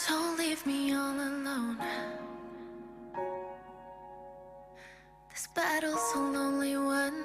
Don't leave me all alone. This battle's a lonely one.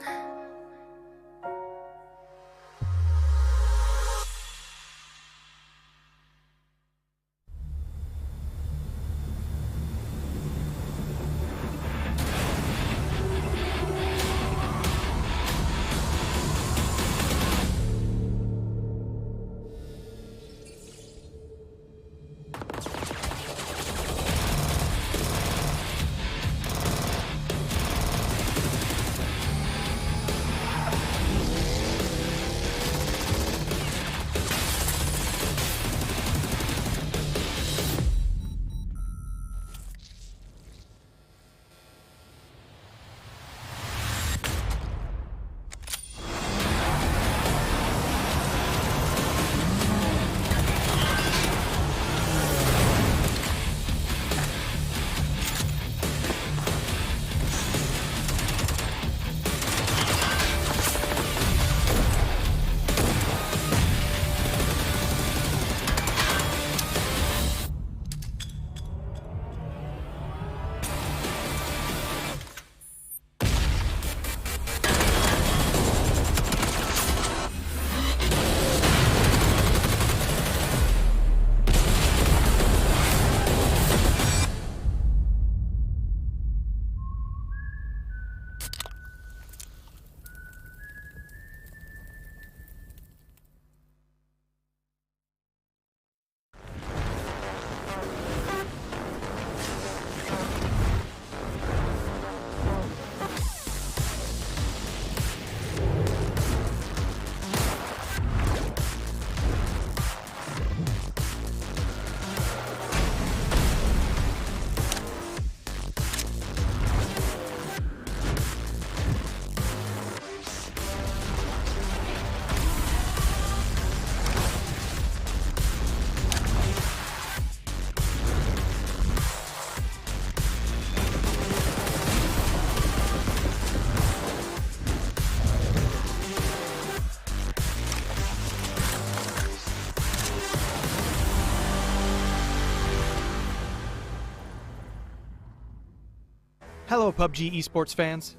Hello PUBG esports fans!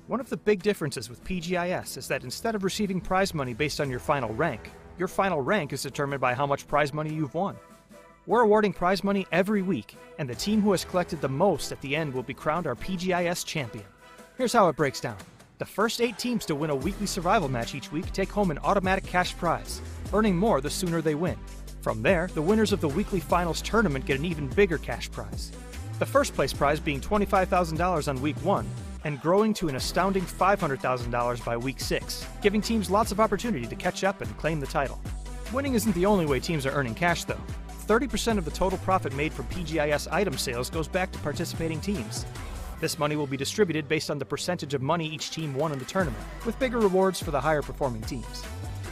One of the big differences with PGI.S is that instead of receiving prize money based on your final rank is determined by how much prize money you've won. We're awarding prize money every week, and the team who has collected the most at the end will be crowned our PGI.S champion. Here's how it breaks down. The first 8 teams to win a weekly survival match each week take home an automatic cash prize, earning more the sooner they win. From there, the winners of the weekly finals tournament get an even bigger cash prize. The first place prize being $25,000 on week 1, and growing to an astounding $500,000 by week 6, giving teams lots of opportunity to catch up and claim the title. Winning isn't the only way teams are earning cash though. 30% of the total profit made from PGI.S item sales goes back to participating teams. This money will be distributed based on the percentage of money each team won in the tournament, with bigger rewards for the higher performing teams.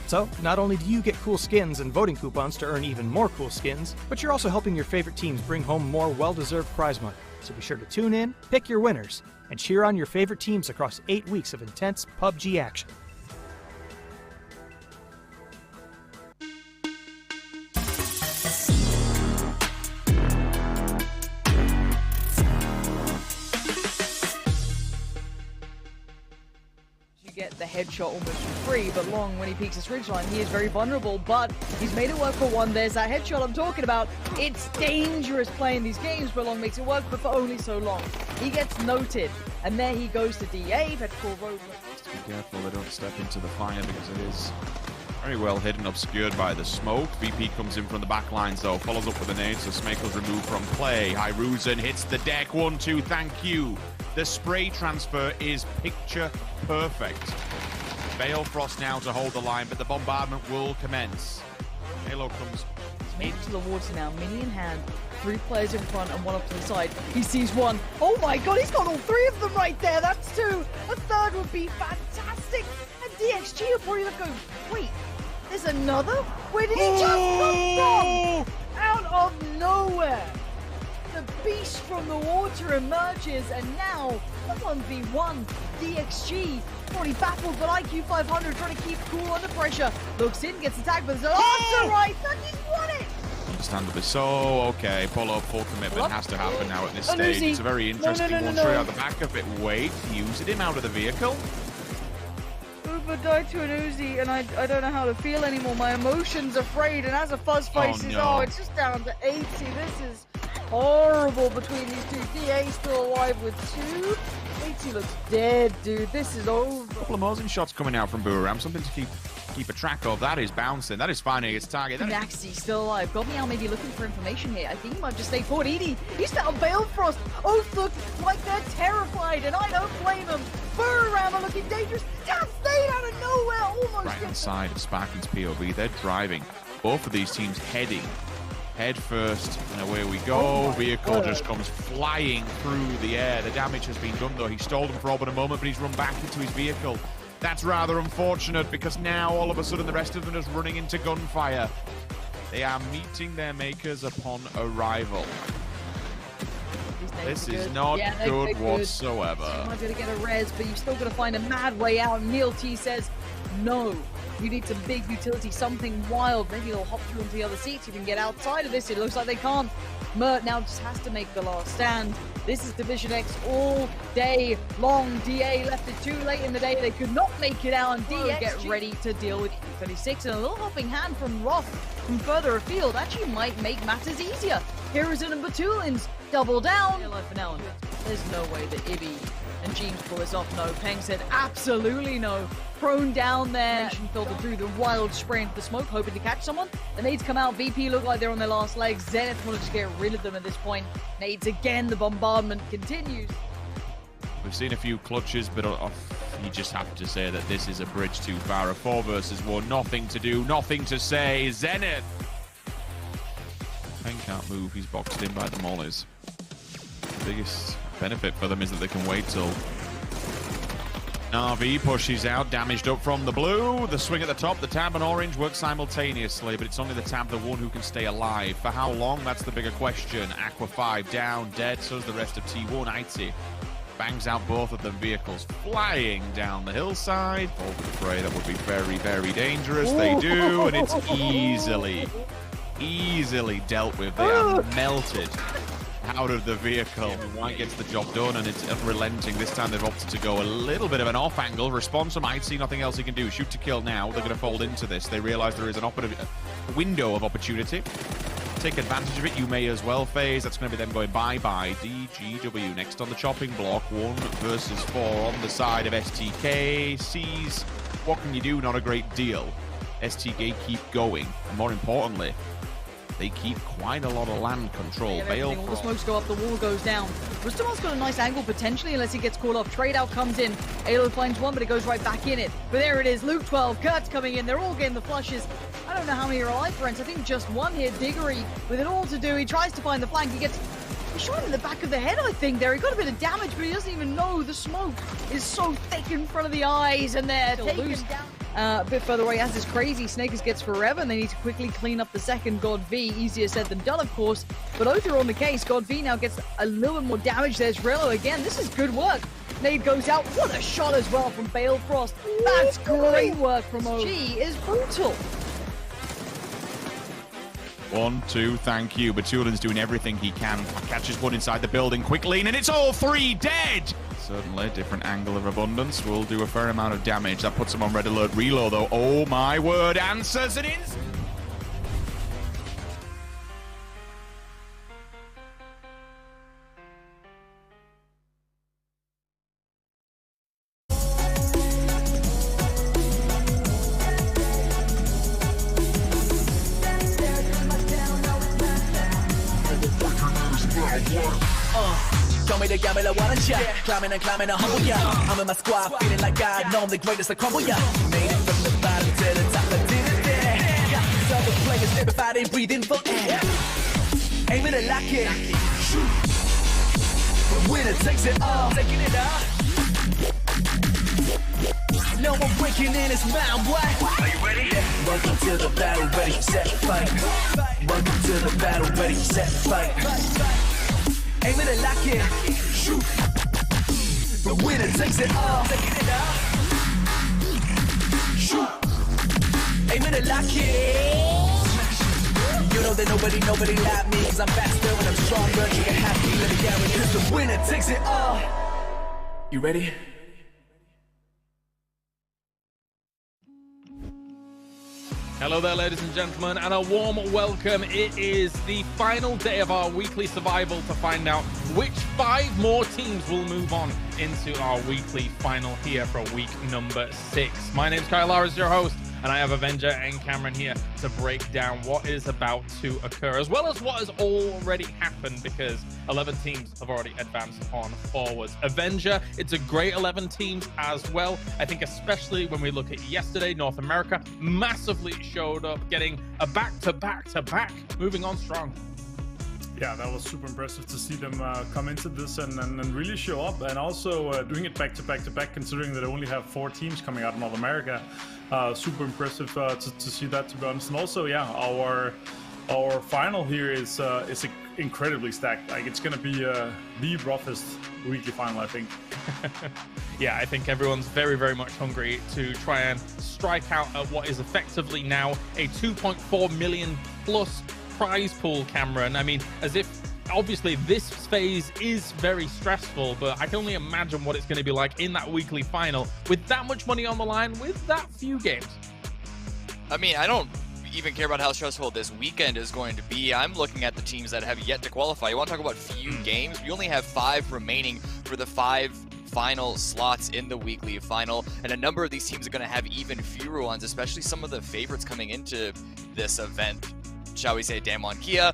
So, not only do you get cool skins and voting coupons to earn even more cool skins, but you're also helping your favorite teams bring home more well-deserved prize money. So be sure to tune in, pick your winners, and cheer on your favorite teams across 8 weeks of intense PUBG action. Get the headshot almost for free, but Long, when he peeks his ridgeline, he is very vulnerable, but he's made it work for one. There's that headshot I'm talking about. It's dangerous playing these games, but Long makes it work, but for only so long. He gets noted, and there he goes to D8, Vegetable Road. Be careful they don't step into the fire because it is very well hidden, obscured by the smoke. VP comes in from the back lines though, follows up with a nade, so Smakel's removed from play. Hyruzen hits the deck, 1-2, thank you. The spray transfer is picture perfect. Balefrost now to hold the line, but the bombardment will commence. Halo comes into the water now, mini in hand. 3 players in front and 1 up to the side. He sees 1. Oh my god, he's got all 3 of them right there. That's 2. A 3rd would be fantastic. And DXG will probably look going, wait, there's another? Where did he just come from? Out of nowhere. The beast from the water emerges, and now a 1v1. DXG already baffled, but IQ 500 trying to keep cool under pressure. Looks in, gets attacked, but there's an answer right. He's won it. Understandably so. Okay, pull up, full commitment has to happen now at this stage. It's a very interesting one. Straight out the back of it. Wait, used him out of the vehicle. Uber died to an Uzi, and I don't know how to feel anymore. My emotions are frayed, and as a fuzz faces, it's just down to 80. This is horrible between these two. DA still alive with 2. 80 looks dead, dude. This is over. A couple of Mosin shots coming out from Booram. Something to keep a track of. That is bouncing. That is finding its target. Maxi still alive. Got me out maybe looking for information here. I think he might just stay forward. Edie, he's found Balefrost. Oath look like they're terrified, and I don't blame them. Booram are looking dangerous. Just stayed out of nowhere. Almost right inside of Sparkin's POV. They're driving. Both of these teams heading head first, and away we go. Vehicle just comes flying through the air. The damage has been done, though. He stole them for all but a moment, but he's run back into his vehicle. That's rather unfortunate, because now all of a sudden the rest of them are just running into gunfire. They are meeting their makers upon arrival. This is not good whatsoever. You might be able to get a res, but you've still got to find a mad way out. Neil T says, no. You need some big utility, something wild. Maybe they'll hop through into the other seats. You can get outside of this. It looks like they can't. Mert now just has to make the last stand. This is Division X all day long. DA left it too late in the day. They could not make it out, and DA get ready to deal with E36. And a little helping hand from Roth from further afield actually might make matters easier. Hiruzen and Batulins double down. For now, there's no way that Ibby and James pull this off. No, Peng said absolutely no. Prone down there, filtered through the wild spray into the smoke, hoping to catch someone. The nades come out. VP look like they're on their last legs. Zenith want to just get rid of them at this point. Nades again. The bombardment continues. We've seen a few clutches, but you just have to say that this is a bridge too far. A 4 versus 1. Nothing to do, nothing to say. Zenith. Peng can't move. He's boxed in by the mollies. The biggest benefit for them is that they can wait till RV pushes out, damaged up from the blue. The swing at the top, the tab and orange work simultaneously, but it's only the tab, the one who can stay alive. For how long? That's the bigger question. Aqua 5 down, dead, so is the rest of T1. Icy bangs out both of them vehicles, flying down the hillside. Fall for the fray, that would be very, very dangerous. They do, and it's easily dealt with. They are melted out of the vehicle. White gets the job done, and it's unrelenting. This time they've opted to go a little bit of an off angle. Response from Might see nothing else he can do. Shoot to kill now. They're going to fold into this. They realize there is an window of opportunity. Take advantage of it. You may as well phase. That's going to be them going bye-bye. DGW next on the chopping block. 1 versus 4 on the side of STK. Sees what can you do? Not a great deal. STK keep going, and more importantly, they keep quite a lot of land control. All the smokes go up, the wall goes down. Rustamal's got a nice angle potentially, unless he gets called off. Trade out comes in. Alo finds 1, but it goes right back in it. But there it is. Luke 12, Kurt's coming in. They're all getting the flushes. I don't know how many are alive for Rents. I think just 1 here. Diggory with it all to do. He tries to find the flank. He shot him in the back of the head, I think, there. He got a bit of damage, but he doesn't even know the smoke is so thick in front of the eyes, and they're taken down. A bit further away, as is crazy. Snakers gets forever, and they need to quickly clean up the second God V. Easier said than done, of course. But Othar on the case. God V now gets a little bit more damage. There's Rello again. This is good work. Nade goes out. What a shot as well from Balefrost. That's great work from OG. Is brutal. 1, 2, thank you. Batulin's doing everything he can. Catches 1 inside the building quickly, and it's all 3 dead! Certainly, different angle of abundance will do a fair amount of damage. That puts him on red alert. Reload, though. Oh my word, answers and ins. me to gamble, I wanna shot. Climbing and climbing, humble, yeah. I'm in my squad, feeling like I know I'm the greatest, I crumble, yeah. Made it from the bottom to the top, I did it there. Got other players, everybody breathing for air. Aim it and lock it. Shoot. The winner takes it all. Taking it all. No one breaking in his mind, what? Are you ready? Yeah. Welcome to the battle, ready, set, fight. Welcome to the battle, ready, set, fight. Aim it and lock it. Shoot. The winner takes it all. Taking it all. Shoot. Aim it and lock it. You know that nobody like me, cause I'm faster and I'm stronger. You can have me, let me guarantee, cause the winner takes it all. You ready? Hello there, ladies and gentlemen, and a warm welcome. It is the final day of our weekly survival to find out which 5 more teams will move on into our weekly final here for week number 6. My name's Kyle Lara, your host, and I have Avenger and Cameron here to break down what is about to occur, as well as what has already happened, because 11 teams have already advanced on forwards. Avenger, it's a great 11 teams as well. I think especially when we look at yesterday, North America massively showed up, getting a back-to-back-to-back, moving on strong. Yeah, that was super impressive to see them come into this and really show up, and also doing it back-to-back-to-back, considering that they only have 4 teams coming out in North America. Super impressive to see that, to be honest. And also, yeah, our final here is incredibly stacked. Like, it's going to be the roughest weekly final, I think. Yeah, I think everyone's very, very much hungry to try and strike out at what is effectively now a 2.4 million plus prize pool, Cameron. I mean, as if obviously this phase is very stressful, but I can only imagine what it's going to be like in that weekly final with that much money on the line, with that few games. I mean, I don't even care about how stressful this weekend is going to be. I'm looking at the teams that have yet to qualify. You want to talk about few games? We only have 5 remaining for the 5 final slots in the weekly final, and a number of these teams are going to have even fewer ones, especially some of the favorites coming into this event. Shall we say Damwon Kia.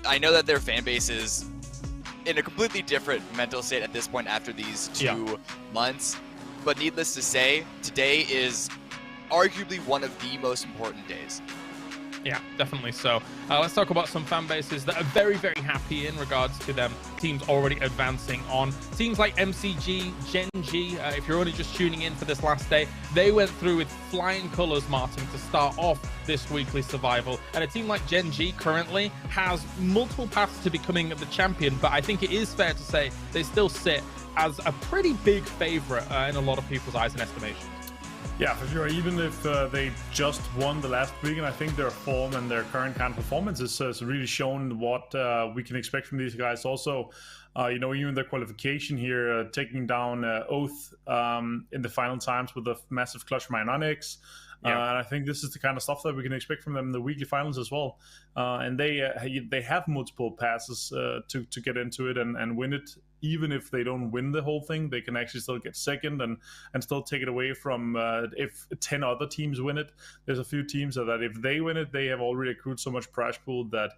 I know that their fan base is in a completely different mental state at this point after these 2 months, but needless to say, today is arguably one of the most important days. Yeah, definitely so. Let's talk about some fan bases that are very, very happy in regards to them teams already advancing on. Teams like MCG, Gen G, if you're only just tuning in for this last day, they went through with flying colors, Martin, to start off this weekly survival. And a team like Gen G currently has multiple paths to becoming the champion, but I think it is fair to say they still sit as a pretty big favorite in a lot of people's eyes and estimations. Yeah, for sure. Even if they just won the last week, and I think their form and their current kind of performance has really shown what we can expect from these guys. Also, even their qualification here, taking down Oath in the final times with a massive clutch from Ionix. And I think this is the kind of stuff that we can expect from them in the weekly finals as well. And they have multiple passes to get into it and win it. Even if they don't win the whole thing, they can actually still get second and still take it away from if 10 other teams win it. There's a few teams that if they win it, they have already accrued so much prize pool that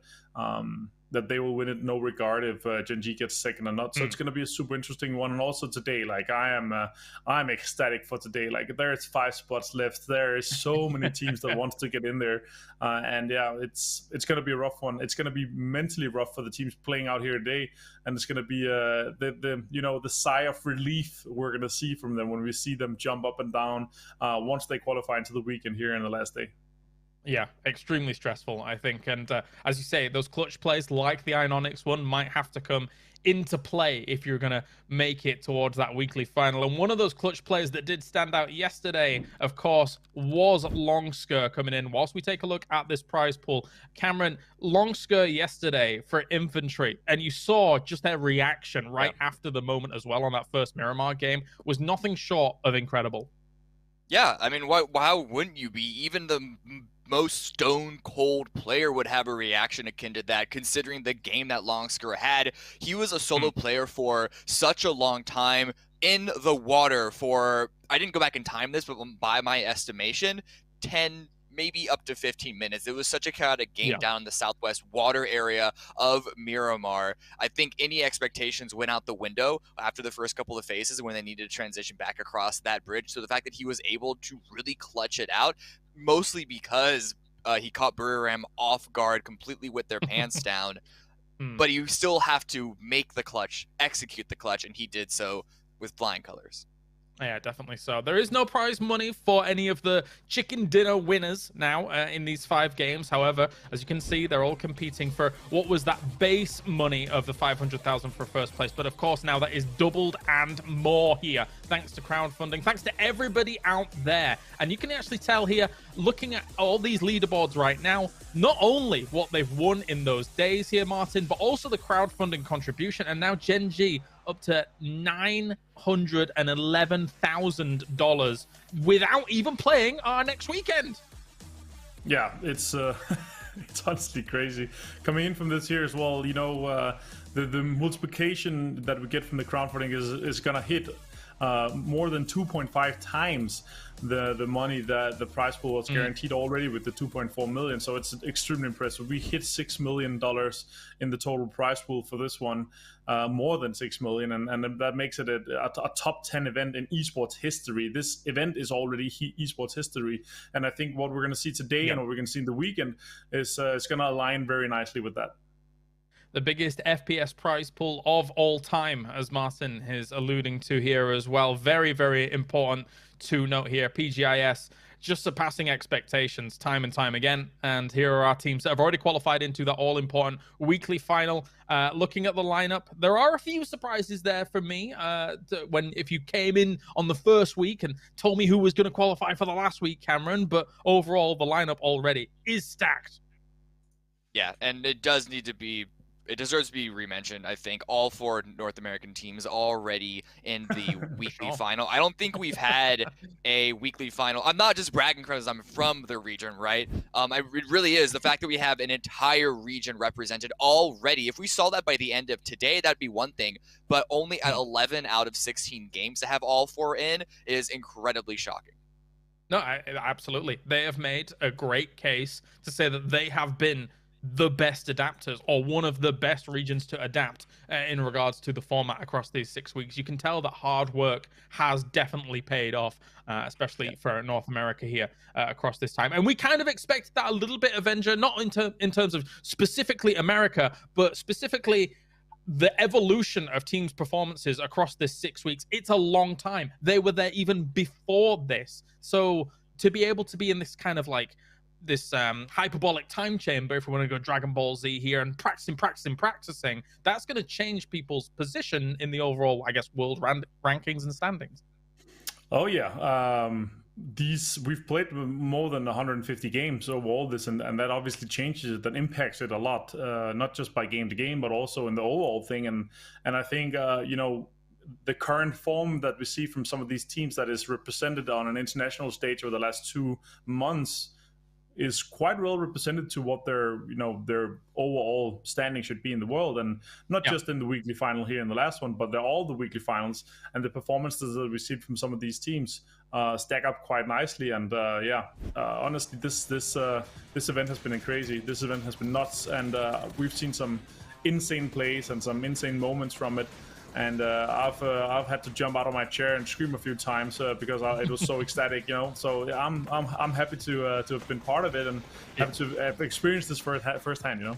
they will win it no regard if Gen G gets second or not. So it's going to be a super interesting one. And also today, like I'm ecstatic for today. Like there's 5 spots left. There is so many teams that wants to get in there. And yeah, it's going to be a rough one. It's going to be mentally rough for the teams playing out here today. And it's going to be the sigh of relief we're going to see from them when we see them jump up and down once they qualify into the weekend here in the last day. Yeah, extremely stressful, I think. And as you say, those clutch plays like the Ionix one might have to come into play if you're going to make it towards that weekly final. And one of those clutch plays that did stand out yesterday, of course, was Longsker coming in. Whilst we take a look at this prize pool, Cameron, Longsker yesterday for infantry, and you saw just their reaction right after the moment as well on that first Miramar game, was nothing short of incredible. Yeah, I mean, how wouldn't you be? Even the most stone cold player would have a reaction akin to that, considering the game that Longsker had. He was a solo player for such a long time in the water for, I didn't go back and time this, but by my estimation, 10, maybe up to 15 minutes. It was such a chaotic game down in the southwest water area of Miramar. I think any expectations went out the window after the first couple of phases when they needed to transition back across that bridge. So the fact that he was able to really clutch it out, mostly because he caught Buriram off guard completely with their pants down. But you still have to make the clutch, execute the clutch, and he did so with flying colors. Yeah, definitely so. There is no prize money for any of the chicken dinner winners now in these 5 games. However, as you can see, they're all competing for what was that base money of the 500,000 for first place. But of course, now that is doubled and more here, thanks to crowdfunding, thanks to everybody out there. And you can actually tell here, looking at all these leaderboards right now, not only what they've won in those days here, Martin, but also the crowdfunding contribution. And now Gen G up to $911,000 without even playing our next weekend. Yeah, it's it's honestly crazy. Coming in from this here as well, you know, the multiplication that we get from the crowdfunding is gonna hit more than 2.5 times the money that the prize pool was guaranteed already with the 2.4 million. So it's extremely impressive. We hit $6 million in the total prize pool for this one, more than 6 million, and that makes it a top 10 event in esports history. This event is already esports history, and I think what we're going to see today and what we're going to see in the weekend is going to align very nicely with that. The biggest FPS prize pool of all time, as Martin is alluding to here as well. Very, very important to note here. PGI.S just surpassing expectations time and time again. And here are our teams that have already qualified into the all-important weekly final. Looking at the lineup, there are a few surprises there for me. If you came in on the first week and told me who was going to qualify for the last week, Cameron, but overall the lineup already is stacked. Yeah, and it deserves to be re-mentioned. I think all 4 North American teams already in the weekly final. I don't think we've had a weekly final. I'm not just bragging because I'm from the region, right? It really is the fact that we have an entire region represented already. If we saw that by the end of today, that'd be one thing. But only at 11 out of 16 games to have all 4 in is incredibly shocking. No, absolutely. They have made a great case to say that they have been the best adapters, or one of the best regions to adapt in regards to the format across these 6 weeks. You can tell that hard work has definitely paid off, especially for North America here across this time. And we kind of expected that a little bit, Avenger, not in terms of specifically America, but specifically the evolution of teams' performances across this 6 weeks. It's a long time. They were there even before this. So to be able to be in this kind of like this hyperbolic time chamber, if we want to go Dragon Ball Z here, and practicing, that's going to change people's position in the overall, I guess, world rankings and standings. Oh yeah, we've played more than 150 games over all this, and that obviously changes it, that impacts it a lot, not just by game to game, but also in the overall thing. And I think you know, the current form that we see from some of these teams that is represented on an international stage over the last 2 months is quite well represented to what their overall standing should be in the world, and not just in the weekly final here in the last one, but they're all the weekly finals, and the performances that we see from some of these teams stack up quite nicely. And honestly, this event has been crazy. This event has been nuts, and we've seen some insane plays and some insane moments from it. And I've had to jump out of my chair and scream a few times because it was so ecstatic, you know. So I'm happy to have been part of it and happy to have experienced this firsthand, you know.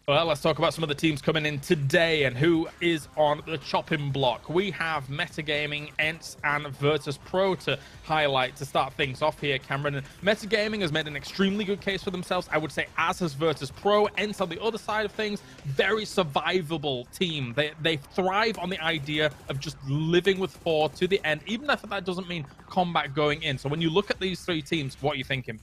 Well, let's talk about some of the teams coming in today and who is on the chopping block. We have Metagaming, ENCE, and Virtus Pro to highlight to start things off here, Cameron. And Metagaming has made an extremely good case for themselves, I would say, as has Virtus Pro. ENCE on the other side of things, very survivable team. They thrive on the idea of just living with 4 to the end, even if that doesn't mean combat going in. So when you look at these 3 teams, what are you thinking?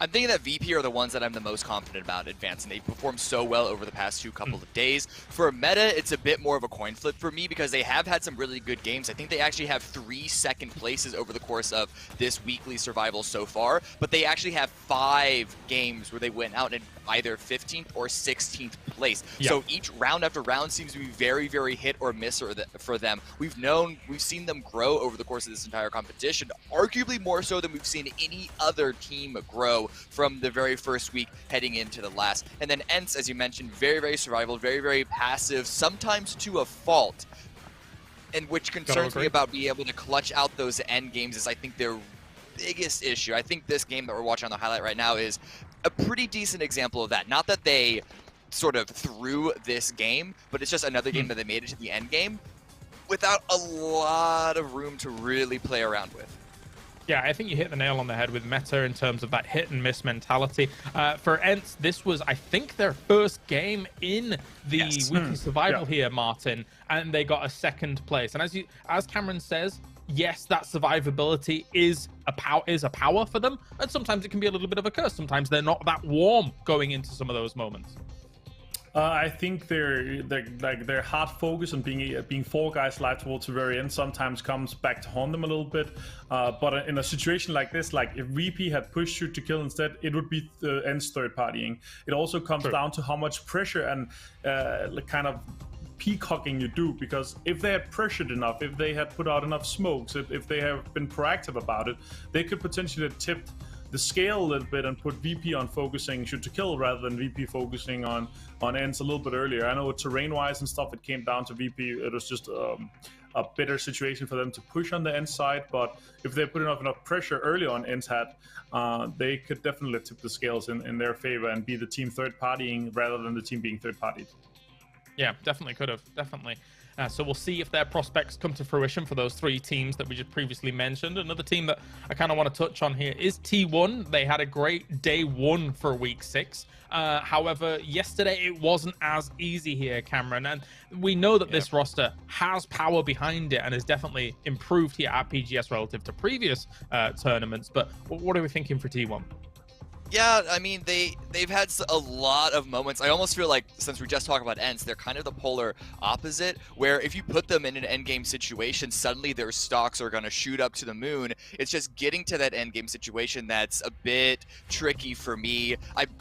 I'm thinking that VP are the ones that I'm the most confident about advancing. They've performed so well over the past couple of days. For meta, it's a bit more of a coin flip for me because they have had some really good games. I think they actually have 3 second places over the course of this weekly survival so far, but they actually have 5 games where they went out in either 15th or 16th place. Yeah. So each round after round seems to be very, very hit or miss for them. We've seen them grow over the course of this entire competition, arguably more so than we've seen any other team grow from the very first week heading into the last. And then ENCE, as you mentioned, very, very survival, very, very passive, sometimes to a fault. And which concerns me about being able to clutch out those end games is I think their biggest issue. I think this game that we're watching on the highlight right now is a pretty decent example of that. Not that they sort of threw this game, but it's just another game that they made it to the end game without a lot of room to really play around with. Yeah, I think you hit the nail on the head with meta in terms of that hit and miss mentality. For ENCE, this was, I think, their first game in the weekly survival here, Martin, and they got a 2nd place. And as Cameron says, yes, that survivability is a power for them, and sometimes it can be a little bit of a curse. Sometimes they're not that warm going into some of those moments. I think their hard focus on being 4 guys live towards the very end sometimes comes back to haunt them a little bit. But in a situation like this, like if VP had pushed shoot to kill instead, it would be the ENCE third partying. It also comes down to how much pressure and kind of peacocking you do, because if they had pressured enough, if they had put out enough smokes, if they have been proactive about it, they could potentially have tipped the scale a little bit and put VP on focusing shoot to kill rather than VP focusing on ENCE a little bit earlier. I know terrain wise and stuff, it came down to VP. It was just a better situation for them to push on the ENCE side, but if they put enough pressure early on ENCE had, they could definitely tip the scales in their favor and be the team third partying rather than the team being third partied. Yeah, definitely could have. Definitely. So we'll see if their prospects come to fruition for those 3 teams that we just previously mentioned. Another team that I kind of want to touch on here is T1. They had a great day 1 for week 6. However, yesterday it wasn't as easy here, Cameron. And we know that this roster has power behind it and has definitely improved here at PGS relative to previous tournaments. But what are we thinking for T1? Yeah, I mean, they've had a lot of moments. I almost feel like, since we just talked about ENCE, they're kind of the polar opposite, where if you put them in an endgame situation, suddenly their stocks are going to shoot up to the moon. It's just getting to that endgame situation that's a bit tricky for me.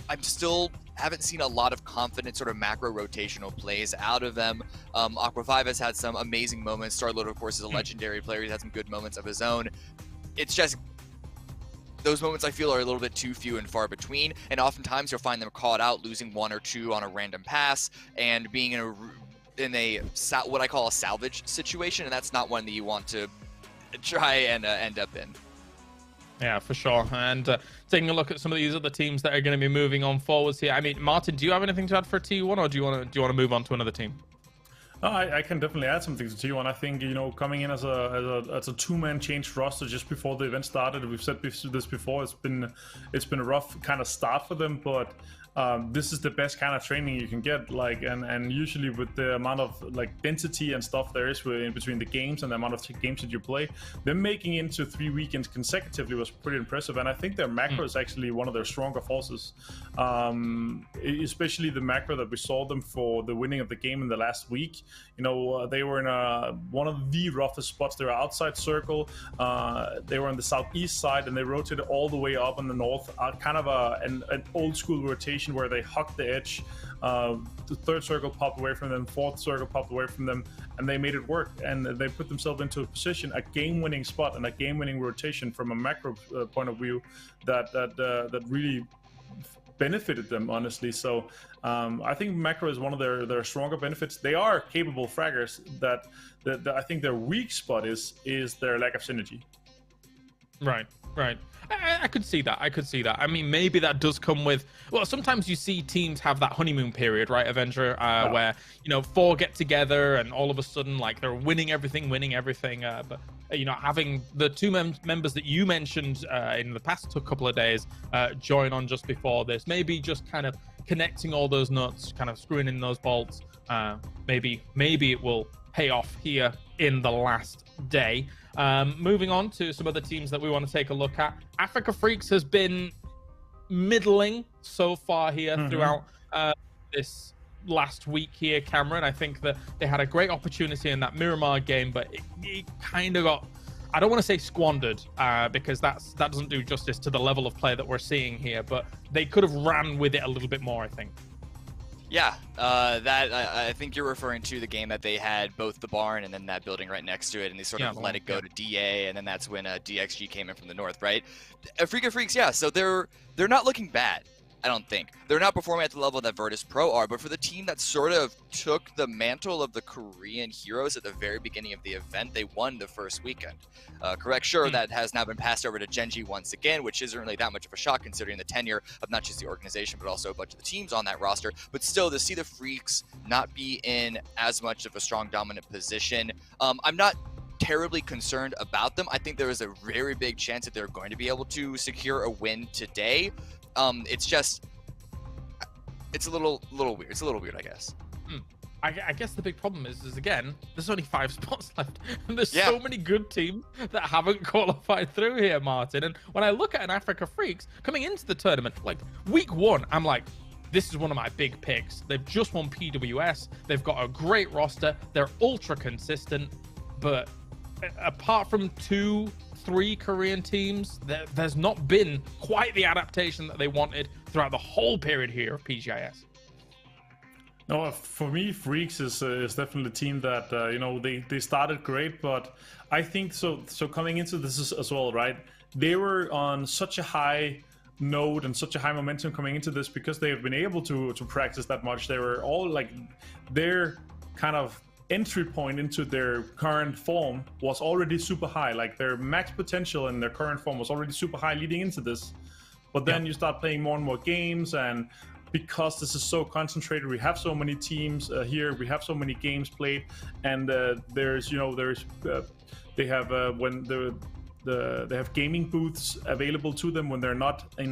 I'm still haven't seen a lot of confident sort of macro rotational plays out of them. Aqua 5 has had some amazing moments. Starload, of course, is a legendary player. He's had some good moments of his own. It's just those moments I feel are a little bit too few and far between, and oftentimes you'll find them caught out losing 1 or 2 on a random pass and being in a what I call a salvage situation, and that's not one that you want to try and end up in. Yeah, for sure. And taking a look at some of these other teams that are going to be moving on forwards here. I mean, Martin, do you have anything to add for T1, or do you want to move on to another team? I can definitely add something to T1. I think, coming in as a 2-man changed roster just before the event started. We've said this before. It's been a rough kind of start for them, but this is the best kind of training you can get. And usually with the amount of density and stuff there is in between the games and the amount of games that you play, them making into 3 weekends consecutively was pretty impressive. And I think their macro is actually one of their stronger forces, especially the macro that we saw them for the winning of the game in the last week. They were in one of the roughest spots. They were outside circle. They were on the southeast side, and they rotated all the way up on the north, kind of an old school rotation where they hugged the edge. The third circle popped away from them, fourth circle popped away from them, and they made it work. And they put themselves into a position, a game-winning spot and a game-winning rotation from a macro point of view that really benefited them, honestly. So I think macro is one of their stronger benefits. They are capable fraggers. That I think their weak spot is their lack of synergy. Right. I could see that. I mean, maybe that does come with, well, sometimes you see teams have that honeymoon period, right, Avenger, where, 4 get together and all of a sudden, they're winning everything. But, having the 2 members that you mentioned in the past couple of days join on just before this, maybe just kind of connecting all those nuts, kind of screwing in those bolts, maybe it will pay off here in the last day. Moving on to some other teams that we want to take a look at. Africa Freaks has been middling so far here throughout this last week here, Cameron. I think that they had a great opportunity in that Miramar game, but it kind of got, I don't want to say squandered, because that doesn't do justice to the level of play that we're seeing here, but they could have ran with it a little bit more, I think. Yeah, I think you're referring to the game that they had both the barn and then that building right next to it, and they sort of let it go to DA, and then that's when DXG came in from the north, right? Freak Freaks, yeah. So they're not looking bad. I don't think. They're not performing at the level that Virtus Pro are, but for the team that sort of took the mantle of the Korean heroes at the very beginning of the event, they won the first weekend. Correct, sure, that has now been passed over to Genji once again, which isn't really that much of a shock considering the tenure of not just the organization, but also a bunch of the teams on that roster. But still, to see the Freaks not be in as much of a strong dominant position, I'm not terribly concerned about them. I think there is a very big chance that they're going to be able to secure a win today. It's just, it's a little weird. It's a little weird, I guess. I guess the big problem is again, there's only 5 spots left, and there's so many good teams that haven't qualified through here, Martin. And when I look at an Africa Freaks coming into the tournament, like week 1, I'm like, this is one of my big picks. They've just won PWS. They've got a great roster. They're ultra consistent, but apart from 2-3 Korean teams, there's not been quite the adaptation that they wanted throughout the whole period here of PGI.S. No, for me, Freaks is definitely a team that they started great, but I think so coming into this as well, right? They were on such a high note and such a high momentum coming into this because they have been able to practice that much. They were all like, their kind of entry point into their current form was already super high. Like their max potential in their current form was already super high leading into this. But then you start playing more and more games, and because this is so concentrated, we have so many teams here, we have so many games played, and they have they have gaming booths available to them when they're not playing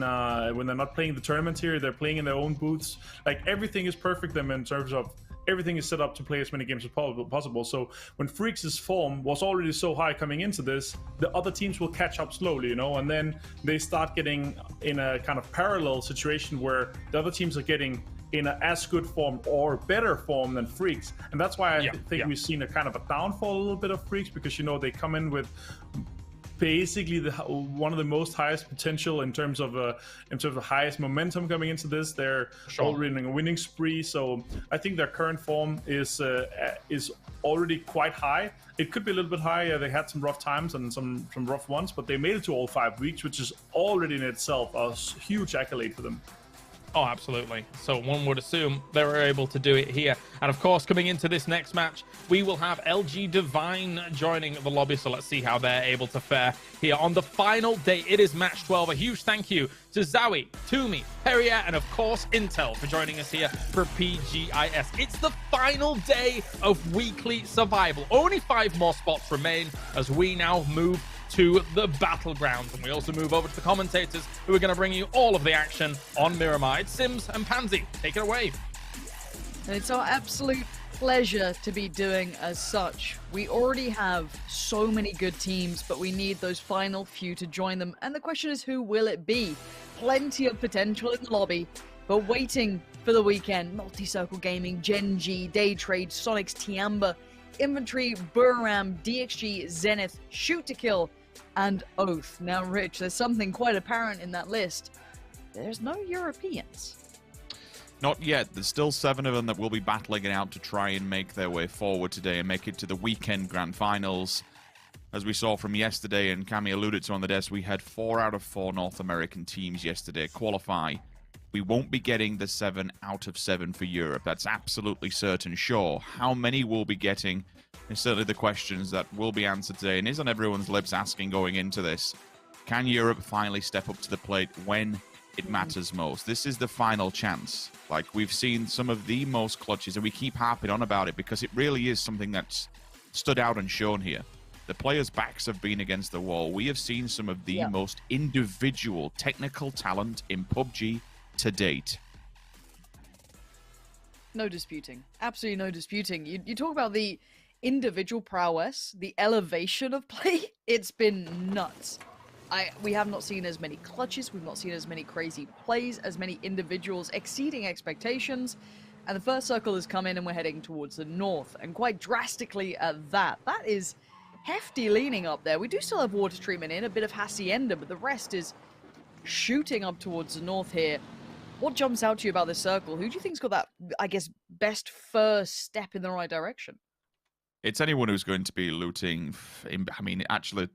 the tournament here. They're playing in their own booths. Like everything is perfect them in terms of everything is set up to play as many games as possible. So when Freaks' form was already so high coming into this, the other teams will catch up slowly, and then they start getting in a kind of parallel situation where the other teams are getting in a as good form or better form than Freaks. And that's why I think we've seen a kind of a downfall a little bit of Freaks, because they come in with basically one of the most highest potential in terms of the highest momentum coming into this. They're already in a winning spree, so I think their current form is already quite high. It could be a little bit higher. They had some rough times and some rough ones, but they made it to all 5 weeks, which is already in itself a huge accolade for them. Oh, absolutely. So one would assume they were able to do it here. And of course, coming into this next match, we will have LG Divine joining the lobby. So let's see how they're able to fare here on the final day. It is match 12. A huge thank you to Zowie, Toomey, Perrier, and of course, Intel for joining us here for PGI.S. It's the final day of weekly survival. Only 5 more spots remain as we now move to the Battlegrounds, and we also move over to the commentators who are going to bring you all of the action on Miramar. It's Sims and Pansy. Take it away. And it's our absolute pleasure to be doing as such. We already have so many good teams, but we need those final few to join them. And the question is, who will it be? Plenty of potential in the lobby, but waiting for the weekend. Multi-Circle Gaming, Genji, Daytrade, Sonics, Tiamba, Inventory, Buram, DXG, Zenith, Shoot to Kill, and Oath. Now, Rich, there's something quite apparent in that list. There's no Europeans. Not yet. There's still 7 of them that will be battling it out to try and make their way forward today and make it to the weekend grand finals. As we saw from yesterday, and Cami alluded to on the desk, we had 4 out of 4 North American teams yesterday qualify. We won't be getting the 7 out of 7 for Europe. That's absolutely certain. Sure, how many we'll be getting is certainly the questions that will be answered today, and is on everyone's lips asking going into this. Can Europe finally step up to the plate when it matters most? This is the final chance. Like, we've seen some of the most clutches, and we keep harping on about it because it really is something that's stood out and shown here. The players' backs have been against the wall. We have seen some of the most individual technical talent in PUBG to date. No disputing. Absolutely no disputing. You talk about the individual prowess, the elevation of play. It's been nuts. We have not seen as many clutches, we've not seen as many crazy plays, as many individuals exceeding expectations, and the first circle has come in and we're heading towards the north, and quite drastically at that. That is hefty leaning up there. We do still have water treatment in, a bit of Hacienda, but the rest is shooting up towards the north here. What jumps out to you about this circle? Who do you think's got that, I guess, best first step in the right direction? It's anyone who's going to be looting. I mean, actually,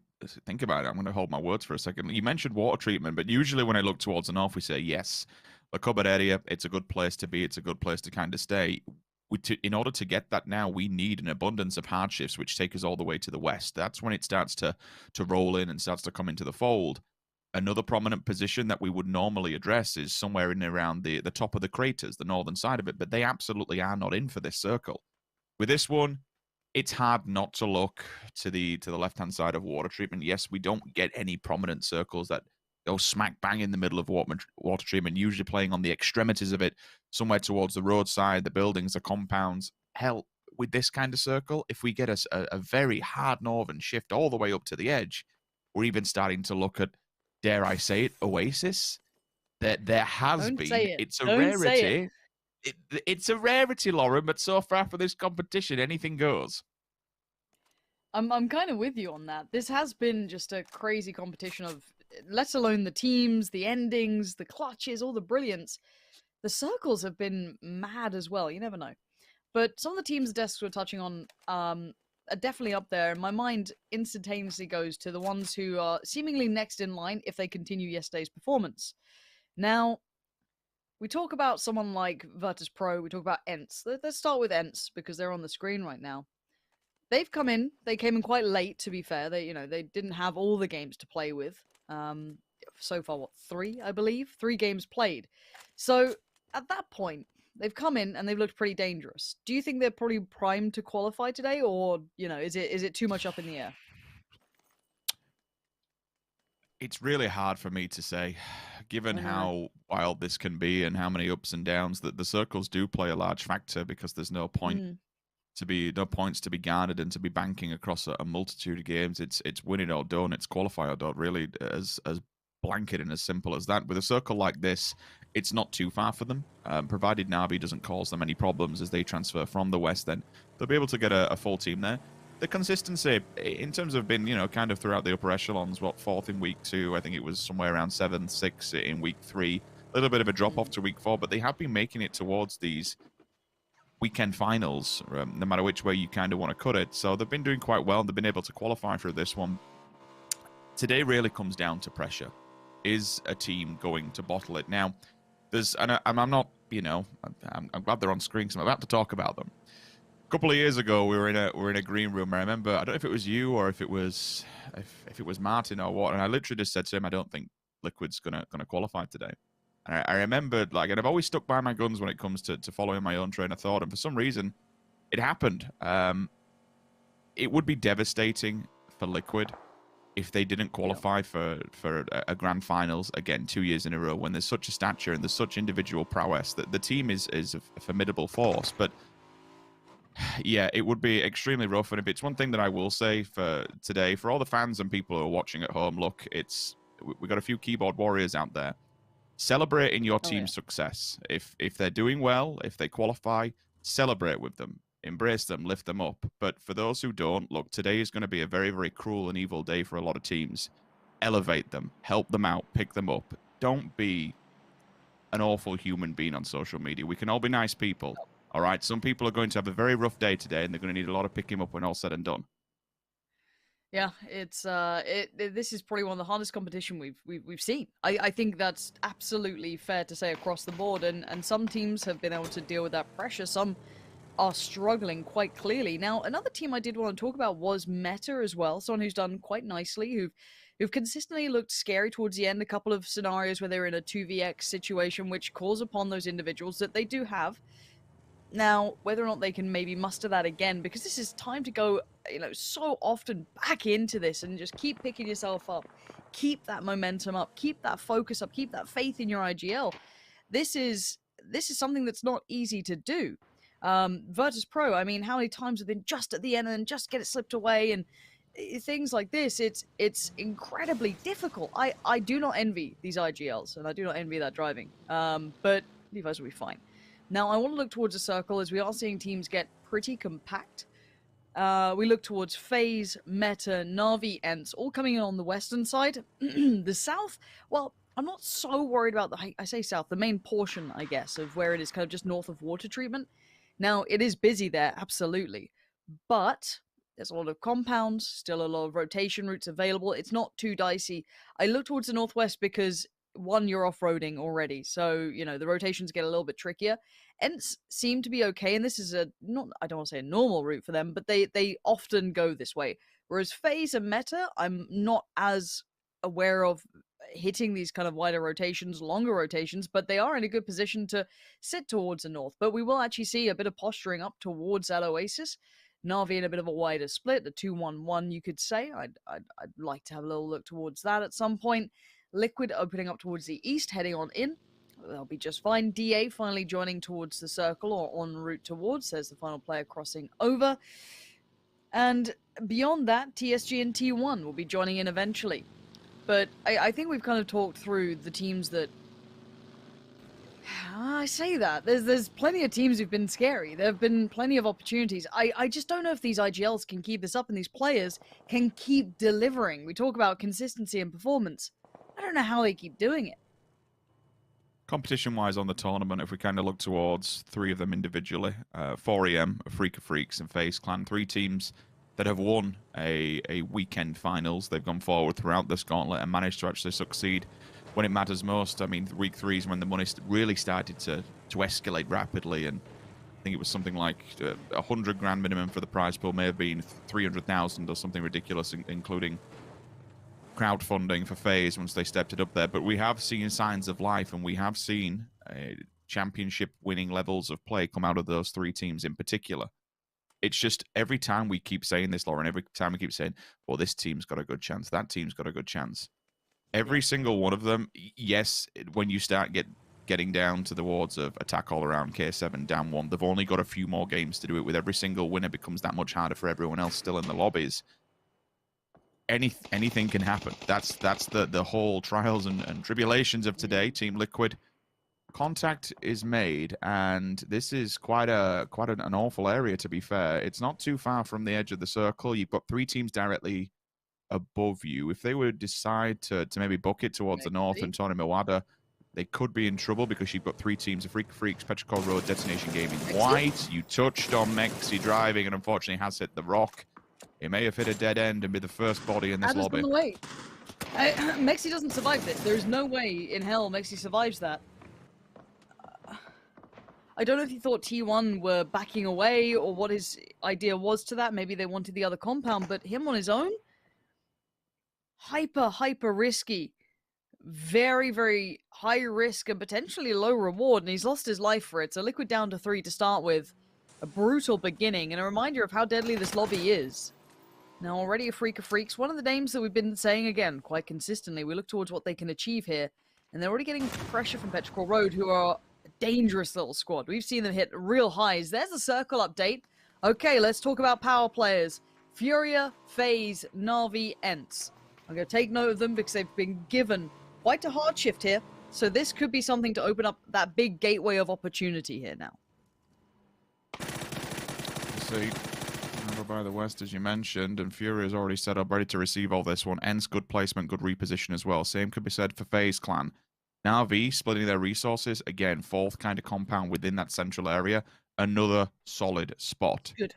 think about it. I'm going to hold my words for a second. You mentioned water treatment, but usually when I look towards the north, we say, yes, the cupboard area, it's a good place to be. It's a good place to kind of stay. In order to get that now, we need an abundance of hardships, which take us all the way to the west. That's when it starts to roll in and starts to come into the fold. Another prominent position that we would normally address is somewhere in around the top of the craters, the northern side of it, but they absolutely are not in for this circle. With this one, it's hard not to look to the left-hand side of water treatment. Yes, we don't get any prominent circles that go smack bang in the middle of water treatment, usually playing on the extremities of it, somewhere towards the roadside, the buildings, the compounds. Hell, with this kind of circle, if we get a very hard northern shift all the way up to the edge, we're even starting to look at, dare I say it, Oasis. There has Don't been. say it. It's a Don't say it. rarity. It's a rarity, Lauren, but so far for this competition, anything goes. I'm kind of with you on that. This has been just a crazy competition of, let alone the teams, the endings, the clutches, all the brilliance. The circles have been mad as well. You never know. But some of the teams' desks we're touching on are definitely up there. My mind instantaneously goes to the ones who are seemingly next in line if they continue yesterday's performance. Now, we talk about someone like Virtus Pro, we talk about ENCE. Let's start with ENCE because they're on the screen right now. They've come in. They came in quite late, to be fair. They didn't have all the games to play with. So far, what, 3, I believe? 3 games played. So, at that point, they've come in and they've looked pretty dangerous. Do you think they're probably primed to qualify today, or, is it too much up in the air? It's really hard for me to say, given how wild this can be and how many ups and downs, that the circles do play a large factor because there's no points to be garnered and to be banking across a multitude of games. It's win it or don't. It's qualify or don't. Really, as blanket and as simple as that. With a circle like this, it's not too far for them. Provided Navi doesn't cause them any problems as they transfer from the west, then they'll be able to get a full team there. The consistency, in terms of being, kind of throughout the upper echelons, 4th in week 2, I think it was somewhere around 7th, 6th in week 3. A little bit of a drop-off to week 4, but they have been making it towards these weekend finals, no matter which way you kind of want to cut it. So they've been doing quite well. They've been able to qualify for this one. Today really comes down to pressure. Is a team going to bottle it? Now, I'm not, I'm glad they're on screen because I'm about to talk about them. A couple of years ago, we were in a green room. I remember, I don't know if it was you or if it was Martin or what, and I literally just said to him, I don't think Liquid's gonna qualify today. And I remembered, and I've always stuck by my guns when it comes to following my own train of thought, and for some reason, it happened. It would be devastating for Liquid if they didn't qualify for a grand finals again 2 years in a row when there's such a stature and there's such individual prowess that the team is a formidable force, but. Yeah, it would be extremely rough, and if it's one thing that I will say for today, for all the fans and people who are watching at home, look, we've got a few keyboard warriors out there. Celebrating your team's success. If they're doing well, if they qualify, celebrate with them, embrace them, lift them up. But for those who don't, look, today is going to be a very, very cruel and evil day for a lot of teams. Elevate them, help them out, pick them up. Don't be an awful human being on social media. We can all be nice people. All right, some people are going to have a very rough day today, and they're going to need a lot of picking up when all said and done. Yeah, it's this is probably one of the hardest competition we've seen. I think that's absolutely fair to say across the board, and some teams have been able to deal with that pressure. Some are struggling quite clearly. Now, another team I did want to talk about was Meta as well, someone who's done quite nicely, who've consistently looked scary towards the end. A couple of scenarios where they're in a 2vx situation, which calls upon those individuals that they do have. Now, whether or not they can maybe muster that again, because this is time to go, so often back into this and just keep picking yourself up. Keep that momentum up. Keep that focus up. Keep that faith in your IGL. This is something that's not easy to do. Virtus Pro, I mean, how many times have been just at the end and then just get it slipped away? And things like this, it's incredibly difficult. I do not envy these IGLs, and I do not envy that driving. But Levi's will be fine. Now, I want to look towards a circle as we are seeing teams get pretty compact. We look towards FaZe, Meta, Na'Vi, ENCE, all coming in on the western side. The south, well, I'm not so worried about I say south, the main portion, I guess, of where it is kind of just north of water treatment. Now, it is busy there, absolutely. But there's a lot of compounds, still a lot of rotation routes available. It's not too dicey. I look towards the northwest because, one, you're off-roading already, so, you know, the rotations get a little bit trickier. ENCE seem to be okay, and this is I don't want to say a normal route for them, but they often go this way. Whereas FaZe and Meta, I'm not as aware of hitting these kind of wider rotations, longer rotations, but they are in a good position to sit towards the north. But we will actually see a bit of posturing up towards that Oasis. Na'Vi in a bit of a wider split, the 2-1-1, you could say. I'd like to have a little look towards that at some point. Liquid opening up towards the east, heading on in. They'll be just fine. DA finally joining towards the circle, or en route towards, says the final player crossing over. And beyond that, TSG and T1 will be joining in eventually. But I think we've kind of talked through the teams that... I say that. There's plenty of teams who've been scary. There have been plenty of opportunities. I just don't know if these IGLs can keep this up and these players can keep delivering. We talk about consistency and performance. I don't know how they keep doing it. Competition-wise on the tournament, if we kind of look towards three of them individually, 4EM, Freak of Freaks, and FaZe Clan, three teams that have won a weekend finals. They've gone forward throughout this gauntlet and managed to actually succeed when it matters most. I mean, week 3 is when the money really started to escalate rapidly, and I think it was something like 100 grand minimum for the prize pool, may have been 300,000 or something ridiculous, including crowdfunding for FaZe once they stepped it up there. But we have seen signs of life, and we have seen championship winning levels of play come out of those three teams in particular. It's just every time we keep saying this, Lauren, every time we keep saying, well, this team's got a good chance, that team's got a good chance. Every single one of them, yes, when you start getting down to the wards of attack all around, K7 down 1, they've only got a few more games to do it with. Every single winner becomes that much harder for everyone else still in the lobbies. Anything can happen. That's the whole trials and tribulations of today. Team Liquid, contact is made, and this is quite an awful area, to be fair. It's not too far from the edge of the circle. You've got three teams directly above you. If they would decide to maybe book it towards the north and Tony Mawada, they could be in trouble because you've got three teams, of Freak of Freaks, Petrichor Road, Detonation Gaming. White, you touched on Mexi driving and unfortunately has hit the rock. He may have hit a dead end and be the first body in this lobby. On the way. Mexi doesn't survive this. There's no way in hell Mexi survives that. I don't know if he thought T1 were backing away or what his idea was to that. Maybe they wanted the other compound, but him on his own? Hyper risky. Very, very high risk and potentially low reward, and he's lost his life for it. So Liquid down to 3 to start with. A brutal beginning, and a reminder of how deadly this lobby is. Now, already a Freak of Freaks, one of the names that we've been saying again quite consistently. We look towards what they can achieve here, and they're already getting pressure from Petrichor Road, who are a dangerous little squad. We've seen them hit real highs. There's a circle update. Okay, let's talk about power players. Furia, FaZe, Na'Vi, ENCE. I'm going to take note of them because they've been given quite a hard shift here. So this could be something to open up that big gateway of opportunity here now. See, over by the west, as you mentioned, and Fury is already set up, ready to receive all this one. ENCE, good placement, good reposition as well. Same could be said for FaZe Clan. Na'Vi, splitting their resources. Again, fourth kind of compound within that central area. Another solid spot. Good.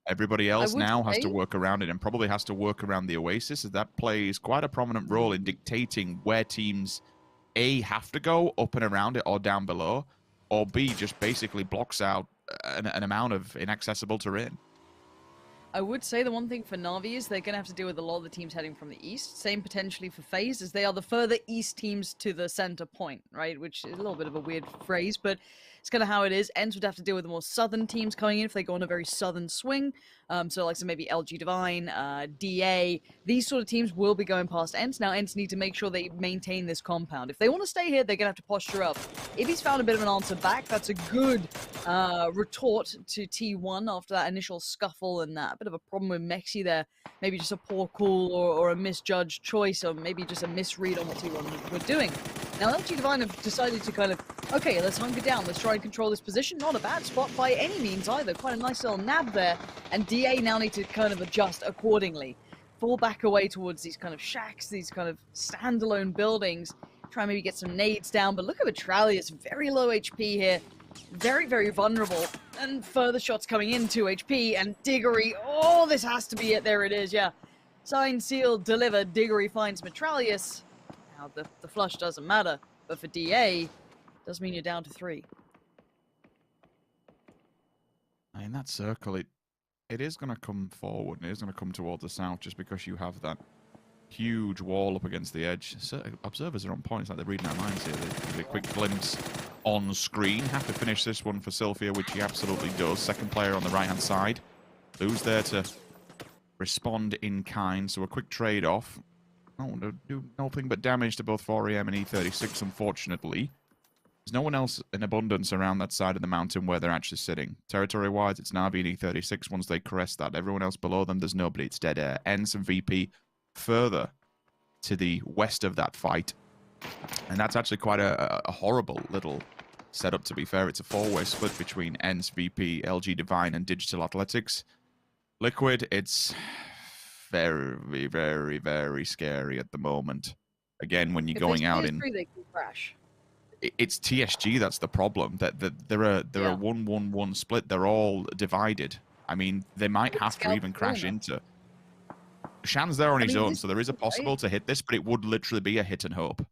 Everybody else now has to work around it and probably has to work around the Oasis, as that plays quite a prominent role in dictating where teams A, have to go up and around it or down below, or B, just basically blocks out an amount of inaccessible terrain. I would say the one thing for Na'Vi is they're going to have to deal with a lot of the teams heading from the east. Same potentially for FaZe, as they are the further east teams to the center point, right? Which is a little bit of a weird phrase, but it's kind of how it is. ENCE would have to deal with the more southern teams coming in if they go on a very southern swing. So like maybe LG Divine, DA, these sort of teams will be going past ENCE. Now ENCE need to make sure they maintain this compound. If they want to stay here, they're going to have to posture up. If he's found a bit of an answer back, that's a good retort to T1 after that initial scuffle and that. A bit of a problem with Mexi there. Maybe just a poor call or a misjudged choice, or maybe just a misread on what T1 were doing. Now, LG Divine have decided to kind of, okay, let's hunker down. Let's try and control this position. Not a bad spot by any means either. Quite a nice little nab there. And DA now need to kind of adjust accordingly. Fall back away towards these kind of shacks, these kind of standalone buildings. Try and maybe get some nades down. But look at Vitralius, very low HP here. Very, very vulnerable. And further shots coming in, 2 HP. And Diggory, oh, this has to be it. There it is, yeah. Sign, seal, deliver. Diggory finds Vitralius. Now, the flush doesn't matter. But for DA, it does mean you're down to 3. In that circle, it is going to come forward, and it is going to come towards the south just because you have that huge wall up against the edge. So, observers are on point. It's like they're reading our minds here. They give a quick glimpse on screen. Have to finish this one for Sylphia, which he absolutely does. Second player on the right-hand side. Lou's there to respond in kind, so a quick trade-off. Oh, do nothing but damage to both 4AM and E36, unfortunately. There's no one else in abundance around that side of the mountain where they're actually sitting. Territory-wise, it's Na'Vi and E36 once they caress that. Everyone else below them, there's nobody. It's dead air. ENCE and VP further to the west of that fight. And that's actually quite a horrible little setup, to be fair. It's a 4-way split between ENCE, VP, LG Divine, and Digital Athletics. Liquid, it's very, very, very scary at the moment. Again, when you're going out in... They can crash. It's TSG that's the problem. That they're a 1-1-1 split. They're all divided. I mean, they might have to even crash into. Shan's there on his own, so there is a possible to hit this, but it would literally be a hit and hope.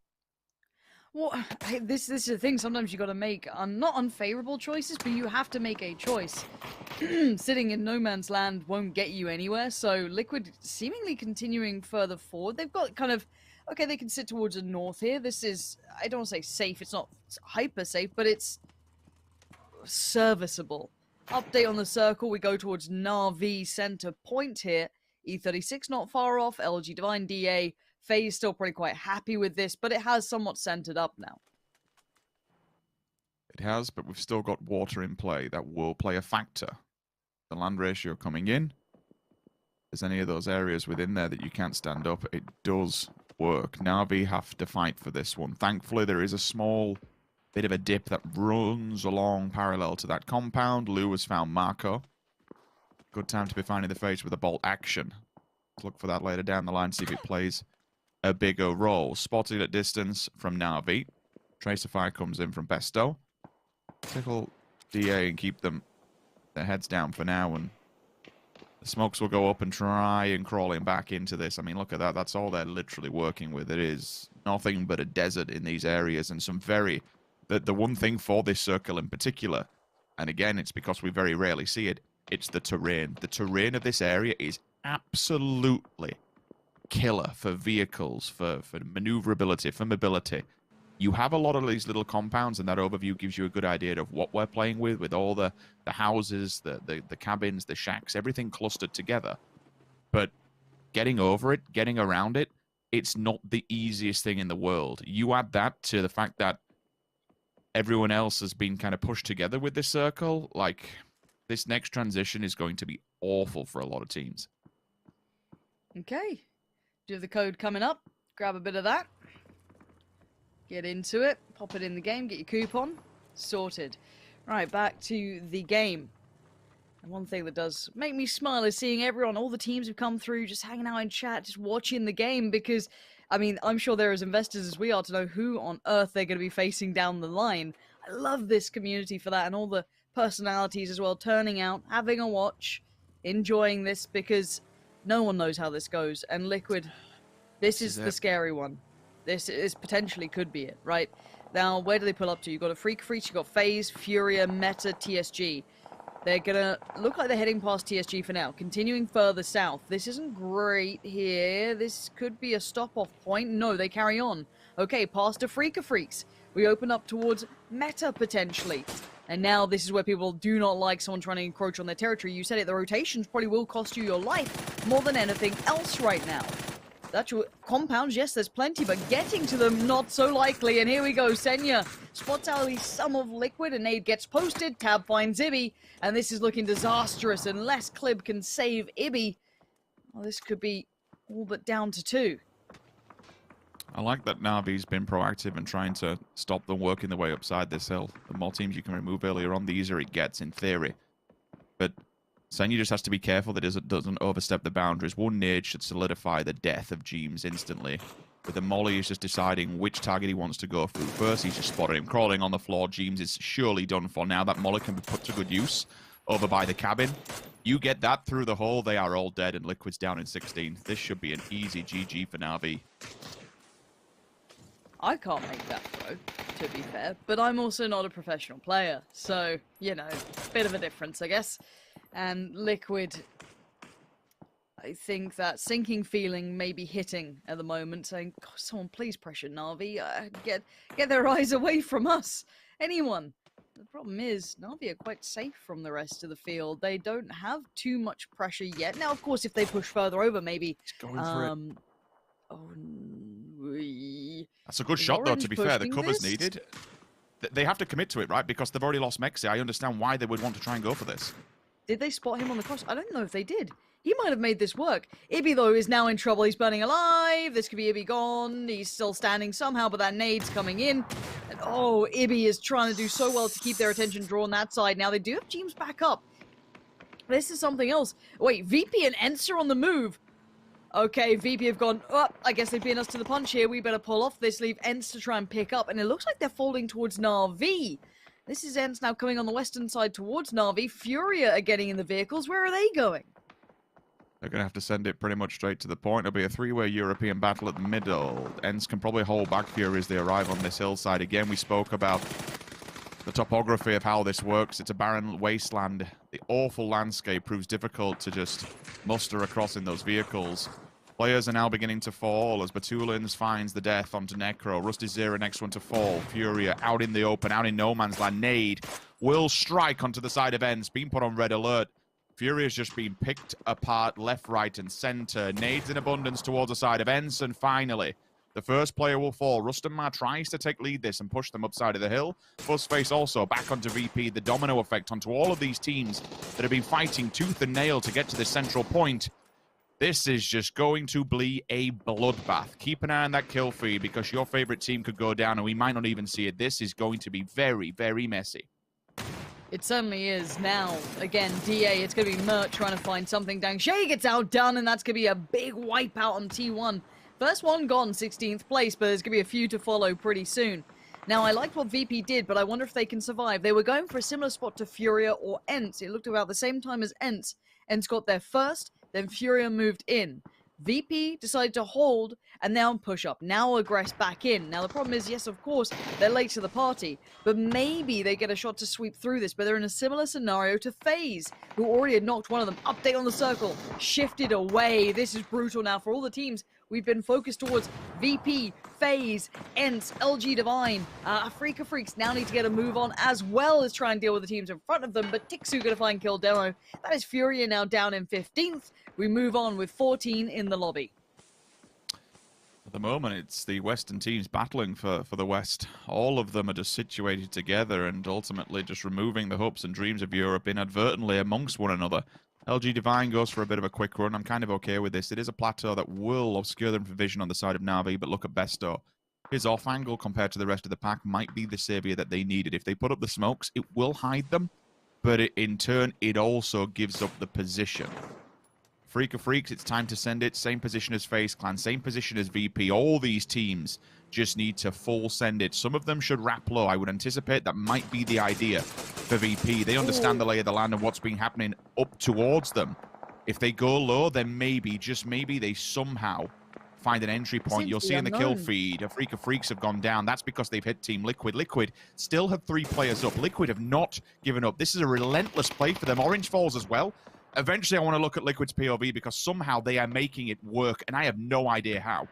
Well, this is the thing. Sometimes you got to make not unfavorable choices, but you have to make a choice. Sitting in no man's land won't get you anywhere. So Liquid seemingly continuing further forward. They've got kind of. Okay, they can sit towards the north here. This is, I don't want to say safe, it's not hyper safe, but it's serviceable. Update on the circle, we go towards Na'Vi center point here. E36 not far off, LG Divine DA. FaZe still pretty quite happy with this, but it has somewhat centered up now. It has, but we've still got water in play. That will play a factor. The land ratio coming in. If there's any of those areas within there that you can't stand up, it does work. Na'Vi have to fight for this one. Thankfully, there is a small bit of a dip that runs along parallel to that compound. Lou has found Marco. Good time to be finding the face with a bolt action. Let's look for that later down the line, see if it plays a bigger role. Spotted at distance from Na'Vi. Tracer fire comes in from Pesto. Tickle DA and keep them their heads down for now, and the smokes will go up and try and crawl in back into this. I mean, look at that. That's all they're literally working with. It is nothing but a desert in these areas, and some very... The one thing for this circle in particular, and again, it's because we very rarely see it, it's the terrain. The terrain of this area is absolutely killer for vehicles, for maneuverability, for mobility. You have a lot of these little compounds, and that overview gives you a good idea of what we're playing with all the houses, the cabins, the shacks, everything clustered together. But getting over it, getting around it, it's not the easiest thing in the world. You add that to the fact that everyone else has been kind of pushed together with this circle, like, this next transition is going to be awful for a lot of teams. Okay. Do you have the code coming up? Grab a bit of that. Get into it, pop it in the game, get your coupon, sorted. Right, back to the game. And one thing that does make me smile is seeing everyone, all the teams who've come through, just hanging out in chat, just watching the game, because, I mean, I'm sure they're as investors as we are to know who on earth they're going to be facing down the line. I love this community for that, and all the personalities as well, turning out, having a watch, enjoying this, because no one knows how this goes. And Liquid, this is the scary one. This is potentially could be it, right? Now, where do they pull up to? You've got a Freak Freak, you've got FaZe, Furia, Meta, TSG. They're gonna look like they're heading past TSG for now. Continuing further south. This isn't great here. This could be a stop-off point. No, they carry on. Okay, past a Freaka Freaks. We open up towards Meta, potentially. And now this is where people do not like someone trying to encroach on their territory. You said it, the rotations probably will cost you your life more than anything else right now. Actual compounds, yes, there's plenty, but getting to them, not so likely. And here we go, Senya spots out at least some of Liquid, and nade gets posted, Tab finds Ibby, and this is looking disastrous unless Clib can save Ibby. Well, this could be all but down to 2. I like that Navi's been proactive and trying to stop them working their way upside this hill. The more teams you can remove earlier on, the easier it gets in theory. But Senya just has to be careful that it doesn't overstep the boundaries. One nade should solidify the death of Jeems instantly. But the Molly is just deciding which target he wants to go through first. He's just spotted him crawling on the floor. Jeems is surely done for now. That Molly can be put to good use over by the cabin. You get that through the hole, they are all dead, and Liquid's down in 16. This should be an easy GG for Navi. I can't make that throw, to be fair, but I'm also not a professional player, so, you know, bit of a difference, I guess. And Liquid, I think that sinking feeling may be hitting at the moment, saying, God, someone please pressure Na'Vi, get their eyes away from us, anyone. The problem is, Na'Vi are quite safe from the rest of the field. They don't have too much pressure yet. Now, of course, if they push further over, maybe... He's going for it. Oh, that's a good shot, though, to be fair. The cover's needed. They have to commit to it, right? Because they've already lost Mexi. I understand why they would want to try and go for this. Did they spot him on the cross? I don't know if they did. He might have made this work. Ibby, though, is now in trouble. He's burning alive. This could be Ibby gone. He's still standing somehow, but that nade's coming in. And, oh, Ibby is trying to do so well to keep their attention drawn that side. Now, they do have Jeems back up. This is something else. Wait, VP and Ents are on the move. Okay, VP have gone, oh, I guess they've beaten us to the punch here. We better pull off this, leave Ents to try and pick up. And it looks like they're folding towards Na'Vi. This is Ents now coming on the western side towards Na'Vi. Furia are getting in the vehicles. Where are they going? They're going to have to send it pretty much straight to the point. It'll be a 3-way European battle at the middle. Ents can probably hold back Fury as they arrive on this hillside. Again, we spoke about the topography of how this works. It's a barren wasteland. The awful landscape proves difficult to just muster across in those vehicles. Players are now beginning to fall as Batulins finds the death onto Necro. Rusty Zero next one to fall. Furia out in the open, out in no man's land. Nade will strike onto the side of Ents. Being put on red alert. Furia's just been picked apart left, right, and center. Nades in abundance towards the side of Ents, and finally, the first player will fall. Rustamar tries to take lead this and push them upside of the hill. Fuzzface also back onto VP. The domino effect onto all of these teams that have been fighting tooth and nail to get to this central point. This is just going to be a bloodbath. Keep an eye on that kill feed because your favorite team could go down and we might not even see it. This is going to be very, very messy. It certainly is. Now, again, DA, it's going to be Mert trying to find something. Dang Shay gets outdone, and that's going to be a big wipeout on T1. First one gone, 16th place, but there's going to be a few to follow pretty soon. Now, I liked what VP did, but I wonder if they can survive. They were going for a similar spot to Furia or Ents. It looked about the same time as Ents. Ents got there first, then Furia moved in. VP decided to hold and now push up. Now aggress back in. Now the problem is, yes, of course, they're late to the party, but maybe they get a shot to sweep through this, but they're in a similar scenario to FaZe, who already had knocked one of them. Update on the circle. Shifted away. This is brutal now for all the teams. We've been focused towards VP, FaZe, Ents, LG Divine. Afrika Freaks now need to get a move on as well as try and deal with the teams in front of them, but Tixu gonna find kill demo. That is Furia now down in 15th. We move on with 14 in the lobby. At the moment, it's the Western teams battling for the West. All of them are just situated together and ultimately just removing the hopes and dreams of Europe inadvertently amongst one another. LG Divine goes for a bit of a quick run. I'm kind of okay with this. It is a plateau that will obscure them from vision on the side of Na'Vi, but look at Besto. His off angle compared to the rest of the pack might be the savior that they needed. If they put up the smokes, it will hide them, but in turn, it also gives up the position. Freaka Freaks, it's time to send it. Same position as FaZe Clan, same position as VP. All these teams just need to full send it. Some of them should wrap low. I would anticipate that might be the idea for VP. They understand the lay of the land and what's been happening up towards them. If they go low, then maybe, just maybe, they somehow find an entry point. You'll see in the kill feed, Freaka Freaks have gone down. That's because they've hit Team Liquid. Liquid still have 3 players up. Liquid have not given up. This is a relentless play for them. Orange falls as well. Eventually, I want to look at Liquid's POV because somehow they are making it work, and I have no idea how.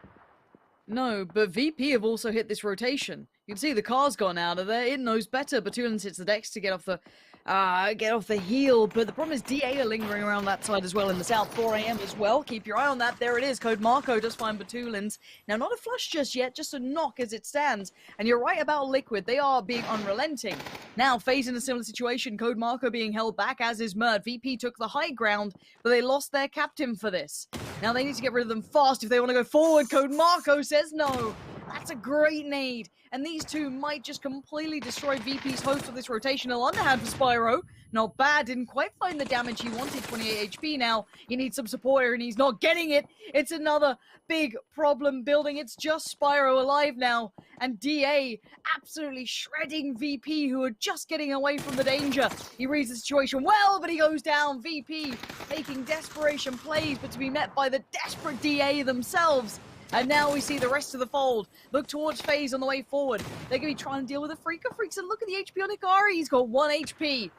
No, but VP have also hit this rotation. You can see the car's gone out of there. It knows better. Batulin's hits the decks to get off the heel. But the problem is DA are lingering around that side as well in the south. 4 a.m. as well. Keep your eye on that. There it is. Code Marco does find Batulins. Now, not a flush just yet, just a knock as it stands. And you're right about Liquid. They are being unrelenting. Now, FaZe in a similar situation. Code Marco being held back, as is Murd. VP took the high ground, but they lost their captain for this. Now, they need to get rid of them fast if they want to go forward. Code Marco says no. That's a great nade. And these two might just completely destroy VP's host of this rotational underhand for Spyro. Not bad, didn't quite find the damage he wanted, 28 HP now. He needs some support here and he's not getting it. It's another big problem building. It's just Spyro alive now. And DA absolutely shredding VP, who are just getting away from the danger. He reads the situation well, but he goes down. VP making desperation plays, but to be met by the desperate DA themselves. And now we see the rest of the fold look towards FaZe on the way forward. They're going to be trying to deal with the Freaka Freaks, and look at the HP on Hikari. He's got 1 HP.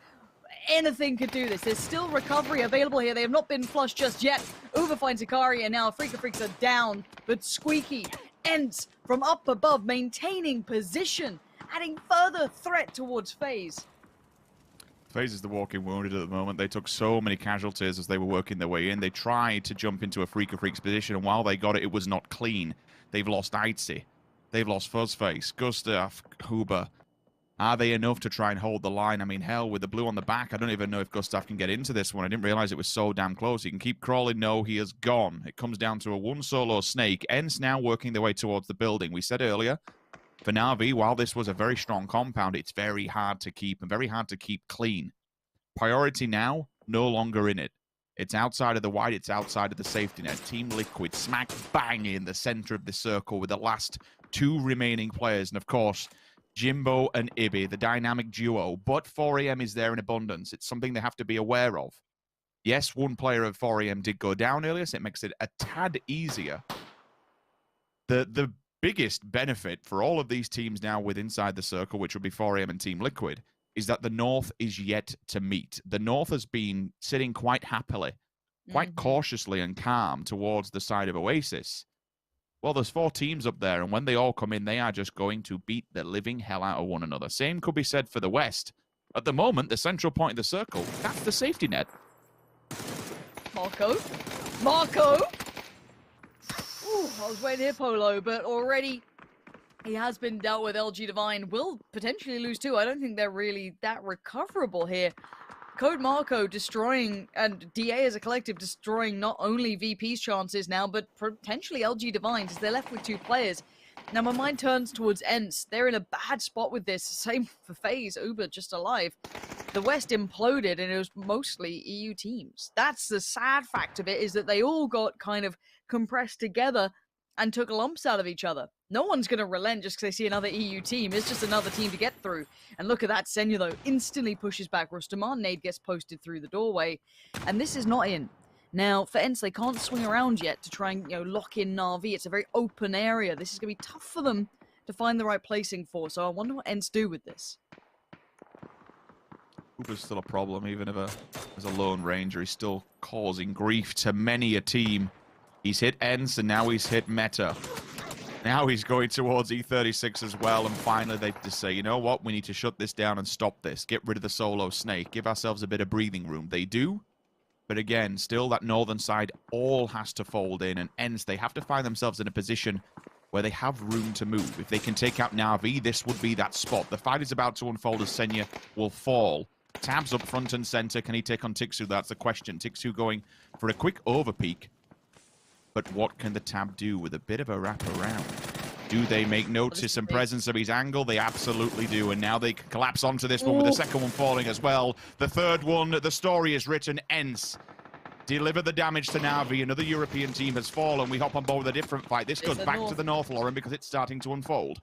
Anything could do this. There's still recovery available here. They have not been flushed just yet. Uber finds Hikari, and now Freaka Freaks are down. But Squeaky ends from up above, maintaining position, adding further threat towards FaZe. FaZe is the walking wounded at the moment. They took so many casualties as they were working their way in. They tried to jump into a Freaka Freaks position, and while they got it, it was not clean. They've lost Aitzi. They've lost Fuzzface, Gustav, Huber. Are they enough to try and hold the line? I mean, hell, with the blue on the back, I don't even know if Gustav can get into this one. I didn't realize it was so damn close. He can keep crawling. No, he is gone. It comes down to a one solo snake. Ents now working their way towards the building. We said earlier, for Na'Vi, while this was a very strong compound, it's very hard to keep and very hard to keep clean. Priority now, no longer in it. It's outside of the wide, it's outside of the safety net. Team Liquid smack bang in the center of the circle with the last 2 remaining players. And of course, Jimbo and Ibby, the dynamic duo. But 4am is there in abundance. It's something they have to be aware of. Yes, one player of 4am did go down earlier, so it makes it a tad easier. The biggest benefit for all of these teams now with inside the circle, which would be 4am and Team Liquid, is that the North is yet to meet. The North has been sitting quite happily, quite cautiously and calm towards the side of Oasis. Well, there's 4 teams up there, and when they all come in, they are just going to beat the living hell out of one another. Same could be said for the West. At the moment, the central point of the circle, that's the safety net. Marco? Marco? Ooh, I was waiting here, Polo, but already he has been dealt with. LG Divine will potentially lose too. I don't think they're really that recoverable here. Code Marco destroying, and DA as a collective destroying not only VP's chances now, but potentially LG Divine, as they're left with 2 players. Now my mind turns towards Ents. They're in a bad spot with this. Same for FaZe, Uber just alive. The West imploded, and it was mostly EU teams. That's the sad fact of it, is that they all got kind of compressed together and took lumps out of each other. No one's going to relent just because they see another EU team. It's just another team to get through. And look at that. Senua, though, instantly pushes back. Rustamar nade gets posted through the doorway. And this is not in. Now, for Ents, they can't swing around yet to try and, lock in Na'Vi. It's a very open area. This is going to be tough for them to find the right placing for. So I wonder what Ents do with this. Uber's still a problem, even if as a lone ranger, he's still causing grief to many a team. He's hit Ents, and now he's hit Meta. Now he's going towards E36 as well, and finally they just say, you know what, we need to shut this down and stop this. Get rid of the solo snake. Give ourselves a bit of breathing room. They do, but again, still that northern side all has to fold in, and Ents, they have to find themselves in a position where they have room to move. If they can take out Na'Vi, this would be that spot. The fight is about to unfold as Senua will fall. Tabs up front and center. Can he take on Tixu? That's the question. Tixu going for a quick overpeak. But what can the Tab do with a bit of a wraparound? Do they make notice and presence of his angle? They absolutely do. And now they can collapse onto this one with the second one falling as well. The third one, the story is written. Ents deliver the damage to Na'Vi. Another European team has fallen. We hop on board with a different fight. This goes back to the North, Lauren, because it's starting to unfold.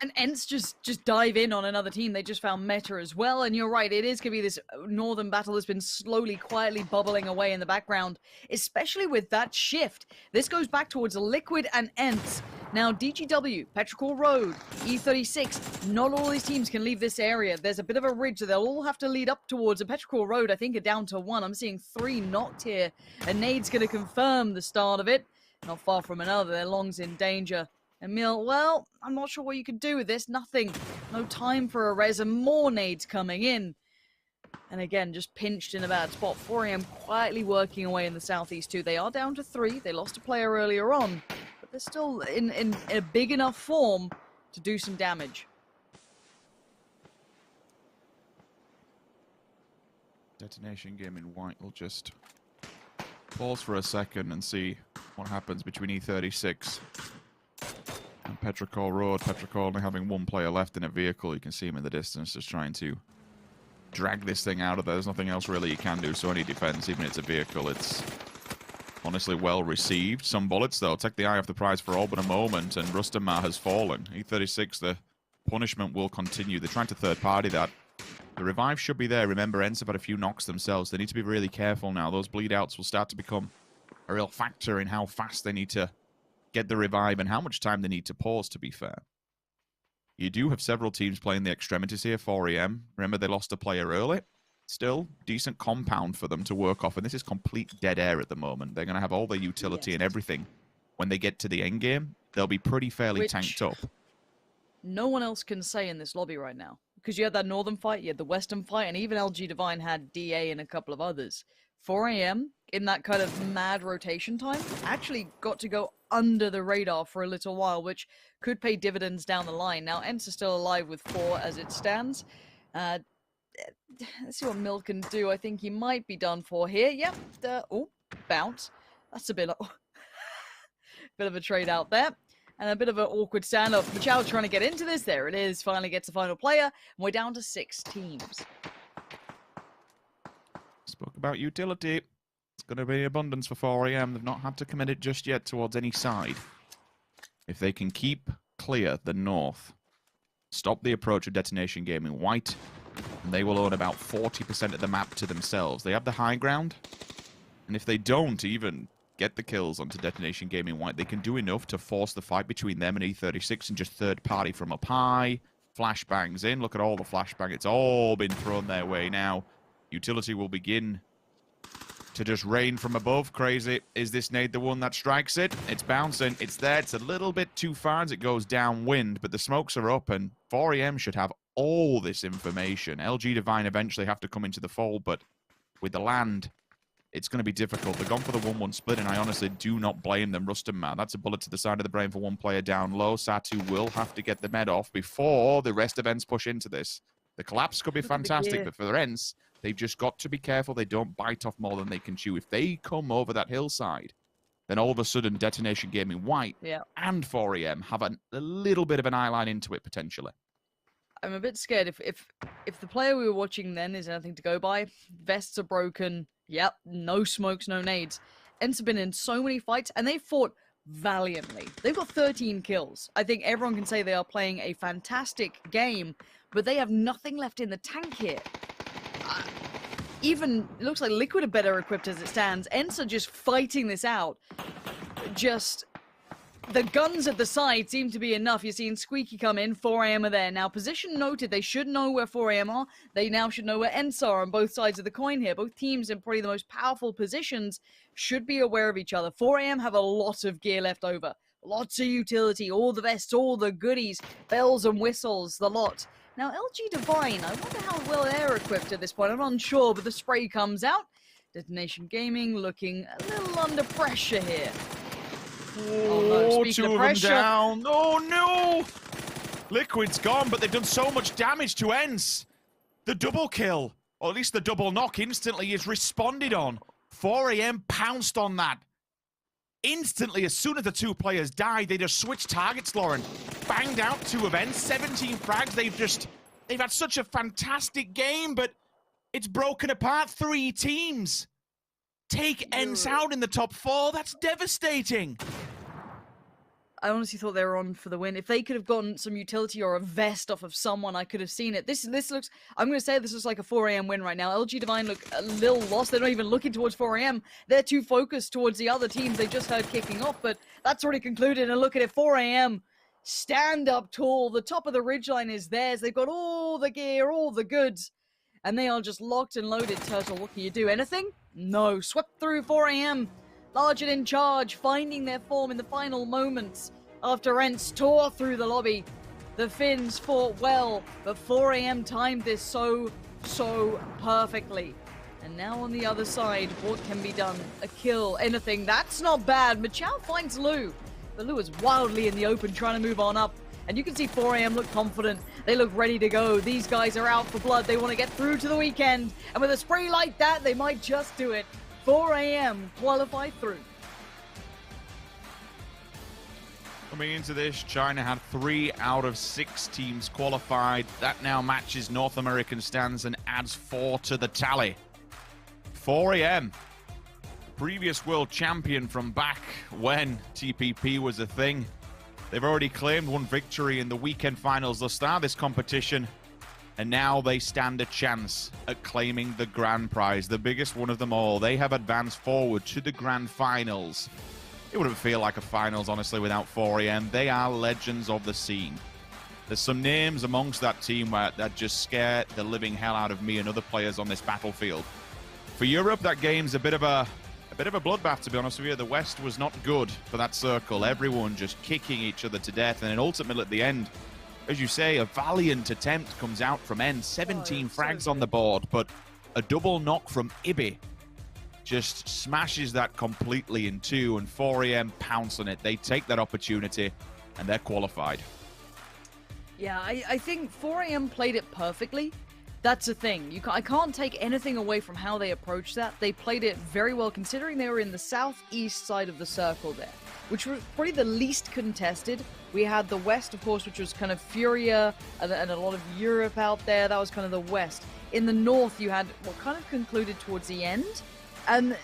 And Ents just dive in on another team. They just found Meta as well. And you're right, it is going to be this northern battle that's been slowly, quietly bubbling away in the background, especially with that shift. This goes back towards Liquid and Ents. Now, DGW, Petrichor Road, E36, not all these teams can leave this area. There's a bit of a ridge that they'll all have to lead up towards. And Petrichor Road, I think, are down to 1. I'm seeing 3 knocked here. A nade's going to confirm the start of it. not far from another. Their Long's in danger. Emil, well, I'm not sure what you can do with this. Nothing. No time for a res, and more nades coming in. And again, just pinched in a bad spot. 4AM quietly working away in the southeast too. They are down to 3. They lost a player earlier on, but they're still in a big enough form to do some damage. Detonation Gaming White will just pause for a second and see what happens between E36 and Petrichor Road. Petrichor only having 1 player left in a vehicle. You can see him in the distance just trying to drag this thing out of there. There's nothing else really you can do, so any defense, even if it's a vehicle, it's honestly well received. Some bullets, though, take the eye off the prize for all but a moment, and Rustamar has fallen. E36, the punishment will continue. They're trying to third-party that. The revive should be there. Remember, Ents have had a few knocks themselves. They need to be really careful now. Those bleed-outs will start to become a real factor in how fast they need to get the revive and how much time they need to pause, to be fair. You do have several teams playing the extremities here. 4AM. Remember, they lost a player early. Still, decent compound for them to work off, and this is complete dead air at the moment. They're going to have all their utility and everything. When they get to the end game, they'll be pretty fairly tanked up. No one else can say in this lobby right now. Because you had that northern fight, you had the western fight, and even LG Divine had DA and a couple of others. 4AM, in that kind of mad rotation time, actually got to go under the radar for a little while, which could pay dividends down the line. Now, Ents are still alive with 4 as it stands. Let's see what Mill can do. I think he might be done for here. Yep. Oh, bounce. That's a bit of, bit of a trade out there. And a bit of an awkward standoff. Machado trying to get into this. There it is. Finally gets the final player. And we're down to 6 teams. Spoke about utility. It's going to be abundance for 4AM. They've not had to commit it just yet towards any side. If they can keep clear the north, stop the approach of Detonation Gaming White, and they will own about 40% of the map to themselves. They have the high ground, and if they don't even get the kills onto Detonation Gaming White, they can do enough to force the fight between them and E36 and just third party from up high. Flashbangs in. Look at all the flashbang. It's all been thrown their way now. Utility will begin to just rain from above. Crazy. Is this nade the one that strikes it? It's bouncing. It's there. It's a little bit too far as it goes downwind, but the smokes are up, and 4AM should have all this information. LG Divine eventually have to come into the fold, but with the land, it's going to be difficult. They've gone for the 1-1 split, and I honestly do not blame them. Rustamar, that's a bullet to the side of the brain for 1 player down low. Satu will have to get the med off before the rest of Ents push into this. The collapse could be fantastic, but for the Ents, they've just got to be careful they don't bite off more than they can chew. If they come over that hillside, then all of a sudden Detonation Gaming White and 4AM have a little bit of an eye line into it, potentially. I'm a bit scared if the player we were watching then is anything to go by. Vests are broken. Yep, no smokes, no nades. Ents have been in so many fights, and they fought valiantly. They've got 13 kills. I think everyone can say they are playing a fantastic game, but they have nothing left in the tank here. Even, it looks like Liquid are better equipped as it stands. Ents are just fighting this out. Just, the guns at the side seem to be enough. You're seeing Squeaky come in, 4AM are there. Now, position noted, they should know where 4AM are. They now should know where Ents are on both sides of the coin here. Both teams in probably the most powerful positions should be aware of each other. 4AM have a lot of gear left over. Lots of utility, all the vests, all the goodies, bells and whistles, the lot. Now, LG Divine, I wonder how well they're equipped at this point. I'm unsure, but the spray comes out. Detonation Gaming looking a little under pressure here. Oh, no, 2 of them down. Oh, no! Liquid's gone, but they've done so much damage to Ents. The double kill, or at least the double knock instantly, is responded on. 4AM pounced on that. Instantly, as soon as the 2 players died, they just switched targets, Lauren. Banged out 2 events, 17 frags. They've had such a fantastic game, but it's broken apart. 3 teams. Take Ents out in the top 4. That's devastating. I honestly thought they were on for the win. If they could have gotten some utility or a vest off of someone, I could have seen it. This looks, I'm going to say this looks like a 4AM win right now. LG Divine look a little lost. They're not even looking towards 4AM. They're too focused towards the other teams they just heard kicking off, but that's already concluded. And look at it, 4AM stand up tall. The top of the ridgeline is theirs. They've got all the gear, all the goods, and they are just locked and loaded. Turtle, what can you do? Anything? No. Swept through 4AM. large and in charge, finding their form in the final moments after Ents tore through the lobby. The Finns fought well, but 4am timed this so perfectly. And now on the other side, what can be done? A kill, anything. That's not bad. Machao finds Lu, but Lu is wildly in the open trying to move on up. And you can see 4am look confident. They look ready to go. These guys are out for blood. They want to get through to the weekend. And with a spray like that, they might just do it. 4am qualify through. Coming into this, China had 3 out of 6 teams qualified. That now matches North American stands and adds 4 to the tally. 4am, previous world champion from back when TPP was a thing. They've already claimed 1 victory in the weekend finals thus far this competition, and now they stand a chance at claiming the grand prize, the biggest one of them all. They have advanced forward to the grand finals. It wouldn't feel like a finals, honestly, without 4am. They are legends of the scene. There's some names amongst that team that just scare the living hell out of me and other players on this battlefield. For Europe, that game's a bit of a bloodbath, to be honest with you. The West was not good for that circle. Everyone just kicking each other to death. And then ultimately at the end, as you say, a valiant attempt comes out from N. 17 frags on the board, but a double knock from Ibi just smashes that completely in 2, and 4am pounce on it. They take that opportunity, and they're qualified. Yeah, I think 4am played it perfectly. That's the thing. I can't take anything away from how they approached that. They played it very well, considering they were in the southeast side of the circle there, which was probably the least contested. We had the west, of course, which was kind of Furia and a lot of Europe out there. That was kind of the west. In the north, you had what kind of concluded towards the end. And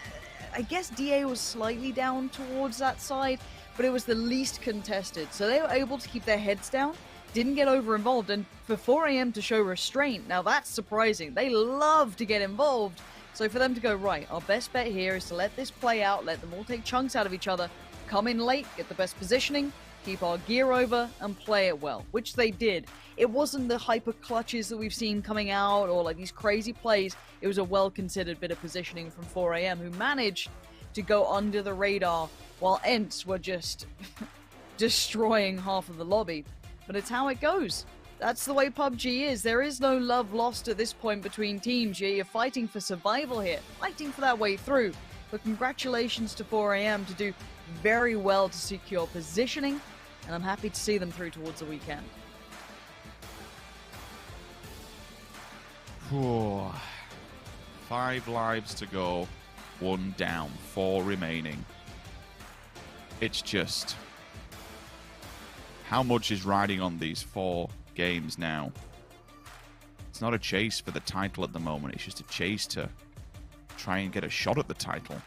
I guess DA was slightly down towards that side, but it was the least contested. So they were able to keep their heads down, didn't get over-involved, and for 4am to show restraint, now that's surprising. They love to get involved. So for them to go, right, our best bet here is to let this play out, let them all take chunks out of each other, come in late, get the best positioning, keep our gear over, and play it well, which they did. It wasn't the hyper clutches that we've seen coming out, or like these crazy plays. It was a well-considered bit of positioning from 4am, who managed to go under the radar, while Ents were just destroying half of the lobby. But it's how it goes. That's the way PUBG is. There is no love lost at this point between teams. You're fighting for survival here, fighting for that way through. But congratulations to 4am to do very well to secure positioning, and I'm happy to see them through towards the weekend. Whew. 5 lives to go, 1 down, 4 remaining. It's just... how much is riding on these 4 games now? It's not a chase for the title at the moment. It's just a chase to try and get a shot at the title.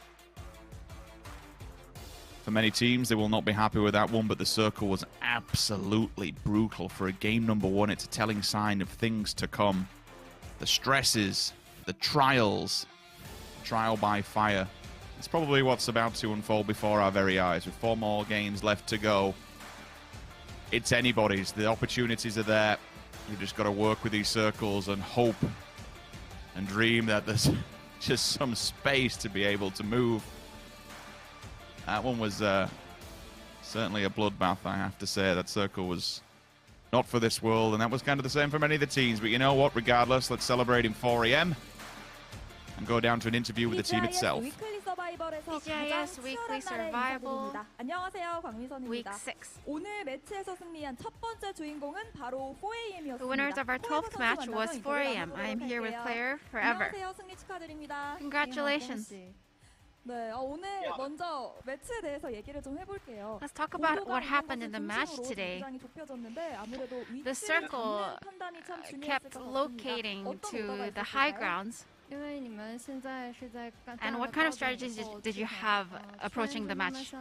For many teams, they will not be happy with that one, but the circle was absolutely brutal. For a game number 1, it's a telling sign of things to come. The stresses, the trials, trial by fire. It's probably what's about to unfold before our very eyes. With 4 more games left to go, it's anybody's. The opportunities are there. You've just got to work with these circles and hope and dream that there's just some space to be able to move. That one was certainly a bloodbath, I have to say. That circle was not for this world, and that was kind of the same for many of the teams. But you know what? Regardless, let's celebrate in 4am and go down to an interview with the team itself. PGI.S Weekly Survival Week 6. The winners of our 12th match was 4am. I am here with Claire forever. Congratulations. Let's talk about what happened in the match today. The circle kept locating to the high grounds. And what kind of strategies did you have approaching the match?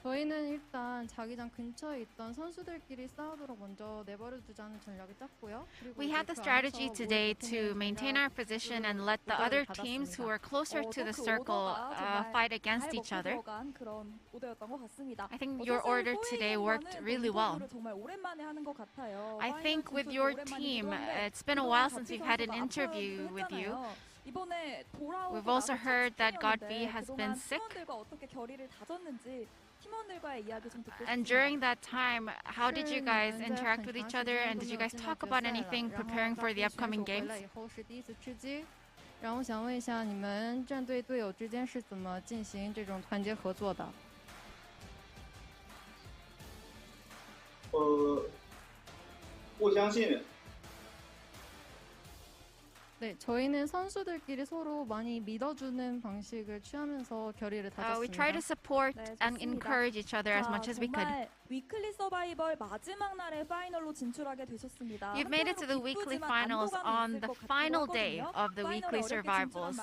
저희는 일단 자기장 근처에 있던 선수들끼리 싸우도록 먼저 내버려 두자는 전략을 짰고요. We had the strategy today to maintain our position and let the other teams who are closer to the circle fight against each other. I think your order today worked really well. I think with your team, it's been a while since we've had an interview with you. We've also heard that God V has been sick. And during that time, how did you guys interact with each other, and did you guys talk about anything preparing for the upcoming games? 然后想问一下，你们战队队友之间是怎么进行这种团结合作的？互相信任。 네, 저희는 선수들끼리 서로 많이 믿어주는 방식을 취하면서 결의를 다졌습니다. We try to support and encourage each other as much as we could. 위클리 서바이벌 마지막 날에 파이널로 진출하게 되셨습니다. You've made it to the weekly finals on the final day of the weekly survivals.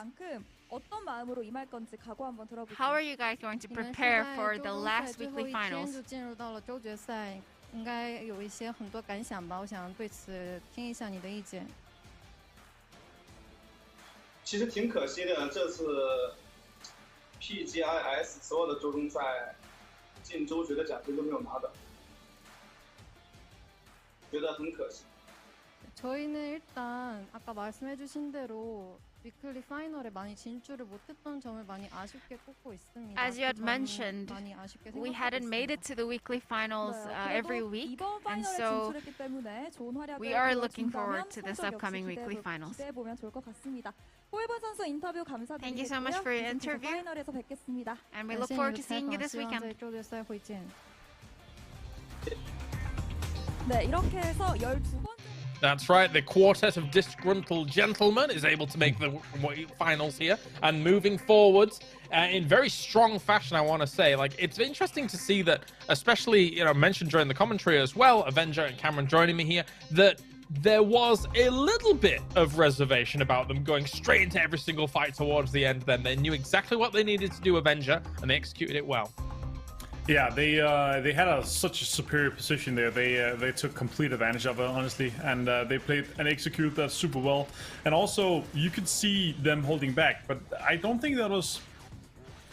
어떤 마음으로 임할 건지 각오 한번 들어볼게요. How are you guys going to prepare for the last weekly finals? 进入到了周决赛，应该有一些很多感想吧？我想对此听一下你的意见。 其实挺可惜的，这次 PGI.S 所有的周中赛进周决的奖金都没有拿到，觉得很可惜。 저희는 일단 아까 말씀해주신 대로 위클리 파이널에 많이 진출을 못했던 점을 많이 아쉽게 꼽고 있습니다. As you had mentioned, we hadn't made it to the weekly finals every week, and so we are looking forward to this upcoming weekly finals. Thank you so much for your interview, and we look forward to seeing you this weekend. 네, 이렇게 해서 12번째 That's right, the quartet of disgruntled gentlemen is able to make the finals here and moving forwards in very strong fashion, I want to say. Like, it's interesting to see that, especially, mentioned during the commentary as well, Avenger and Cameron joining me here, that there was a little bit of reservation about them going straight into every single fight towards the end. Then they knew exactly what they needed to do, Avenger, and they executed it well. Yeah, they had such a superior position there. They took complete advantage of it, honestly, and they played and executed that super well. And also, you could see them holding back, but I don't think that was,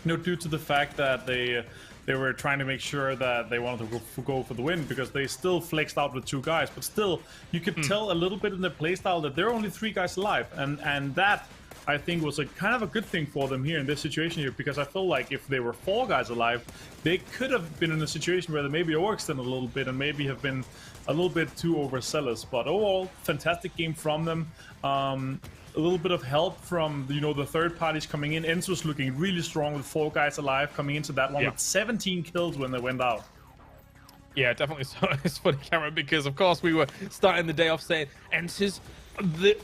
due to the fact that they were trying to make sure that they wanted to go for the win, because they still flexed out with 2 guys. But still, you could tell a little bit in their playstyle that there are only 3 guys alive, and that, I think, was a kind of a good thing for them here in this situation here, because I feel like if they were 4 guys alive, they could have been in a situation where they maybe overextended a little bit and maybe have been a little bit too overzealous. But overall, fantastic game from them. A little bit of help from the third parties coming in. Enzo's looking really strong with 4 guys alive coming into that one with 17 kills when they went out. Yeah, definitely. So it's funny, Cameron, because of course we were starting the day off saying Enzo's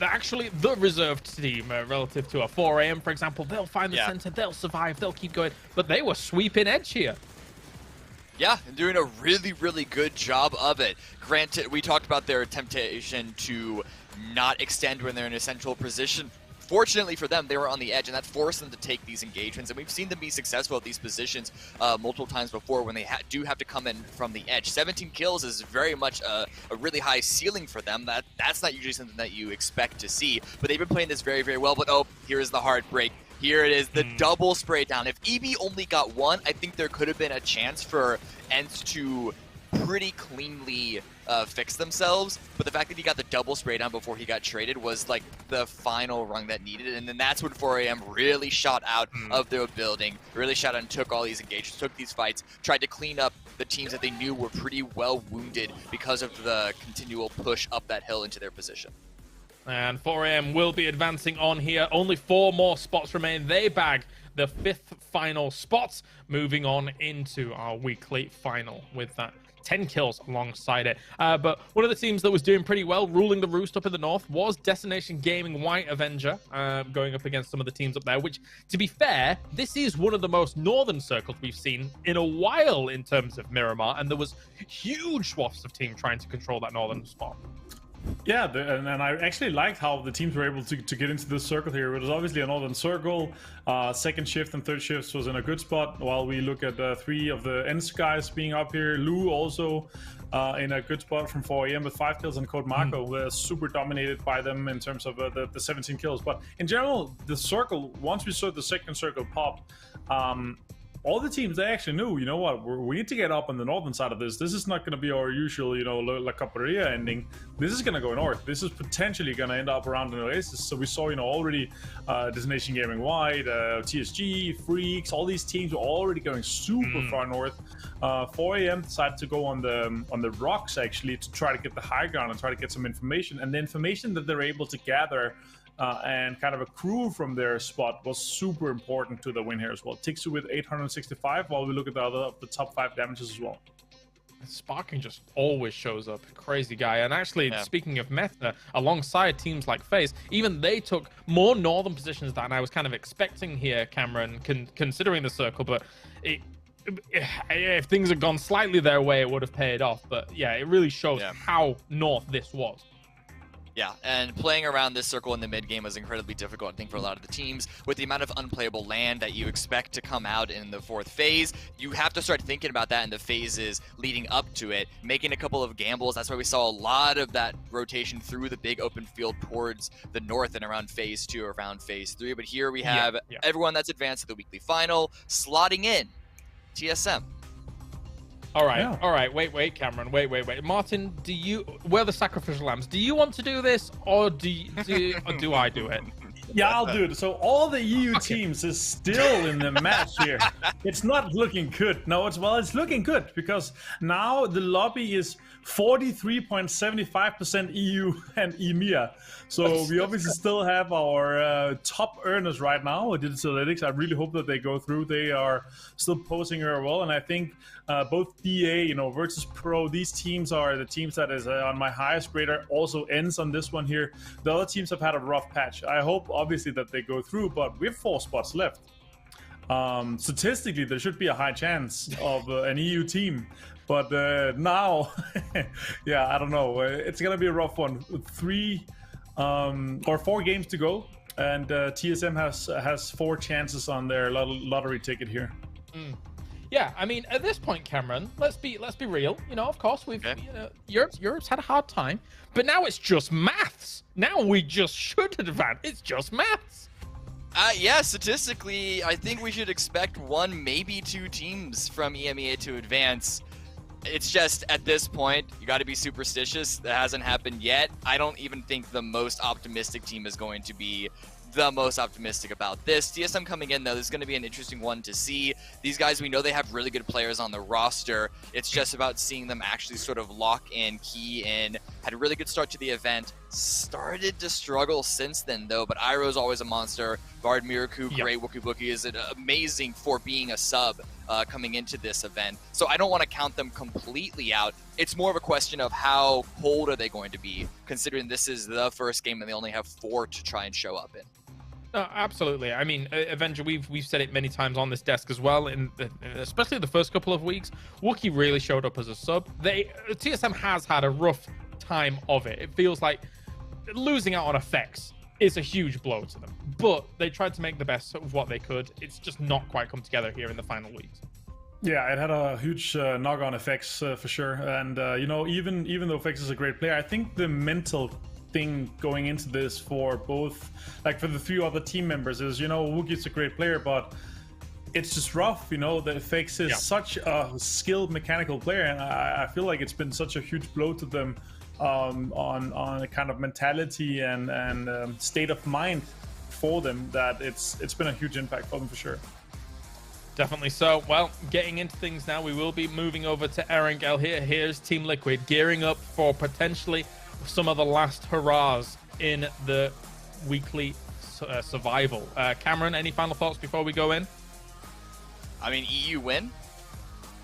actually the reserved team relative to a 4 AM, for example. They'll find the center, they'll survive, they'll keep going, but they were sweeping edge here. Yeah, and doing a really, really good job of it. Granted, we talked about their temptation to not extend when they're in a central position. Fortunately for them, they were on the edge, and that forced them to take these engagements. And we've seen them be successful at these positions multiple times before when they do have to come in from the edge. 17 kills is very much a really high ceiling for them. That's not usually something that you expect to see. But they've been playing this very, very well. But oh, here is the heartbreak. Here it is, the double spray down. If EB only got 1, I think there could have been a chance for ENCE to pretty cleanly fix themselves, but the fact that he got the double spray down before he got traded was like the final rung that needed it, and then that's when 4AM really shot out of their building, really shot out and took all these engagements, took these fights, tried to clean up the teams that they knew were pretty well wounded because of the continual push up that hill into their position. And 4AM will be advancing on here. Only 4 more spots remain. They bag the 5th final spot, moving on into our weekly final with that 10 kills alongside it. But one of the teams that was doing pretty well, ruling the roost up in the north, was Destination Gaming White Avenger, going up against some of the teams up there, which, to be fair, this is one of the most northern circles we've seen in a while in terms of Miramar, and there was huge swaths of team trying to control that northern spot. Yeah, and I actually liked how the teams were able to get into this circle here. It was obviously a northern circle. Second shift and third shifts was in a good spot, while we look at 3 of the ends guys being up here. Lou also in a good spot from 4 a.m. with 5 kills, and Code Marco were super dominated by them in terms of the 17 kills. But in general, the circle, once we saw the second circle pop, all the teams, they actually knew, you know what, we need to get up on the northern side of this. This is not going to be our usual, you know, La Caparia ending. This is going to go north. This is potentially going to end up around an oasis. So we saw, you know, already Destination Gaming Wide, TSG, Freaks, all these teams were already going super far north. 4 a.m. decided to go on the rocks, actually, to try to get the high ground and try to get some information. And the information that they're able to gather and kind of accrue from their spot was super important to the win here as well. Tixu with 865, while we look at the other of the top 5 damages as well. Sparking just always shows up. Crazy guy. And actually, speaking of meta, alongside teams like FaZe, even they took more northern positions than I was kind of expecting here, Cameron, considering the circle. But if things had gone slightly their way, it would have paid off. But yeah, it really shows how north this was. Yeah, and playing around this circle in the mid game was incredibly difficult, I think, for a lot of the teams. With the amount of unplayable land that you expect to come out in the 4th phase, you have to start thinking about that in the phases leading up to it, making a couple of gambles. That's why we saw a lot of that rotation through the big open field towards the north and around phase 2, around phase 3. But here we have everyone that's advanced to the weekly final, slotting in TSM. All right, wait, Cameron, wait. Martin, we're the sacrificial lambs. Do you want to do this, or do I do it? Yeah, I'll do it. So all the EU teams is still in the match here. It's not looking good. No, it's looking good, because now the lobby is 43.75% EU and EMEA. So we obviously still have our top earners right now with Digitalytics. I really hope that they go through. They are still posing very well, and I think both DA, you know, Virtus Pro, these teams are the teams that is on my highest grader. Also ends on this one here. The other teams have had a rough patch. I hope obviously that they go through, but we have 4 spots left. Statistically, there should be a high chance of an EU team, but now, yeah, I don't know. It's gonna be a rough one. 3 or 4 games to go, and TSM has 4 chances on their lottery ticket here. Yeah, I mean, at this point, Cameron, let's be real. You know, of course, Europe's had a hard time, but now it's just maths. Now we just should advance. It's just maths. Yeah, statistically, I think we should expect 1, maybe 2 teams from EMEA to advance. It's just, at this point, you got to be superstitious. That hasn't happened yet. I don't even think the most optimistic team is going to be the most optimistic about this. TSM coming in, though, this is going to be an interesting one to see. These guys, we know they have really good players on the roster. It's just about seeing them actually sort of lock in, key in. Had a really good start to the event. Started to struggle since then, though, but Iroh's always a monster. Bard Miraku, great. Wookie Wookie is amazing for being a sub coming into this event. So I don't want to count them completely out. It's more of a question of how cold are they going to be, considering this is the first game and they only have 4 to try and show up in. No, absolutely. I mean, Avenger, we've said it many times on this desk as well, especially the first couple of weeks. Wookie really showed up as a sub. TSM has had a rough time of it. It feels like losing out on effects is a huge blow to them, but they tried to make the best of what they could. It's just not quite come together here in the final weeks. Yeah, it had a huge knock-on effects for sure. And you know, even though FX is a great player, I think the mental thing going into this for both, like for the 3 other team members, is, you know, Wookie's a great player, but it's just rough, you know. The FX is such a skilled mechanical player, and I feel like it's been such a huge blow to them on a kind of mentality and state of mind for them, that it's been a huge impact for them for sure. Definitely so. Well, getting into things now, we will be moving over to Erangel here. Here's Team Liquid gearing up for potentially some of the last hurrahs in the weekly survival. Cameron, any final thoughts before we go in? I mean, EU win,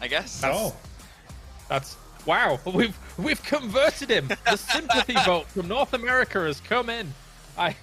I guess. That's wow. We've converted him. The sympathy vote from North America has come in. I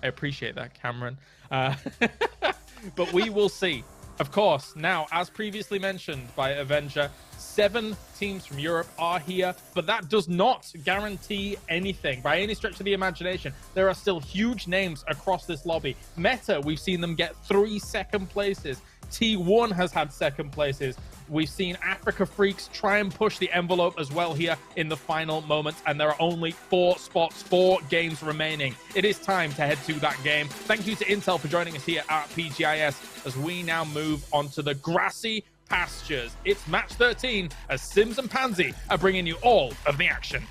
appreciate that, Cameron. But we will see. Of course, now, as previously mentioned by Avenger, 7 teams from Europe are here, but that does not guarantee anything by any stretch of the imagination. There are still huge names across this lobby. Meta, we've seen them get 3 second places. T1 has had second places. We've seen Africa Freaks try and push the envelope as well here in the final moments, and there are only 4 spots, 4 games remaining. It is time to head to that game. Thank you to Intel for joining us here at PGI.S as we now move onto the grassy pastures. It's match 13 as Sims and Pansy are bringing you all of the action.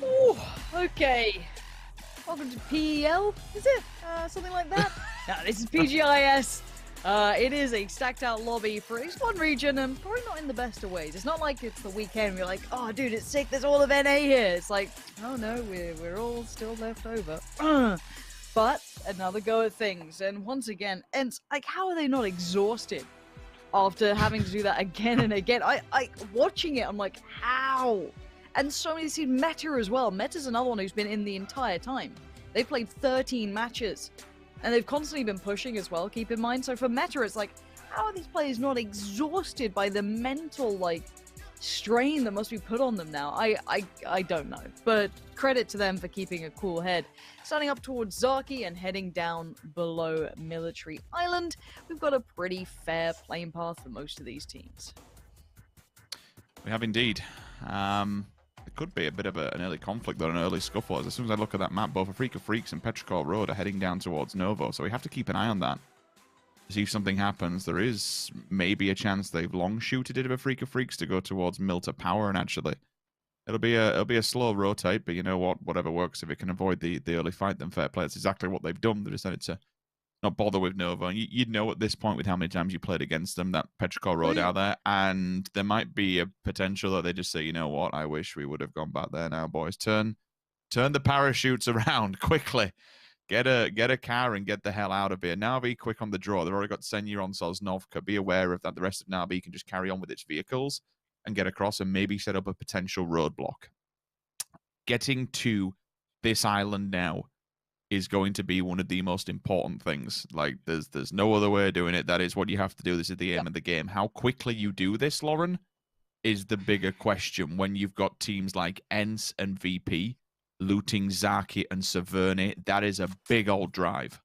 Ooh, okay. Welcome to PEL, is it? Something like that? No, this is PGI.S. It is a stacked out lobby for at least one region, and probably not in the best of ways. It's not like it's the weekend. We're like, oh, dude, it's sick. There's all of NA here. It's like, oh no, we're all still left over. But another go at things, and once again, Ents, like, how are they not exhausted after having to do that again and again? I watching it, I'm like, how? And so many see Meta as well. Meta's another one who's been in the entire time. They've played 13 matches. And they've constantly been pushing as well, keep in mind. So for Meta, it's like, how are these players not exhausted by the mental, like, strain that must be put on them now? I don't know. But credit to them for keeping a cool head. Starting up towards Zaki and heading down below Military Island, we've got a pretty fair playing path for most of these teams. We have indeed. It could be a bit of an early conflict, though, an early scuffle. As soon as I look at that map, both Africa Freaks and Petrichor Road are heading down towards Novo, so we have to keep an eye on that. See if something happens. There is maybe a chance they've long shooted it of Africa Freaks to go towards Milta Power, and actually, it'll be a slow rotate, but you know what? Whatever works, if it can avoid the early fight, then fair play. That's exactly what they've done. They decided to not bother with Nova. And you'd know at this point with how many times you played against them, that Petrichor Road out there, and there might be a potential that they just say, you know what, I wish we would have gone back there now, boys. Turn the parachutes around quickly. Get a car and get the hell out of here. Na'Vi quick on the draw. They've already got Senya on Sosnovka. Be aware of that. The rest of Na'Vi can just carry on with its vehicles and get across and maybe set up a potential roadblock. Getting to this island now is going to be one of the most important things. Like, there's no other way of doing it. That is what you have to do. This is the aim of the game. How quickly you do this, Lauren, is the bigger question when you've got teams like ENCE and VP looting Zaki and Severny. That is a big old drive.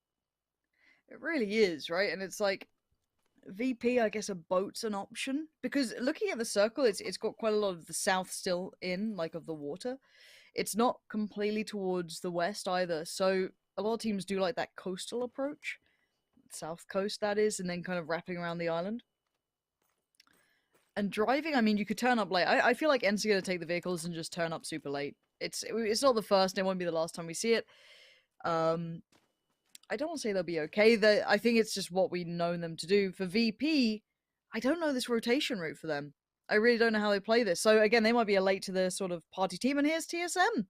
It really is, right? And it's like, VP, I guess a boat's an option, because looking at the circle, it's got quite a lot of the south still in, like, of the water. It's not completely towards the west either, so a lot of teams do like that coastal approach. South coast, that is, and then kind of wrapping around the island. And driving, I mean, you could turn up late. I feel like ENCE are going to take the vehicles and just turn up super late. It's not the first, and it won't be the last time we see it. I don't want to say they'll be okay. I think it's just what we know them to do. For VP, I don't know this rotation route for them. I really don't know how they play this. So again, they might be a late to the sort of party team. And here's TSM.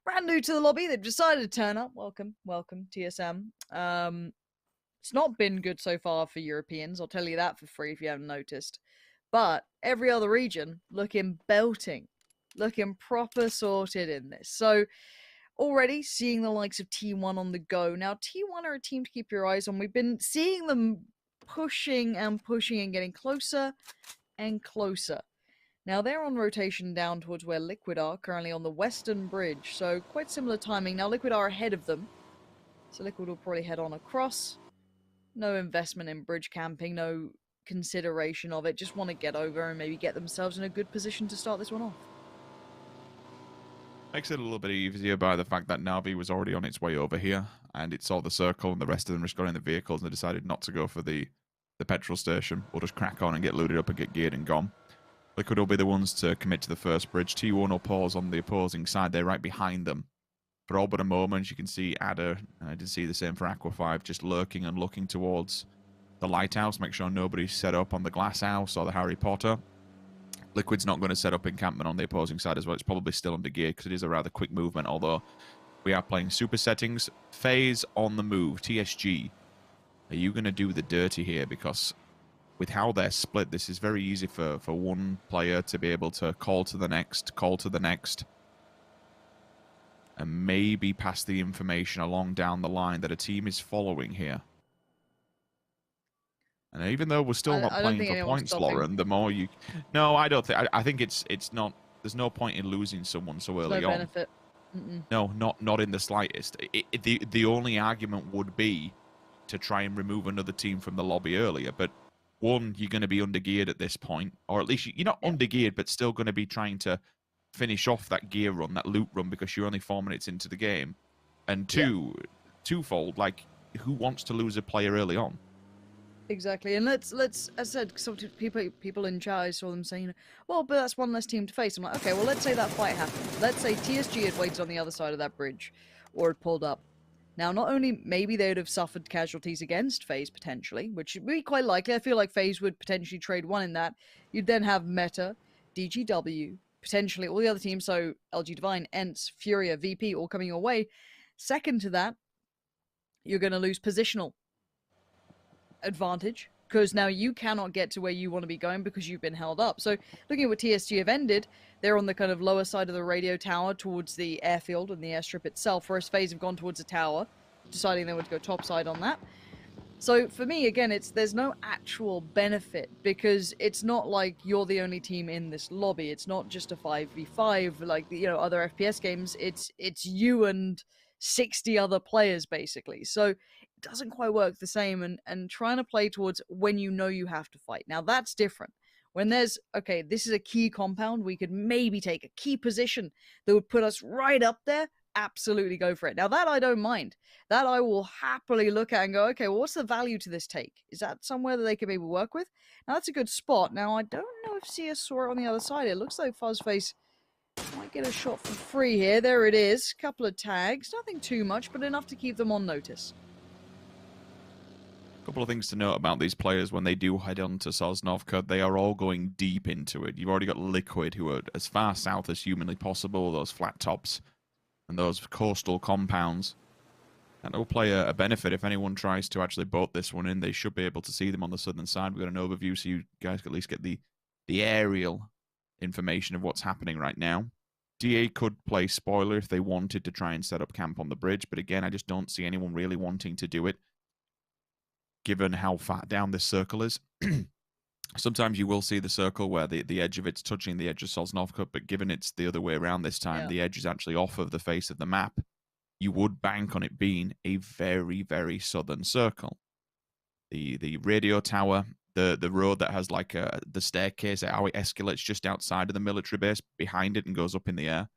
Brand new to the lobby. They've decided to turn up. Welcome, TSM. It's not been good so far for Europeans. I'll tell you that for free if you haven't noticed. But every other region looking belting. Looking proper sorted in this. So already seeing the likes of T1 on the go. Now, T1 are a team to keep your eyes on. We've been seeing them pushing and getting closer and closer. Now they're on rotation down towards where Liquid are, currently on the western bridge, so quite similar timing. Now Liquid are ahead of them, so Liquid will probably head on across. No investment in bridge camping, no consideration of it, just want to get over and maybe get themselves in a good position to start this one off. Makes it a little bit easier by the fact that Na'Vi was already on its way over here, and it saw the circle, and the rest of them just got in the vehicles, and they decided not to go for the petrol station. We'll just crack on and get loaded up and get geared and gone. Liquid will be the ones to commit to the first bridge. T1 will pause on the opposing side. They're right behind them. For all but a moment, you can see Adder, and I did see the same for Aqua 5, just lurking and looking towards the lighthouse. Make sure nobody's set up on the glass house or the Harry Potter. Liquid's not going to set up encampment on the opposing side as well. It's probably still under gear because it is a rather quick movement, although we are playing super settings. Phase on the move. TSG. Are you going to do the dirty here? Because with how they're split, this is very easy for one player to be able to call to the next, and maybe pass the information along down the line that a team is following here. And even though we're still not I don't playing think for anyone's points, stopping. Lauren, the more you... No, I don't think... I think it's not... There's no point in losing someone so early no on. benefit. Mm-mm. No, not in the slightest. The only argument would be to try and remove another team from the lobby earlier. But one, you're going to be undergeared at this point, or at least you're not undergeared, but still going to be trying to finish off that gear run, that loot run, because you're only 4 minutes into the game. And two, twofold, like, who wants to lose a player early on? Exactly, and let's as I said, some people in chat, I saw them saying, well, but that's one less team to face. I'm like, okay, well, let's say that fight happened. Let's say TSG had waited on the other side of that bridge, or had pulled up. Now, not only maybe they would have suffered casualties against FaZe potentially, which would be quite likely. I feel like FaZe would potentially trade one in that. You'd then have Meta, DGW, potentially all the other teams, so LG Divine, ENCE, Furia, VP, all coming your way. Second to that, you're going to lose positional advantage, because now you cannot get to where you want to be going because you've been held up. So looking at what TSG have ended, they're on the kind of lower side of the radio tower towards the airfield and the airstrip itself, whereas FaZe have gone towards the tower, deciding they want to go topside on that. So for me, again, there's no actual benefit, because it's not like you're the only team in this lobby. It's not just a 5v5 like, you know, other FPS games. It's you and 60 other players, basically. So it doesn't quite work the same, and trying to play towards when you know you have to fight. Now, that's different. When there's, okay, this is a key compound, we could maybe take a key position that would put us right up there, absolutely go for it. Now, that I don't mind. That I will happily look at and go, okay, well, what's the value to this take? Is that somewhere that they can maybe work with? Now, that's a good spot. Now, I don't know if CS saw it on the other side. It looks like Fuzzface might get a shot for free here. There it is. Couple of tags. Nothing too much, but enough to keep them on notice. Couple of things to note about these players when they do head on to Sosnovka. They are all going deep into it. You've already got Liquid, who are as far south as humanly possible, those flat tops and those coastal compounds. And it'll play a benefit if anyone tries to actually boat this one in. They should be able to see them on the southern side. We've got an overview, so you guys can at least get the aerial information of what's happening right now. DA could play spoiler if they wanted to try and set up camp on the bridge, but again, I just don't see anyone really wanting to do it, given how far down this circle is. Sometimes you will see the circle where the edge of it's touching the edge of Sosnovka, but given it's the other way around this time, the edge is actually off of the face of the map, you would bank on it being a very, very southern circle. The radio tower, the road that has like the staircase, how it escalates just outside of the military base, behind it and goes up in the air.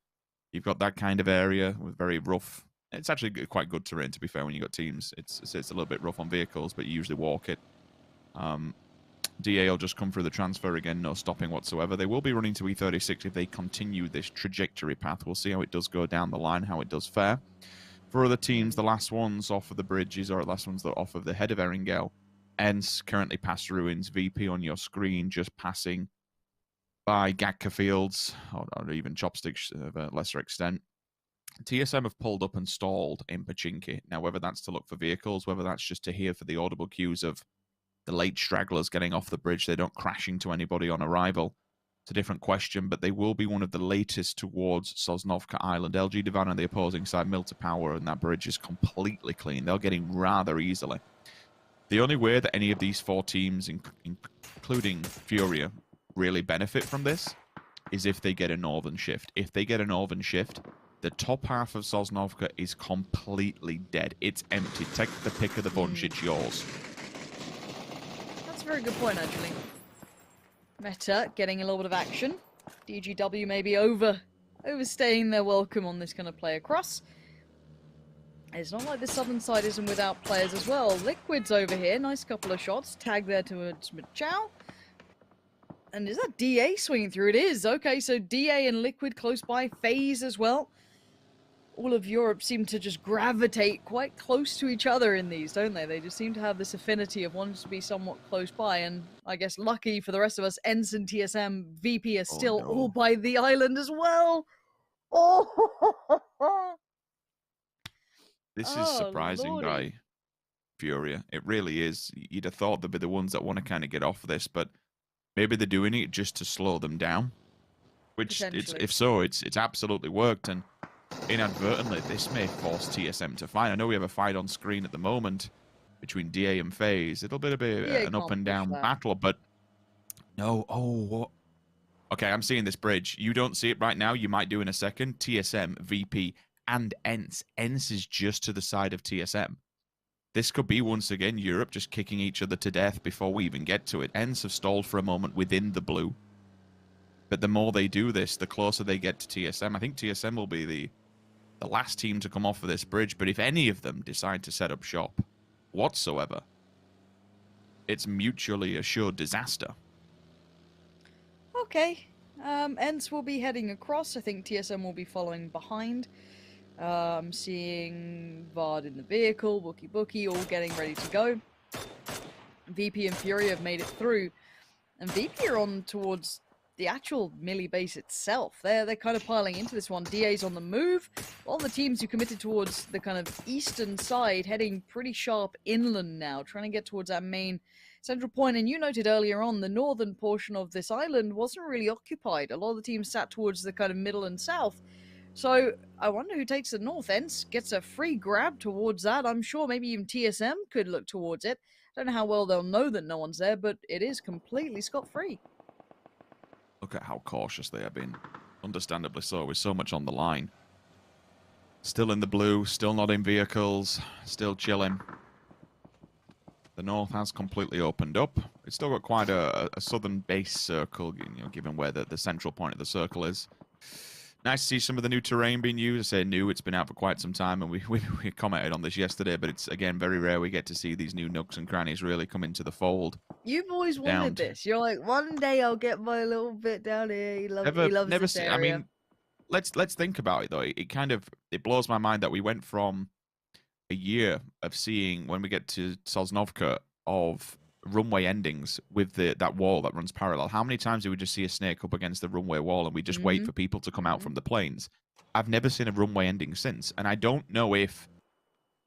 You've got that kind of area with very rough. It's actually quite good terrain, to be fair, when you've got teams. It's a little bit rough on vehicles, but you usually walk it. DA will just come through the transfer again, no stopping whatsoever. They will be running to E36 if they continue this trajectory path. We'll see how it does go down the line, how it does fare. For other teams, the last ones off of the bridges, or the last ones that are off of the head of Erringale, ENCE currently past ruins, VP on your screen, just passing by Gatka Fields, or even Chopsticks of a lesser extent. TSM have pulled up and stalled in Pachinki. Now, whether that's to look for vehicles, whether that's just to hear for the audible cues of the late stragglers getting off the bridge, they don't crash into anybody on arrival, it's a different question, but they will be one of the latest towards Sosnovka Island. LG Divan on the opposing side, mill to power, and that bridge is completely clean. They'll get in rather easily. The only way that any of these four teams, including Furia, really benefit from this is if they get a northern shift. If they get a northern shift, the top half of Sosnovka is completely dead. It's empty. Take the pick of the bunch, it's yours. That's a very good point, actually. Meta getting a little bit of action. DGW maybe overstaying their welcome on this kind of play across. It's not like the southern side isn't without players as well. Liquid's over here. Nice couple of shots. Tag there towards Machow. And is that DA swinging through? It is. Okay, so DA and Liquid close by. FaZe as well. All of Europe seem to just gravitate quite close to each other in these, don't they? They just seem to have this affinity of wanting to be somewhat close by. And I guess lucky for the rest of us, ENCE and TSM, VP are still all by the island as well. Oh! This is surprising by Furia. It really is. You'd have thought they'd be the ones that want to kind of get off this, but maybe they're doing it just to slow them down. Which, if so, it's absolutely worked. And inadvertently, this may force TSM to fight. I know we have a fight on screen at the moment. between DA and FaZe. It'll be a bit DA an up can't and push down that. battle, but no. Oh, what? Okay, I'm seeing this bridge. You don't see it right now. You might do in a second. TSM, VP, and ENCE. ENCE is just to the side of TSM. This could be, once again, Europe just kicking each other to death before we even get to it. ENCE have stalled for a moment within the blue. But the more they do this, the closer they get to TSM. I think TSM will be the last team to come off of this bridge. But if any of them decide to set up shop whatsoever, it's mutually assured disaster. Okay. ENCE will be heading across. I think TSM will be following behind. I'm seeing Vard in the vehicle, Bookie all getting ready to go. VP and Fury have made it through. And VP are on towards the actual Millie base itself. They're kind of piling into this one. DA's on the move. All the teams who committed towards the kind of eastern side heading pretty sharp inland now, trying to get towards our main central point. And you noted earlier on, the northern portion of this island wasn't really occupied. A lot of the teams sat towards the kind of middle and south. So I wonder who takes the north. ENCE gets a free grab towards that. I'm sure maybe even TSM could look towards it. I don't know how well they'll know that no one's there, but it is completely scot-free. Look at how cautious they have been. Understandably so, with so much on the line. Still in the blue, still not in vehicles, still chilling. The north has completely opened up. It's still got quite a southern base circle, you know, given where the central point of the circle is. Nice to see some of the new terrain being used. I say new, it's been out for quite some time, and we commented on this yesterday, but it's, again, very rare we get to see these new nooks and crannies really come into the fold. You've always wanted this. You're like, one day I'll get my little bit down here. He loves this area. I mean, let's think about it, though. It blows my mind that we went from a year of seeing, when we get to Sosnovka, of runway endings with that wall that runs parallel. How many times do we just see a snake up against the runway wall and we just wait for people to come out from the planes? I've never seen a runway ending since, and I don't know if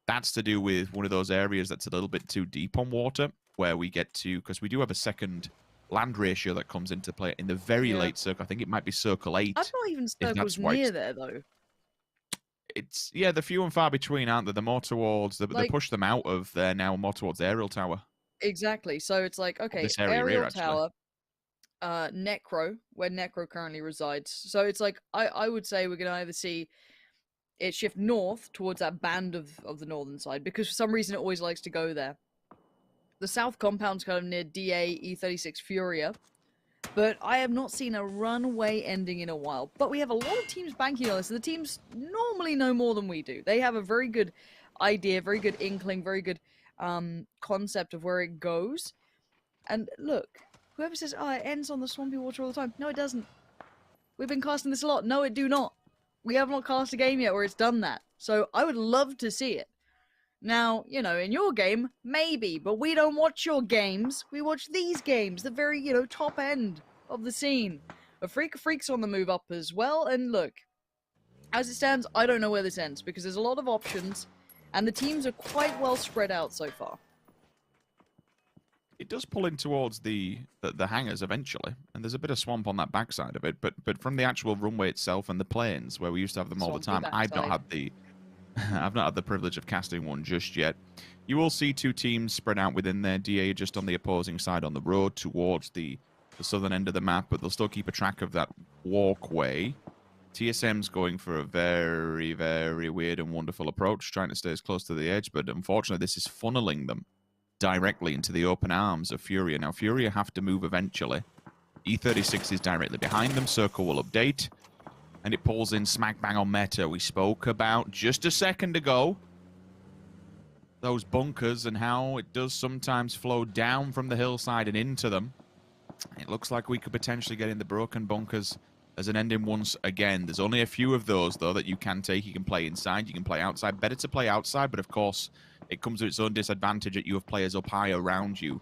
that's to do with one of those areas that's a little bit too deep on water, where we get to, because we do have a second land ratio that comes into play in the very late circle. I think it might be circle 8. I've not even circles near there, though. It's, yeah, they're few and far between, aren't they? They're more towards, they push them out of there now, more towards the aerial tower. Exactly. So it's like, okay, aerial tower, Necro, where Necro currently resides. So it's like, I would say we're going to either see it shift north towards that band of the northern side, because for some reason it always likes to go there. The south compound's kind of near DA, E36 Furia, but I have not seen a runway ending in a while. But we have a lot of teams banking on this, and the teams normally know more than we do. They have a very good idea, very good inkling, very good concept of where it goes. And look, whoever says, oh, it ends on the swampy water all the time. No, it doesn't. We've been casting this a lot. No, it do not. We have not cast a game yet where it's done that. So I would love to see it. Now, you know, in your game, maybe, but we don't watch your games. We watch these games, the very, you know, top end of the scene. A Freak's on the move up as well, and look, as it stands, I don't know where this ends, because there's a lot of options, and the teams are quite well spread out so far. It does pull in towards the hangars eventually, and there's a bit of swamp on that backside of it, but from the actual runway itself and the planes, where we used to have them all the time, I've not had the privilege of casting one just yet. You will see two teams spread out within their DA just on the opposing side on the road towards the southern end of the map, but they'll still keep a track of that walkway. TSM's going for a very, very weird and wonderful approach, trying to stay as close to the edge, but unfortunately this is funneling them directly into the open arms of Furia. Now, Furia have to move eventually. E36 is directly behind them. Circle will update. And it pulls in smack bang on meta. We spoke about just a second ago those bunkers and how it does sometimes flow down from the hillside and into them. It looks like we could potentially get in the broken bunkers as an ending once again. There's only a few of those, though, that you can take. You can play inside, you can play outside. Better to play outside, but of course, it comes with its own disadvantage that you have players up high around you.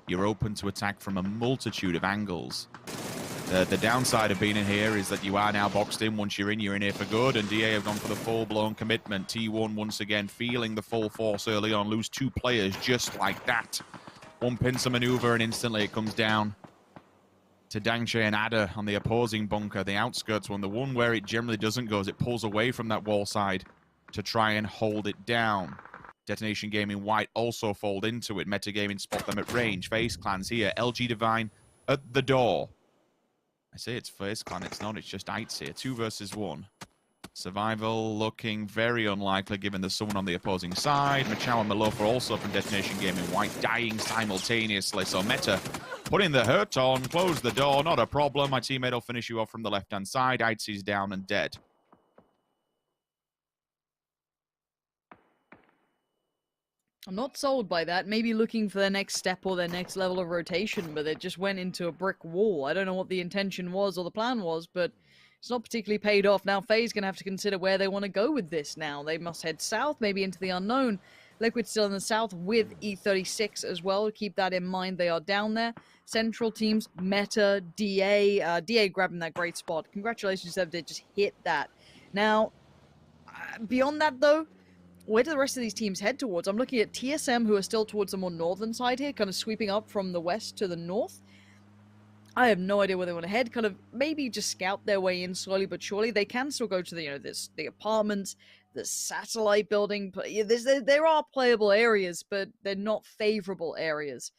You're open to attack from a multitude of angles. The downside of being in here is that you are now boxed in. Once you're in here for good, and DA have gone for the full-blown commitment. T1 once again feeling the full force early on, lose 2 players just like that. One pincer maneuver and instantly it comes down to Dangshe and Ada on the opposing bunker, the outskirts one. The one where it generally doesn't go as it pulls away from that wall side to try and hold it down. Detonation Gaming White also fold into it. Metagaming spot them at range. FaZe Clan's here. LG Divine at the door. I say it's FaZe Clan. It's not. It's just Eights here. 2 versus 1. Survival looking very unlikely given there's someone on the opposing side. Machao and Malofa also from Detonation Gaming White dying simultaneously. So Meta putting the hurt on. Close the door. Not a problem. My teammate will finish you off from the left-hand side. Eights is down and dead. I'm not sold by that. Maybe looking for their next step or their next level of rotation, but it just went into a brick wall. I don't know what the intention was or the plan was, but it's not particularly paid off. Now FaZe going to have to consider where they want to go with this now. They must head south, maybe into the unknown. Liquid still in the south with E36 as well. Keep that in mind. They are down there. Central teams, Meta, DA. DA grabbing that great spot. Congratulations, they just hit that. Now, beyond that though, where do the rest of these teams head towards? I'm looking at TSM, who are still towards the more northern side here, kind of sweeping up from the west to the north. I have no idea where they want to head. Kind of maybe just scout their way in slowly but surely. They can still go to the, the apartments, the satellite building. There are playable areas, but they're not favorable areas.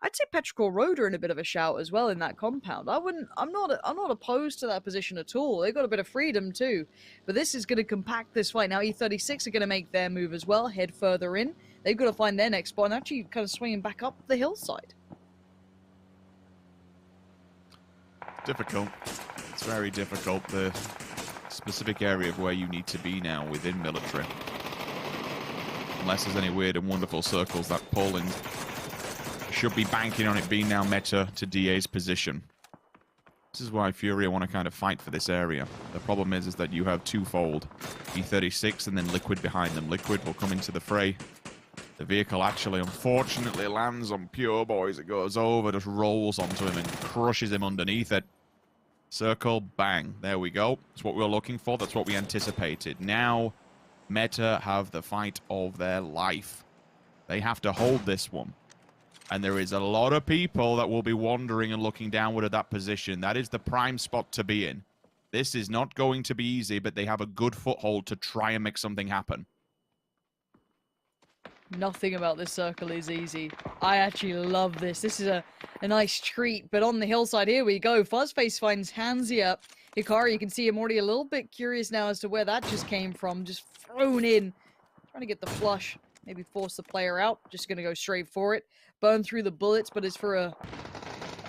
I'd say Petrichor Road are in a bit of a shout as well in that compound. I'm not opposed to that position at all. They've got a bit of freedom too. But this is going to compact this fight. Now E36 are going to make their move as well, head further in. They've got to find their next spot and actually kind of swinging back up the hillside. Difficult. It's very difficult. The specific area of where you need to be now within military. Unless there's any weird and wonderful circles that Poland should be banking on it being now Meta to DA's position. This is why Furia want to kind of fight for this area. The problem is that you have twofold. E36 and then Liquid behind them. Liquid will come into the fray. The vehicle actually, unfortunately, lands on Pure Boys. It goes over, just rolls onto him and crushes him underneath it. Circle, bang. There we go. That's what we were looking for. That's what we anticipated. Now, Meta have the fight of their life. They have to hold this one. And there is a lot of people that will be wandering and looking downward at that position. That is the prime spot to be in. This is not going to be easy, but they have a good foothold to try and make something happen. Nothing about this circle is easy. I actually love this. This is a nice treat. But on the hillside, here we go. Fuzzface finds Hansia. Hikari, you can see him already a little bit curious now as to where that just came from. Just thrown in. Trying to get the flush. Maybe force the player out. Just going to go straight for it. Burn through the bullets, but it's for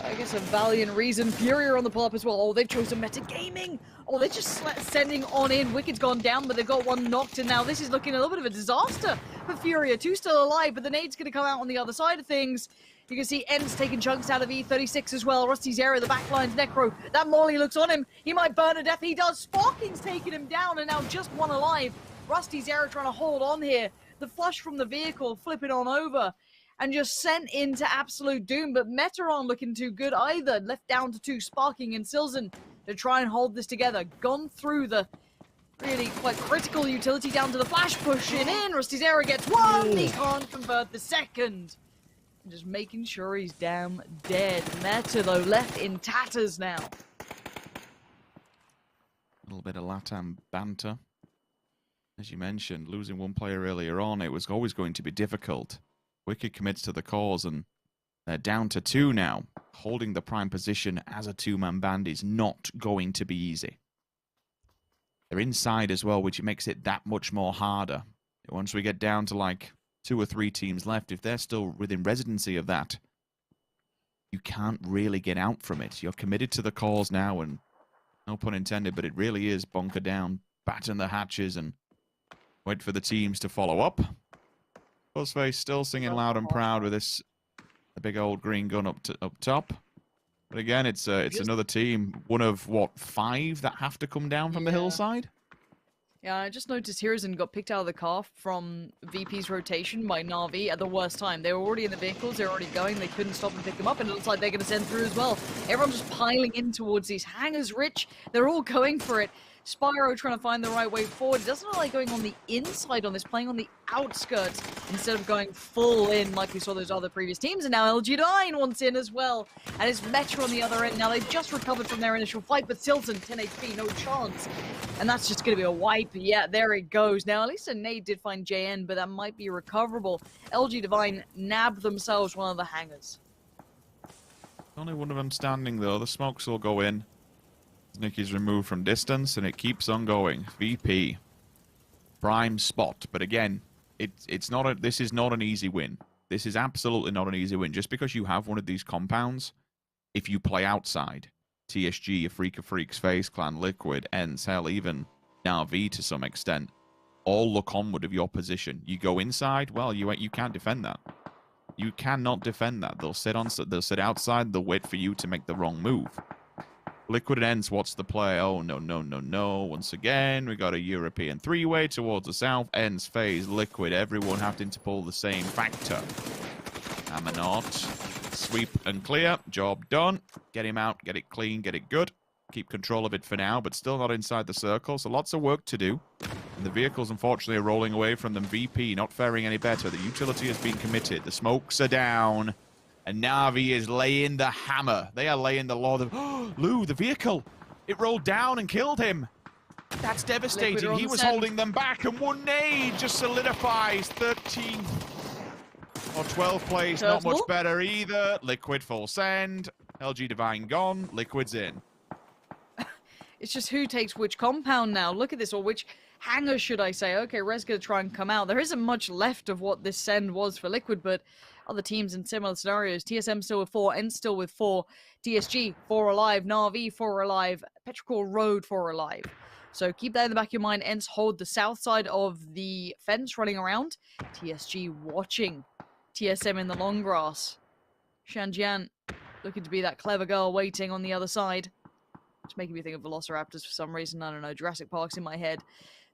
I guess a valiant reason. Furia on the pull-up as well. Oh, they've chosen Metagaming. Oh, they're just sending on in. Wicked's gone down, but they've got one knocked, and now this is looking a little bit of a disaster for Furia. 2 still alive, but the nade's going to come out on the other side of things. You can see Ends taking chunks out of E36 as well. Rusty Zera, the backline's Necro. That Molly looks on him. He might burn to death. He does. Sparking's taking him down, and now just one alive. Rusty Zera trying to hold on here. The flush from the vehicle flipping on over. And just sent into absolute doom. But Meta aren't looking too good either. Left down to 2, Sparking and Silzen to try and hold this together. Gone through the really quite critical utility down to the flash, pushing in. Rusty Zera gets one. He can't convert the second. Just making sure he's damn dead. Meta, though, left in tatters now. A little bit of LATAM banter. As you mentioned, losing one player earlier on, it was always going to be difficult. Wicked commits to the cause, and they're down to 2 now. Holding the prime position as a 2-man band is not going to be easy. They're inside as well, which makes it that much more harder. Once we get down to like 2 or 3 teams left, if they're still within residency of that, you can't really get out from it. You're committed to the cause now, and no pun intended, but it really is bunker down, batten the hatches, and wait for the teams to follow up. Fuzzface still singing loud and proud with this a big old green gun up top. But again, it's another team, one of, what, 5 that have to come down from the hillside? Yeah, I just noticed Hiruzen got picked out of the car from VP's rotation by Na'Vi at the worst time. They were already in the vehicles, they were already going, they couldn't stop and pick them up, and it looks like they're going to send through as well. Everyone's just piling in towards these hangars, Rich. They're all going for it. Spyro trying to find the right way forward. It doesn't look like going on the inside on this, playing on the outskirts instead of going full in like we saw those other previous teams. And now LG9 wants in as well. And it's Metro on the other end. Now they've just recovered from their initial fight, but Silton, 10 HP, no chance. And that's just going to be a wipe. Yeah, there it goes. Now, at least a nade did find JN, but that might be recoverable. LG Divine nabbed themselves one of the hangars. Only one of them standing, though. The smokes will go in. Nicky's removed from distance, and it keeps on going. VP. Prime spot. But again, this is not an easy win. This is absolutely not an easy win. Just because you have one of these compounds, if you play outside, TSG, Afrika Freaks, FaZe Clan, Liquid, ENCE, hell, even Na'Vi to some extent, all look onward of your position. You go inside, well, you can't defend that. You cannot defend that. They'll sit outside, they'll wait for you to make the wrong move. Liquid and ENCE, what's the play? Oh, no, no, no, no. Once again, we got a European three-way towards the south. ENCE, FaZe, Liquid, everyone having to pull the same factor. Amanot, sweep and clear. Job done. Get him out, get it clean, get it good. Keep control of it for now, but still not inside the circle, so lots of work to do. And the vehicles, unfortunately, are rolling away from them. VP not faring any better. The utility has been committed. The smokes are down. And Na'Vi is laying the hammer. They are laying the law. Lou, the vehicle. It rolled down and killed him. That's devastating. He was holding them back, and one nade just solidifies 13 or 12 plays. Not much better either. Liquid full send. LG Divine gone. Liquid's in. It's just who takes which compound now. Look at this, or which hangar, should I say. Okay, Red's going to try and come out. There isn't much left of what this send was for Liquid, but other teams in similar scenarios. TSM still with 4, ENCE still with 4, TSG 4 alive, Na'Vi 4 alive, Petrichor Road 4 alive. So keep that in the back of your mind. ENCE hold the south side of the fence running around. TSG watching TSM in the long grass. Shanjian looking to be that clever girl waiting on the other side. It's making me think of Velociraptors for some reason. I don't know. Jurassic Park's in my head.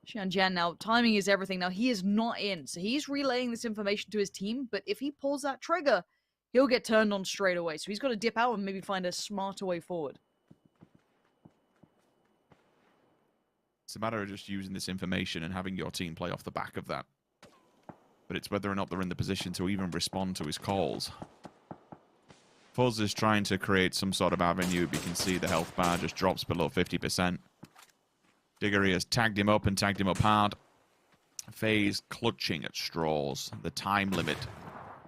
Shanjian now, timing is everything. Now, he is not in, so he's relaying this information to his team, but if he pulls that trigger, he'll get turned on straight away. So he's got to dip out and maybe find a smarter way forward. It's a matter of just using this information and having your team play off the back of that. But it's whether or not they're in the position to even respond to his calls. Fuzz is trying to create some sort of avenue, but you can see the health bar just drops below 50%. Diggory has tagged him up and tagged him up hard. FaZe clutching at straws. The time limit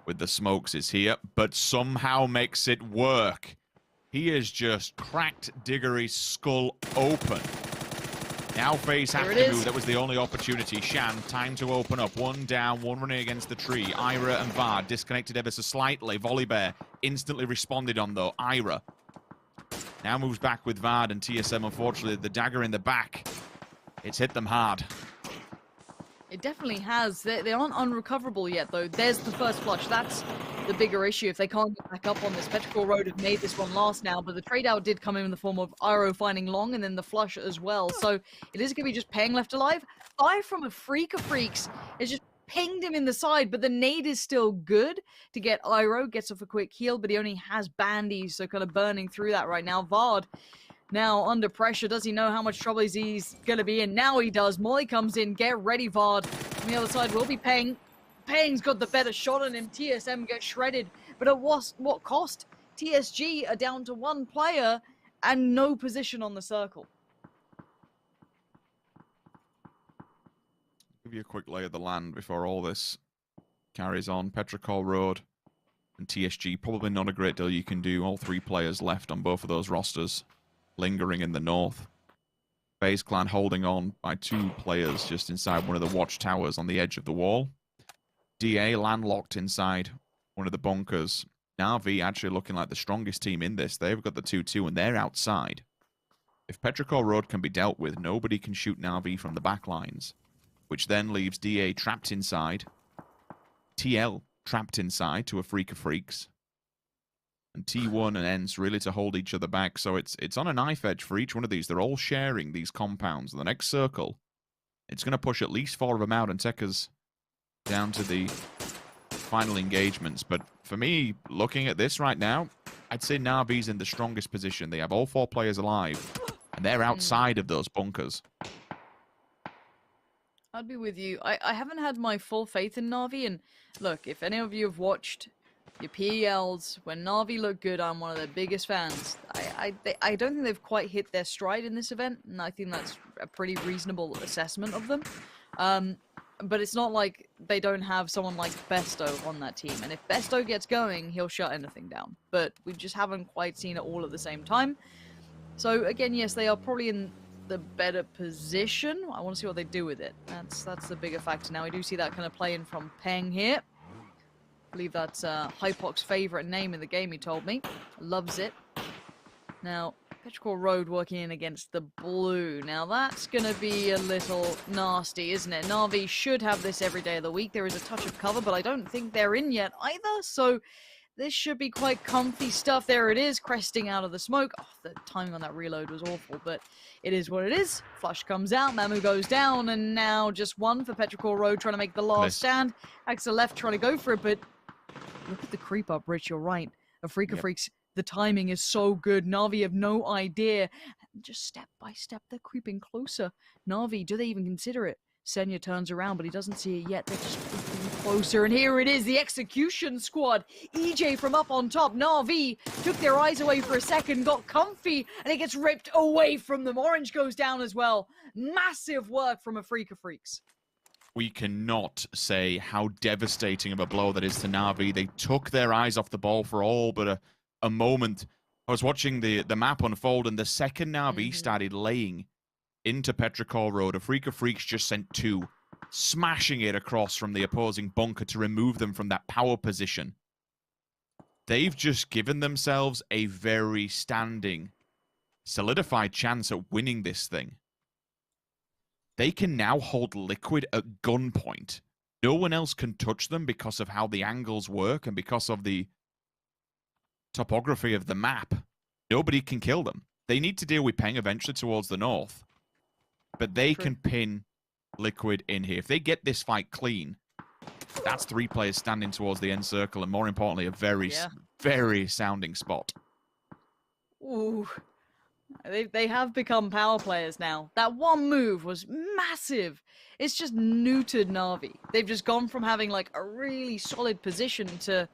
with the smokes is here, but somehow makes it work. He has just cracked Diggory's skull open. Now FaZe have to move. That was the only opportunity. Shan, time to open up. One down, one running against the tree. Ira and Vard disconnected ever so slightly. Volibear instantly responded on, though. Ira now moves back with Vard and TSM, unfortunately. The dagger in the back. It's hit them hard. It definitely has. They aren't unrecoverable yet, though. There's the first flush. That's the bigger issue. If they can't get back up on this, Petrichor Road have made this one last now, but the trade-out did come in the form of Iro finding Long and then the flush as well. So it is going to be just paying left alive. Fire from Afrika Freaks is just pinged him in the side, but the nade is still good to get Iro. Gets off a quick heal, but he only has bandies, so kind of burning through that right now. Vard now under pressure. Does he know how much trouble he's going to be in? Now he does. Molly comes in. Get ready, Vard. On the other side will be Peng. Peng's got the better shot on him. TSM gets shredded. But at what cost? TSG are down to one player and no position on the circle. Give you a quick lay of the land before all this carries on. Petrichor Road and TSG, probably not a great deal you can do. All 3 players left on both of those rosters, lingering in the north. FaZe Clan holding on by 2 players just inside one of the watchtowers on the edge of the wall. DA landlocked inside one of the bunkers. Na'Vi actually looking like the strongest team in this. They've got the 2-2 and they're outside. If Petrichor Road can be dealt with, nobody can shoot Na'Vi from the back lines, which then leaves DA trapped inside, TL trapped inside to Afrika Freaks, and T1 and ENCE really to hold each other back. So it's on a knife edge for each one of these. They're all sharing these compounds. The next circle, it's going to push at least 4 of them out and take us down to the final engagements. But for me, looking at this right now, I'd say Na'Vi's in the strongest position. They have all 4 players alive. And they're outside of those bunkers. I'd be with you. I haven't had my full faith in Na'Vi, and look, if any of you have watched your PELs, when Na'Vi look good, I'm one of their biggest fans. I don't think they've quite hit their stride in this event, and I think that's a pretty reasonable assessment of them. But it's not like they don't have someone like Besto on that team, and if Besto gets going, he'll shut anything down. But we just haven't quite seen it all at the same time. So again, yes, they are probably in the better position. I want to see what they do with it. That's the bigger factor. Now we do see that kind of play in from Peng here. I believe that's Hypok's favorite name in the game, he told me. Loves it. Now, Petrichor Road working in against the blue. Now that's going to be a little nasty, isn't it? Na'Vi should have this every day of the week. There is a touch of cover, but I don't think they're in yet either. So this should be quite comfy stuff. There it is, cresting out of the smoke. Oh, the timing on that reload was awful, but it is what it is. Flush comes out, Mamu goes down, and now just one for Petrichor Road trying to make the last stand. Axa left trying to go for it, but look at the creep up, Rich, you're right. Afrika Freaks, the timing is so good. Na'Vi have no idea. Just step by step, they're creeping closer. Na'Vi, do they even consider it? Senya turns around, but he doesn't see it yet. They're just creeping closer, and here it is, the execution squad. EJ from up on top. Na'Vi took their eyes away for a second, got comfy, and it gets ripped away from them. Orange goes down as well. Massive work from Afrika Freaks. We cannot say how devastating of a blow that is to Na'Vi. They took their eyes off the ball for all but a moment. I was watching the map unfold, and the second Na'Vi started laying into Petrichor Road, Afrika Freaks just sent two, smashing it across from the opposing bunker to remove them from that power position. They've just given themselves a very standing, solidified chance at winning this thing. They can now hold Liquid at gunpoint. No one else can touch them because of how the angles work and because of the topography of the map. Nobody can kill them. They need to deal with Peng eventually towards the north. But they can pin Liquid in here. If they get this fight clean, that's 3 players standing towards the end circle, and more importantly, a very, very sounding spot. Ooh. They have become power players now. That one move was massive. It's just neutered Na'Vi. They've just gone from having like a really solid position to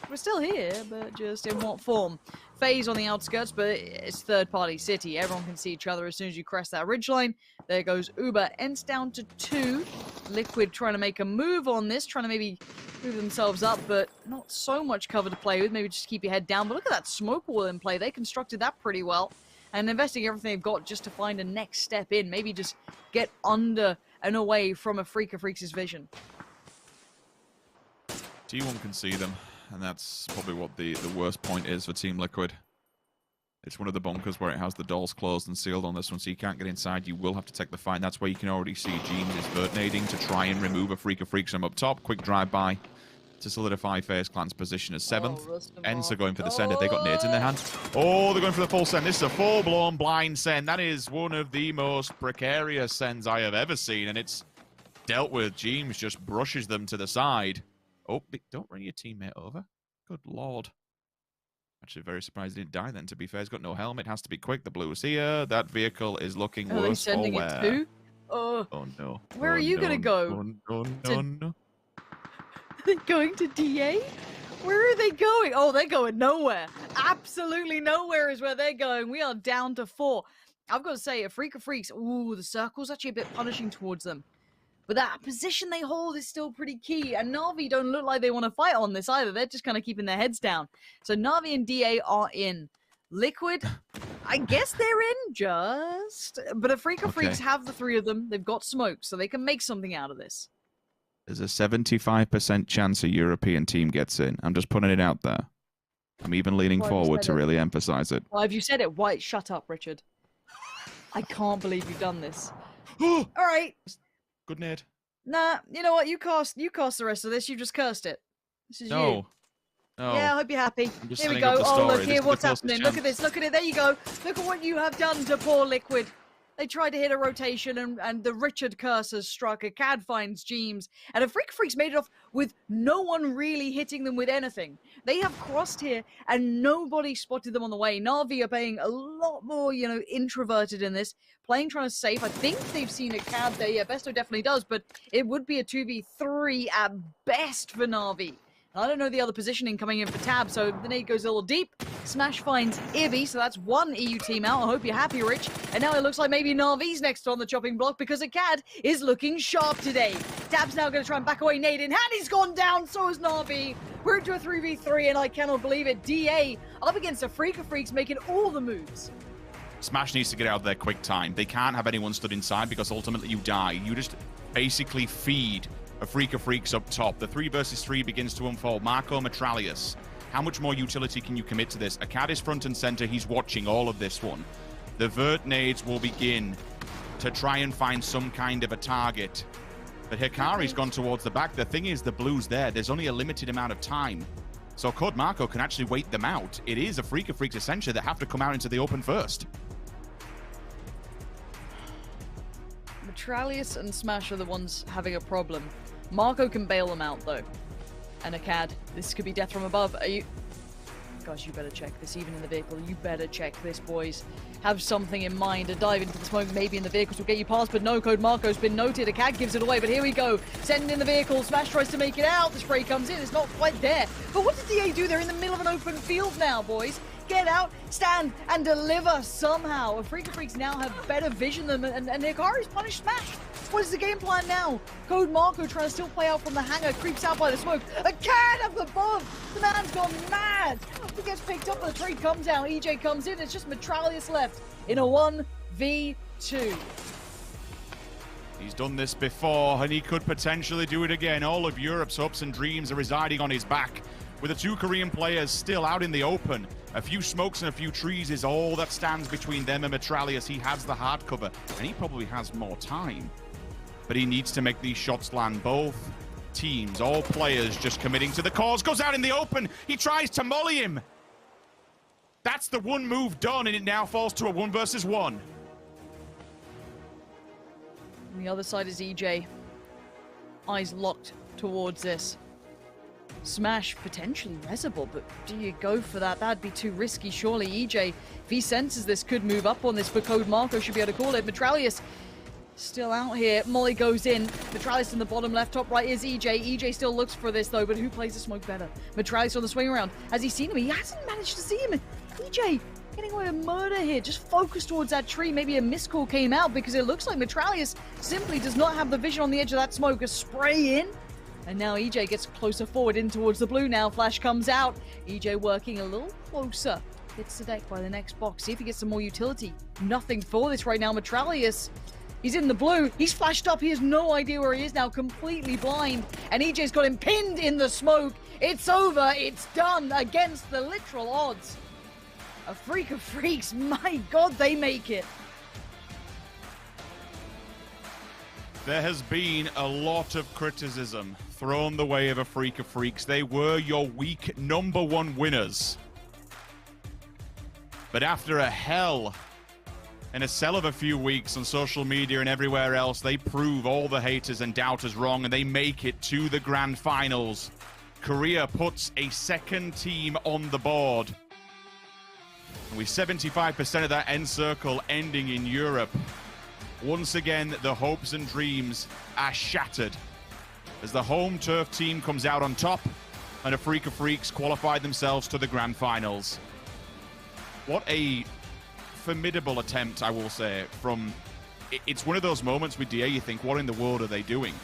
we're still here, but just in what form? FaZe on the outskirts, but it's third-party city. Everyone can see each other as soon as you crest that ridgeline. There goes Uber. Ends down to 2. Liquid trying to make a move on this, trying to maybe move themselves up, but not so much cover to play with. Maybe just keep your head down. But look at that smoke wall in play. They constructed that pretty well. And investing everything they've got just to find a next step in. Maybe just get under and away from Afrika Freaks' vision. T1 can see them, and that's probably what the worst point is for Team Liquid. It's one of the bunkers where it has the doors closed and sealed on this one, so you can't get inside. You will have to take the fight. That's where you can already see Jeans is vertinating to try and remove Afrika Freaks from up top. Quick drive-by to solidify FaZe Clan's position as 7th. Ents are going for the send. They got nades in their hands. Oh, they're going for the full send. This is a full-blown blind send. That is one of the most precarious sends I have ever seen, and it's dealt with. Jeans just brushes them to the side. Oh, don't run your teammate over. Good lord. Actually, very surprised he didn't die then, to be fair. He's got no helmet. Has to be quick. The blue is here. That vehicle is looking worse. Are they sending it too? Oh, no. Where are you going to go? No. Are they going to DA? Where are they going? Oh, they're going nowhere. Absolutely nowhere is where they're going. We are down to 4. I've got to say, Afrika Freaks, ooh, the circle's actually a bit punishing towards them. But that position they hold is still pretty key. And Na'Vi don't look like they want to fight on this either. They're just kind of keeping their heads down. So Na'Vi and DA are in. Liquid, I guess they're in just. But Afrika Freaks have the 3 of them. They've got smoke, so they can make something out of this. There's a 75% chance a European team gets in. I'm just putting it out there. I'm even leaning forward to really emphasize it. Well, if you said it, why? Shut up, Richard. I can't believe you've done this. All right. Good nade. Nah, you know what? You cast the rest of this. You just cursed it. This is you. No. Yeah, I hope you're happy. Here we go. Oh, look here, what's happening? Look at this. Look at it. There you go. Look at what you have done to poor Liquid. They tried to hit a rotation, and the Richard curse has struck. A CAD finds Jeems, and a Freaks made it off with no one really hitting them with anything. They have crossed here, and nobody spotted them on the way. Na'Vi are playing a lot more, introverted in this, trying to save. I think they've seen a CAD there. Yeah, Besto definitely does, but it would be a 2v3 at best for Na'Vi. I don't know the other positioning coming in for Tab, so the nade goes a little deep. Smash finds Ivy, so that's one EU team out. I hope you're happy, Rich. And now it looks like maybe Na'Vi's next on the chopping block because Akad is looking sharp today. Tab's now going to try and back away nade in hand. He's gone down, so is Na'Vi. We're into a 3v3, and I cannot believe it. DA up against a Freaks making all the moves. Smash needs to get out of there quick time. They can't have anyone stood inside because ultimately you die. You just basically feed a Freaks up top. The 3 versus 3 begins to unfold. Marco Metralius. How much more utility can you commit to this? Akad is front and center. He's watching all of this one. The vert nades will begin to try and find some kind of a target. But Hikari's gone towards the back. The thing is, the blue's there. There's only a limited amount of time. So Code Marco can actually wait them out. It is a Freaks essentially that have to come out into the open first. Metralius and Smash are the ones having a problem. Marco can bail them out, though. And Akad, this could be death from above. Are you... Gosh, you better check this, even in the vehicle. You better check this, boys. Have something in mind. A dive into the smoke, maybe in the vehicles will get you past, but no, Code Marco's been noted. Akad gives it away, but here we go. Sending in the vehicle. Smash tries to make it out. The spray comes in. It's not quite there. But what did DA do? They're in the middle of an open field now, boys. Get out, stand, and deliver somehow. And Freaks now have better vision than and Hikari's punished Smash. What is the game plan now? Code Marco trying to still play out from the hangar, creeps out by the smoke. A cat up above! The man's gone mad! He gets picked up, the trade comes down. EJ comes in, it's just Metralius left in a 1v2. He's done this before, and he could potentially do it again. All of Europe's hopes and dreams are residing on his back. With the 2 Korean players still out in the open, a few smokes and a few trees is all that stands between them and Metralius. He has the hard cover, and he probably has more time. But he needs to make these shots land. Both teams, all players just committing to the cause. Goes out in the open. He tries to molly him. That's the one move done, and it now falls to a 1 versus 1. On the other side is EJ. Eyes locked towards this. Smash potentially resable, but do you go for that? That'd be too risky, surely. EJ, if he senses this, could move up on this, but Code Marco should be able to call it. Metralius still out here. Molly goes in. Metralius in the bottom left, top right is EJ. EJ still looks for this, though, but who plays the smoke better? Metralius on the swing around. Has he seen him? He hasn't managed to see him. EJ getting away with murder here. Just focus towards that tree. Maybe a miscall came out because it looks like Metralius simply does not have the vision on the edge of that smoke. A spray in. And now EJ gets closer forward in towards the blue now. Flash comes out. EJ working a little closer. Hits the deck by the next box. See if he gets some more utility. Nothing for this right now. Metralius, he's in the blue. He's flashed up. He has no idea where he is now. Completely blind. And EJ's got him pinned in the smoke. It's over. It's done against the literal odds. A freak of freaks. My God, they make it. There has been a lot of criticism thrown the way of a Freak of Freaks. They were your week #1 winners. But after a hell and a sell of a few weeks on social media and everywhere else, they prove all the haters and doubters wrong, and they make it to the grand finals. Korea puts a second team on the board. And with 75% of that end circle ending in Europe, once again, the hopes and dreams are shattered as the home turf team comes out on top and a Freak of Freaks qualify themselves to the grand finals. What a formidable attempt, I will say. It's one of those moments with DA you think, what in the world are they doing?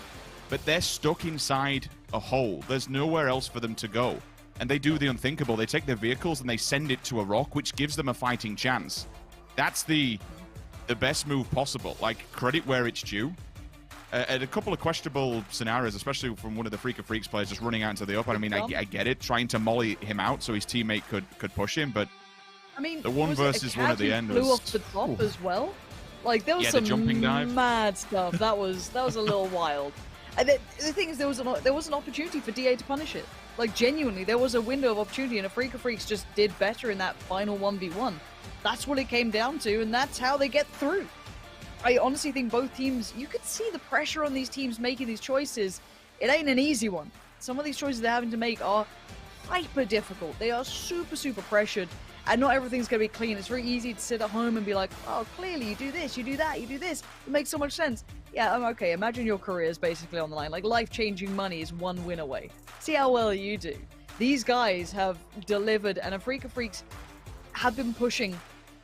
But they're stuck inside a hole. There's nowhere else for them to go. And they do the unthinkable. They take their vehicles and they send it to a rock, which gives them a fighting chance. That's the best move possible. Like, credit where it's due. And a couple of questionable scenarios, especially from one of the Freak of Freaks players just running out into the open. I mean, I get it, trying to molly him out so his teammate could push him, but I mean, the 1 versus 1 at the end blew was off the top as well. Like, there was the some jumping dive. mad stuff. That was a little wild. And the thing is, there was an opportunity for DA to punish it. Like, genuinely, there was a window of opportunity, and a Freak of Freaks just did better in that final 1v1. That's what it came down to, and that's how they get through. I honestly think both teams, you could see the pressure on these teams making these choices. It ain't an easy one. Some of these choices they're having to make are hyper difficult. They are super, super pressured, and not everything's going to be clean. It's very easy to sit at home and be like, oh, clearly you do this, you do that, you do this. It makes so much sense. Yeah, okay, imagine your career is basically on the line. Like, life-changing money is one win away. See how well you do. These guys have delivered, and Afrika Freaks have been pushing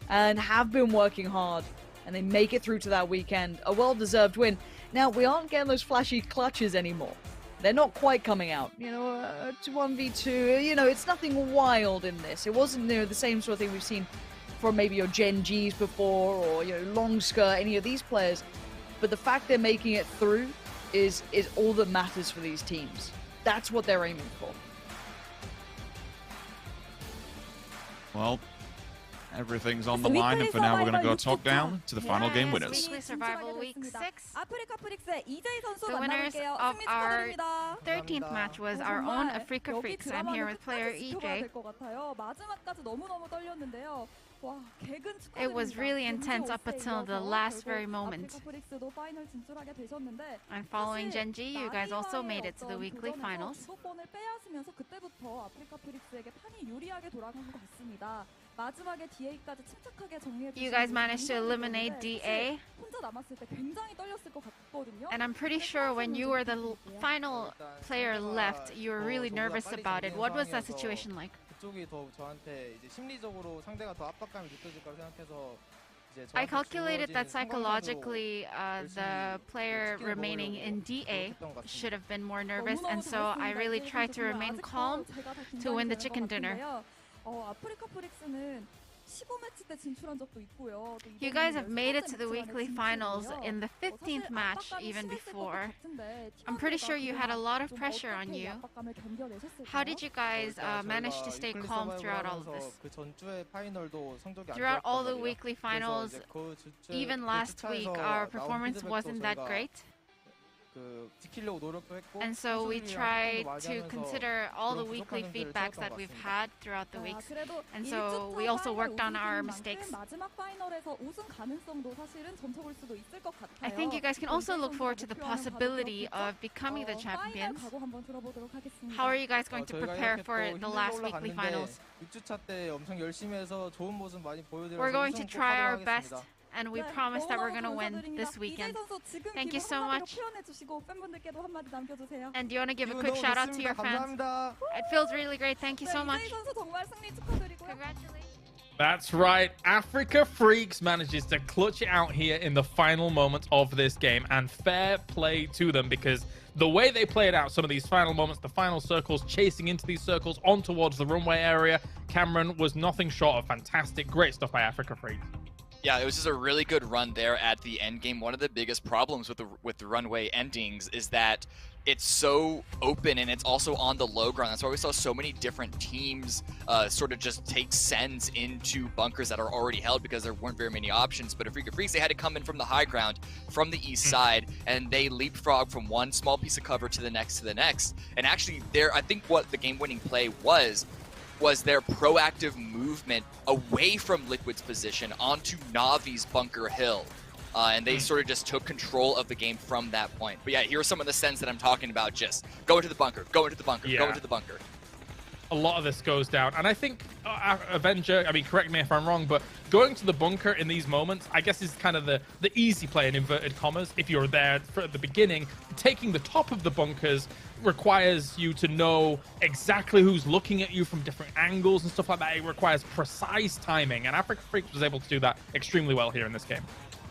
and have been working hard, and they make it through to that weekend. A well-deserved win. Now, we aren't getting those flashy clutches anymore. They're not quite coming out. You know, 1v2, you know, it's nothing wild in this. It wasn't, you know, the same sort of thing we've seen from maybe your Gen Gs before, or, you know, Long Skirt, any of these players. But the fact they're making it through is all that matters for these teams. That's what they're aiming for. Well, everything's on the line, and for now we're going to go talk down to the final game winners. Weekly Survival Week 6. The winners of our 13th match was our own Afrika Freaks. I'm here with player EJ. It was really intense up until the last very moment. And following Gen G, you guys also made it to the weekly finals. You guys managed to eliminate DA. And I'm pretty sure when you were the final player left, you were really nervous about it. What was that situation like? I calculated that psychologically the player remaining in DA should have been more nervous, and so I really tried to remain calm to win the chicken dinner. You guys have made it to the weekly finals in the 15th match even before. I'm pretty sure you had a lot of pressure on you. How did you guys manage to stay calm throughout all of this? Throughout all the weekly finals, even last week, our performance wasn't that great. And so we try to consider all the weekly feedbacks that we've had throughout the weeks. And so we also worked on our mistakes. I think you guys can also look forward to the possibility of becoming the champions. How are you guys going to prepare for the last weekly finals? We're going to try our best, and we promise that we're going to win this weekend. Thank you so much. And do you want to give a quick shout out to your fans? It feels really great. Thank you so much. Congratulations. That's right. Afrika Freaks manages to clutch it out here in the final moments of this game, and fair play to them, because the way they played out some of these final moments, the final circles, chasing into these circles on towards the runway area, Cameron, was nothing short of fantastic. Great stuff by Afrika Freaks. Yeah, it was just a really good run there at the end game. One of the biggest problems with the runway endings is that it's so open, and it's also on the low ground. That's why we saw so many different teams sort of just take sends into bunkers that are already held, because there weren't very many options. But Afrika Freaks, they had to come in from the high ground, from the east side, and they leapfrog from one small piece of cover to the next. And actually, I think what the game-winning play was their proactive movement away from Liquid's position onto Navi's bunker hill. And they sort of just took control of the game from that point. But yeah, here are some of the sends that I'm talking about. Just go into the bunker, go into the bunker, go into the bunker. A lot of this goes down. And I think Avenger, I mean, correct me if I'm wrong, but going to the bunker in these moments, I guess, is kind of the easy play in inverted commas. If you're there at the beginning, taking the top of the bunkers requires you to know exactly who's looking at you from different angles and stuff like that. It requires precise timing, and Afrika Freaks was able to do that extremely well here in this game.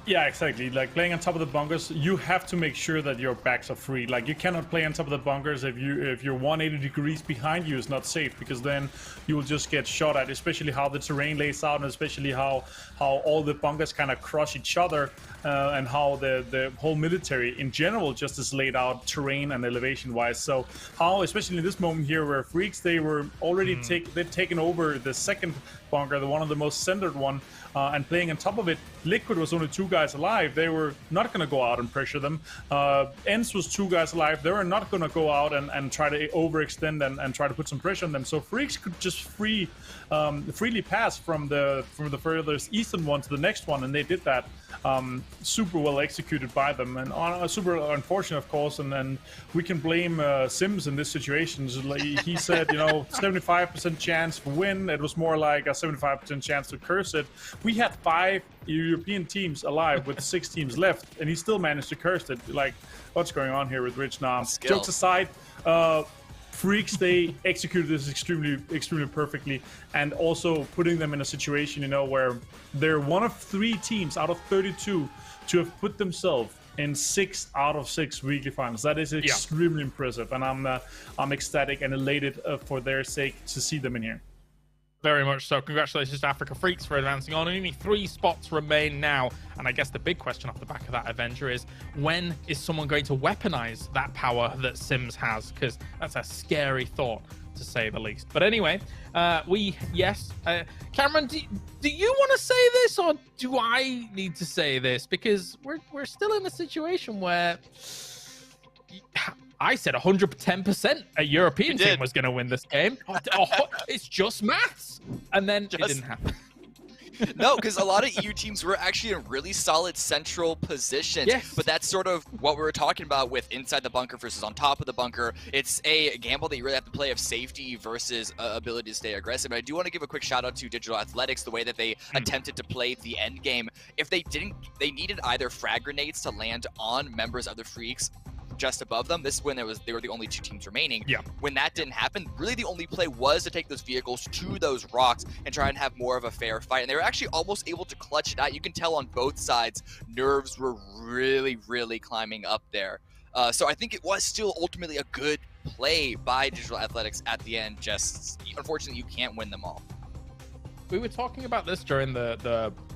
Yeah, exactly. Like, playing on top of the bunkers, you have to make sure that your backs are free. Like, you cannot play on top of the bunkers if you're 180 degrees behind you is not safe, because then you will just get shot at, especially how the terrain lays out, and especially how all the bunkers kind of crush each other, and how the whole military in general just is laid out terrain and elevation wise. So how, especially in this moment here where Freaks, they were already they'd taken over the second bunker, the one of the most centered one, and playing on top of it. Liquid was only 2 guys alive. They were not going to go out and pressure them. ENCE was 2 guys alive. They were not going to go out and try to overextend and try to put some pressure on them. So Freaks could just freely pass from the furthest eastern one to the next one, and they did that. super well executed by them, and super unfortunate, of course. And then we can blame Sims in this situation. So, like, he said, 75% chance for win. It was more like a 75% chance to curse it. We had 5 European teams alive with 6 teams left, and he still managed to curse it. Like, what's going on here with Rich Nam? Jokes aside, Freaks, they executed this extremely perfectly, and also putting them in a situation, where they're one of 3 teams out of 32 to have put themselves in 6 out of 6 weekly finals. That is extremely impressive, and I'm ecstatic and elated for their sake to see them in here. Very much so. Congratulations to Africa Freaks for advancing on. Only 3 spots remain now. And I guess the big question off the back of that Avenger is, when is someone going to weaponize that power that Sims has? Because that's a scary thought, to say the least. But anyway, Cameron, do you want to say this, or do I need to say this? Because we're still in a situation where I said 110% a European team was going to win this game. It's just maths. And then it didn't happen. No, because a lot of EU teams were actually in really solid central positions. Yes. But that's sort of what we were talking about with inside the bunker versus on top of the bunker. It's a gamble that you really have to play of safety versus ability to stay aggressive. And I do want to give a quick shout out to Digital Athletics, the way that they attempted to play the end game. If they didn't, they needed either frag grenades to land on members of the Freaks just above them. This is when they were the only 2 teams remaining. Yeah. When that didn't happen, really the only play was to take those vehicles to those rocks and try and have more of a fair fight. And they were actually almost able to clutch it out. You can tell on both sides, nerves were really, really climbing up there. So I think it was still ultimately a good play by Digital Athletics at the end. Just unfortunately, you can't win them all. We were talking about this during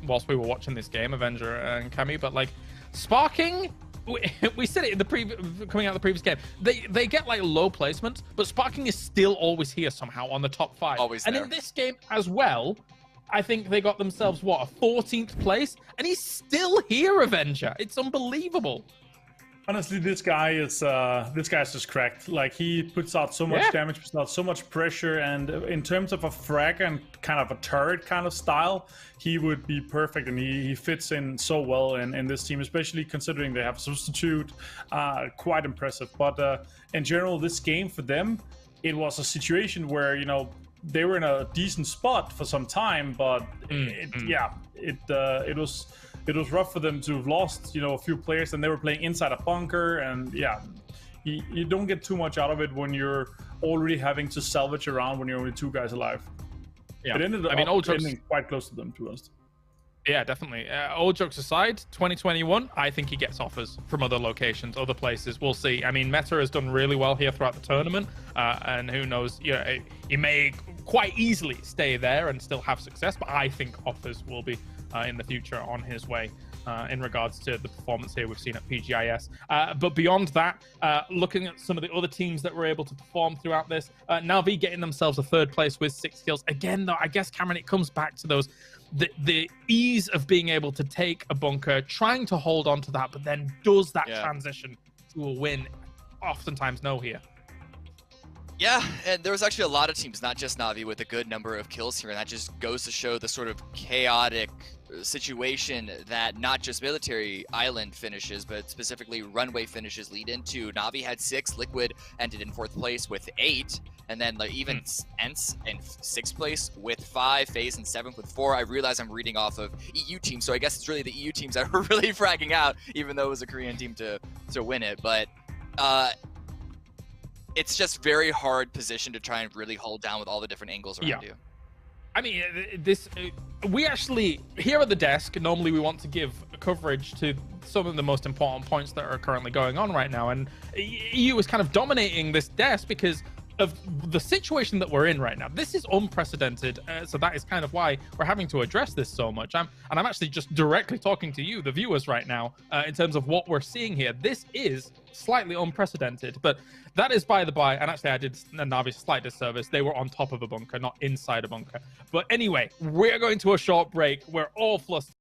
whilst we were watching this game, Avenger and Cammy, but like sparking. We said it in coming out of the previous game. They get like low placement, but sparking is still always here somehow on the top 5. Always there. And in this game as well, I think they got themselves a 14th place, and he's still here, Avenger. It's unbelievable. Honestly, this guy's just cracked. Like, he puts out so much damage, puts out so much pressure, and in terms of a frag and kind of a turret kind of style, he would be perfect, and he fits in so well in this team, especially considering they have a substitute. Quite impressive. But in general, this game for them, it was a situation where, they were in a decent spot for some time, but it was rough for them to have lost, a few players, and they were playing inside a bunker, and you don't get too much out of it when you're already having to salvage around when you're only 2 guys alive. Yeah, It ended up ending quite close to them, to us. Yeah, definitely. All jokes aside, 2021, I think he gets offers from other locations, other places. We'll see. I mean, Meta has done really well here throughout the tournament, and who knows, he may quite easily stay there and still have success, but I think offers will be in the future on his way in regards to the performance here we've seen at PGI.S. But beyond that, looking at some of the other teams that were able to perform throughout this, Na'Vi getting themselves a 3rd place with 6 kills. Again, though, I guess, Cameron, it comes back to those the ease of being able to take a bunker, trying to hold on to that, but then does that transition to a win? Oftentimes no here. Yeah, and there was actually a lot of teams, not just Na'Vi, with a good number of kills here, and that just goes to show the sort of chaotic situation that not just military island finishes, but specifically runway finishes lead into. Na'Vi had 6, Liquid ended in 4th place with 8, and then even Ents in 6th place with 5, FaZe in 7th with 4. I realize I'm reading off of EU teams, so I guess it's really the EU teams that were really fragging out, even though it was a Korean team to win it. But it's just very hard position to try and really hold down with all the different angles around you. I mean, we actually, here at the desk, normally we want to give coverage to some of the most important points that are currently going on right now. And EU is kind of dominating this desk because of the situation that we're in right now. This is unprecedented. So that is kind of why we're having to address this so much. I'm actually just directly talking to you, the viewers, right now, in terms of what we're seeing here. This is slightly unprecedented, but that is by the by. And actually, I did Na'Vi a slight disservice. They were on top of a bunker, not inside a bunker. But anyway, we're going to a short break. We're all flustered.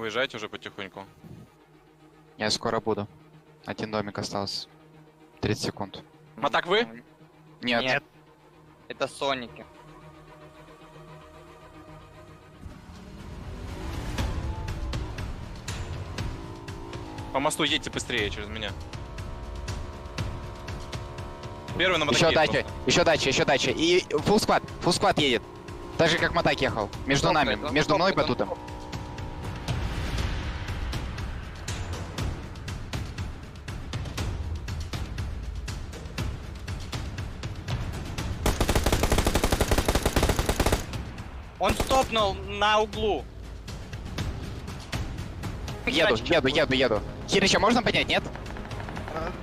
Уезжайте уже потихоньку. Я скоро буду. Один домик остался. 30 секунд. Матак вы? Нет. Это Соники. По мосту едьте быстрее через меня. Первый на Еще Матаке. дача, еще дача, еще дача. И фулл сквад едет. Так же, как Матак ехал. Между нами, между мной и Батутом. Он стопнул на углу. Еду. Хирича можно поднять, нет?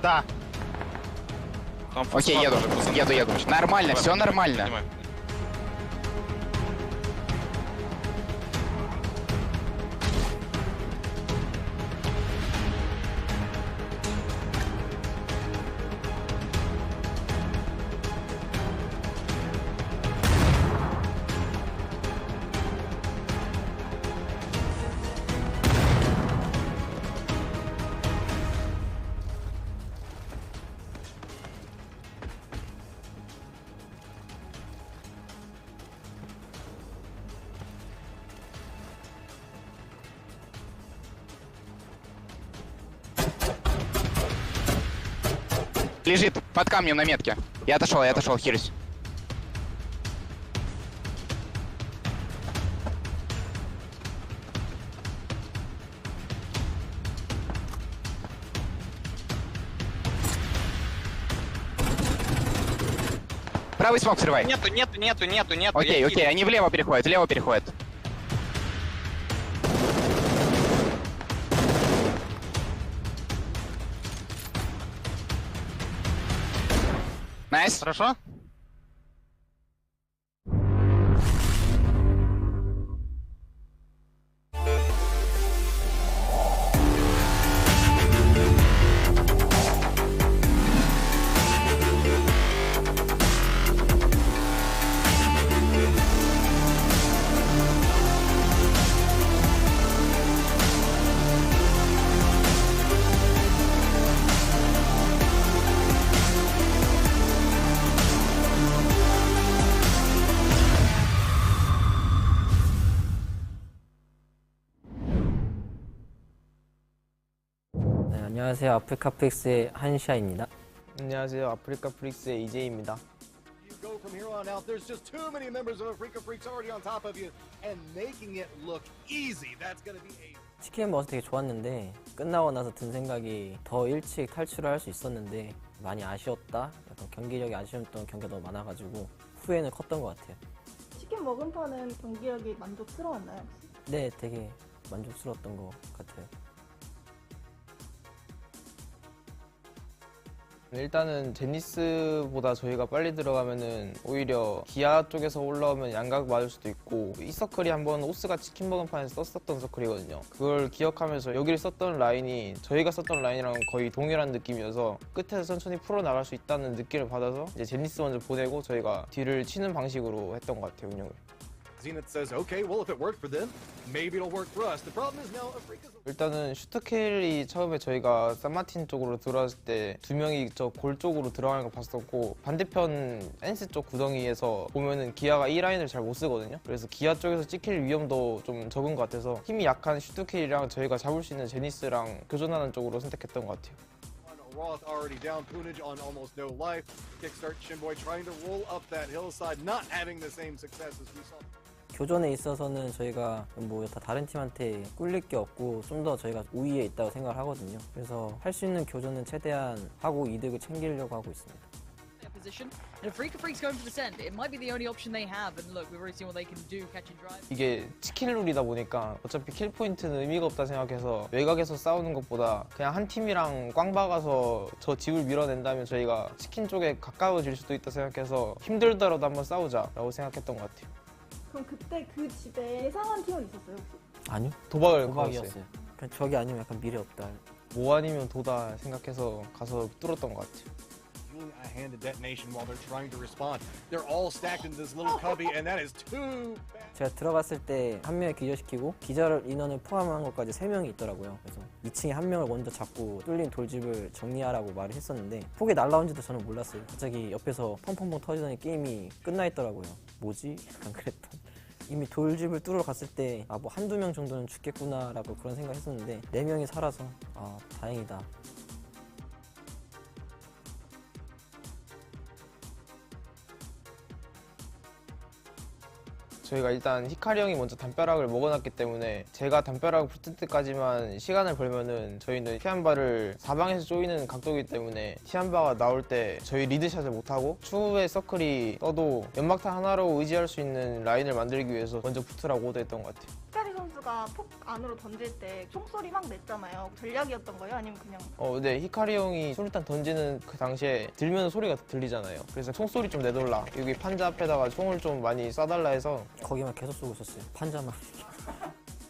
Да. Окей, еду. Нормально, все нормально. Лежит под камнем на метке. Я отошел, Хирис. Правый смог срывай. Нету. Окей, они влево переходят. Найс. Хорошо? 안녕하세요. 아프리카 프릭스의 한샤입니다. 안녕하세요. 아프리카 프릭스의 이재입니다. You go from here on out. There's just too many members of Africa Freaks already on top of you and making it look easy. That's going to be a 치킨 먹어서 되게 좋았는데 끝나고 나서 든 생각이 더 일찍 탈출을 할 수 있었는데 많이 아쉬웠다. 약간 경기력이 아쉬웠던 경기가 너무 많아가지고 후회는 컸던 것 같아요. 치킨 먹은 판은 경기력이 만족스러웠나요 혹시? 네, 되게 만족스러웠던 것 같아요. 일단은 제니스보다 저희가 빨리 들어가면은 오히려 기아 쪽에서 올라오면 양각 맞을 수도 있고 이 서클이 한번 오스가 치킨 먹은 판에서 썼었던 서클이거든요. 그걸 기억하면서 여기를 썼던 라인이 저희가 썼던 라인이랑 거의 동일한 느낌이어서 끝에서 천천히 풀어나갈 수 있다는 느낌을 받아서 이제 제니스 먼저 보내고 저희가 뒤를 치는 방식으로 했던 것 같아요, 운영을. Zenith says, okay, well, if it worked for them, maybe it'll work for us. The problem is now Africa's... 일단은 슈터킬이 처음에 저희가 산마틴 쪽으로 들어왔을 때 두 명이 저 골 쪽으로 들어가는 걸 봤었고 반대편 엔스 쪽 구덩이에서 보면은 기아가 이 라인을 잘 못 쓰거든요. 그래서 기아 쪽에서 찍힐 위험도 좀 적은 것 같아서 힘이 약한 슈터킬이랑 저희가 잡을 수 있는 제니스랑 교전하는 쪽으로 선택했던 것 같아요. Roth already down, Punaj on almost no life. Kickstart Shinboy trying to roll up that hillside, not having the same success as we saw. 교전에 있어서는 저희가 뭐 다 다른 팀한테 꿀릴 게 없고 좀 더 저희가 우위에 있다고 생각을 하거든요. 그래서 할 수 있는 교전은 최대한 하고 이득을 챙기려고 하고 있습니다. And if Africa Freaks going for descent, it might be the only option they have. And look, we've already seen what they can do, catch and drive. 이게 치킨 룰이다 보니까 어차피 킬 포인트는 의미가 없다 생각해서 외곽에서 싸우는 것보다 그냥 한 팀이랑 꽝 박아서 저 집을 밀어낸다면 저희가 치킨 쪽에 가까워질 수도 있다 생각해서 힘들더라도 한번 싸우자라고 생각했던 것 같아요. 그럼 그때 그 집에 예상한 팀은 있었어요 혹시? 아니요. 도박이었어요. 그냥 저기 아니면 약간 미래 없다. 뭐 아니면 도다 생각해서 가서 뚫었던 것 같아요. taking a hand to detonation while they're trying to respond. They're all stacked into this little cubby, and that is too bad. 제가 들어갔을 때 한 명을 기절시키고 기절 인원을 포함한 것까지 3명이 있더라고요. 그래서 2층에 한 명을 먼저 잡고 뚫린 돌집을 정리하라고 말을 했었는데 폭이 날라온지도 저는 몰랐어요. 갑자기 옆에서 펑펑펑 터지더니 게임이 끝나 있더라고요. 뭐지? 안 그랬던. 이미 돌집을 뚫으러 갔을 때 뭐 한두 명 정도는 죽겠구나라고 그런 생각 했었는데 4명이 살아서 다행이다. 저희가 일단 히카리 형이 먼저 담벼락을 먹어놨기 때문에 제가 담벼락을 붙을 때까지만 시간을 벌면은 저희는 티안바를 4방에서 쪼이는 각도이기 때문에 티안바가 나올 때 저희 리드샷을 못하고 추후에 서클이 떠도 연막탄 하나로 의지할 수 있는 라인을 만들기 위해서 먼저 붙으라고 오더했던 것 같아요. 히카리 선수가 폭 안으로 던질 때 총소리 막 냈잖아요. 전략이었던 거예요? 아니면 그냥? 네, 히카리 형이 수류탄 던지는 그 당시에 들면 소리가 들리잖아요. 그래서 총소리 좀 내돌라, 여기 판자 앞에다가 총을 좀 많이 쏴달라 해서 거기만 계속 쏘고 있었어요. 판자만.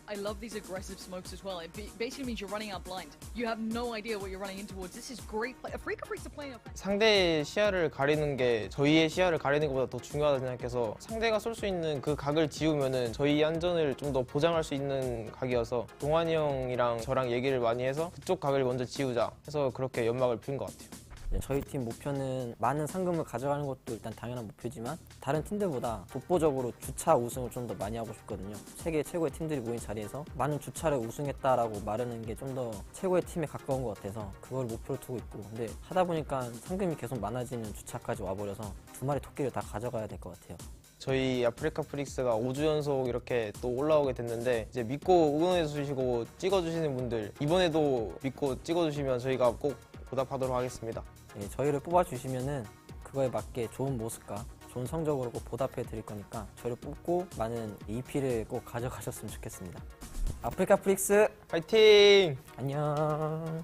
I love these aggressive smokes as well. It basically means you're running out blind. You have no idea what you're running in towards. This is great play. Freaks are playing. 상대의 시야를 가리는 게 저희의 시야를 가리는 것보다 더 중요하다고 생각해서 상대가 쏠 수 있는 그 각을 지우면은 저희 안전을 좀 더 보장할 수 있는 각이어서 동환이 형이랑 저랑 얘기를 많이 해서 그쪽 각을 먼저 지우자 해서 그렇게 연막을 핀 것 같아요. 저희 팀 목표는 많은 상금을 가져가는 것도 일단 당연한 목표지만 다른 팀들보다 독보적으로 주차 우승을 좀 더 많이 하고 싶거든요. 세계 최고의 팀들이 모인 자리에서 많은 주차를 우승했다라고 말하는 게 좀 더 최고의 팀에 가까운 것 같아서 그걸 목표로 두고 있고, 근데 하다 보니까 상금이 계속 많아지는 주차까지 와버려서 2마리 토끼를 다 가져가야 될 것 같아요. 저희 아프리카 프릭스가 5주 연속 이렇게 또 올라오게 됐는데 이제 믿고 응원해 주시고 찍어주시는 분들 이번에도 믿고 찍어주시면 저희가 꼭 보답하도록 하겠습니다. 네, 저희를 뽑아주시면은 그거에 맞게 좋은 모습과 좋은 성적으로 꼭 보답해 드릴 거니까 저희를 뽑고 많은 EP를 꼭 가져가셨으면 좋겠습니다. 아프리카 프릭스 파이팅! 안녕.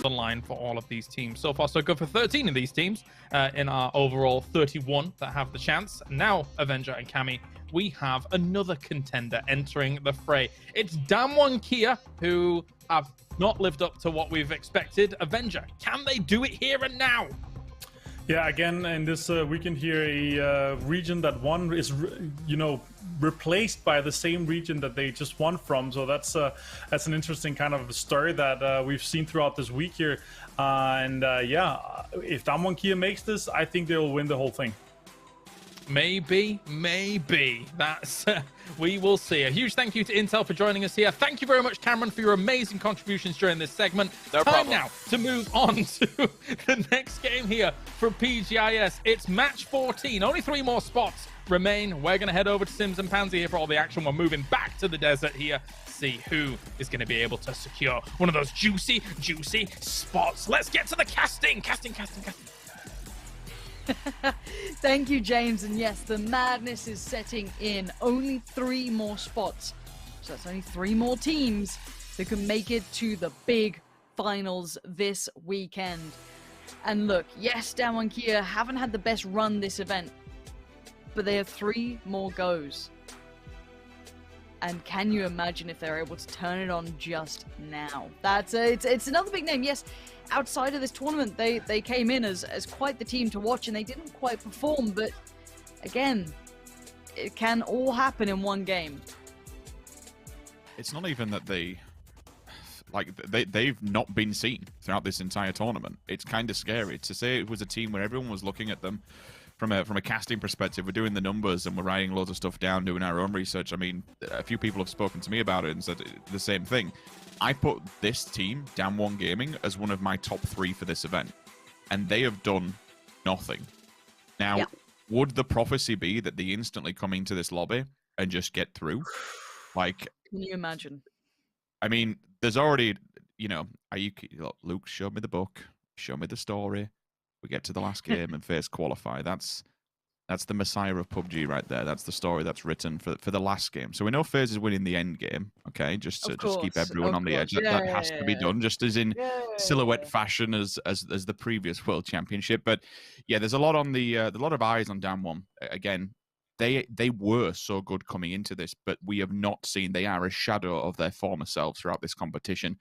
The line for all of these teams. So far, so good for 13 of these teams in our overall 31 that have the chance. Now, Avenger and Cammy, we have another contender entering the fray. It's Damwon Kia, who have not lived up to what we've expected. Avenger, can they do it here and now? Yeah, again, in this weekend here, a region that won is, replaced by the same region that they just won from. So that's an interesting kind of story that we've seen throughout this week here. If Damwon Kia makes this, I think they will win the whole thing. Maybe. That's we will see. A huge thank you to Intel for joining us here. Thank you very much, Cameron, for your amazing contributions during this segment. No Time problem. now to move on to the next game here for PGI.S. It's match 14. Only 3 more spots remain. We're going to head over to Sims and Pansy here for all the action. We're moving back to the desert here. See who is going to be able to secure one of those juicy spots. Let's get to the casting. Thank you, James. And yes, the madness is setting in. Only 3 more spots. So that's only 3 more teams that can make it to the big finals this weekend. And look, yes, Damwon Kia haven't had the best run this event, but they have 3 more goes. And can you imagine if they're able to turn it on just now? It's another big name. Yes, outside of this tournament, they came in as quite the team to watch, and they didn't quite perform. But again, it can all happen in one game. It's not even that they've not been seen throughout this entire tournament. It's kind of scary to say it was a team where everyone was looking at them from a casting perspective. We're doing the numbers and we're writing loads of stuff down, doing our own research. I mean, a few people have spoken to me about it and said the same thing. I put this team, Damwon Gaming, as one of my top 3 for this event, and they have done nothing. Now, would the prophecy be that they instantly come into this lobby and just get through? Like, can you imagine? I mean, there's already, Luke, show me the book, show me the story. We get to the last game and face qualify. That's the Messiah of PUBG right there. That's the story that's written for the last game. So we know FaZe is winning the end game, okay? Just to keep everyone on the edge. That has to be done, just as in silhouette fashion as the previous World Championship. But yeah, there's a lot on a lot of eyes on Damwon. Again, they were so good coming into this, but we have not seen. They are a shadow of their former selves throughout this competition.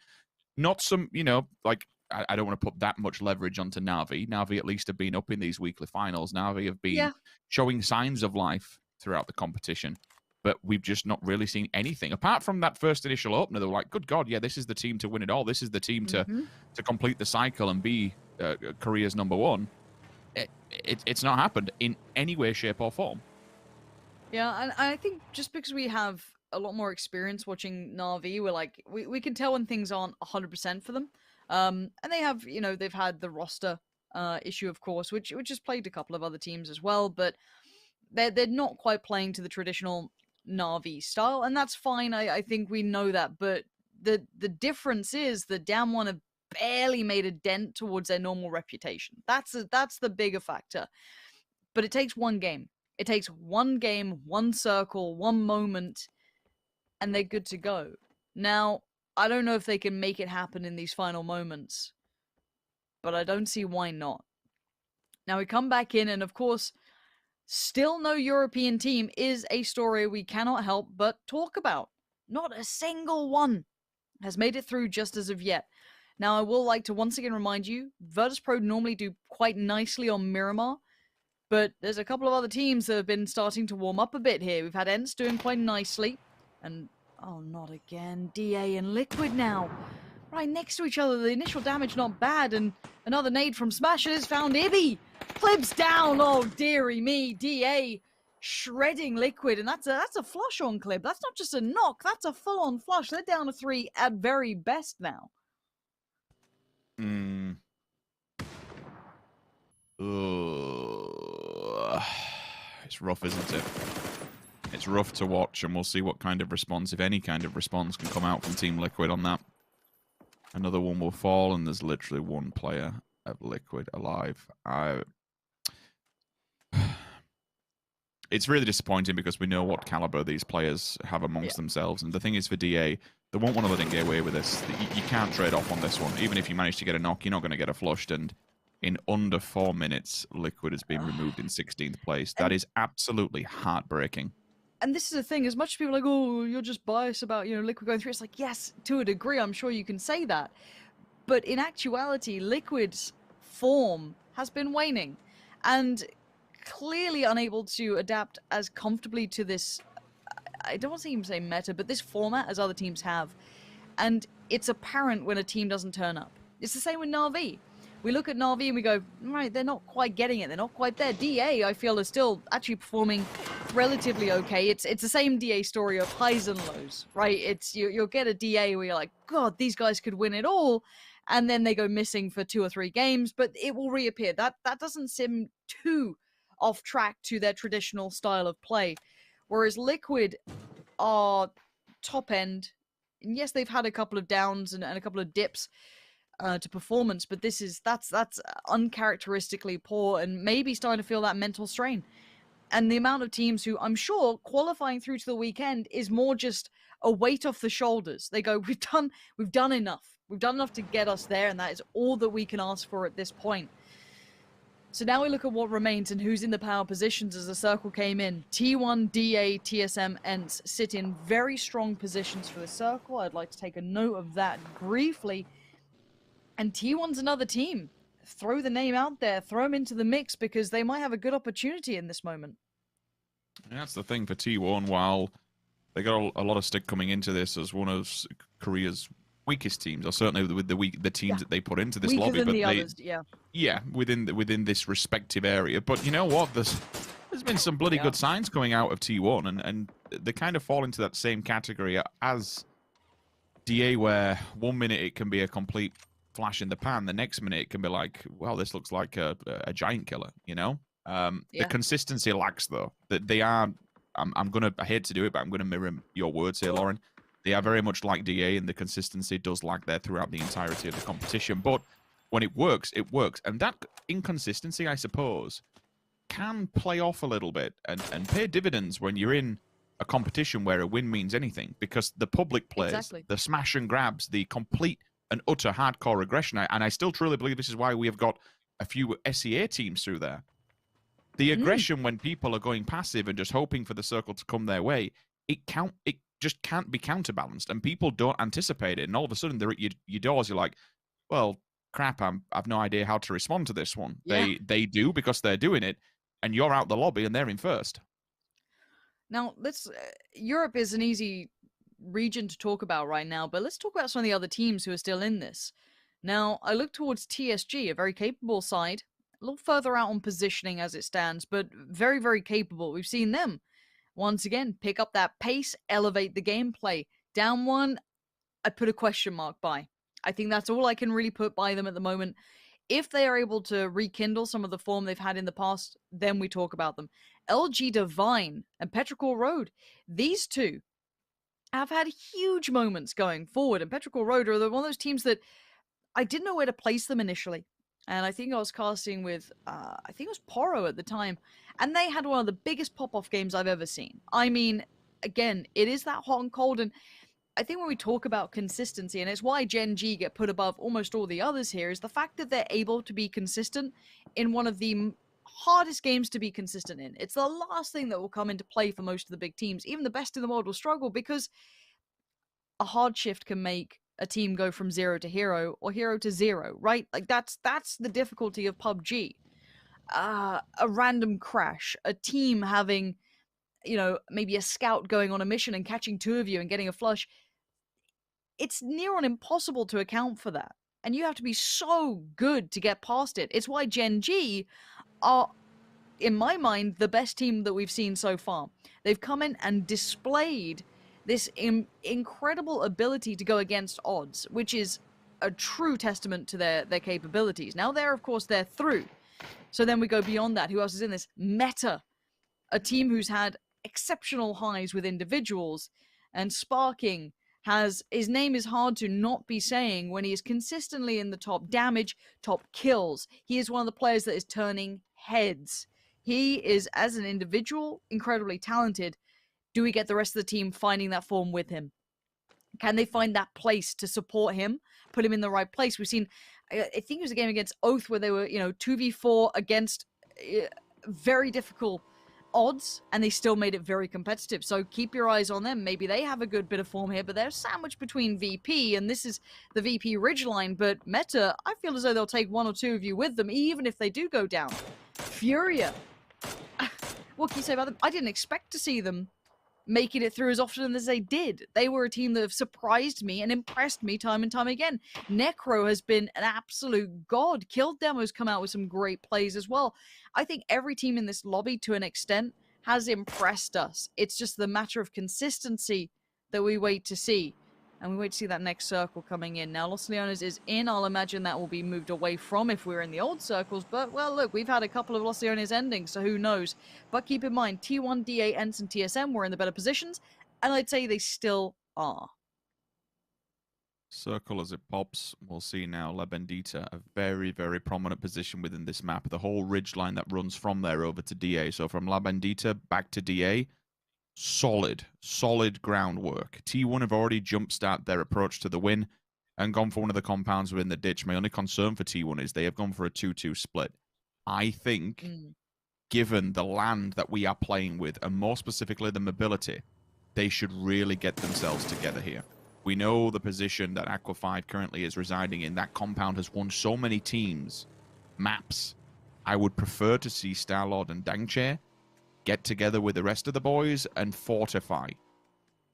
Not some, I don't want to put that much leverage onto Na'Vi. Na'Vi at least have been up in these weekly finals. Na'Vi have been showing signs of life throughout the competition, but we've just not really seen anything. Apart from that first initial opener, they were like, good God, yeah, this is the team to win it all. This is the team to complete the cycle and be Korea's number 1. It's not happened in any way, shape, or form. Yeah, and I think just because we have a lot more experience watching Na'Vi, we're like, we can tell when things aren't 100% for them. And they have, they've had the roster issue, of course, which has plagued a couple of other teams as well, but they're not quite playing to the traditional Na'Vi style, and that's fine. I think we know that, but the difference is that Damwon have barely made a dent towards their normal reputation. That's the bigger factor. But it takes one game. It takes one game, one circle, one moment, and they're good to go. Now, I don't know if they can make it happen in these final moments, but I don't see why not. Now we come back in, and of course, still no European team is a story we cannot help but talk about. Not a single one has made it through just as of yet. Now I will like to once again remind you, Virtus.pro normally do quite nicely on Miramar, but there's a couple of other teams that have been starting to warm up a bit here. We've had ENCE doing quite nicely, and oh, not again. DA and Liquid now. Right next to each other. The initial damage not bad. And another nade from Smashers found Ibby. Clibs down. Oh, dearie me. DA shredding Liquid. And that's a flush on Clib. That's not just a knock. That's a full-on flush. They're down to 3 at very best now. It's rough, isn't it? It's rough to watch, and we'll see what kind of response, if any kind of response, can come out from Team Liquid on that. Another one will fall, and there's literally one player of Liquid alive. It's really disappointing because we know what caliber these players have amongst themselves. And the thing is, for DA, they won't want to let him get away with this. You can't trade off on this one. Even if you manage to get a knock, you're not going to get a flushed. And in under 4 minutes, Liquid has been removed in 16th place. That is absolutely heartbreaking. And this is the thing, as much as people are like, oh, you're just biased about, Liquid going through, it's like, yes, to a degree, I'm sure you can say that. But in actuality, Liquid's form has been waning. and clearly unable to adapt as comfortably to this, I don't want to even say meta, but this format as other teams have. And it's apparent when a team doesn't turn up. It's the same with Na'Vi. We look at Na'Vi and we go, right, they're not quite getting it. They're not quite there. DA, I feel, is still actually performing relatively okay. It's the same DA story of highs and lows, right? It's you'll get a DA where you're like, God, these guys could win it all, and then they go missing for 2 or 3 games, but it will reappear. That doesn't seem too off track to their traditional style of play. Whereas Liquid are top end. And yes, they've had a couple of downs and a couple of dips to performance, but that's uncharacteristically poor and maybe starting to feel that mental strain. And the amount of teams who I'm sure qualifying through to the weekend is more just a weight off the shoulders. They go, we've done enough. We've done enough to get us there, and that is all that we can ask for at this point. So now we look at what remains and who's in the power positions as the circle came in. T1, DA, TSM, ENCE sit in very strong positions for the circle. I'd like to take a note of that briefly. And T1's another team. Throw the name out there, throw them into the mix because they might have a good opportunity in this moment. And that's the thing for T1. While they got a lot of stick coming into this as one of Korea's weakest teams, or certainly with the teams that they put into this Weaker lobby, than but the others, yeah, within this respective area. But you know what? There's been some bloody good signs coming out of T1, and they kind of fall into that same category as DA, where 1 minute it can be a complete flash in the pan, the next minute it can be like, well, this looks like a giant killer, you know? The consistency lacks, though. That they are, I hate to do it, but I'm gonna mirror your words here, Lauren. They are very much like DA, and the consistency does lack there throughout the entirety of the competition. But when it works, it works. And that inconsistency, I suppose, can play off a little bit and pay dividends when you're in a competition where a win means anything. Because the public plays, the smash and grabs, the complete and utter hardcore aggression. And I still truly believe this is why we have got a few SEA teams through there. The aggression when people are going passive and just hoping for the circle to come their way, it just can't be counterbalanced, and people don't anticipate it. And all of a sudden, they're at your doors. You're like, well, crap, I've no idea how to respond to this one. Yeah. They do because they're doing it, and you're out the lobby and they're in first. Now, Europe is an easy region to talk about right now, but let's talk about some of the other teams who are still in this. Now, I look towards TSG, a very capable side, a little further out on positioning as it stands, but very, very capable. We've seen them once again pick up that pace, elevate the gameplay. Down one, I put a question mark by. I think that's all I can really put by them at the moment. If they are able to rekindle some of the form they've had in the past, then we talk about them. LG Divine and Petrichor Road, these two have had huge moments going forward. And Petrichor Road are one of those teams that I didn't know where to place them initially. And I think I was casting with, I think it was Poro at the time. And they had one of the biggest pop-off games I've ever seen. I mean, again, it is that hot and cold. And I think when we talk about consistency, and it's why Gen G get put above almost all the others here, is the fact that they're able to be consistent in one of the hardest games to be consistent in. It's the last thing that will come into play for most of the big teams. Even the best in the world will struggle because a hard shift can make a team go from 0 to hero or hero to 0, right? Like that's the difficulty of PUBG. A random crash, a team having, you know, maybe a scout going on a mission and catching 2 of you and getting a flush. It's near on impossible to account for that. And you have to be so good to get past it. It's why Gen G are, in my mind, the best team that we've seen so far. They've come in and displayed this incredible ability to go against odds, which is a true testament to their capabilities. Now, of course, they're through. So then we go beyond that. Who else is in this? Meta, a team who's had exceptional highs with individuals, and Sparking his name is hard to not be saying when he is consistently in the top damage, top kills. He is one of the players that is turning heads. He is, as an individual, incredibly talented. Do we get the rest of the team finding that form with him? Can they find that place to support him, put him in the right place? We've seen, I think it was a game against Oath where they were, 2v4 against very difficult odds, and they still made it very competitive. So keep your eyes on them. Maybe they have a good bit of form here, but they're sandwiched between VP, and this is the VP ridgeline. But Meta, I feel as though they'll take 1 or 2 of you with them, even if they do go down. Furia. What can you say about them? I didn't expect to see them making it through as often as they did. They were a team that have surprised me and impressed me time and time again. Necro has been an absolute god. Kill Demo's come out with some great plays as well. I think every team in this lobby, to an extent, has impressed us. It's just the matter of consistency that we wait to see. And we wait to see that next circle coming in. Now, Los Leones is in. I'll imagine that will be moved away from if we're in the old circles. But, well, look, we've had a couple of Los Leones endings, so who knows? But keep in mind, T1, DA, ENCE, and TSM were in the better positions. And I'd say they still are. Circle as it pops. We'll see now La Bendita, a very, very prominent position within this map. The whole ridge line that runs from there over to DA. So from La Bendita back to DA, solid groundwork. T1 have already jump-started their approach to the win and gone for one of the compounds within the ditch. My only concern for T1 is they have gone for a 2-2 split. I think, given the land that we are playing with, and more specifically the mobility, they should really get themselves together here. We know the position that Aqua 5 currently is residing in. That compound has won so many teams, maps. I would prefer to see Starlord and Dangche get together with the rest of the boys and fortify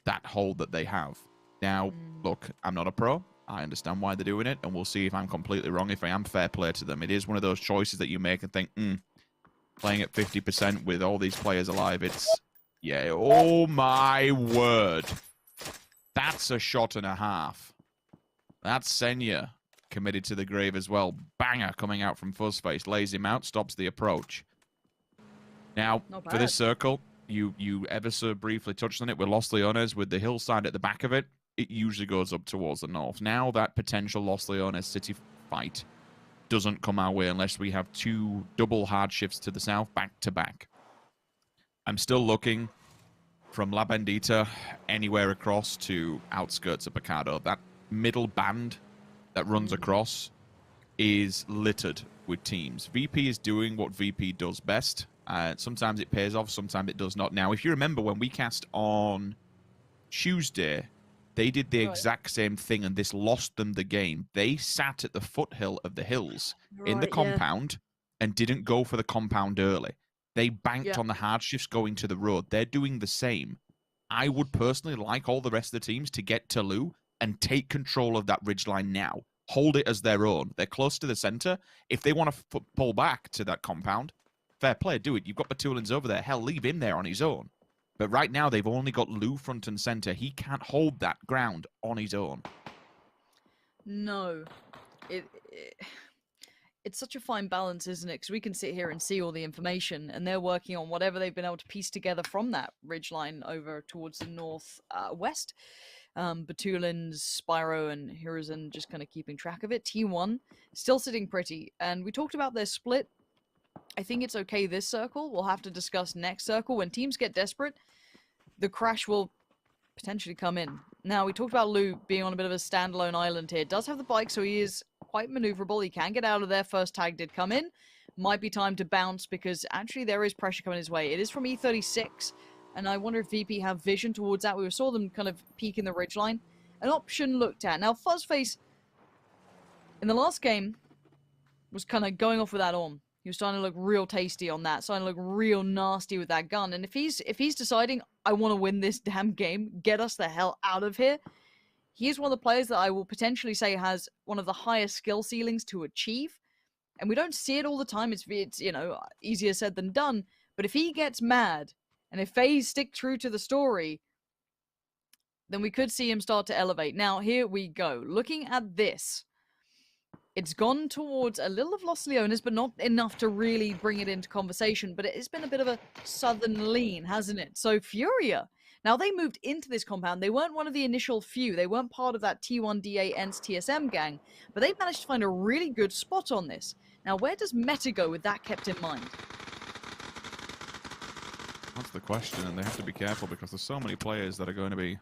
that hold that they have. Now, look, I'm not a pro. I understand why they're doing it, and we'll see if I'm completely wrong. If I am, fair play to them. It is one of those choices that you make and think, playing at 50% with all these players alive, it's... Yeah, oh my word. That's a shot and a half. That's Senya committed to the grave as well. Banger coming out from Fuzzface. Lays him out, stops the approach. Now, for this circle, you ever so briefly touched on it with Los Leones, with the hillside at the back of it, it usually goes up towards the north. Now that potential Los Leones city fight doesn't come our way unless we have two double hard shifts to the south, back to back. I'm still looking from La Bendita anywhere across to outskirts of Picado. That middle band that runs across is littered with teams. VP is doing what VP does best. Sometimes it pays off, sometimes it does not. Now, if you remember when we cast on Tuesday, they did the exact same thing, and this lost them the game. They sat at the foothill of the hills in the compound and didn't go for the compound early. They banked on the hard shifts going to the road. They're doing the same. I would personally like all the rest of the teams to get to Lu and take control of that ridgeline now. Hold it as their own. They're close to the center. If they want to pull back to that compound, fair play, do it. You've got Batulins over there. Hell, leave him there on his own. But right now, they've only got Lu front and center. He can't hold that ground on his own. No. It's such a fine balance, isn't it? Because we can sit here and see all the information, and they're working on whatever they've been able to piece together from that ridgeline over towards the north-west. Batulins, Spyro, and Hiruzen just kind of keeping track of it. T1 still sitting pretty. And we talked about their split. I think it's okay this circle. We'll have to discuss next circle. When teams get desperate, the crash will potentially come in. Now, we talked about Lu being on a bit of a standalone island here. Does have the bike, so he is quite maneuverable. He can get out of there. First tag did come in. Might be time to bounce because actually there is pressure coming his way. It is from E36, and I wonder if VP have vision towards that. We saw them kind of peek in the ridgeline. An option looked at. Now, Fuzzface, in the last game, was kind of going off with that on. He was starting to look real tasty on that, starting to look real nasty with that gun. And if he's deciding, I want to win this damn game, get us the hell out of here, he is one of the players that I will potentially say has one of the highest skill ceilings to achieve. And we don't see it all the time. It's you know, easier said than done. But if he gets mad, and if FaZe stick true to the story, then we could see him start to elevate. Now, here we go. Looking at this, it's gone towards a little of Los Leones, but not enough to really bring it into conversation. But it's been a bit of a southern lean, hasn't it? So Furia, now they moved into this compound. They weren't one of the initial few. They weren't part of that T1DA ENCE TSM gang, but they managed to find a really good spot on this. Now, where does Meta go with that kept in mind? That's the question, and they have to be careful because there's so many players that are going to be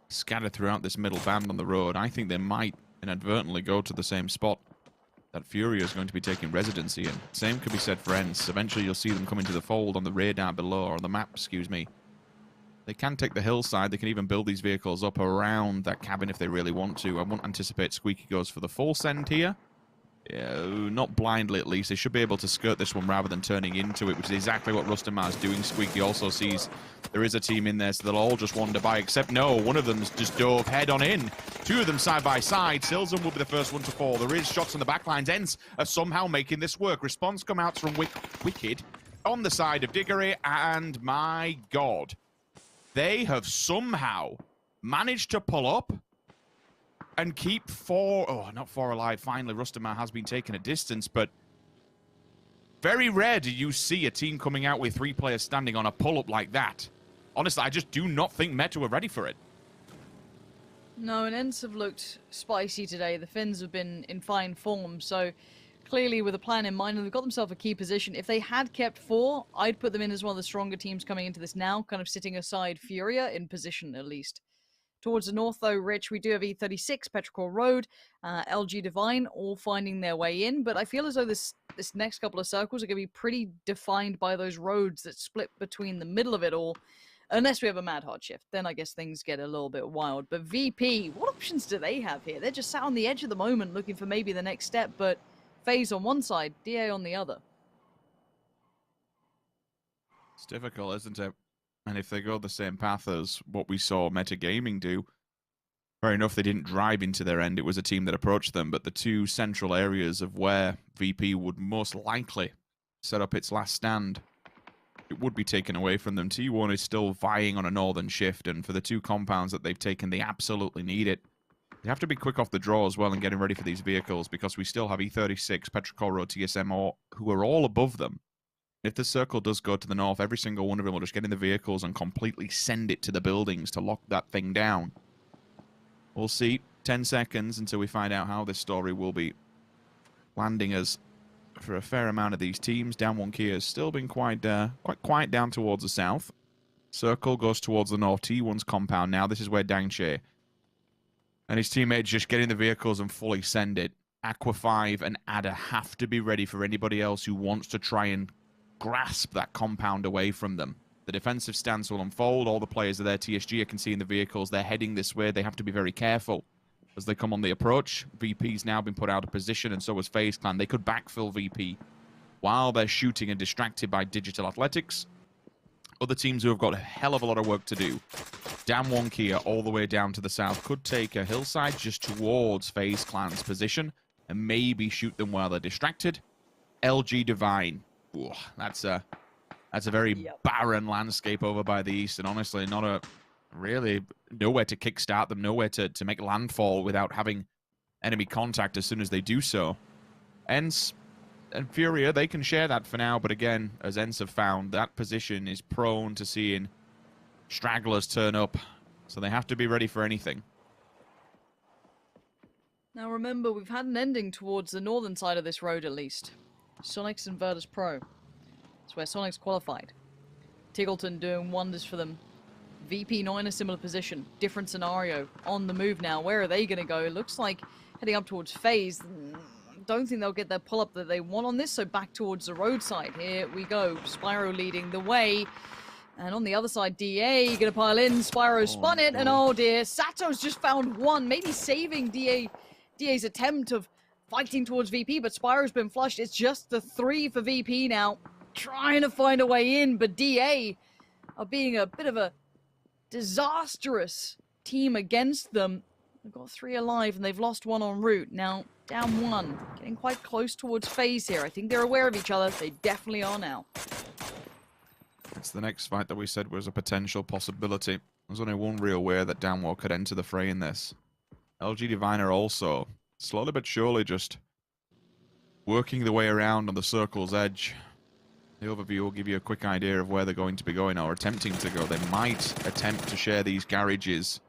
scattered throughout this middle band on the road. I think they might inadvertently go to the same spot that Furia is going to be taking residency in. Same could be said for ENCE. Eventually you'll see them come into the fold on the radar below, or on the map, excuse me. They can take the hillside. They can even build these vehicles up around that cabin if they really want to. I won't anticipate Squeaky goes for the full send here. not blindly at least. They should be able to skirt this one rather than turning into it, which is exactly what Rustenmar's doing. Squeaky also sees there is a team in there, so they'll all just wander by, except no, one of them's just dove head on in. Two of them side by side. Silsum will be the first one to fall. There is shots on the backlines. Ents are somehow making this work. Response come out from Wicked on the side of Diggory, and my God, they have somehow managed to pull up and keep not four alive. Finally, Rustamar has been taken a distance, but very rare do you see a team coming out with 3 players standing on a pull-up like that. Honestly, I just do not think Meta were ready for it. No, and Ents have looked spicy today. The Finns have been in fine form, so clearly with a plan in mind, and they've got themselves a key position. If they had kept 4, I'd put them in as one of the stronger teams coming into this now, kind of sitting aside Furia in position at least. Towards the north, though, Rich, we do have E36, Petrichor Road, LG Divine, all finding their way in. But I feel as though this next couple of circles are going to be pretty defined by those roads that split between the middle of it all. Unless we have a mad hard shift, then I guess things get a little bit wild. But VP, what options do they have here? They're just sat on the edge of the moment looking for maybe the next step, but FaZe on one side, DA on the other. It's difficult, isn't it? And if they go the same path as what we saw Metagaming do, fair enough, they didn't drive into their end. It was a team that approached them, but the two central areas of where VP would most likely set up its last stand, it would be taken away from them. T1 is still vying on a northern shift, and for the 2 compounds that they've taken, they absolutely need it. They have to be quick off the draw as well and getting ready for these vehicles, because we still have E36, Petrichor, TSM, who are all above them. If the circle does go to the north, every single one of them will just get in the vehicles and completely send it to the buildings to lock that thing down. We'll see. 10 seconds until we find out how this story will be landing us for a fair amount of these teams. Down 1 Kia has still been quite quiet down towards the south. Circle goes towards the north. T1's compound now. This is where Dangche and his teammates just get in the vehicles and fully send it. Aqua 5 and Adder have to be ready for anybody else who wants to try and grasp that compound away from them. The defensive stance will unfold. All the players are there. TSG, I can see in the vehicles. They're heading this way. They have to be very careful as they come on the approach. VP's now been put out of position, and so has FaZe Clan. They could backfill VP while they're shooting and distracted by Digital Athletics. Other teams who have got a hell of a lot of work to do. Down 1 Kia all the way down to the south could take a hillside just towards FaZe Clan's position and maybe shoot them while they're distracted. LG Divine. Ooh, that's a very barren landscape over by the east, and honestly, really nowhere to kickstart them, nowhere to make landfall without having enemy contact as soon as they do so. Ents and Furia, they can share that for now, but again, as Ents have found, that position is prone to seeing stragglers turn up, so they have to be ready for anything. Now remember, we've had an ending towards the northern side of this road at least. Sonics and Virtus Pro. That's where Sonics qualified. Tiggleton doing wonders for them. VP not in a similar position. Different scenario. On the move now. Where are they going to go? It looks like heading up towards FaZe. Don't think they'll get their pull-up that they want on this, so back towards the roadside. Here we go. Spyro leading the way. And on the other side, DA going to pile in. Spyro spun it, and oh dear. Sato's just found one. Maybe saving DA's attempt of fighting towards VP, but Spyro's been flushed. It's just the 3 for VP now. Trying to find a way in, but DA are being a bit of a disastrous team against them. They've got 3 alive, and they've lost 1 en route. Now, down 1. Getting quite close towards FaZe here. I think they're aware of each other. They definitely are now. It's the next fight that we said was a potential possibility. There's only one real way that Downwell could enter the fray in this. LG Divine are also slowly but surely just working the way around on the circle's edge. The overview will give you a quick idea of where they're going to be going, or attempting to go. They might attempt to share these garages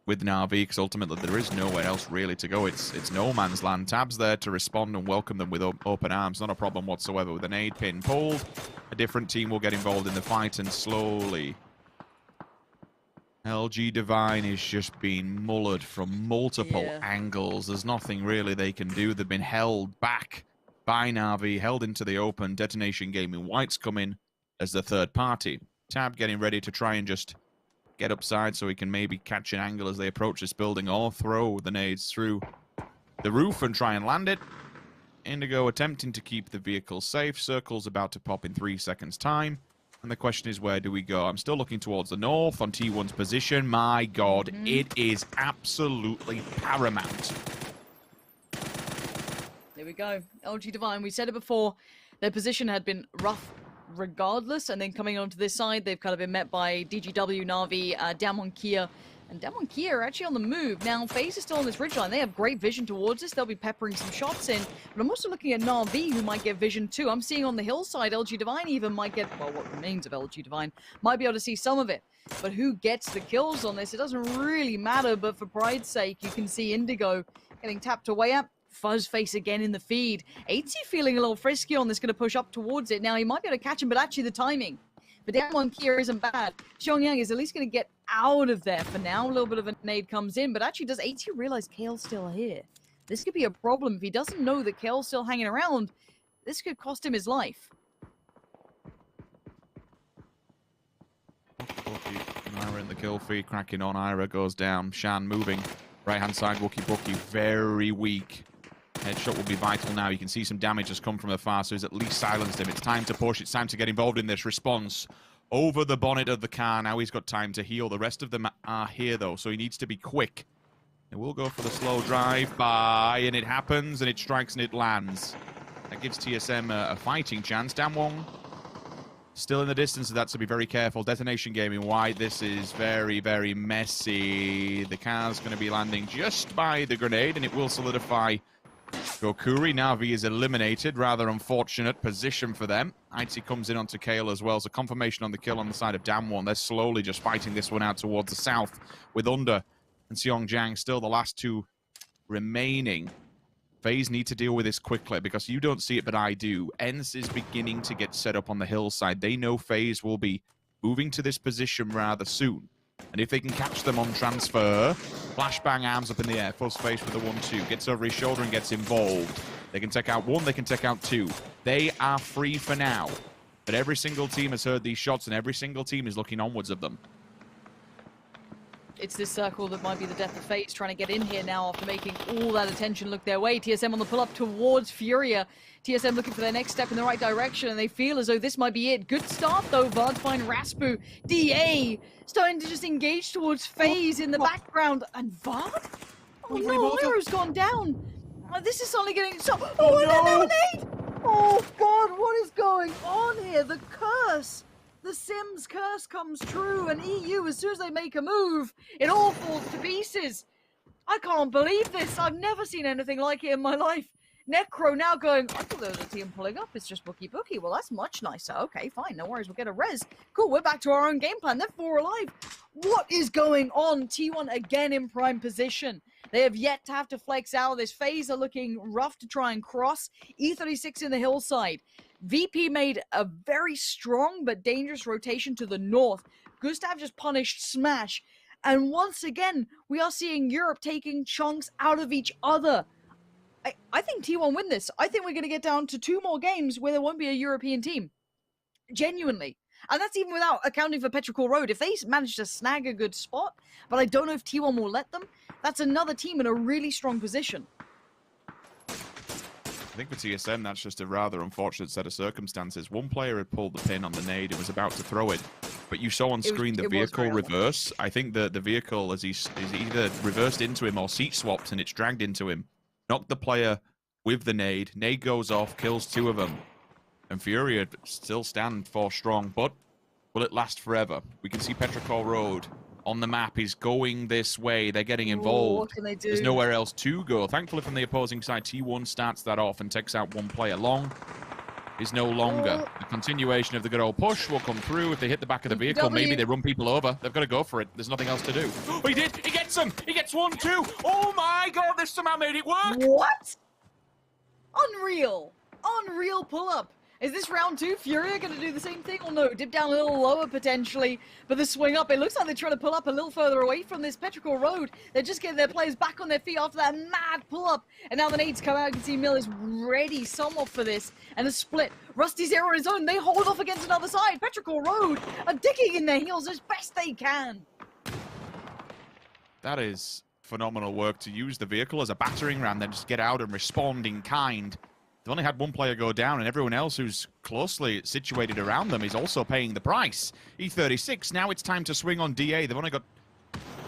with Na'Vi, because ultimately there is nowhere else really to go. It's no man's land. Tab's there to respond and welcome them with open arms. Not a problem whatsoever. With an aid pin pulled, a different team will get involved in the fight, and slowly LG Divine is just being mullered from multiple angles. There's nothing really they can do. They've been held back by Na'Vi, held into the open. Detonation Gaming White's come in as the third party. Tab getting ready to try and just get upside so he can maybe catch an angle as they approach this building, or throw the nades through the roof and try and land it. Indigo attempting to keep the vehicle safe. Circle's about to pop in 3 seconds' time. And the question is, where do we go? I'm still looking towards the north on T1's position. My God, it is absolutely paramount. There we go. LG Divine, we said it before, their position had been rough regardless, and then coming onto this side, they've kind of been met by DGW, Na'Vi, Damwon Kia, and Damwon Kia are actually on the move. Now, FaZe is still on this ridgeline. They have great vision towards us. They'll be peppering some shots in, but I'm also looking at Na'Vi, who might get vision too. I'm seeing on the hillside, LG Divine even might get, well, what remains of LG Divine, might be able to see some of it. But who gets the kills on this? It doesn't really matter, but for pride's sake, you can see Indigo getting tapped away at. Fuzzface again in the feed. 80 feeling a little frisky on this, going to push up towards it. Now, he might be able to catch him, but actually the timing. But Damwon Kia isn't bad. Xiangyang is at least going to get out of there for now. A little bit of a nade comes in, but actually does 80 realize Kale's still here? This could be a problem. If he doesn't know that Kale's still hanging around, this could cost him his life. Ira in the kill feed, cracking on. Ira goes down. Shan moving. Right-hand side, Wookie very weak. Headshot will be vital now. You can see some damage has come from afar, so he's at least silenced him. It's time to push. It's time to get involved in this response. Over the bonnet of the car. Now he's got time to heal. The rest of them are here, though, so he needs to be quick. And we'll go for the slow drive-by, and it happens, and it strikes, and it lands. That gives TSM a fighting chance. Damwon still in the distance, so that's to be very careful. Detonation Gaming wide. This is very, very messy. The car's going to be landing just by the grenade, and it will solidify Gokuri. Na'Vi is eliminated. Rather unfortunate position for them. Aitzi comes in onto Kale as well, so confirmation on the kill on the side of Damwon. They're slowly just fighting this one out towards the south with Under and Xiangyang still the last two remaining. FaZe need to deal with this quickly because you don't see it, but I do. ENCE is beginning to get set up on the hillside. They know FaZe will be moving to this position rather soon. And if they can catch them on transfer, flashbang, arms up in the air, Fuzzface with the 1-2, gets over his shoulder and gets involved. They can take out one, they can take out two. They are free for now. But every single team has heard these shots and every single team is looking onwards of them. It's this circle that might be the death of FaZe trying to get in here now after making all that attention look their way. TSM on the pull-up towards Furia. TSM looking for their next step in the right direction, and they feel as though this might be it. Good start, though. Vard find Raspu. DA starting to just engage towards FaZe in the background. And Vard? Oh, no, Iro's gone down. This is suddenly getting... Oh, no! Oh, God, what is going on here? The curse! The Sims curse comes true, and EU, as soon as they make a move, it all falls to pieces. I can't believe this. I've never seen anything like it in my life. Necro now going, I thought there was a team pulling up. It's just Bookie. Well, that's much nicer. Okay, fine. No worries. We'll get a res. Cool. We're back to our own game plan. They're 4 alive. What is going on? T1 again in prime position. They have yet to have to flex out of this. FaZe are looking rough to try and cross. E36 in the hillside. VP made a very strong but dangerous rotation to the north. Gustav just punished Smash. And once again, we are seeing Europe taking chunks out of each other. I think T1 win this. I think we're going to get down to 2 more games where there won't be a European team. Genuinely. And that's even without accounting for Petrichor Road. If they manage to snag a good spot, but I don't know if T1 will let them, that's another team in a really strong position. I think for TSM, that's just a rather unfortunate set of circumstances. One player had pulled the pin on the nade and was about to throw it, but you saw on screen the vehicle reverse. I think the vehicle, as he's either reversed into him or seat swapped and it's dragged into him, knocked the player with the nade. Nade goes off, kills 2 of them. And Furia still stand 4 strong, but will it last forever? We can see Petrichor Road on the map is going this way. They're getting involved. What can they do? There's nowhere else to go. Thankfully from the opposing side, T1 starts that off and takes out 1 player. Long is no longer. The continuation of the good old push will come through. If they hit the back of the vehicle, maybe they run people over. They've got to go for it. There's nothing else to do. Oh, he did! He gets him! He gets 1, 2! Oh my God, this somehow made it work! What? Unreal. Unreal pull-up. Is this round 2? Furia going to do the same thing? Or no? Dip down a little lower potentially, but the swing up, it looks like they're trying to pull up a little further away from this Petrichor Road. They're just getting their players back on their feet after that mad pull-up. And now the nades come out. You can see Mill is ready somewhat for this. And a split. Rusty's here on his own. They hold off against another side. Petrichor Road are digging in their heels as best they can. That is phenomenal work to use the vehicle as a battering ram, then just get out and respond in kind. They've only had one player go down, and everyone else who's closely situated around them is also paying the price. E36, now it's time to swing on DA. They've only got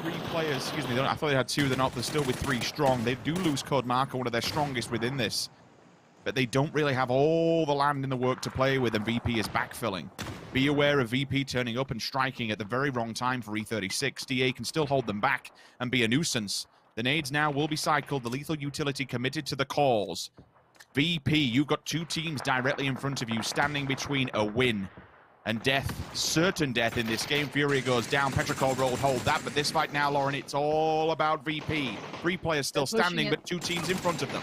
3 players. Excuse me, I thought they had 2. They're not. They're still with 3 strong. They do lose Code Marker, one of their strongest within this. But they don't really have all the land in the work to play with, and VP is backfilling. Be aware of VP turning up and striking at the very wrong time for E36. DA can still hold them back and be a nuisance. The nades now will be cycled. The lethal utility committed to the cause. VP, you've got 2 teams directly in front of you, standing between a win and death, certain death in this game. Fury goes down, Petrichor Road hold that, but this fight now, Lauren, it's all about VP. 3 players still standing, but 2 teams in front of them.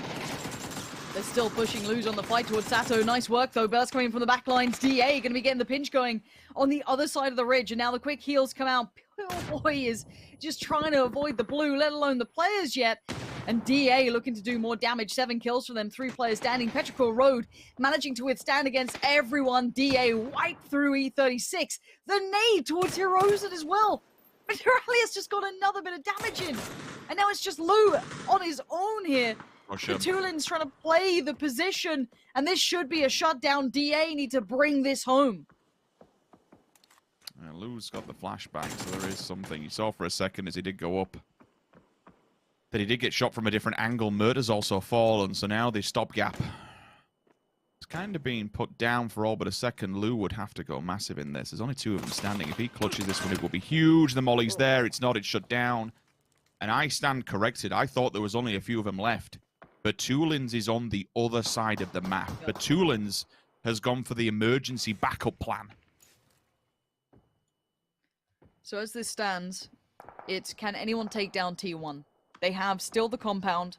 They're still pushing Luz on the fight towards Sato. Nice work, though. Burst coming from the back lines. DA going to be getting the pinch going on the other side of the ridge. And now the quick heals come out. Poor boy is just trying to avoid the blue, let alone the players yet. And DA looking to do more damage. 7 kills for them. 3 players standing. Petrichor Road managing to withstand against everyone. DA wiped through E36. The nade towards Hirozen as well. But Aurelius just got another bit of damage in. And now it's just Lou on his own here. Tulin's trying to play the position, and this should be a shutdown. DA need to bring this home. Lou's got the flashbang, so there is something. You saw for a second as he did go up that he did get shot from a different angle. Murder's also fallen, so now the stopgap is kind of being put down for all but a second. Lou would have to go massive in this. There's only 2 of them standing. If he clutches this one, it will be huge. The molly's there. It's not. It's shut down. And I stand corrected. I thought there was only a few of them left. Batulins is on the other side of the map. Batulins has gone for the emergency backup plan. So as this stands, it's can anyone take down T1? They have still the compound.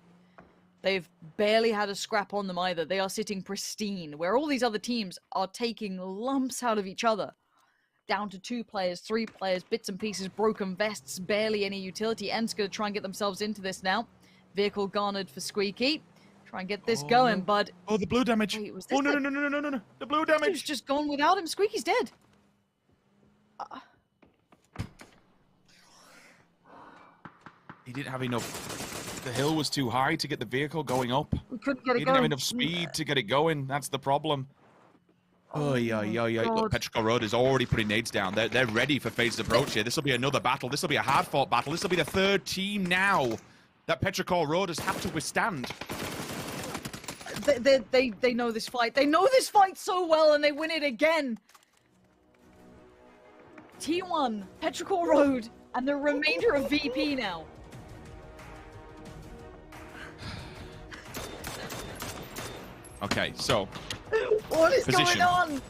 They've barely had a scrap on them either. They are sitting pristine, where all these other teams are taking lumps out of each other. Down to 2 players, 3 players, bits and pieces, broken vests, barely any utility. Ent's going to try and get themselves into this now. Vehicle garnered for Squeaky. Try and get this going, bud. Oh, the blue damage. Wait, was Oh, this no. The blue damage. He's just gone without him. Squeaky's dead. He didn't have enough. The hill was too high to get the vehicle going up. We couldn't get it He going. didn't have enough speed to get it going. That's the problem. Oh, yeah. Look, Petrichor Road is already putting nades down. They're ready for phased approach here. This will be another battle. This will be a hard-fought battle. This will be the 3rd team now that Petrichor Road has had to withstand. They know this fight. They know this fight so well, and they win it again. T1, Petrichor Road, and the remainder of VP now. Okay, so what is position. going on?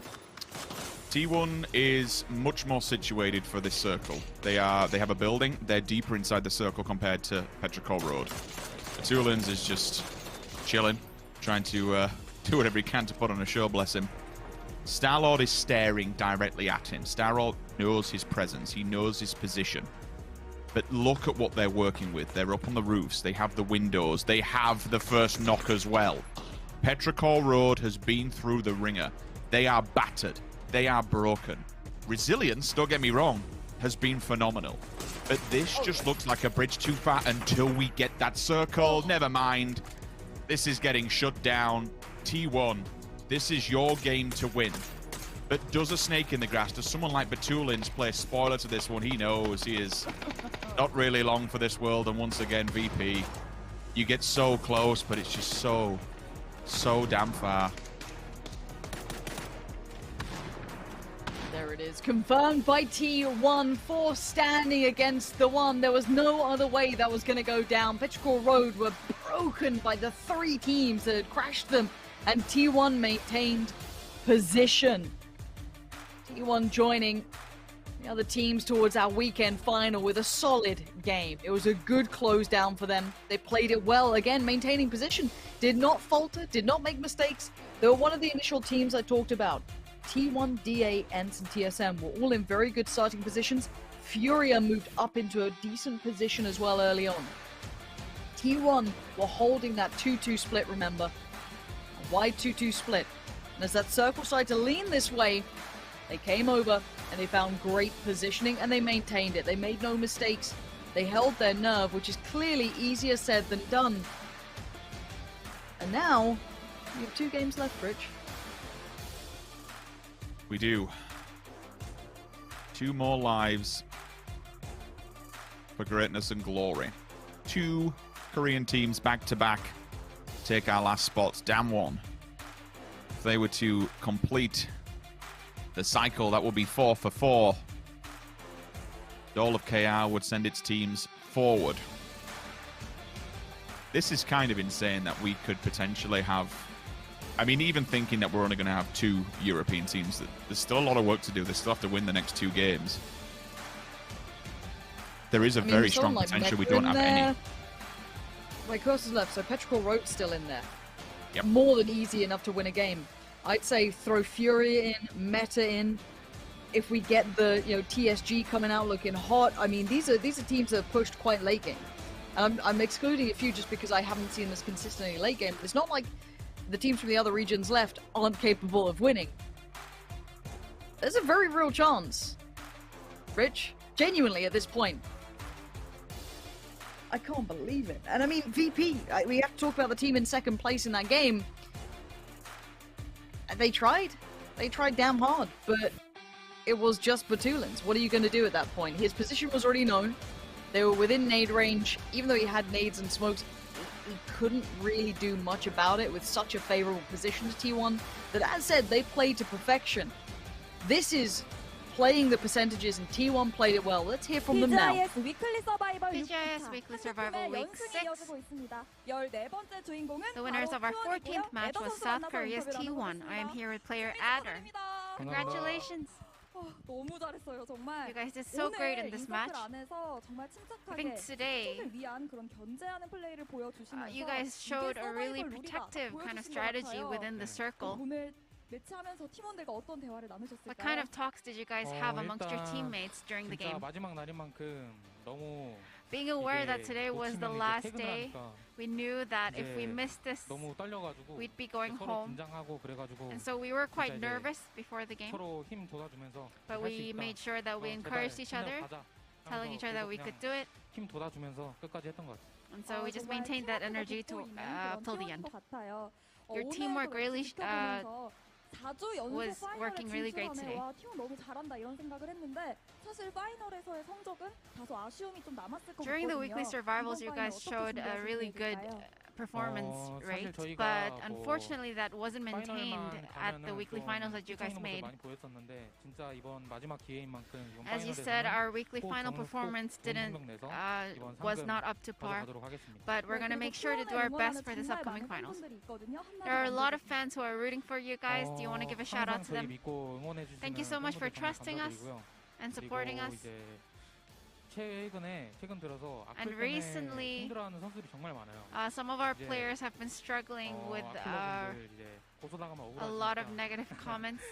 T1 is much more situated for this circle. They have a building. They're deeper inside the circle compared to Petrichor Road. Tulins is just chilling, trying to do whatever he can to put on a show, bless him. Starlord is staring directly at him. Starlord knows his presence. He knows his position. But look at what they're working with. They're up on the roofs. They have the windows. They have the first knock as well. Petrichor Road has been through the ringer. They are battered. They are broken. Resilience, don't get me wrong, has been phenomenal. But this just looks like a bridge too far until we get that circle. Never mind. This is getting shut down. T1, this is your game to win. But does a snake in the grass, does someone like Batulins play spoiler to this one? He knows he is not really long for this world. And once again, VP, you get so close, but it's just so damn far. There it is, confirmed by T1 for standing against the 1. There was no other way that was going to go down. Petrichor Road were broken by the 3 teams that had crashed them, and T1 maintained position. T1 joining the other teams towards our weekend final with a solid game. It was a good close down for them. They played it well, again, maintaining position. Did not falter, did not make mistakes. They were one of the initial teams I talked about. T1, DA, ENCE, and TSM were all in very good starting positions. Furia moved up into a decent position as well early on. T1 were holding that 2-2 split, remember. A wide 2-2 split. And as that circle started to lean this way, they came over and they found great positioning and they maintained it. They made no mistakes. They held their nerve, which is clearly easier said than done. And now, You have 2 games left, Rich. We do. 2 more lives for greatness and glory. 2 Korean teams back to back take our last spots. Down 1. If they were to complete the cycle, that would be 4 for 4. All of KR would send its teams forward. This is kind of insane that we could potentially have... I mean, even thinking that we're only going to have 2 European teams, there's still a lot of work to do. They still have to win the next 2 games. There is a very strong potential we don't have any. Like, who else is left? So Petrichor Rote's still in there. Yep. More than easy enough to win a game. I'd say throw Fury in, Meta in. If we get the TSG coming out looking hot, I mean these are teams that have pushed quite late game. I'm excluding a few just because I haven't seen this consistently late game. It's not like the teams from the other regions left aren't capable of winning. There's a very real chance, Rich. Genuinely at this point. I can't believe it. And I mean, VP, we have to talk about the team in second place in that game. They tried. They tried damn hard, but it was just Batulins. What are you going to do at that point? His position was already known. They were within nade range. Even though he had nades and smokes, he couldn't really do much about it with such a favorable position to T1 that, as said, they played to perfection. This is playing the percentages, and T1 played it well. Let's hear from them now. PGI.S Weekly Survival Week 6. The winners of our 14th match was South Korea's T1. I am here with player Adder. Congratulations! You guys did so great in this match. I think today, you guys showed a really protective kind of strategy within the circle. What kind of talks did you guys have amongst your teammates during the game? Being aware that today was the last day, we knew that if we missed this, we'd be going home. And so we were quite nervous before the game. But we made sure that we encouraged each other, telling each other that we could do it. And so we just maintained that energy till the end. Your teamwork really was working really great today. During the weekly survivals, you guys showed a really good performance rate, but unfortunately that wasn't maintained at the weekly finals that you guys made. As you said, our weekly final performance was not up to par, but we're going to make sure to do our best for this upcoming finals. There are a lot of fans who are rooting for you guys. Do you want to give a shout out to them? Thank you so much for trusting us and supporting us. And recently, some of our players have been struggling with a lot of negative comments.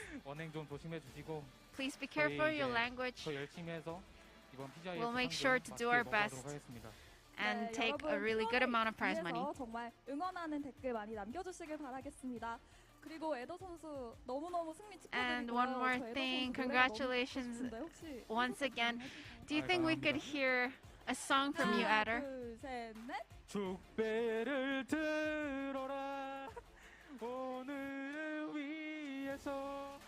Please be careful your language. We'll make sure to do our best and take a really good amount of prize money. And one more thing, congratulations once again. Do you think we could hear a song from you, Adder? 축배를 들어라 오늘을 위해서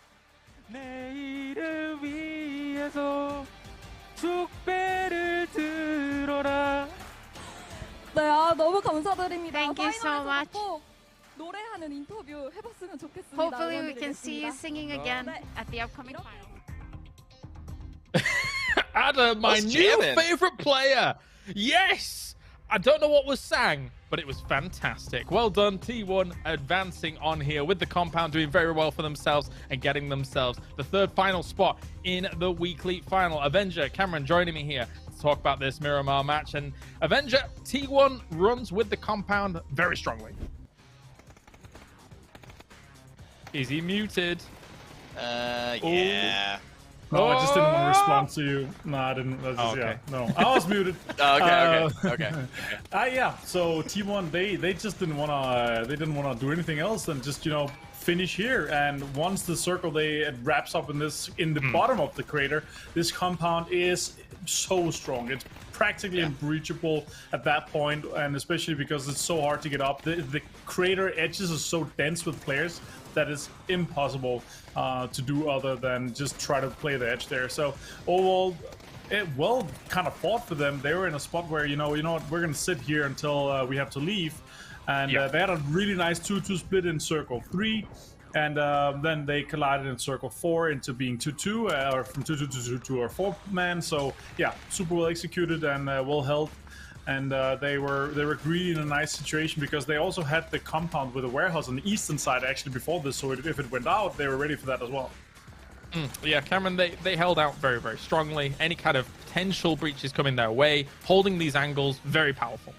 내일을 위해서 축배를 들어라. 네, 너무 감사드립니다. Thank you so much. 노래하는 인터뷰 해봤으면 좋겠습니다. Hopefully we can see you singing again at the upcoming final. Adder, my new favorite player. Yes! I don't know what was sang, but it was fantastic. Well done, T1 advancing on here with the compound, doing very well for themselves and getting themselves the 3rd final spot in the weekly final. Avenger, Cameron joining me here to talk about this Miramar match. And Avenger, T1 runs with the compound very strongly. Is he muted? Yeah. No, I just didn't want to respond to you. No, I didn't. That's just, okay. Yeah, no, I was muted. Okay. Yeah. So T1, they just didn't wanna do anything else than just finish here. And once the circle it wraps up in the bottom of the crater, this compound is so strong. It's practically unbreachable at that point, and especially because it's so hard to get up. The crater edges are so dense with players that it's impossible to do other than just try to play the edge there. So overall, it kind of fought for them. They were in a spot where, you know what, we're going to sit here until we have to leave. And they had a really nice 2-2 split in Circle 3. And then they collided in Circle 4 into being 2-2, or from 2-2 to 2-2 or 4-man. So yeah, super well executed and well held. And they were really in a nice situation because they also had the compound with a warehouse on the eastern side actually before this. So if it went out, they were ready for that as well. Yeah, Cameron, they held out very, very strongly. Any kind of potential breaches coming their way, holding these angles, very powerful.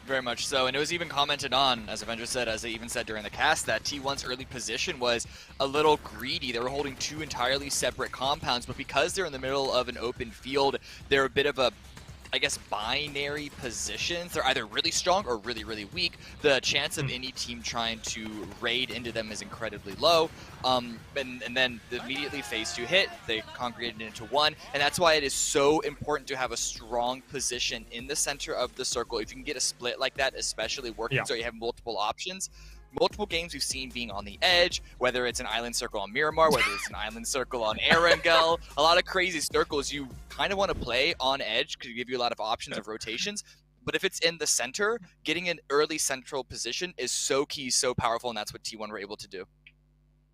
Very much so, and it was even commented on, as Avenger said, as they even said during the cast, that T1's early position was a little greedy. They were holding two entirely separate compounds, but because they're in the middle of an open field, they're a bit of a, I guess, binary positions. They're either really strong or really, really weak. The chance of any team trying to raid into them is incredibly low. And then immediately phase 2 hit, they congregated into one, and that's why it is so important to have a strong position in the center of the circle. If you can get a split like that, especially working so you have multiple options. Multiple games we've seen being on the edge, whether it's an island circle on Miramar, whether it's an island circle on Erangel, a lot of crazy circles you kind of want to play on edge because it give you a lot of options of rotations. But if it's in the center, getting an early central position is so key, so powerful, and that's what T1 were able to do.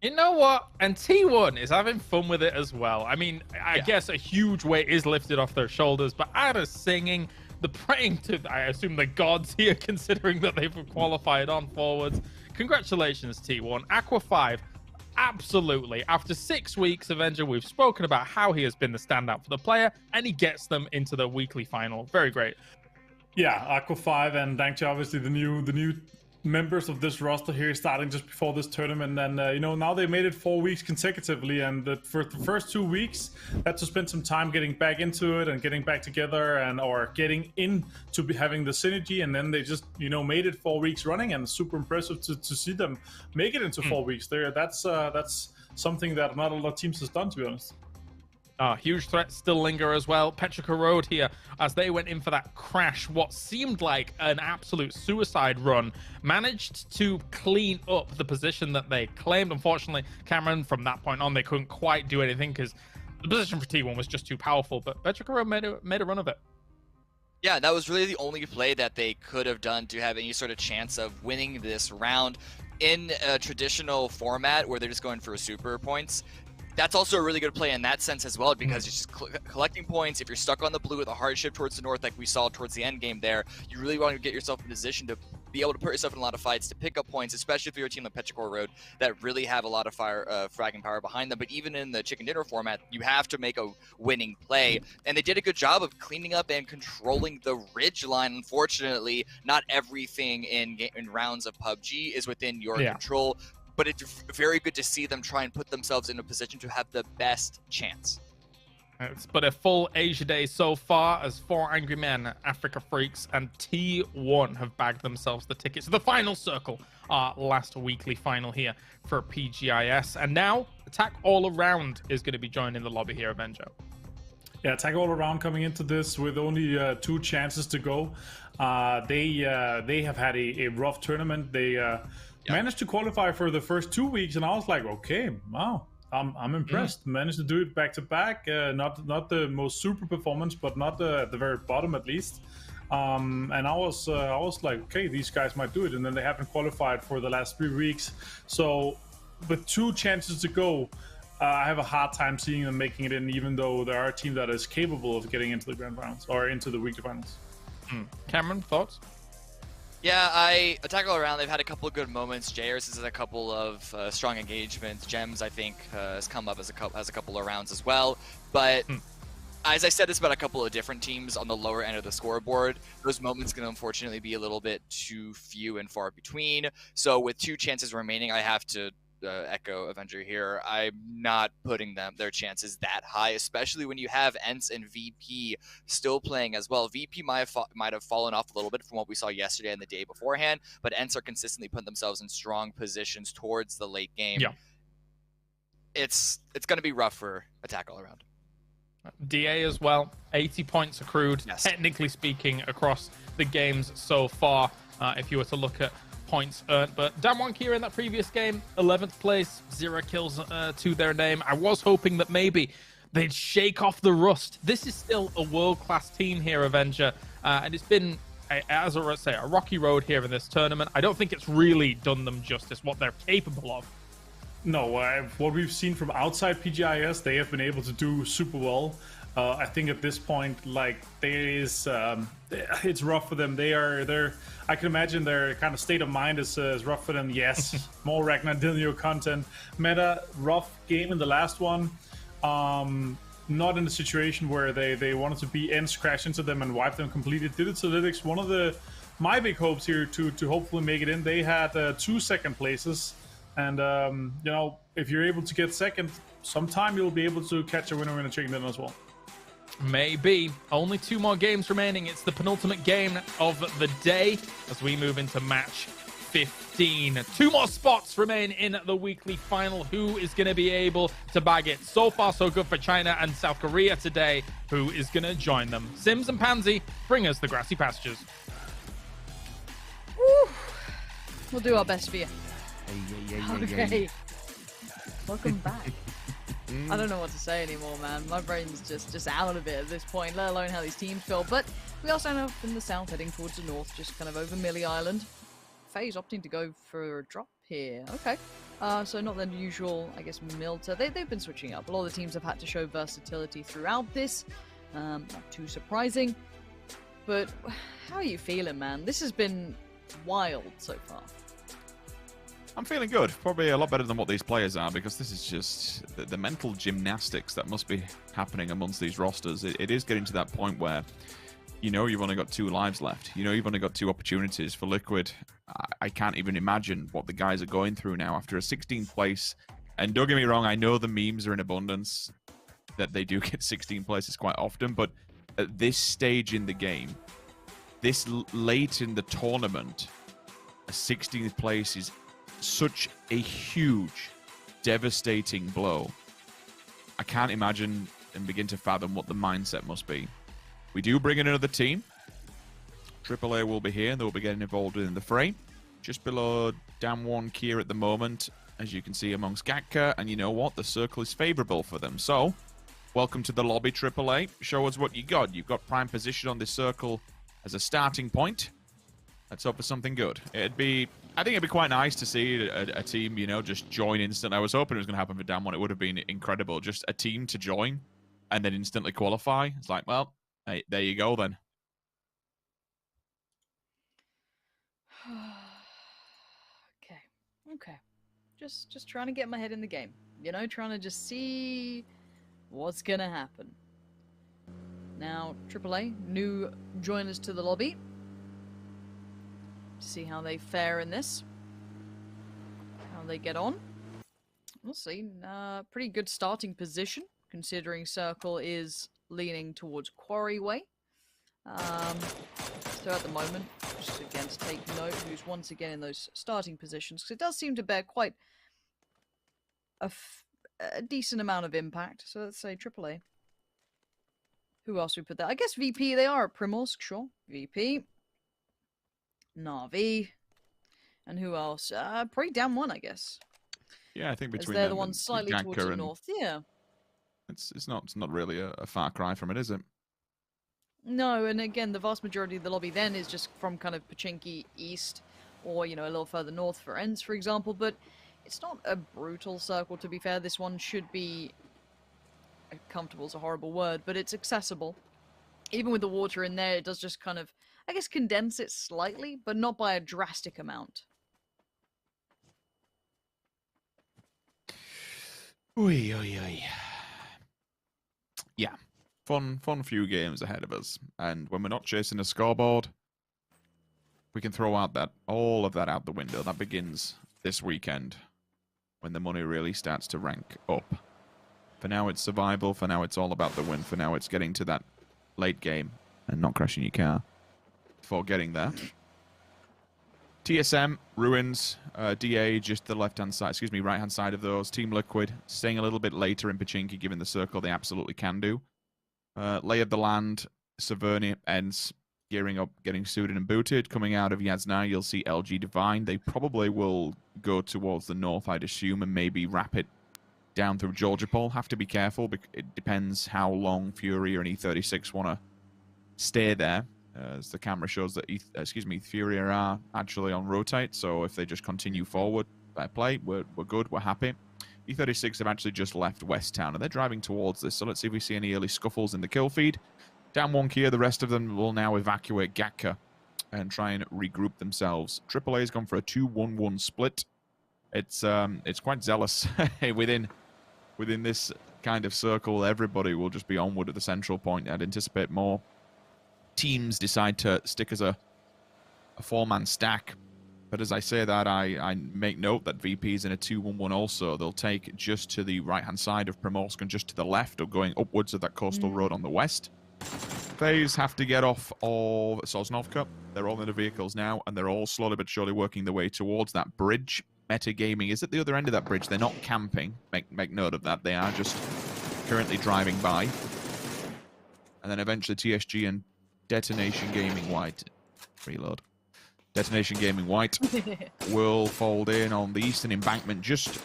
You know what? And T1 is having fun with it as well. I mean, I guess a huge weight is lifted off their shoulders, but Anna's singing, the praying to, I assume, the gods here, considering that they've qualified on forwards. Congratulations, T1. Aqua 5, absolutely. After 6 weeks, Avenger, we've spoken about how he has been the standout for the player, and he gets them into the weekly final. Very great. Yeah, Aqua 5, and thanks to obviously the new members of this roster here starting just before this tournament. And now they made it 4 weeks consecutively, and for the first 2 weeks had to spend some time getting back into it and getting back together or getting into having the synergy, and then they just made it 4 weeks running, and super impressive to see them make it into 4 weeks there. That's something that not a lot of teams has done, to be honest. Huge threats still linger as well. Petrica Road here, as they went in for that crash, what seemed like an absolute suicide run, managed to clean up the position that they claimed. Unfortunately, Cameron, from that point on, they couldn't quite do anything because the position for T1 was just too powerful, but Petrica Road made a run of it. Yeah, that was really the only play that they could have done to have any sort of chance of winning this round. In a traditional format where they're just going for super points, that's also a really good play in that sense as well, because you're just collecting points. If you're stuck on the blue with a hardship towards the north, like we saw towards the end game there, you really want to get yourself in a position to be able to put yourself in a lot of fights, to pick up points, especially if you're a team like Petrichor Road that really have a lot of fragging power behind them. But even in the chicken dinner format, you have to make a winning play, and they did a good job of cleaning up and controlling the ridge line. Unfortunately, not everything in rounds of PUBG is within your control, but it's very good to see them try and put themselves in a position to have the best chance. It's been a full Asia day so far, as 4 Angry Men, Africa Freaks, and T1 have bagged themselves the tickets to the final circle, our last weekly final here for PGI.S. And now, Attack All Around is going to be joining the lobby here, Avenjo. Yeah, Attack All Around coming into this with only 2 chances to go. They have had a rough tournament. They managed to qualify for the first 2 weeks, and I was like, okay, wow, I'm impressed. Managed to do it back to back. Not the most super performance, but not at the very bottom at least. And I was like, okay, these guys might do it, and then they haven't qualified for the last 3 weeks. So with 2 chances to go, I have a hard time seeing them making it in, even though there are a team that is capable of getting into the grand finals or into the weekly finals. Cameron, thoughts? Yeah, Attack All Around, they've had a couple of good moments. JRS has a couple of strong engagements. Gems, I think, has come up as a couple of rounds as well. But as I said this about a couple of different teams on the lower end of the scoreboard, those moments can unfortunately be a little bit too few and far between. So with 2 chances remaining, I have to echo Avenger here. I'm not putting their chances that high, especially when you have ENCE and VP still playing as well. VP might have fallen off a little bit from what we saw yesterday and the day beforehand, but ENCE are consistently putting themselves in strong positions towards the late game. Yeah, it's going to be rough for Attack All Around. DA as well, 80 points accrued, technically speaking, across the games so far, if you were to look at points earned. But Damwon here in that previous game, 11th place, 0 kills to their name. I was hoping that maybe they'd shake off the rust. This is still a world-class team here, Avenger, and it's been, as I say, a rocky road here in this tournament. I don't think it's really done them justice, what they're capable of. No, what we've seen from outside PGI.S, they have been able to do super well. I think at this point, like, it's rough for them. I can imagine their kind of state of mind is rough for them. Yes, more Ragnarok content. Meta, rough game in the last one. Not in a situation where they wanted to be ends crash into them and wipe them completely. Did it Solidix, one of my big hopes here to hopefully make it in. They had 2 second places. And, you know, if you're able to get second, sometime you'll be able to catch a winner in a chicken dinner as well. Maybe. Only 2 more games remaining. It's the penultimate game of the day as we move into match 15. 2 more spots remain in the weekly final. Who is going to be able to bag it? So far, so good for China and South Korea today. Who is going to join them? Sims and Pansy, bring us the grassy pastures. Woo. We'll do our best for you. Okay. Welcome back. I don't know what to say anymore, man. My brain's just out of it at this point, let alone how these teams feel. But we also know from the south heading towards the north, just kind of over Millie Island. FaZe opting to go for a drop here. Okay. So not the usual, I guess, Milta. They've been switching up. A lot of the teams have had to show versatility throughout this. Not too surprising. But how are you feeling, man? This has been wild so far. I'm feeling good. Probably a lot better than what these players are, because this is just the mental gymnastics that must be happening amongst these rosters. It is getting to that point where, you know, you've only got 2 lives left. You know, you've only got 2 opportunities for Liquid. I can't even imagine what the guys are going through now after a 16th place. And don't get me wrong, I know the memes are in abundance that they do get 16 places quite often, but at this stage in the game, this late in the tournament, a 16th place is such a huge, devastating blow. I can't imagine and begin to fathom what the mindset must be. We do bring in another team. AAA will be here and they'll be getting involved in the fray. Just below Damwon Kia at the moment, as you can see amongst Gatka, and you know what? The circle is favorable for them. So, welcome to the lobby, AAA. Show us what you got. You've got prime position on this circle as a starting point. Let's hope for something good. I think it'd be quite nice to see a team, you know, just join instant. I was hoping it was going to happen for Damwon. It would have been incredible. Just a team to join and then instantly qualify. It's like, well, hey, there you go then. Okay. Just trying to get my head in the game. You know, trying to just see what's going to happen. Now, AAA, new joiners to the lobby. See how they fare in this. How they get on. We'll see. Pretty good starting position, considering Circle is leaning towards Quarry Way. So at the moment, just again to take note who's once again in those starting positions, because it does seem to bear quite a decent amount of impact. So let's say AAA. Who else we put there? I guess VP, they are at Primorsk, sure. VP. Na'Vi. And who else? Probably Damwon, I guess. Yeah, I think between they're the ones slightly towards the north. Yeah. It's not really a far cry from it, is it? No, and again, the vast majority of the lobby then is just from kind of Pochinki east, or, you know, a little further north for Ends, for example, but it's not a brutal circle, to be fair. This one should be... comfortable is a horrible word, but it's accessible. Even with the water in there, it does just kind of, I guess, condense it slightly, but not by a drastic amount. Oy, oy, oy. Yeah, fun few games ahead of us. And when we're not chasing a scoreboard, we can throw out all of that out the window. That begins this weekend, when the money really starts to rank up. For now, it's survival. For now, it's all about the win. For now, it's getting to that late game and not crashing your car before getting there. TSM, Ruins, DA, just the left-hand side, excuse me, right-hand side of those. Team Liquid, staying a little bit later in Pochinki, given the circle they absolutely can do. Lay of the land, Severny ends gearing up, getting suited and booted. Coming out of Yasna, you'll see LG Divine. They probably will go towards the north, I'd assume, and maybe wrap it down through Georgopol. Have to be careful, because it depends how long Fury or an E36 want to stay there. As the camera shows that Fury are actually on rotate, so if they just continue forward, fair play, we're good, we're happy. E36 have actually just left West Town, and they're driving towards this, so let's see if we see any early scuffles in the kill feed. Down one Kia, the rest of them will now evacuate Gatka and try and regroup themselves. AAA's gone for a 2-1-1 split. It's quite zealous. within this kind of circle, everybody will just be onward at the central point. I'd anticipate more teams decide to stick as a four-man stack. But as I say that, I make note that VP's in a 2-1-1 also. They'll take just to the right-hand side of Primorsk and just to the left, or going upwards of that coastal road on the west. FaZe have to get off of Sosnovka. They're all in the vehicles now, and they're all slowly but surely working their way towards that bridge. Metagaming is at the other end of that bridge. They're not camping. Make note of that. They are just currently driving by. And then eventually TSG and Detonation Gaming White. Reload. Detonation Gaming White will fold in on the eastern embankment, just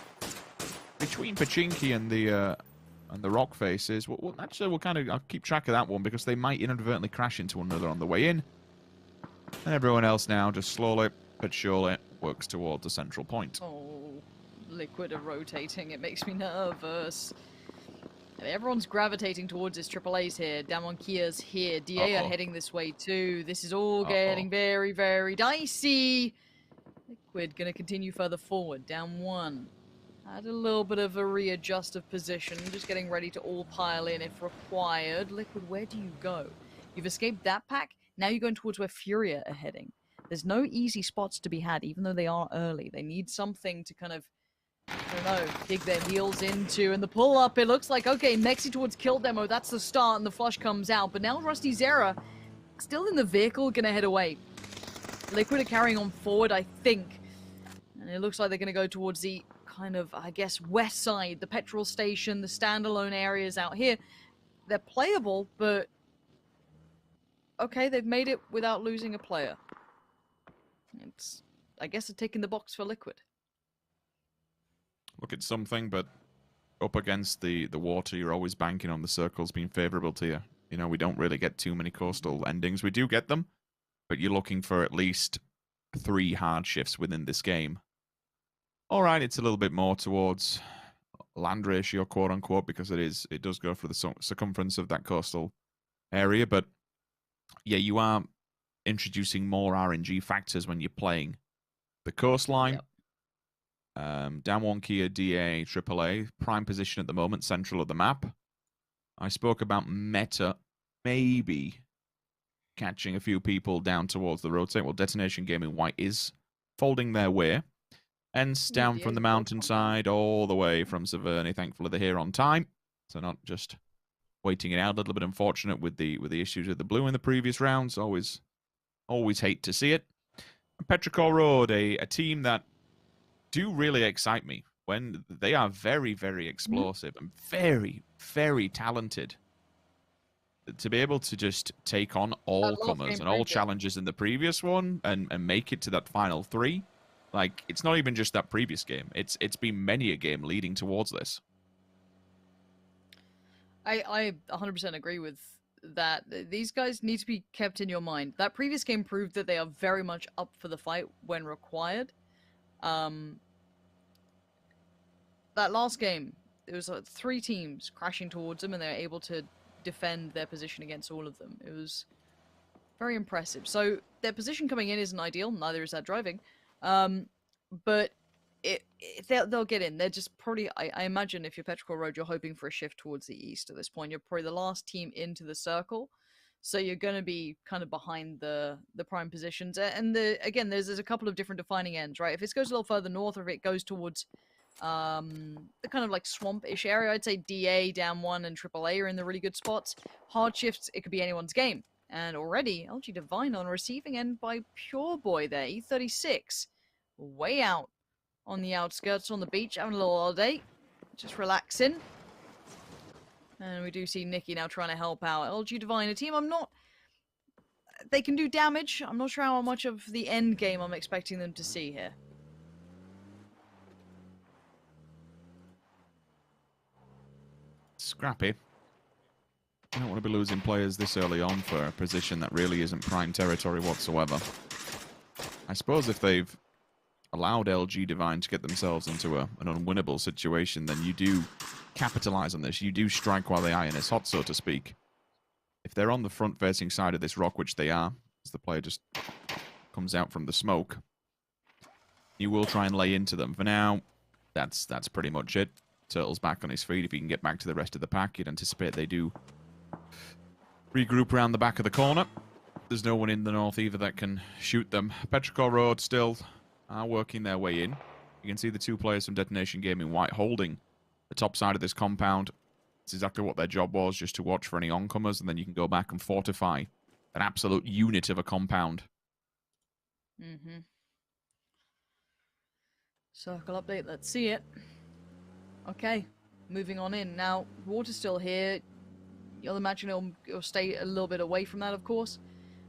between Pachinki and the rock faces. I'll keep track of that one, because they might inadvertently crash into one another on the way in. And everyone else now just slowly but surely works towards the central point. Oh, Liquid are rotating. It makes me nervous. Everyone's gravitating towards this AAA's here. Damwon Kia's here. DA are heading this way too. This is all getting very, very dicey. Liquid gonna continue further forward. Down one. Had a little bit of a readjust of position. Just getting ready to all pile in if required. Liquid, where do you go? You've escaped that pack. Now you're going towards where Furia are heading. There's no easy spots to be had, even though they are early. They need something to kind of, I don't know, dig their heels into. And the pull-up, it looks like, okay, Mexi towards kill demo, that's the start, and the flush comes out. But now Rusty Zera, still in the vehicle, gonna head away. Liquid are carrying on forward, I think. And it looks like they're gonna go towards the kind of, I guess, west side, the petrol station, the standalone areas out here. They're playable, but okay, they've made it without losing a player. It's, I guess, a tick in the box for Liquid. Look, it's something, but up against the water, you're always banking on the circles being favorable to you. You know, we don't really get too many coastal endings. We do get them, but you're looking for at least 3 hard shifts within this game. All right, it's a little bit more towards land ratio, quote unquote, because it does go for the circumference of that coastal area. But yeah, you are introducing more RNG factors when you're playing the coastline. Yep. Down one Kia, DA, AAA, prime position at the moment, central of the map. I spoke about meta maybe catching a few people down towards the rotate. Well, Detonation Gaming White is folding their way. Hence, down from the mountainside all the way from Severny. Thankfully, they're here on time, so not just waiting it out. A little bit unfortunate with the issues with the blue in the previous rounds. Always hate to see it. And Petrichor Road, a team that do really excite me when they are very, very explosive and very, very talented. To be able to just take on all comers and all challenges in the previous one and make it to that final 3. Like, it's not even just that previous game. It's been many a game leading towards this. I 100% agree with that. These guys need to be kept in your mind. That previous game proved that they are very much up for the fight when required. That last game, there was 3 teams crashing towards them, and they were able to defend their position against all of them. It was very impressive. So their position coming in isn't ideal. Neither is that driving. But they'll get in. They're just probably, I imagine if you're Petrichor Road, you're hoping for a shift towards the east at this point. You're probably the last team into the circle. So you're going to be kind of behind the prime positions. And again, there's a couple of different defining ends, right? If it goes a little further north, or if it goes towards the kind of like swamp-ish area, I'd say DA, down 1, and AAA are in the really good spots. Hard shifts, it could be anyone's game. And already, LG Divine on receiving end by Pure Boy there. E36, way out on the outskirts on the beach, having a little holiday. Just relaxing. And we do see Nikki now trying to help out. LG Divine, a team they can do damage. I'm not sure how much of the end game I'm expecting them to see here. Scrappy. You don't want to be losing players this early on for a position that really isn't prime territory whatsoever. I suppose if they've allowed LG Divine to get themselves into an unwinnable situation, then you do capitalize on this. You do strike while the iron is hot, so to speak. If they're on the front-facing side of this rock, which they are, as the player just comes out from the smoke, you will try and lay into them. For now, that's pretty much it. Turtle's back on his feet. If he can get back to the rest of the pack, you'd anticipate they do regroup around the back of the corner. There's no one in the north either that can shoot them. Petrichor Road still are working their way in. You can see the two players from Detonation Gaming White holding the top side of this compound. It's exactly what their job was, just to watch for any oncomers, and then you can go back and fortify an absolute unit of a compound. Mm-hmm. Circle update, let's see it. Okay, moving on in. Now, water's still here. You'll imagine it'll stay a little bit away from that, of course.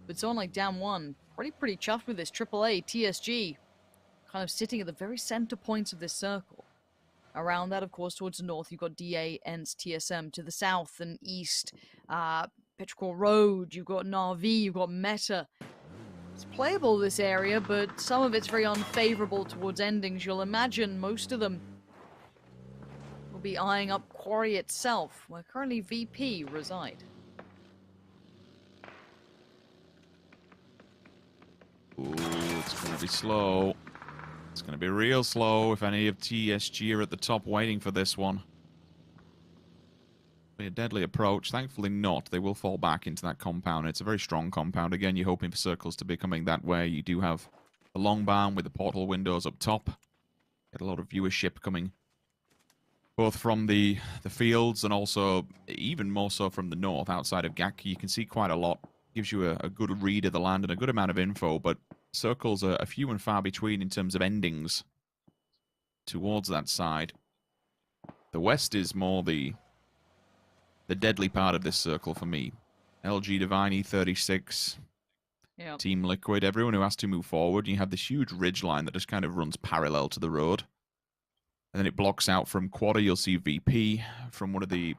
But someone like Dam 1, pretty chuffed with this. AAA, TSG, kind of sitting at the very center points of this circle. Around that, of course, towards the north, you've got DA, ENCE, TSM. To the south and east, Petrichor Road, you've got Na'Vi, you've got Meta. It's playable, this area, but some of it's very unfavorable towards endings. You'll imagine most of them will be eyeing up Quarry itself, where currently VP reside. Ooh, it's going to be slow. It's going to be real slow if any of TSG are at the top waiting for this one. Be a deadly approach. Thankfully not. They will fall back into that compound. It's a very strong compound. Again, you're hoping for circles to be coming that way. You do have a long barn with the portal windows up top. Get a lot of viewership coming both from the fields and also even more so from the north outside of Gaki. You can see quite a lot. Gives you a good read of the land and a good amount of info, but circles are few and far between in terms of endings towards that side. The west is more the deadly part of this circle for me. LG Divine, E36, yep. Team Liquid, everyone who has to move forward. You have this huge ridge line that just kind of runs parallel to the road. And then it blocks out from Quarter, you'll see VP. From one of the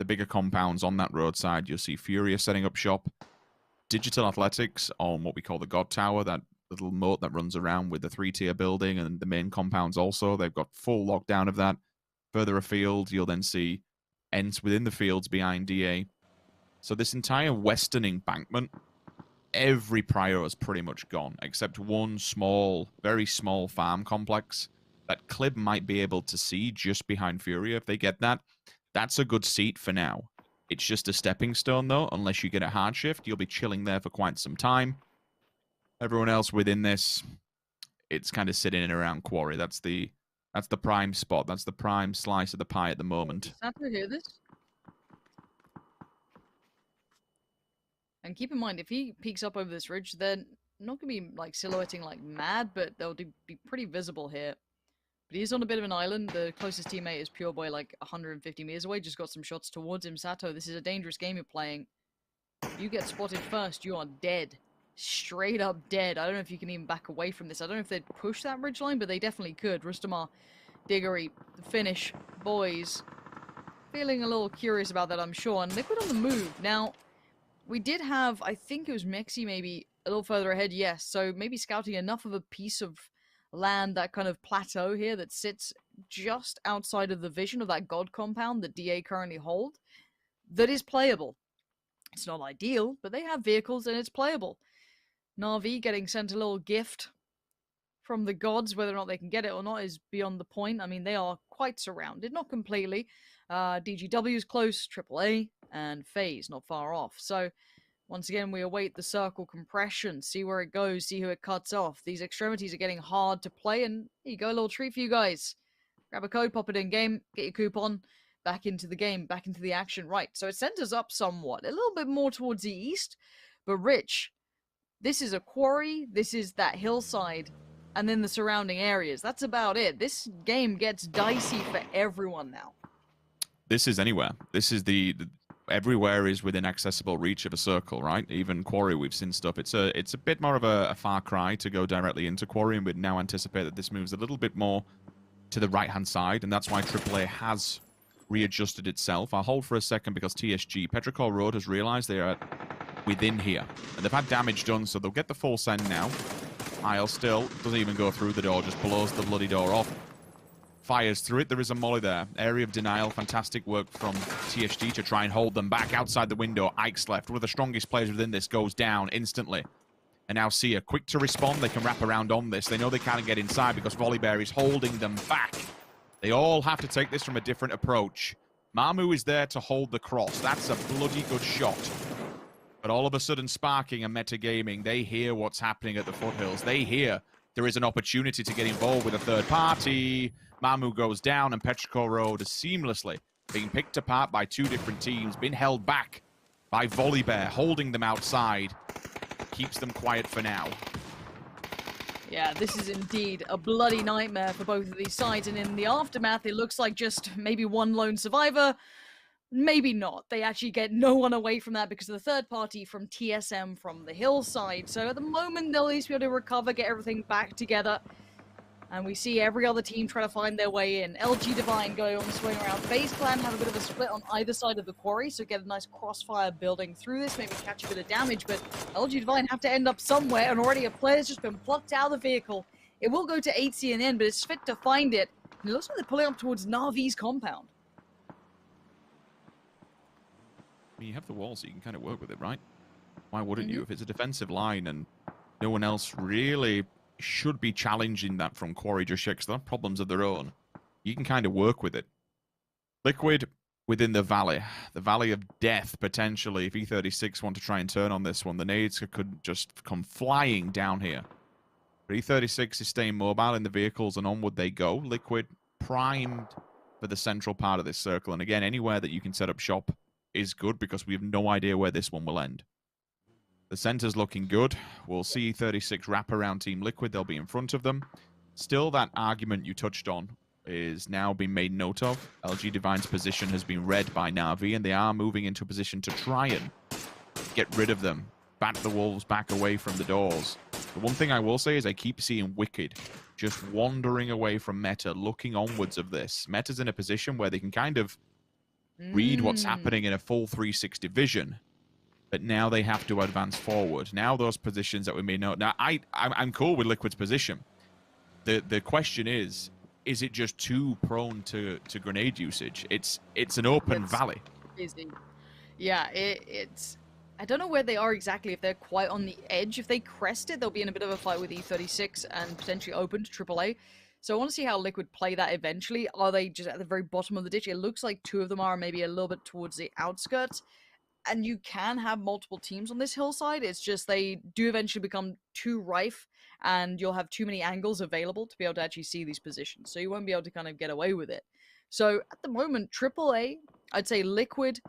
bigger compounds on that roadside, you'll see Furia setting up shop. Digital Athletics on what we call the God Tower, that little moat that runs around with the 3-tier building and the main compounds also. They've got full lockdown of that. Further afield, you'll then see ENCE within the fields behind DA. So this entire western embankment, every prior is pretty much gone, except one small, very small farm complex that Clib might be able to see just behind Furia. If they get that, that's a good seat for now. It's just a stepping stone, though. Unless you get a hard shift, you'll be chilling there for quite some time. Everyone else within this, it's kind of sitting in around Quarry. That's the prime spot. That's the prime slice of the pie at the moment. Sato, hear this? And keep in mind, if he peeks up over this ridge, they're not going to be like silhouetting like mad, but they'll be pretty visible here. But he's on a bit of an island. The closest teammate is Pure Boy, like 150 meters away. Just got some shots towards him. Sato, this is a dangerous game you're playing. If you get spotted first, you are dead. Straight up dead. I don't know if you can even back away from this. I don't know if they'd push that ridgeline, but they definitely could. Rustamar, Diggory, the finish, boys. Feeling a little curious about that, I'm sure. And Liquid on the move. Now, we did have, I think it was Mexi maybe a little further ahead, yes. So maybe scouting enough of a piece of land, that kind of plateau here that sits just outside of the vision of that God compound that DA currently hold, that is playable. It's not ideal, but they have vehicles and it's playable. Na'Vi getting sent a little gift from the gods. Whether or not they can get it or not is beyond the point. I mean, they are quite surrounded, not completely. DGW is close, AAA, and FaZe not far off. So once again, we await the circle compression, see where it goes, see who it cuts off. These extremities are getting hard to play, and here you go, a little treat for you guys. Grab a code, pop it in game, get your coupon, back into the game, back into the action. Right, so it sent us up somewhat, a little bit more towards the east, but Rich, this is a quarry, this is that hillside, and then the surrounding areas. That's about it. This game gets dicey for everyone now. this is anywhere. This is the everywhere is within accessible reach of a circle, right? Even Quarry, we've seen stuff. It's a bit more of a far cry to go directly into Quarry, and we'd now anticipate that this moves a little bit more to the right-hand side, and that's why AAA has readjusted itself. I'll hold for a second because TSG, Petrichor Road, has realized they are within here, and they've had damage done, so they'll get the full send now. Isle still doesn't even go through the door, just blows the bloody door off. Fires through it. There is a molly there. Area of denial. Fantastic work from TSG to try and hold them back outside the window. Ike's left. One of the strongest players within this goes down instantly. And now Sia, quick to respond. They can wrap around on this. They know they can't get inside because Volibear is holding them back. They all have to take this from a different approach. Mamu is there to hold the cross. That's a bloody good shot. But all of a sudden, Sparking and Metagaming, they hear what's happening at the foothills. They hear there is an opportunity to get involved with a third party. Mamu goes down, and Petrichor Road is seamlessly being picked apart by two different teams, been held back by Volibear, holding them outside. Keeps them quiet for now. Yeah, this is indeed a bloody nightmare for both of these sides, and in the aftermath, it looks like just maybe one lone survivor. Maybe not. They actually get no one away from that because of the third party from TSM from the hillside. So at the moment, they'll at least be able to recover, get everything back together. And we see every other team trying to find their way in. LG Divine going on the swing around. FaZe Clan have a bit of a split on either side of the quarry, so get a nice crossfire building through this, maybe catch a bit of damage, but LG Divine have to end up somewhere, and already a player's just been plucked out of the vehicle. It will go to 8CNN, but it's fit to find it. And it looks like they're pulling up towards Na'Vi's compound. I mean, you have the wall, so you can kind of work with it, right? Why wouldn't you? If it's a defensive line and no one else really should be challenging that from Quarry just yet, because they have problems of their own, you can kind of work with it. Liquid within the valley of death, potentially. If E36 want to try and turn on this one, the nades could just come flying down here. But E36 is staying mobile in the vehicles, and onward they go. Liquid primed for the central part of this circle, and again, anywhere that you can set up shop is good, because we have no idea where this one will end. The center's looking good. We'll see 36 wrap around Team Liquid. They'll be in front of them. Still, that argument you touched on is now being made note of. LG Divine's position has been read by Na'Vi, and they are moving into a position to try and get rid of them. Bat the wolves back away from the doors. The one thing I will say is I keep seeing Wicked just wandering away from Meta, looking onwards of this. Meta's in a position where they can kind of read what's happening in a full 360 vision. But now they have to advance forward. Now those positions that we may know. Now I'm cool with Liquid's position. The question is it just too prone to grenade usage? It's an open valley. Busy. Yeah, it's. I don't know where they are exactly. If they're quite on the edge, if they crest it, they'll be in a bit of a fight with E36 and potentially open to AAA. So I want to see how Liquid play that eventually. Are they just at the very bottom of the ditch? It looks like two of them are maybe a little bit towards the outskirts. And you can have multiple teams on this hillside. It's just they do eventually become too rife, and you'll have too many angles available to be able to actually see these positions. So you won't be able to kind of get away with it. So at the moment, AAA, I'd say Liquid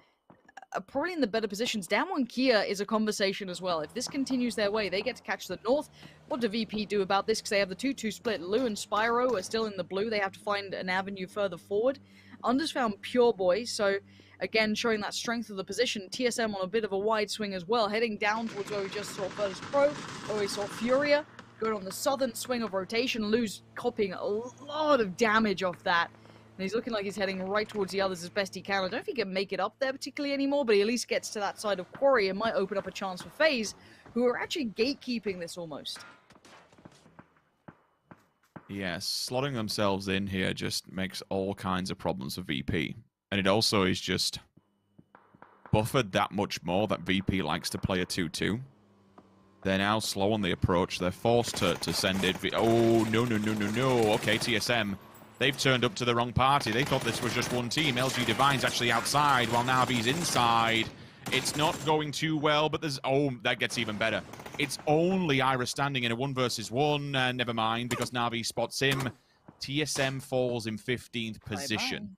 are probably in the better positions. Damwon Kia is a conversation as well. If this continues their way, they get to catch the north. What do VP do about this? Because they have the 2-2 split. Lu and Spyro are still in the blue. They have to find an avenue further forward. Under's found Pure Boy, so again, showing that strength of the position. TSM on a bit of a wide swing as well, heading down towards where we just saw Virtus Pro, where we saw Furia, going on the southern swing of rotation. Lu's copying a lot of damage off that. And he's looking like he's heading right towards the others as best he can. I don't know if he can make it up there particularly anymore, but he at least gets to that side of Quarry and might open up a chance for FaZe, who are actually gatekeeping this almost. Yes, slotting themselves in here just makes all kinds of problems for VP. And it also is just buffered that much more that VP likes to play a 2-2. They're now slow on the approach. They're forced to send it. Oh, no. Okay, TSM. They've turned up to the wrong party. They thought this was just one team. LG Divine's actually outside while Na'Vi's inside. It's not going too well, but there's... Oh, that gets even better. It's only Ira standing in a 1 versus 1. Never mind, because Na'Vi spots him. TSM falls in 15th position.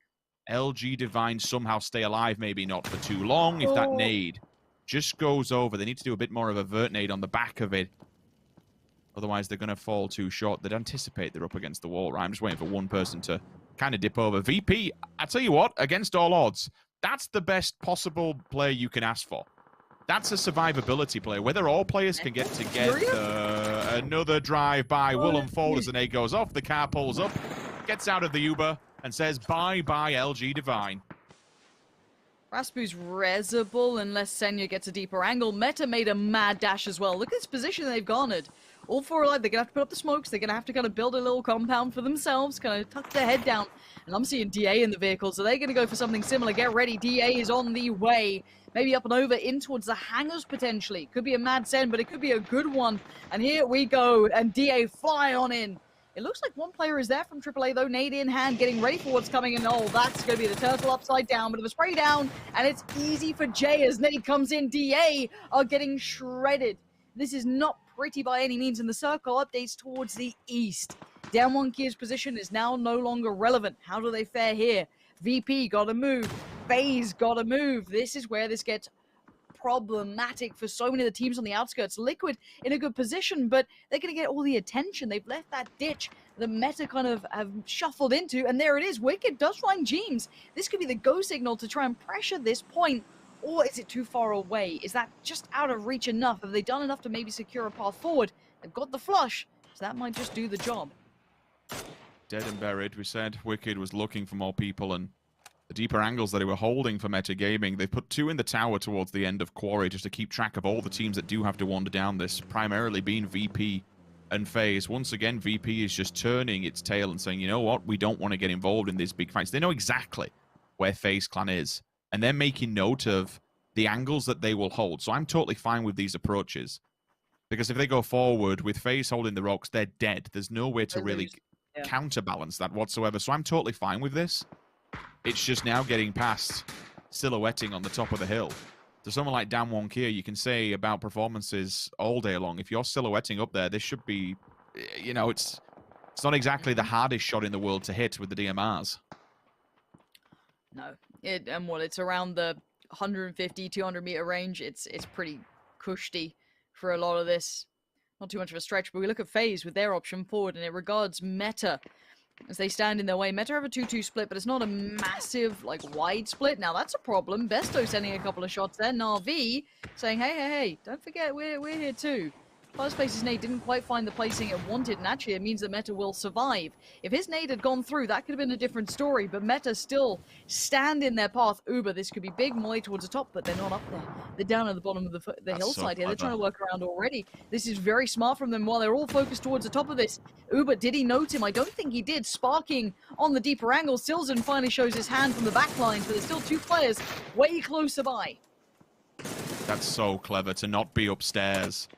Bye-bye. LG Divine somehow stay alive, maybe not for too long. If that nade just goes over, they need to do a bit more of a vert nade on the back of it. Otherwise, they're going to fall too short. They'd anticipate they're up against the wall, right? I'm just waiting for one person to kind of dip over. VP, I tell you what, against all odds, that's the best possible player you can ask for. That's a survivability play. Whether all players can get another drive by will unfold as the nade goes off. The car pulls up, gets out of the Uber, and says bye-bye LG Divine. Raspu's resable unless Senya gets a deeper angle. Meta made a mad dash as well. Look at this position they've garnered. All four alive. They're going to have to put up the smokes. They're going to have to kind of build a little compound for themselves, kind of tuck their head down. And I'm seeing DA in the vehicle, so they're going to go for something similar. Get ready. DA is on the way. Maybe up and over in towards the hangars, potentially. Could be a mad send, but it could be a good one. And here we go. And DA fly on in. It looks like one player is there from AAA, though. Nade in hand, getting ready for what's coming. And oh, that's going to be the turtle upside down. Bit of a spray down. And it's easy for Jay as Nade comes in. DA are getting shredded. This is not pretty by any means. And the circle updates towards the east. Down one Kier's position is now no longer relevant. How do they fare here? VP got to move. FaZe got to move. This is where this gets problematic for so many of the teams on the outskirts. Liquid in a good position, but they're going to get all the attention. They've left that ditch the meta kind of have shuffled into, and there it is. Wicked does find Jeems. This could be the go signal to try and pressure this point, or is it too far away? Is that just out of reach enough? Have they done enough to maybe secure a path forward? They've got the flush, so that might just do the job. Dead and buried. We said Wicked was looking for more people, and the deeper angles that they were holding for Metagaming, they've put 2 in the tower towards the end of Quarry just to keep track of all the teams that do have to wander down this, primarily being VP and FaZe. Once again, VP is just turning its tail and saying, you know what, we don't want to get involved in these big fights. They know exactly where FaZe Clan is, and they're making note of the angles that they will hold. So I'm totally fine with these approaches, because if they go forward with FaZe holding the rocks, they're dead. There's no way to really counterbalance that whatsoever. So I'm totally fine with this. It's just now getting past silhouetting on the top of the hill. To someone like Damwon Kia, you can say about performances all day long. If you're silhouetting up there, this should be, you know, it's not exactly the hardest shot in the world to hit with the DMRs. No, it's around the 150, 200 meter range. It's pretty cushy for a lot of this. Not too much of a stretch, but we look at FaZe with their option forward, and it regards Meta as they stand in their way. Meta have a 2-2 split, but it's not a massive, like, wide split. Now, that's a problem. Besto sending a couple of shots there. Na'Vi saying, hey, don't forget, we're here too. First place's nade didn't quite find the placing it wanted, and actually it means that Meta will survive. If his nade had gone through, that could have been a different story, but Meta still stand in their path. Uber, this could be big, Molly towards the top, but they're not up there. They're down at the bottom of the hillside here. They're trying to work around already. This is very smart from them while they're all focused towards the top of this. Uber, did he note him? I don't think he did. Sparking on the deeper angle. Silzen finally shows his hand from the back lines, but there's still 2 players way closer by. That's so clever to not be upstairs.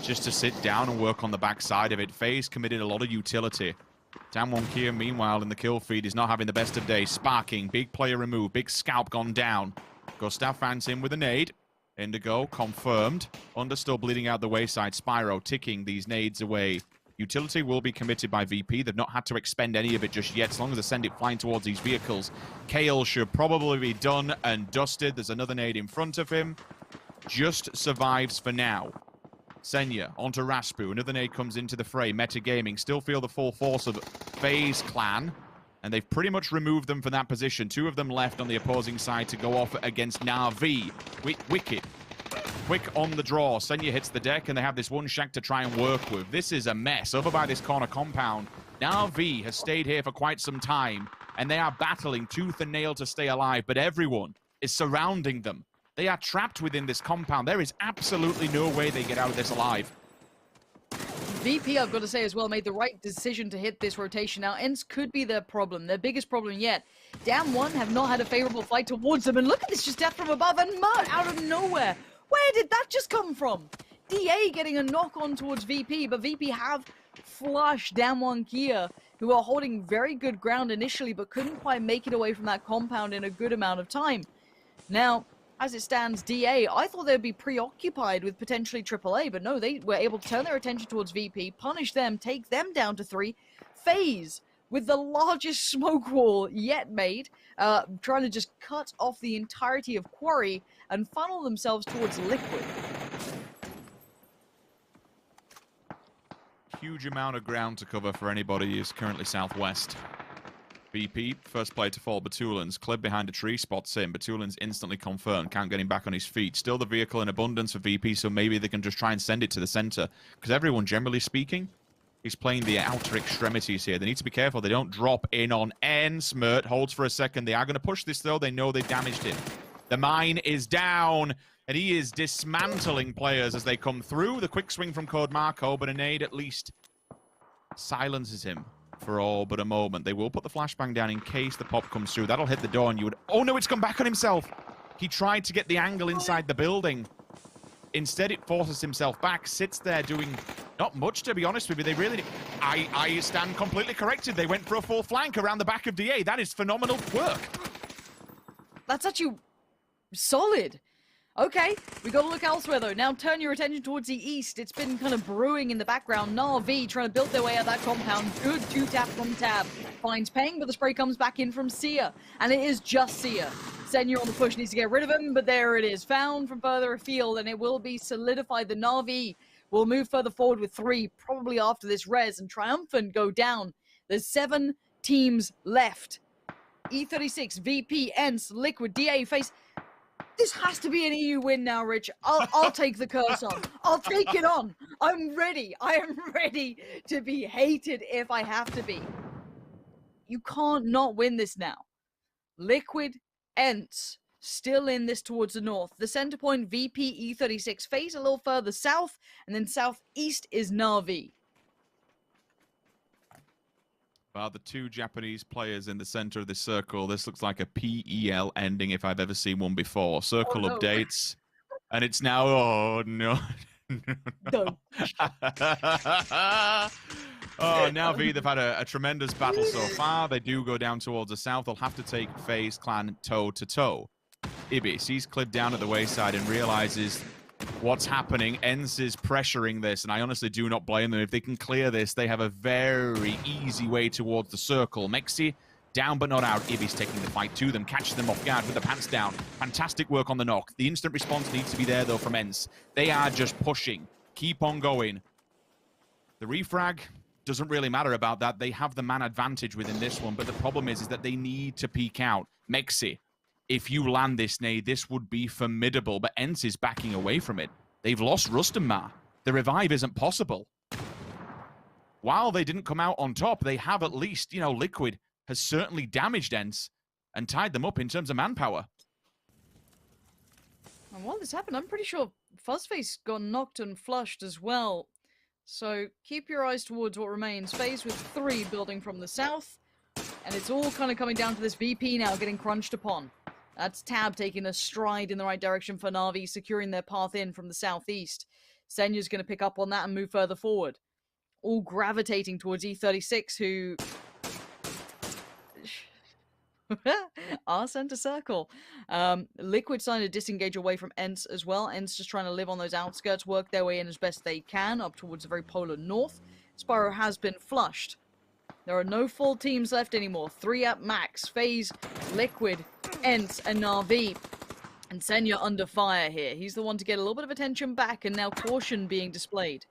Just to sit down and work on the backside of it. FaZe committed a lot of utility. Damwon Kia, meanwhile, in the kill feed, is not having the best of days. Sparking, big player removed, big scalp gone down. Gustav finds him with a nade. Indigo, confirmed. Understood, bleeding out the wayside. Spyro ticking these nades away. Utility will be committed by VP. They've not had to expend any of it just yet, as long as they send it flying towards these vehicles. Kale should probably be done and dusted. There's another nade in front of him. Just survives for now. Senya onto Raspu. Another nade comes into the fray. Metagaming still feel the full force of FaZe Clan, and they've pretty much removed them from that position. 2 of them left on the opposing side to go off against Na'Vi. Wicked. Quick on the draw. Senya hits the deck, and they have this one shack to try and work with. This is a mess. Over by this corner compound, Na'Vi has stayed here for quite some time, and they are battling tooth and nail to stay alive, but everyone is surrounding them. They are trapped within this compound. There is absolutely no way they get out of this alive. VP, I've got to say as well, made the right decision to hit this rotation. Now, Ents could be their problem, their biggest problem yet. Damn1 have not had a favorable fight towards them, and look at this, just death from above, and Mud out of nowhere. Where did that just come from? DA getting a knock on towards VP, but VP have flushed Damwon Kia, who are holding very good ground initially, but couldn't quite make it away from that compound in a good amount of time. Now, as it stands, DA, I thought they'd be preoccupied with potentially AAA, but no, they were able to turn their attention towards VP, punish them, take them down to 3. FaZe, with the largest smoke wall yet made, trying to just cut off the entirety of Quarry and funnel themselves towards Liquid. huge amount of ground to cover for anybody who's currently southwest. VP, first player to fall, Batulans. Clib behind a tree, spots him. Batulans instantly confirmed, can't get him back on his feet. Still the vehicle in abundance for VP, so maybe they can just try and send it to the center. Because everyone, generally speaking, is playing the outer extremities here. They need to be careful they don't drop in on N. Smirt holds for a second. They are going to push this, though. They know they've damaged him. The mine is down, and he is dismantling players as they come through. The quick swing from Code Marco, but a nade at least silences him for all but a moment. They will put the flashbang down in case the pop comes through. That'll hit the door, and you would... Oh, no, it's come back on himself. He tried to get the angle inside the building. Instead, it forces himself back, sits there doing not much, to be honest with you. They really... I stand completely corrected. They went for a full flank around the back of DA. That is phenomenal work. That's actually solid. Okay, we got to look elsewhere, though. Now turn your attention towards the east. It's been kind of brewing in the background. Na'Vi trying to build their way out of that compound. Good two-tap from Tab. Finds Peng, but the spray comes back in from Sia. And it is just Sia. Senor on the push needs to get rid of him, but there it is. Found from further afield, and it will be solidified. The Na'Vi will move further forward with 3, probably after this res, and Triumphant go down. There's 7 teams left. E36, VP, ENCE, Liquid, DA face... This has to be an EU win now, Rich. I'll take the curse on. I'll take it on. I'm ready. I am ready to be hated if I have to be. You can't not win this now. Liquid, ENCE, still in this towards the north. The center point, VP, E36, face a little further south, and then southeast is Na'Vi. About the 2 Japanese players in the center of this circle. This looks like a PEL ending if I've ever seen one before. Circle updates. And it's now... Oh, no. Oh, now V, they've had a tremendous battle so far. They do go down towards the south. They'll have to take FaZe Clan toe-to-toe. Ibi sees Clib down at the wayside and realizes what's happening. ENCE is pressuring this, and I honestly do not blame them. If they can clear this, they have a very easy way towards the circle. Mexi down but not out. Ibi's taking the fight to them, catches them off guard with the pants down. Fantastic work on the knock. The instant response needs to be there, though, from ENCE. They are just pushing. Keep on going. The refrag doesn't really matter about that. They have the man advantage within this one, but the problem is that they need to peek out. Mexi, if you land this nade, this would be formidable, but ENCE is backing away from it. They've lost Rustamar. The revive isn't possible. While they didn't come out on top, they have at least, you know, Liquid has certainly damaged ENCE and tied them up in terms of manpower. And while this happened, I'm pretty sure Fuzzface got knocked and flushed as well. So keep your eyes towards what remains. FaZe with 3 building from the south. And it's all kind of coming down to this VP now getting crunched upon. That's Tab taking a stride in the right direction for Na'Vi, securing their path in from the southeast. Senya's going to pick up on that and move further forward. All gravitating towards E36, who are center circle. Liquid trying to disengage away from ENCE as well. ENCE just trying to live on those outskirts, work their way in as best they can, up towards the very polar north. Spyro has been flushed. There are no full teams left anymore. 3 at max. FaZe, Liquid, ENCE, and Na'Vi. And Senya under fire here. He's the one to get a little bit of attention back, and now caution being displayed.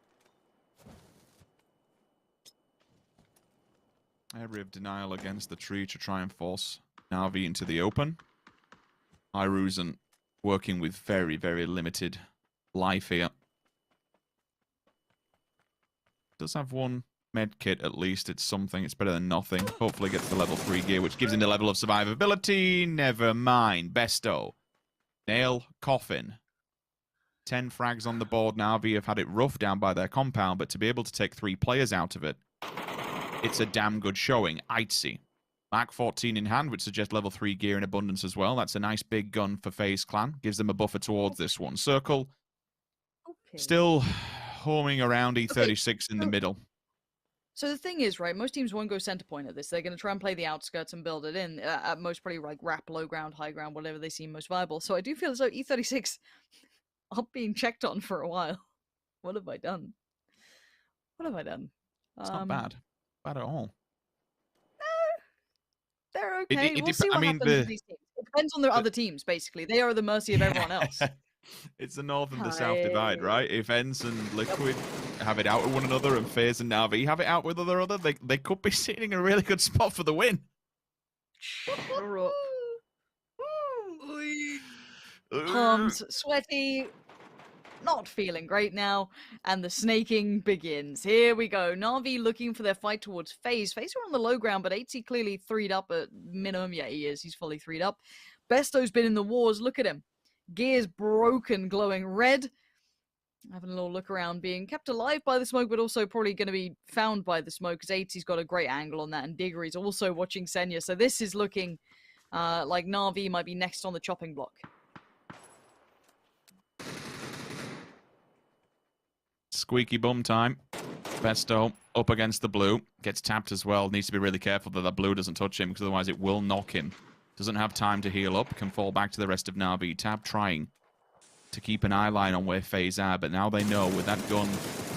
Area of denial against the tree to try and force Na'Vi into the open. Iruzen working with very, very limited life here. Does have 1 med kit at least. It's something. It's better than nothing. Hopefully gets the level 3 gear, which gives him the level of survivability. Never mind. Besto. Nail. Coffin. 10 frags on the board now. V have had it rough down by their compound, but to be able to take 3 players out of it, it's a damn good showing. Aitzi. Mark 14 in hand, which suggests level 3 gear in abundance as well. That's a nice big gun for FaZe Clan. Gives them a buffer towards this one. Circle. Okay. Still homing around E36 in the middle. So the thing is, right, most teams won't go center point at this. They're going to try and play the outskirts and build it in. At most, probably like wrap low ground, high ground, whatever they seem most viable. So I do feel as though E36 are being checked on for a while. What have I done? What have I done? It's not bad. Bad at all. No, they're okay. We'll see what happens with these teams. It depends on the other teams, basically. They are at the mercy of everyone else. It's the north and the south divide, right? If Ents and Liquid have it out with one another and FaZe and Na'Vi have it out with other, they could be sitting in a really good spot for the win. Palms sweaty, not feeling great now, and the snaking begins. Here we go. Na'Vi looking for their fight towards FaZe. FaZe are on the low ground, but 80 clearly 3'd up at minimum. Yeah, he is. He's fully 3'd up. Besto's been in the wars. Look at him. Gears broken, glowing red. Having a little look around, being kept alive by the smoke, but also probably going to be found by the smoke, because 80's got a great angle on that, and Diggory's also watching Senya. So this is looking like Na'Vi might be next on the chopping block. Squeaky bum time. Besto up against the blue. Gets tapped as well. Needs to be really careful that blue doesn't touch him, because otherwise it will knock him. Doesn't have time to heal up. Can fall back to the rest of Na'Vi. Tab trying to keep an eye line on where FaZe are, but now they know with that gun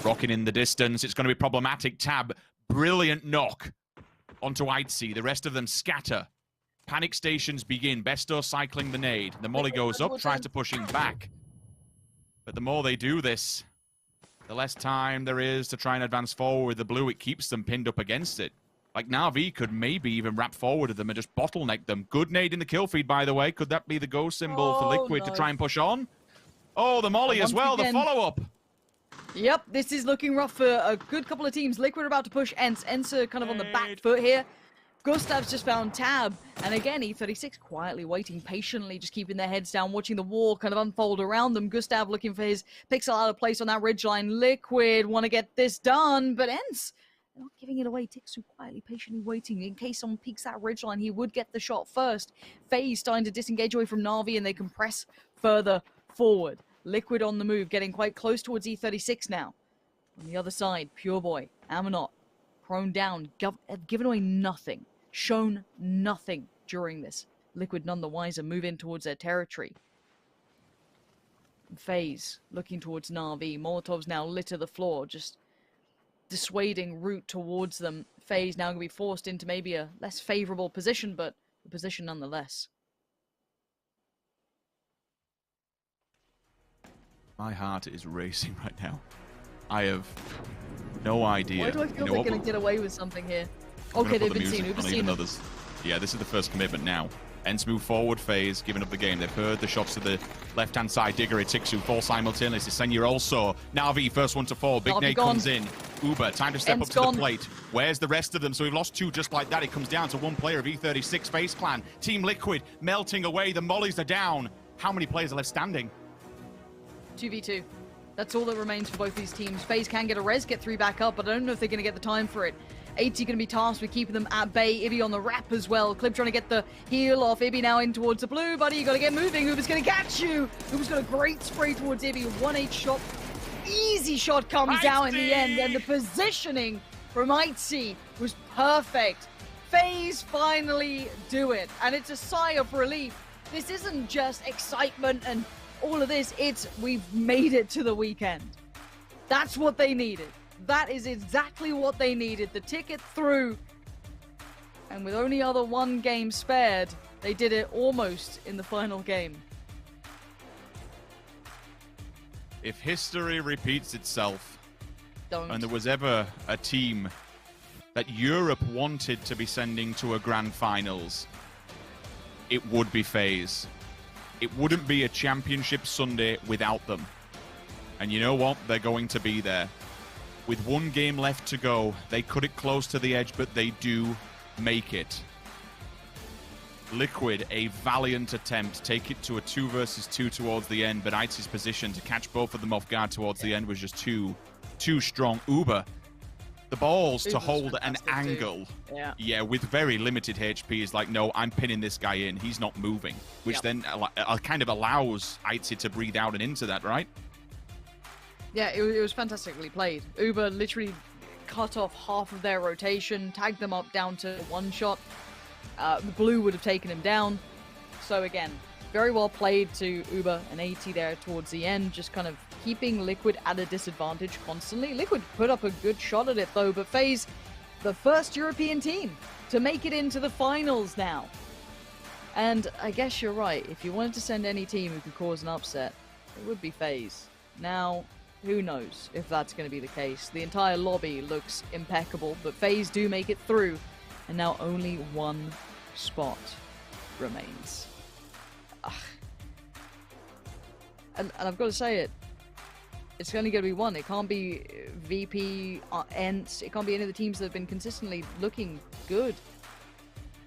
rocking in the distance, it's going to be problematic. Tab, brilliant knock onto Aitzi. The rest of them scatter. Panic stations begin. Besto cycling the nade. The molly goes up, tries to push him back. But the more they do this, the less time there is to try and advance forward with the blue. It keeps them pinned up against it. Like, Na'Vi could maybe even wrap forward at them and just bottleneck them. Good nade in the kill feed, by the way. Could that be the go symbol for Liquid to try and push on? Oh, the molly as well, the follow-up. Yep, this is looking rough for a good couple of teams. Liquid are about to push Ents. Ents are kind of on the back foot here. Gustav's just found Tab. And again, E36 quietly waiting, patiently, just keeping their heads down, watching the war kind of unfold around them. Gustav looking for his pixel out of place on that ridgeline. Liquid want to get this done, but Ents not giving it away. Tixu quietly, patiently waiting. In case someone peeks that ridgeline, he would get the shot first. FaZe starting to disengage away from Na'Vi, and they can press further forward. Liquid on the move, getting quite close towards E36 now. On the other side, Pure Boy, Amanot, prone down, given away nothing, shown nothing during this. Liquid none the wiser, move in towards their territory. FaZe looking towards Na'Vi. Molotovs now litter the floor, just dissuading route towards them. FaZe now going to be forced into maybe a less favorable position, but a position nonetheless. My heart is racing right now. I have no idea. Why do I feel they're going to get away with something here? Okay, they've been seen. We've seen others. Yeah, this is the first commitment now. Ents move forward, FaZe giving up the game. They've heard the shots to the left-hand side. Diggory, Tixu fall simultaneously. Senya also. Na'Vi, first one to fall. Big Nate comes in. Uber, time to step up to the plate. Where's the rest of them? So we've lost two just like that. It comes down to one player of E36 FaZe Clan. Team Liquid melting away. The mollies are down. How many players are left standing? 2v2. That's all that remains for both these teams. FaZe can get a res, get 3 back up, but I don't know if they're going to get the time for it. 80 going to be tasked with keeping them at bay. Ibby on the wrap as well. Clip trying to get the heal off. Ibby now in towards the blue, buddy. You got to get moving. Uber's going to catch you. Uber's got a great spray towards Ibby. 1H shot. Easy shot comes out in the end, and the positioning from Aitzi was perfect. FaZe finally do it, and it's a sigh of relief. This isn't just excitement and all of this. It's we've made it to the weekend. That's what they needed. That is exactly what they needed. The ticket through. And with only other one game spared, they did it almost in the final game. If history repeats itself, Don't. and there was ever a team that Europe wanted to be sending to a grand finals, it would be FaZe. It wouldn't be a championship Sunday without them. And you know what? They're going to be there. With one game left to go, they cut it close to the edge, but they do make it. Liquid, a valiant attempt, take it to a 2 versus 2 towards the end, but Aitzi's position to catch both of them off guard towards the end was just too strong. Uber, the balls to hold an angle, with very limited HP is like, no, I'm pinning this guy in. He's not moving, which then kind of allows Aitzi to breathe out and into that, right? Yeah, it was fantastically played. Uber literally cut off half of their rotation, tagged them up down to 1 shot. The blue would have taken him down. So again, very well played to Uber and 80 there towards the end, just kind of keeping Liquid at a disadvantage constantly. Liquid put up a good shot at it though, but FaZe, the first European team to make it into the finals now. And I guess you're right, if you wanted to send any team who could cause an upset, it would be FaZe. Now, who knows if that's going to be the case. The entire lobby looks impeccable, but FaZe do make it through, and now only one spot remains. Ugh. And I've got to say it, it's only going to be one. It can't be VP, ENT, it can't be any of the teams that have been consistently looking good.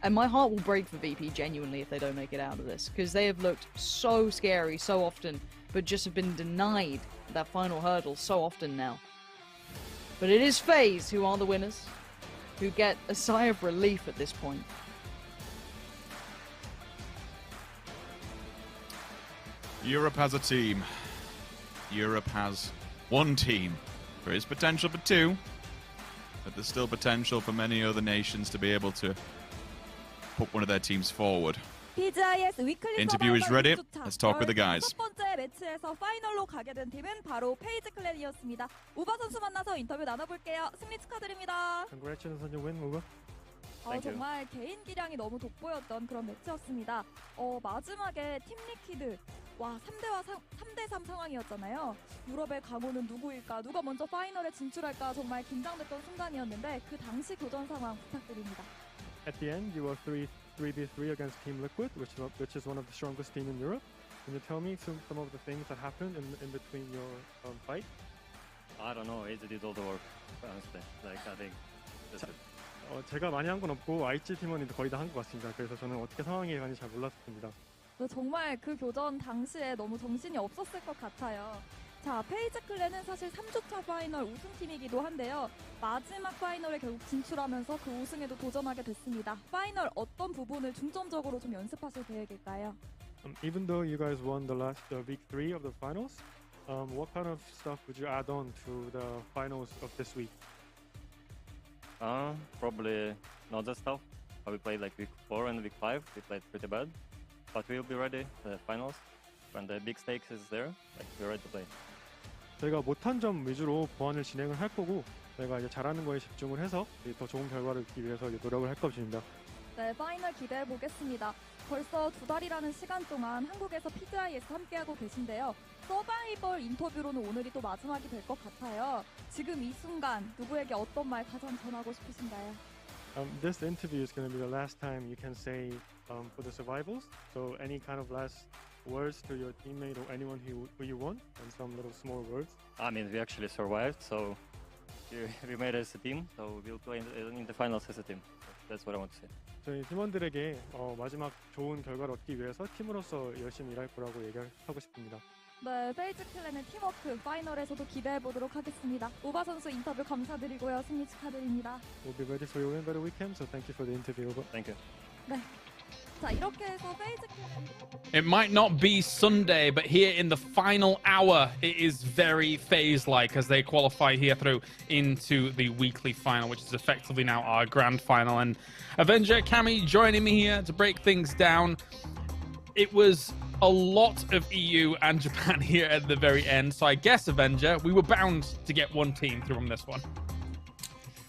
And my heart will break for VP genuinely if they don't make it out of this, because they have looked so scary so often, but just have been denied that final hurdle so often now. But it is FaZe who are the winners, who get a sigh of relief at this point. Europe has a team. Europe has one team. There is potential for two, but there's still potential for many other nations to be able to put one of their teams forward. PGI.S 위클리 Interview is ready. Let's talk with the guys. 첫 번째 매치에서 파이널로 가게 된 팀은 바로 페이지 클랜이었습니다. 우바 선수 만나서 인터뷰 나눠볼게요. 승리 축하드립니다. Congratulations on your win, Uba. 정말 개인 기량이 너무 돋보였던 그런 매치였습니다. 마지막에 팀 리퀴드 3대3 상황이었잖아요. 유럽의 강호는 누구일까? 누가 먼저 파이널에 진출할까? 정말 긴장됐던 순간이었는데 그 당시 교전 상황 부탁드립니다. At the end, you were 3v3 against Team Liquid, which is one of the strongest teams in Europe. Can you tell me some of the things that happened in between your fight? I don't know. AZ did all the work, honestly. Like, I think that's it. 제가 많이 한 건 없고 IG 팀원이 거의 다 한 것 같습니다. 그래서 저는 어떻게 상황이 가는지 잘 몰랐습니다. 정말 그 교전 당시에 너무 정신이 없었을 것 같아요. 자, 페이지 클랜은 사실 3주차 파이널 우승팀이기도 한데요. 마지막 파이널에 결국 진출하면서 그 우승에도 도전하게 됐습니다. 파이널 어떤 부분을 중점적으로 좀 연습하실 계획일까요? Even though you guys won the last week 3 of the finals, what kind of stuff would you add on to the finals of this week? Probably not that stuff. We played like week 4 and week 5. We played pretty bad. But we'll be ready for the finals. When the big stakes is there, like we're ready to play. 저희가 못한 점 위주로 보완을 진행을 할 거고 저희가 이제 잘하는 거에 집중을 해서 더 좋은 결과를 얻기 위해서 노력을 할 것입니다. 네, 파이널 기대해 보겠습니다. 벌써 2달이라는 시간 동안 한국에서 PGI.S 함께하고 계신데요. 서바이벌 인터뷰로는 오늘이 또 마지막이 될 것 같아요. 지금 이 순간 누구에게 어떤 말 가장 전하고 싶으신가요? This interview is going to be the last time you can say for the survivals. So any kind of last words to your teammate or anyone who you want, and some little small words. I mean, we actually survived, so we made it as a team. So we'll play in the finals as a team. That's what I want to say. 저희 팀원들에게 마지막 좋은 결과를 얻기 위해서 팀으로서 열심히 일할 거라고 얘기하고 싶습니다. 네, 페이지 클랜의 팀워크 파이널에서도 기대해 보도록 하겠습니다. 우바 선수 인터뷰 감사드리고요. 승리 축하드립니다. We'll be ready for your win by the weekend, so thank you for the interview. Thank you. 네. 자, 이렇게 해서 페이지 클랜. It might not be Sunday, but here in the final hour, it is very FaZe-like as they qualify here through into the weekly final, which is effectively now our grand final. And Avenger, Cami joining me here to break things down. It was a lot of EU and Japan here at the very end, so I guess, Avenger, we were bound to get one team through on this one.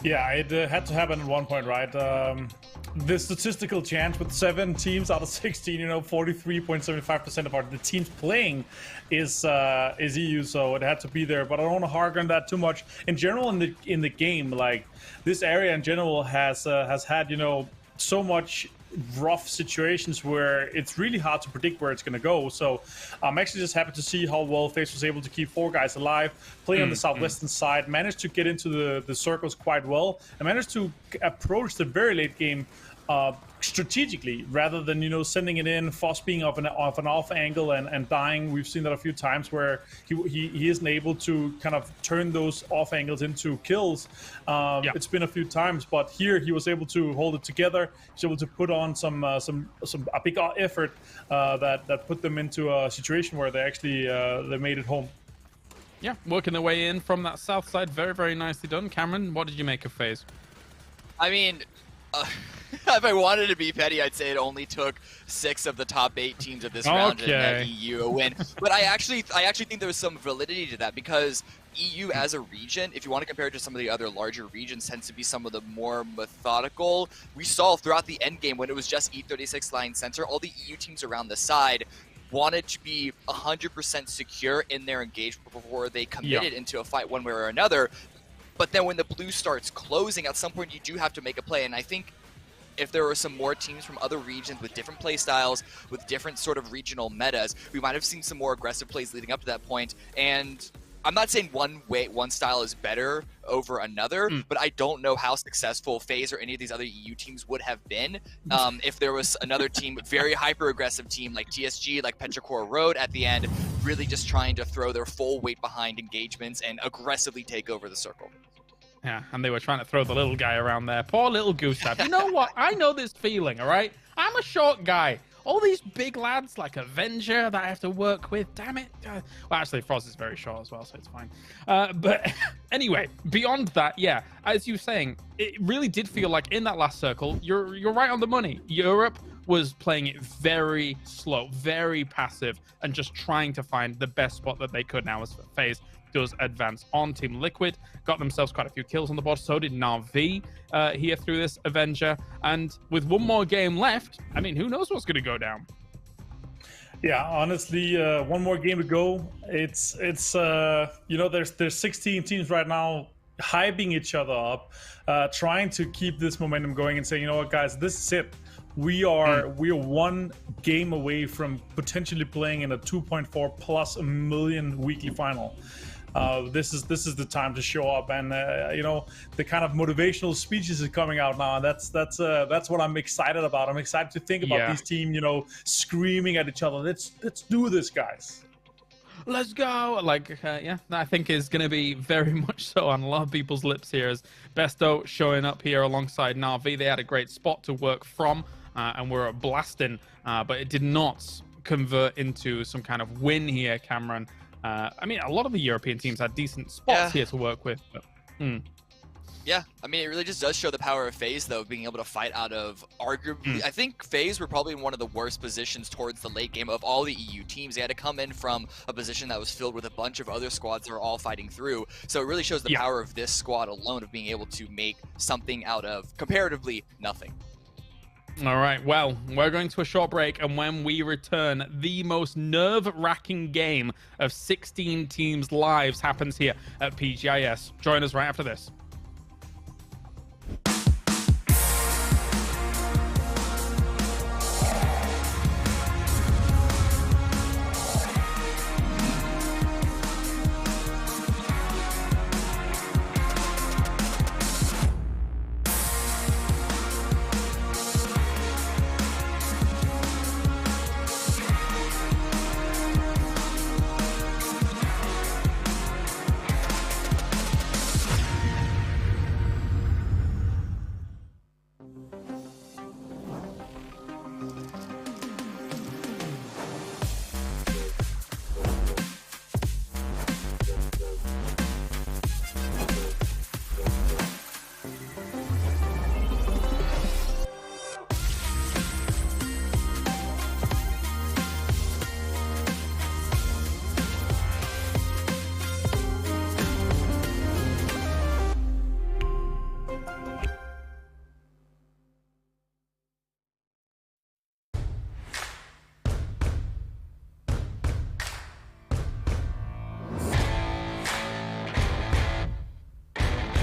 Yeah, it had to happen at one point, right? The statistical chance with 7 teams out of 16, 43.75% of the teams playing is EU, so it had to be there. But I don't want to hark on that too much. In general, in the game, like this area in general has had so much rough situations where it's really hard to predict where it's going to go. So I'm actually just happy to see how well FaZe was able to keep 4 guys alive, play on the southwestern side, managed to get into the circles quite well, and managed to approach the very late game strategically rather than sending it in, Foss being off an off angle and dying. We've seen that a few times where he isn't able to kind of turn those off angles into kills. It's been a few times, but here he was able to hold it together. He was able to put on a big effort that put them into a situation where they actually they made it home. Yeah, working their way in from that south side, very, very nicely done. Cameron, what did you make of FaZe? I mean, if I wanted to be petty, I'd say it only took 6 of the top 8 teams of this round to net EU a win. But I actually think there was some validity to that, because EU as a region, if you want to compare it to some of the other larger regions, tends to be some of the more methodical. We saw throughout the end game when it was just E36 line center, all the EU teams around the side wanted to be 100% secure in their engagement before they committed into a fight one way or another. But then when the blue starts closing, at some point you do have to make a play. And I think if there were some more teams from other regions with different play styles, with different sort of regional metas, we might have seen some more aggressive plays leading up to that point. And I'm not saying one style is better over another, but I don't know how successful FaZe or any of these other EU teams would have been if there was another team, very hyper-aggressive team like TSG, like Petrichor Road at the end, really just trying to throw their full weight behind engagements and aggressively take over the circle. Yeah, and they were trying to throw the little guy around there. Poor little Gustav. You know what? I know this feeling, all right? I'm a short guy. All these big lads like Avenger that I have to work with, damn it. Well, actually, Frost is very short as well, so it's fine. But anyway, beyond that, yeah, as you were saying, it really did feel like in that last circle, you're right on the money. Europe was playing it very slow, very passive, and just trying to find the best spot that they could now as FaZe does advance on. Team Liquid got themselves quite a few kills on the board. So did Na'Vi here through this Avenger. And with one more game left, I mean, who knows what's going to go down? Yeah, honestly, one more game to go. It's you know, there's 16 teams right now hyping each other up, trying to keep this momentum going and saying, you know what, guys, this is it. We are one game away from potentially playing in a 2.4+ million weekly final. This is the time to show up, and you know, the kind of motivational speeches are coming out now. That's what I'm excited about. I'm excited to think about these teams, you know, screaming at each other. Let's do this, guys. Let's go. Like, yeah, I think is going to be very much so on a lot of people's lips here as Besto showing up here alongside Na'Vi. They had a great spot to work from and were blasting, but it did not convert into some kind of win here, Cameron. I mean, a lot of the European teams had decent spots here to work with. But, Yeah, I mean, it really just does show the power of FaZe, though, being able to fight out of arguably... I think FaZe were probably in one of the worst positions towards the late game of all the EU teams. They had to come in from a position that was filled with a bunch of other squads that were all fighting through. So it really shows the power of this squad alone of being able to make something out of, comparatively, nothing. All right, well, we're going to a short break, and when we return, the most nerve-wracking game of 16 teams' lives happens here at PGI.S. Join us right after this.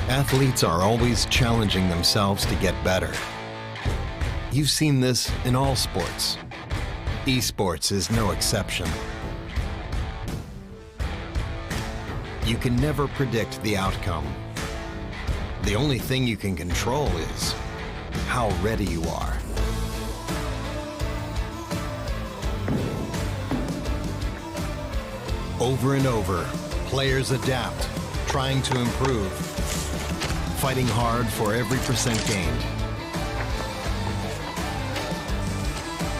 Athletes are always challenging themselves to get better. You've seen this in all sports. Esports is no exception. You can never predict the outcome. The only thing you can control is how ready you are. Over and over, players adapt, trying to improve, fighting hard for every % gained.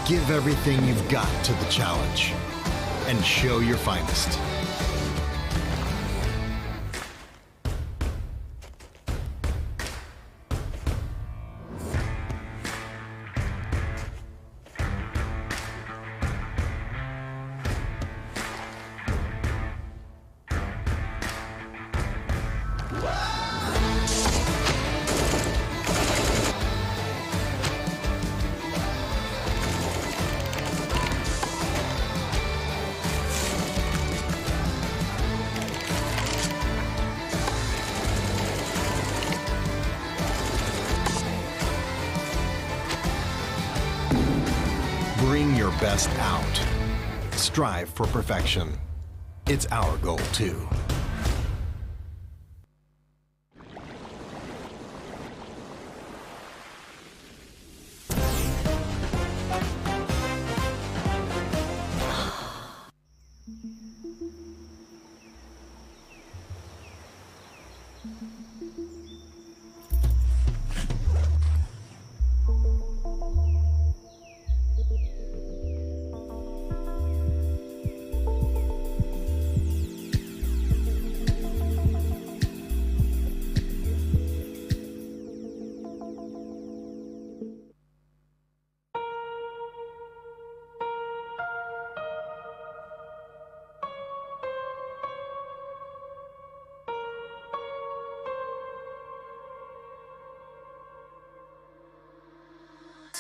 Give everything you've got to the challenge and show your finest. your best out. Strive for perfection. It's our goal, too.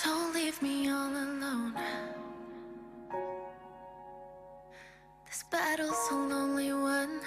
Don't leave me all alone. This battle's a lonely one.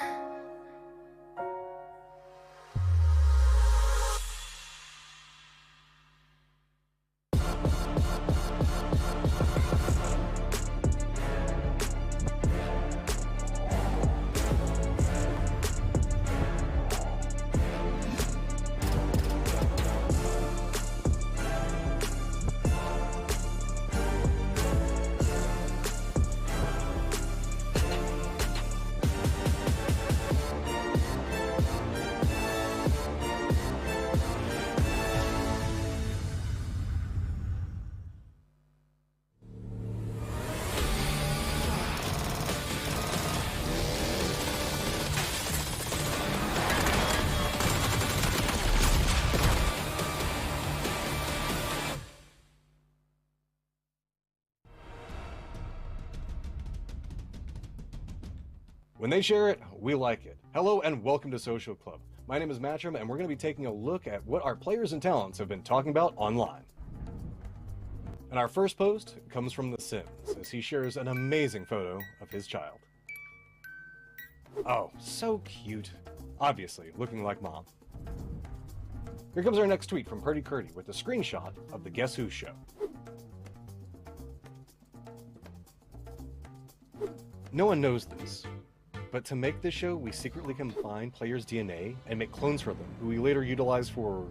When they share it, we like it. Hello and welcome to Social Club. My name is Matcham and we're going to be taking a look at what our players and talents have been talking about online. And our first post comes from The Sims, as he shares an amazing photo of his child. Oh, so cute. Obviously, looking like mom. Here comes our next tweet from Purdy Curdy with a screenshot of the Guess Who show. No one knows this, but to make this show, we secretly combine players' DNA and make clones for them, who we later utilize for...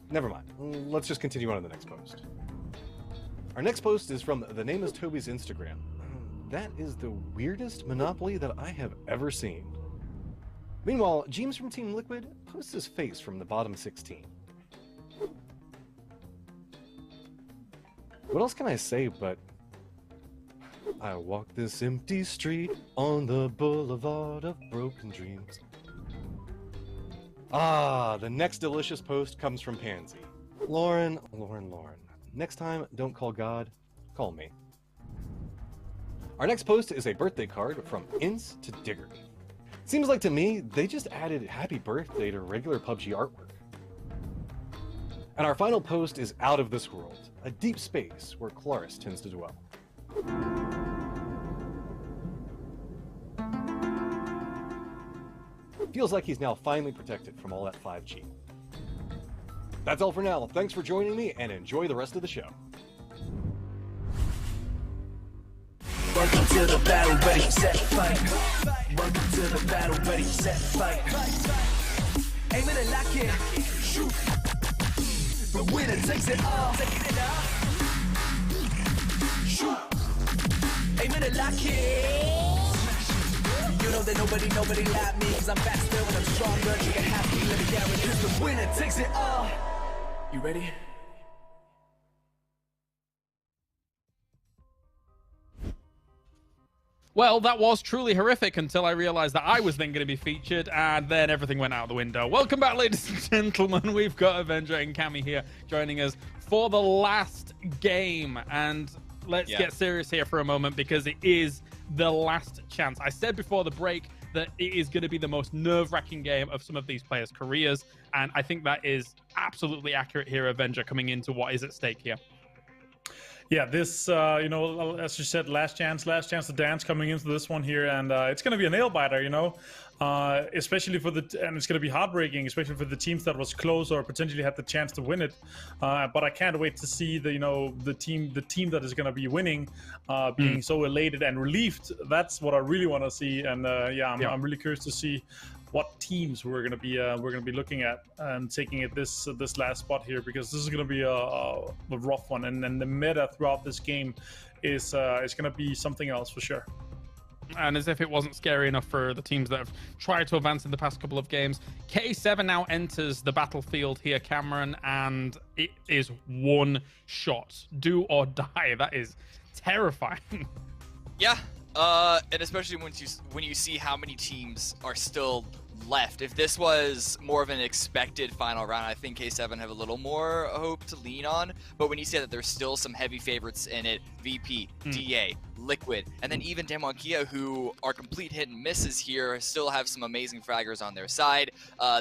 Never mind. Let's just continue on to the next post. Our next post is from The Name is Toby's Instagram. That is the weirdest Monopoly that I have ever seen. Meanwhile, James from Team Liquid posts his face from the bottom 16. What else can I say but... I walk this empty street on the boulevard of broken dreams. Ah, the next delicious post comes from Pansy. Lauren. Next time, don't call God, call me. Our next post is a birthday card from Ince to Digger. Seems like to me, they just added happy birthday to regular PUBG artwork. And our final post is Out of This World, a deep space where Claris tends to dwell. Feels like he's now finally protected from all that 5G. That's all for now. Thanks for joining me and enjoy the rest of the show. Welcome to the battle, ready, set, fight. Welcome to the battle, ready, set, fight. Aim it and lock it, shoot. The winner takes it all. Shoot. Aim it and lock it. You know that nobody like me, cause I'm faster when I'm stronger. You can have me, let me down, cause the winner takes it all. You ready? Well, that was truly horrific until I realized that I was then going to be featured, and then everything went out the window. Welcome back, ladies and gentlemen. We've got Avenger and Cammy here joining us for the last game. And let's get serious here for a moment, because it is the last chance. I said before the break that it is going to be the most nerve-wracking game of some of these players' careers, and I think that is absolutely accurate here, Avenger, coming into what is at stake here. Yeah, this, as you said, last chance to dance coming into this one here, and it's going to be a nail biter, especially and it's going to be heartbreaking, especially for the teams that was close or potentially had the chance to win it. But I can't wait to see the team that is going to be winning, being so elated and relieved. That's what I really want to see, and I'm really curious to see what teams we're gonna be looking at and taking it this last spot here, because this is gonna be a rough one, and then the meta throughout this game is gonna be something else for sure. And as if it wasn't scary enough for the teams that have tried to advance in the past couple of games, K7 now enters the battlefield here, Cameron, and it is one shot, do or die. That is terrifying. Yeah. And especially when you see how many teams are still left. If this was more of an expected final round, I think K7 have a little more hope to lean on. But when you say that there's still some heavy favorites in it, VP, DA, Liquid, and then even Demonkia, who are complete hit and misses here, still have some amazing fraggers on their side.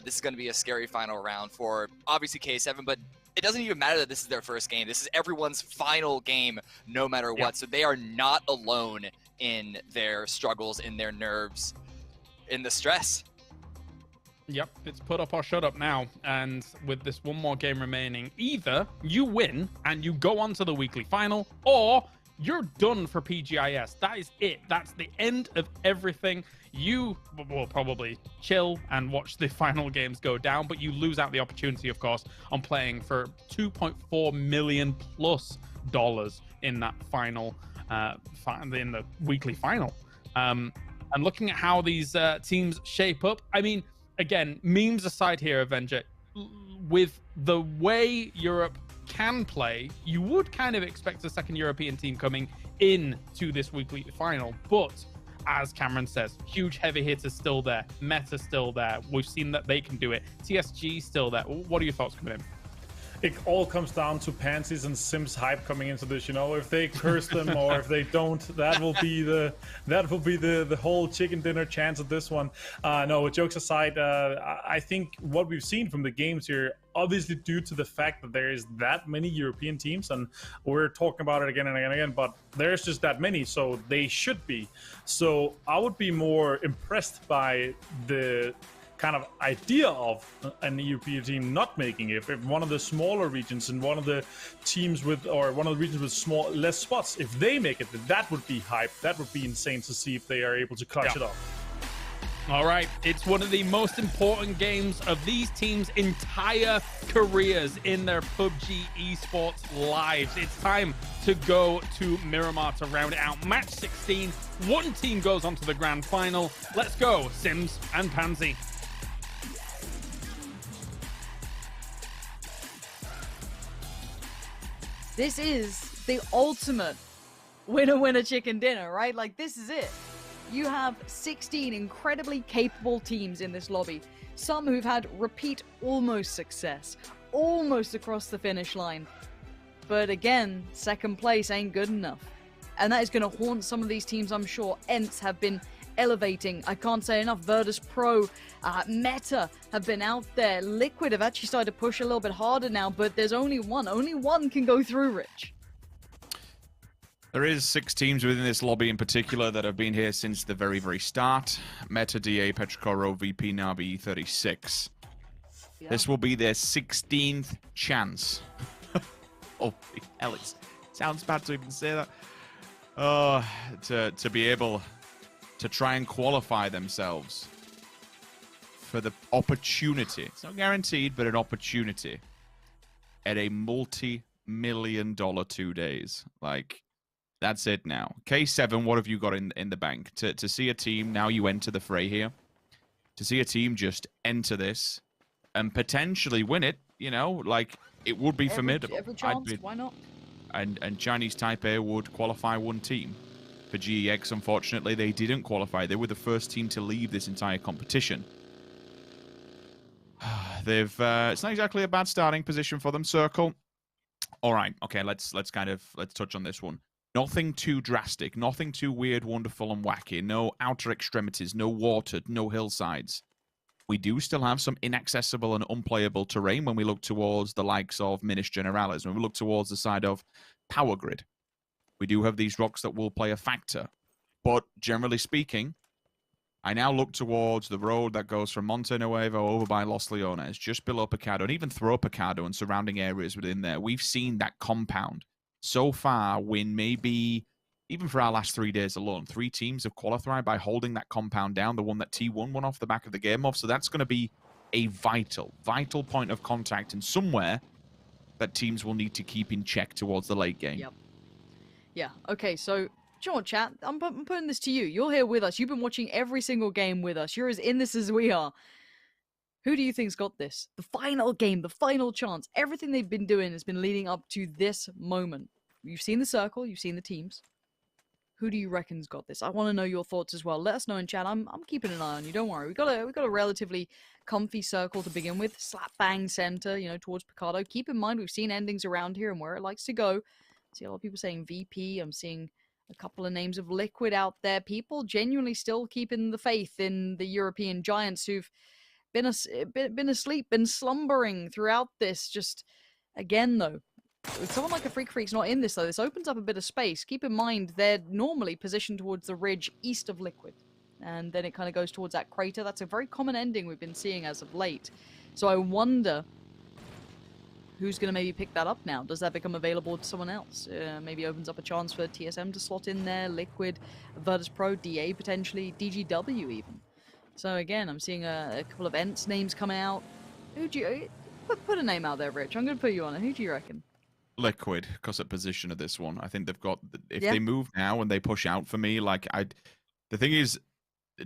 This is going to be a scary final round for obviously K7, but it doesn't even matter that this is their first game. This is everyone's final game, no matter what. So they are not alone in their struggles, in their nerves, in the stress. Yep, it's put up or shut up now. And with this one more game remaining, either you win and you go on to the weekly final, or you're done for PGI.S. That is it. That's the end of everything. You will probably chill and watch the final games go down, but you lose out the opportunity, of course, on playing for $2.4 million plus in that final, in the weekly final. And looking at how these teams shape up, I mean, again, memes aside here, Avenger, with the way Europe can play, you would kind of expect a second European team coming in to this weekly final. But as Cameron says, huge heavy hitters still there. Meta still there. We've seen that they can do it. TSG still there. What are your thoughts coming in? It all comes down to Pansies and Sims hype coming into this. If they curse them or if they don't, that will be the whole chicken dinner chance of this one. No, jokes aside, I think what we've seen from the games here, obviously due to the fact that there is that many European teams, and we're talking about it again and again and again, but there's just that many, so they should be. So I would be more impressed by the kind of idea of an European team not making it. If one of the smaller regions and one of the teams with, or one of the regions with less spots, if they make it, that would be hype. That would be insane to see if they are able to clutch it off. All right, it's one of the most important games of these teams' entire careers in their PUBG esports lives. It's time to go to Miramar to round it out. Match 16, one team goes on to the grand final. Let's go, Sims and Pansy. This is the ultimate winner chicken dinner, right? Like, this is it. You have 16 incredibly capable teams in this lobby. Some who've had repeat almost success, almost across the finish line. But again, second place ain't good enough. And that is going to haunt some of these teams, I'm sure. Ents have been elevating. I can't say enough. Virtus Pro, Meta have been out there. Liquid have actually started to push a little bit harder now, but there's only one. Only one can go through, Rich. There is 6 teams within this lobby in particular that have been here since the very, very start. Meta, DA, Petrocoro, VP, Navi, 36. Yeah. This will be their 16th chance. Holy hell, it sounds bad to even say that. To be able to try and qualify themselves for the opportunity. It's not guaranteed, but an opportunity at a multi-million-dollar 2 days. Like, that's it now. K7, what have you got in the bank? To see a team, now you enter the fray here, to see a team just enter this and potentially win it, like, it would be formidable. Every chance, why not? And Chinese Taipei would qualify one team. For GEX, unfortunately, they didn't qualify. They were the first team to leave this entire competition. It's not exactly a bad starting position for them. Circle. All right. Okay. Let's touch on this one. Nothing too drastic. Nothing too weird, wonderful, and wacky. No outer extremities. No watered. No hillsides. We do still have some inaccessible and unplayable terrain when we look towards the likes of Minis Generalis. When we look towards the side of Power Grid. We do have these rocks that will play a factor. But generally speaking, I now look towards the road that goes from Monte Nuevo over by Los Leones, just below Picado, and even through Picado and surrounding areas within there. We've seen that compound so far win maybe, even for our last 3 days alone, 3 teams have qualified by holding that compound down, the one that T1 won off the back of the game off. So that's going to be a vital point of contact and somewhere that teams will need to keep in check towards the late game. Yep. Yeah, okay, so John, chat, I'm putting this to you. You're here with us. You've been watching every single game with us. You're as in this as we are. Who do you think's got this? The final game, the final chance. Everything they've been doing has been leading up to this moment. You've seen the circle. You've seen the teams. Who do you reckon's got this? I want to know your thoughts as well. Let us know in chat. I'm keeping an eye on you. Don't worry. We got a relatively comfy circle to begin with. Slap bang center, towards Picado. Keep in mind we've seen endings around here and where it likes to go. I see a lot of people saying VP. I'm seeing a couple of names of Liquid out there. People genuinely still keeping the faith in the European giants who've been asleep, been slumbering throughout this. Just again though, with someone like a Freak's not in this though, this opens up a bit of space. Keep in mind they're normally positioned towards the ridge east of Liquid, and then it kind of goes towards that crater. That's a very common ending we've been seeing as of late. So I wonder who's going to maybe pick that up now? Does that become available to someone else? Maybe opens up a chance for TSM to slot in there, Liquid, Virtus Pro, DA potentially, DGW even. So again, I'm seeing a couple of Ents names come out. Who do you... Put a name out there, Rich. I'm going to put you on it. Who do you reckon? Liquid, because of position of this one. I think they've got... If they move now and they push out for me, the thing is,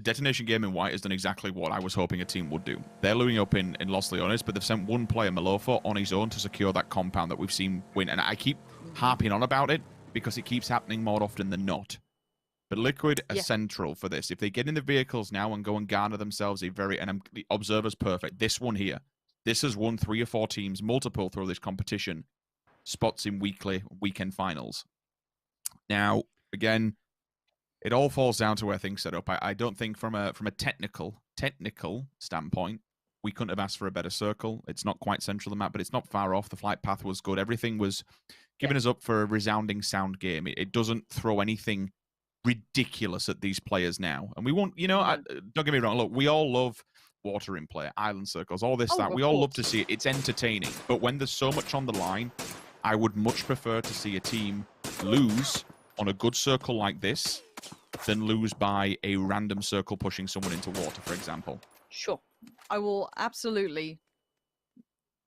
Detonation Game in White has done exactly what I was hoping a team would do. They're looming up in Los Leones, but they've sent one player, Malofo, on his own to secure that compound that we've seen win. And I keep harping on about it because it keeps happening more often than not. But Liquid are central for this. If they get in the vehicles now and go and garner themselves the Observer's perfect. This one here, this has won 3 or 4 teams, multiple through this competition, spots in weekend finals. Now, again, it all falls down to where things set up. I don't think from a technical standpoint, we couldn't have asked for a better circle. It's not quite central the map, but it's not far off. The flight path was good. Everything was giving us up for a resounding sound game. It doesn't throw anything ridiculous at these players now. And we won't, don't get me wrong, look, we all love water in play, island circles, all this, that. We all love to see it. It's entertaining. But when there's so much on the line, I would much prefer to see a team lose on a good circle like this than lose by a random circle pushing someone into water, for example. Sure. I will absolutely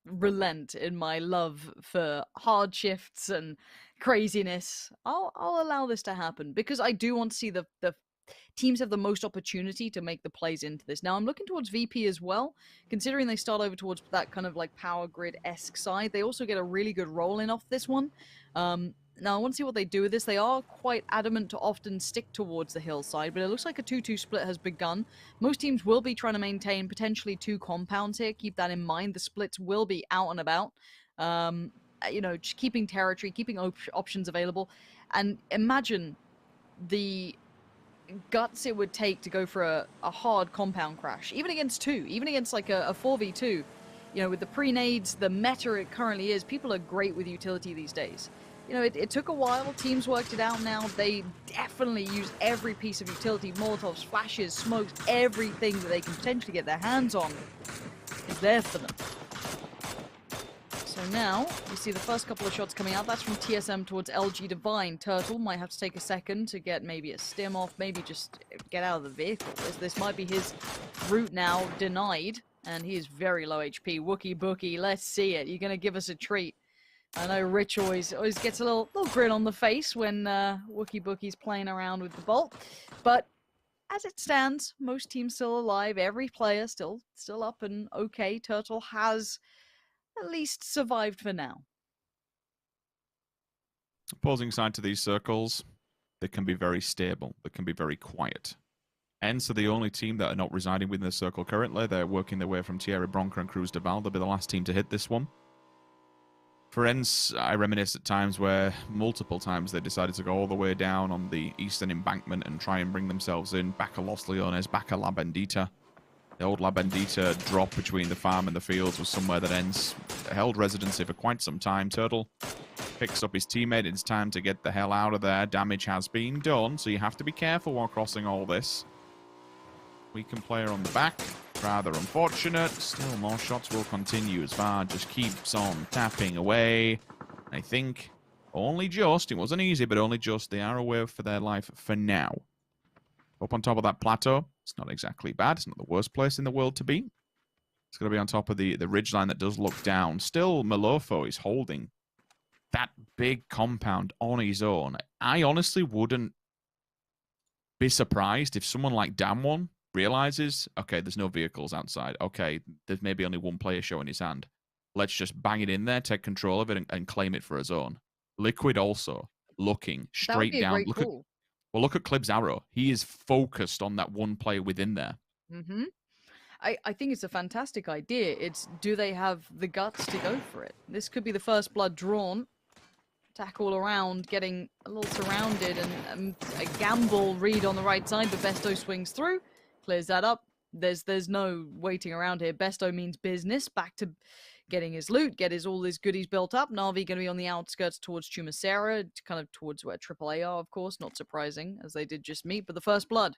relent in my love for hard shifts and craziness. I'll allow this to happen because I do want to see the teams have the most opportunity to make the plays into this. Now, I'm looking towards VP as well, considering they start over towards that kind of like power grid-esque side. They also get a really good roll in off this one. Now, I want to see what they do with this. They are quite adamant to often stick towards the hillside, but it looks like a 2-2 split has begun. Most teams will be trying to maintain potentially 2 compounds here. Keep that in mind. The splits will be out and about. Just keeping territory, keeping options available. And imagine the guts it would take to go for a hard compound crash, even against 2, even against like a 4v2. With the pre-nades, the meta it currently is, people are great with utility these days. It took a while. Teams worked it out now. They definitely use every piece of utility. Molotovs, flashes, smokes, everything that they can potentially get their hands on is there for them. So now, you see the first couple of shots coming out. That's from TSM towards LG Divine. Turtle might have to take a second to get maybe a stim off, maybe just get out of the vehicle. This might be his route now denied, and he is very low HP. Wookie Bookie, let's see it. You're going to give us a treat. I know Rich always gets a little grin on the face when Wookie Bookie's playing around with the bolt. But as it stands, most teams still alive. Every player still up and okay. Turtle has at least survived for now. Opposing side to these circles, they can be very stable. They can be very quiet. Ents are the only team that are not residing within the circle currently. They're working their way from Thierry Bronca and Cruz de Val. They'll be the last team to hit this one. For Ents, I reminisce at times where multiple times they decided to go all the way down on the eastern embankment and try and bring themselves in. Back a Los Leones, back a La Bendita. The old La Bendita drop between the farm and the fields was somewhere that Ents held residency for quite some time. Turtle Picks up his teammate. It's time to get the hell out of there. Damage has been done, so you have to be careful while crossing all this. Weaken player on the back. Rather unfortunate. Still, more shots will continue as VAR just keeps on tapping away. I think only just, it wasn't easy, but only just, they are away for their life for now. Up on top of that plateau. It's not exactly bad. It's not the worst place in the world to be. It's going to be on top of the ridgeline that does look down. Still, Malofo is holding that big compound on his own. I honestly wouldn't be surprised if someone like Damwon realizes, okay, there's no vehicles outside. Okay, there's maybe only one player showing his hand. Let's just bang it in there, take control of it, and claim it for his own. Liquid also looking straight down. Look at Klib's arrow. He is focused on that one player within there. Mm-hmm. I think it's a fantastic idea. It's, do they have the guts to go for it? This could be the first blood drawn. Attack all around, getting a little surrounded, and a gamble read on the right side, but Besto swings through. Clears that up. There's no waiting around here. Besto means business. Back to getting his loot, all his goodies built up. Na'Vi going to be on the outskirts towards Chumacera, kind of towards where AAA are, of course. Not surprising, as they did just meet. But the first blood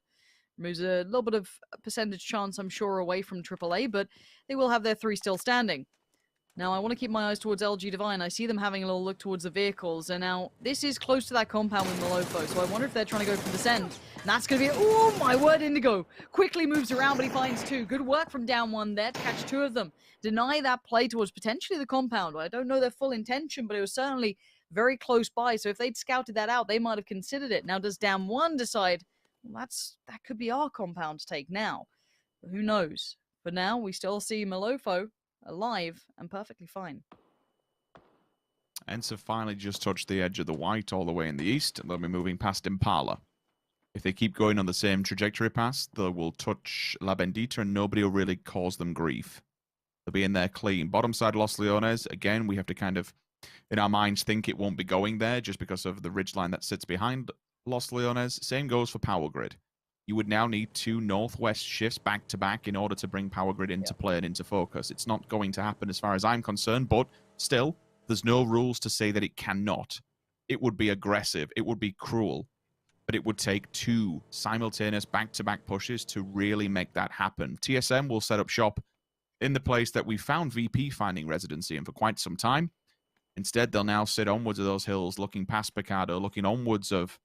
moves a little bit of a percentage chance, I'm sure, away from AAA, but they will have their 3 still standing. Now, I want to keep my eyes towards LG Divine. I see them having a little look towards the vehicles, and now this is close to that compound with Malofo, so I wonder if they're trying to go for this end. And that's going to be, oh my word, Indigo. Quickly moves around, but he finds 2. Good work from down 1 there to catch 2 of them. Deny that play towards potentially the compound. I don't know their full intention, but it was certainly very close by, so if they'd scouted that out, they might have considered it. Now, does down 1 decide, well, that could be our compound to take now? But who knows? For now, we still see Malofo alive and perfectly fine. Ents have finally just touched the edge of the white all the way in the east, and they'll be moving past Impala. If they keep going on the same trajectory path, they will touch La Bendita and nobody will really cause them grief. They'll be in there clean. Bottom side Los Leones, again, we have to kind of, in our minds, think it won't be going there just because of the ridgeline that sits behind Los Leones. Same goes for Power Grid. You would now need 2 northwest shifts back-to-back in order to bring Power Grid into play and into focus. It's not going to happen as far as I'm concerned, but still, there's no rules to say that it cannot. It would be aggressive. It would be cruel. But it would take 2 simultaneous back-to-back pushes to really make that happen. TSM will set up shop in the place that we found VP finding residency in for quite some time. Instead, they'll now sit onwards of those hills, looking past Picado, looking onwards of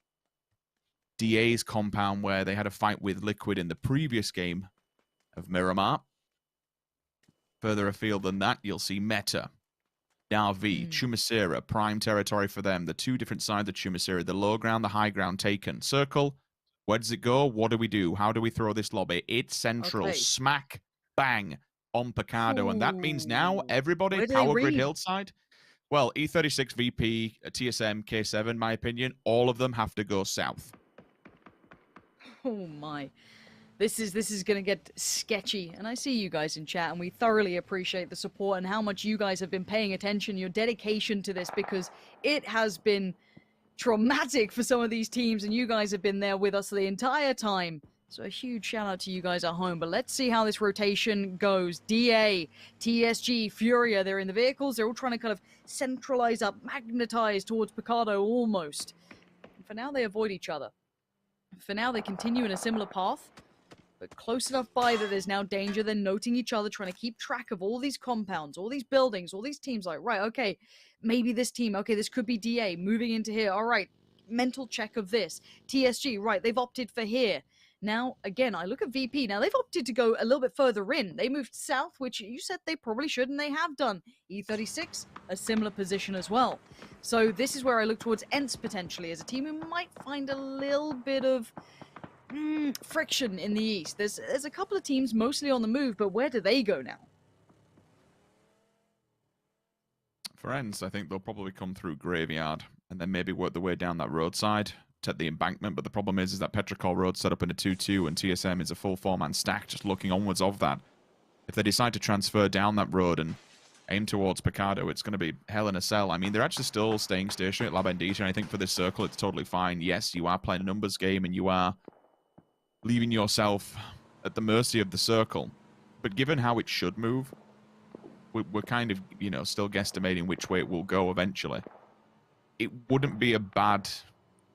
DA's compound where they had a fight with Liquid in the previous game of Miramar. Further afield than that, you'll see Meta, Na'Vi, Chumacera, prime territory for them. The 2 different sides of Chumacera, the low ground, the high ground taken. Circle, where does it go? What do we do? How do we throw this lobby? It's central, smack, bang, on Picado. And that means now everybody, Power Grid Hillside, well, E36, VP, TSM, K7, my opinion, all of them have to go south. Oh my. This is going to get sketchy. And I see you guys in chat, and we thoroughly appreciate the support and how much you guys have been paying attention, your dedication to this, because it has been traumatic for some of these teams, and you guys have been there with us the entire time. So a huge shout out to you guys at home. But let's see how this rotation goes. DA, TSG, Furia, they're in the vehicles. They're all trying to kind of centralize up, magnetize towards Picado almost. And for now, they avoid each other. For now, they continue in a similar path, but close enough by that there's now danger. They're noting each other, trying to keep track of all these compounds, all these buildings, all these teams. Like, right, okay, maybe this team, okay, this could be DA moving into here. All right, mental check of this. TSG, right, they've opted for here. Now, again, I look at VP. Now, they've opted to go a little bit further in. They moved south, which you said they probably should, and they have done. E36, a similar position as well. So this is where I look towards Ents potentially as a team who might find a little bit of friction in the east. There's a couple of teams mostly on the move, but where do they go now? For Ents, I think they'll probably come through Graveyard and then maybe work their way down that roadside. At the embankment, but the problem is that Petricol Road set up in a 2-2 and TSM is a full 4-man stack just looking onwards of that. If they decide to transfer down that road and aim towards Picado, it's going to be hell in a cell. I mean, they're actually still staying stationary at La Bendita, and I think for this circle it's totally fine. Yes, you are playing a numbers game and you are leaving yourself at the mercy of the circle, but given how it should move, we're kind of, you know, still guesstimating which way it will go eventually. it wouldn't be a bad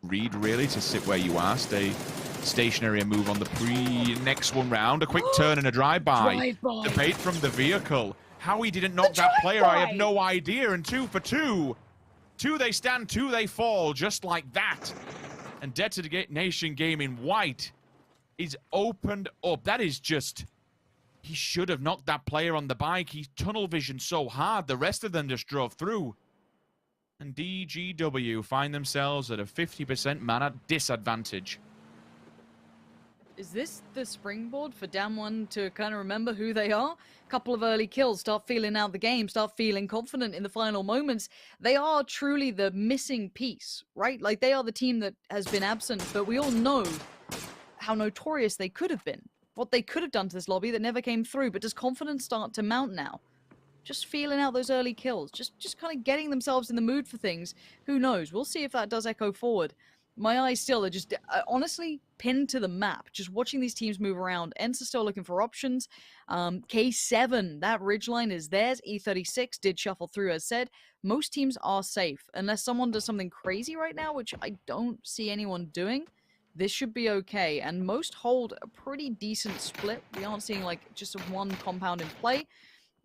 read, really, to sit where you are, stay stationary and move on the next one round. A quick turn and a drive-by. Debate from the vehicle. How he didn't knock that player, I have no idea. And 2 for 2. 2 they stand, 2 they fall, just like that. And Detonation Gaming White is opened up. That is just... He should have knocked that player on the bike. He tunnel visioned so hard, the rest of them just drove through. And DGW find themselves at a 50% mana disadvantage. Is this the springboard for Damwon to kind of remember who they are? Couple of early kills, start feeling out the game, start feeling confident in the final moments. They are truly the missing piece, right? Like, they are the team that has been absent, but we all know how notorious they could have been. What they could have done to this lobby that never came through. But does confidence start to mount now? Just feeling out those early kills, just kind of getting themselves in the mood for things. Who knows? We'll see if that does echo forward. My eyes still are just honestly pinned to the map. Just watching these teams move around. ENCE are still looking for options. K7, that ridgeline is theirs. E36 did shuffle through, as said. Most teams are safe. Unless someone does something crazy right now, which I don't see anyone doing. This should be okay. And most hold a pretty decent split. We aren't seeing like just one compound in play.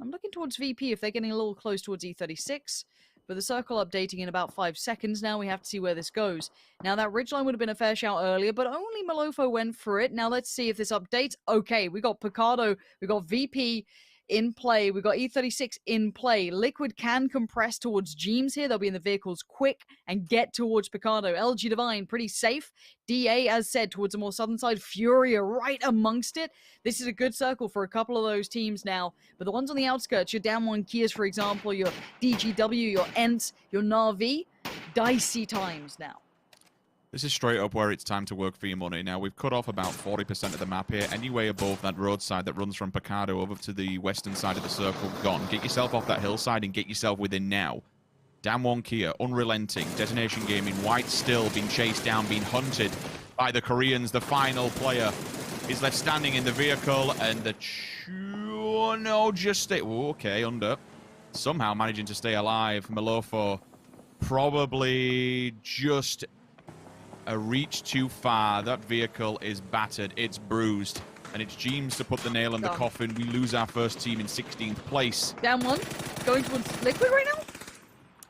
I'm looking towards VP if they're getting a little close towards E36. But the circle updating in about 5 seconds now. We have to see where this goes. Now, that ridgeline would have been a fair shout earlier, but only Malofo went for it. Now, let's see if this updates. Okay, we got Picardo, we got VP in play. We got E36 in play. Liquid can compress towards Jeems here. They'll be in the vehicles quick and get towards Picardo. LG Divine, pretty safe. DA, as said, towards the more southern side. Furia right amongst it. This is a good circle for a couple of those teams now. But the ones on the outskirts, your Damwon Kias, for example, your DGW, your ENCE, your Na'Vi, dicey times now. This is straight up where it's time to work for your money. Now, we've cut off about 40% of the map here. Anyway above that roadside that runs from Picardo over to the western side of the circle, gone. Get yourself off that hillside and get yourself within now. Damwon Kia, unrelenting. Detonation Gaming, White still being chased down, being hunted by the Koreans. The final player is left standing in the vehicle, and the... no, just stay... okay, under. Somehow managing to stay alive. Malofo probably just... a reach too far. That vehicle is battered. It's bruised. And it's Jeems to put the nail in the coffin. We lose our first team in 16th place. Damwon going towards Liquid right now?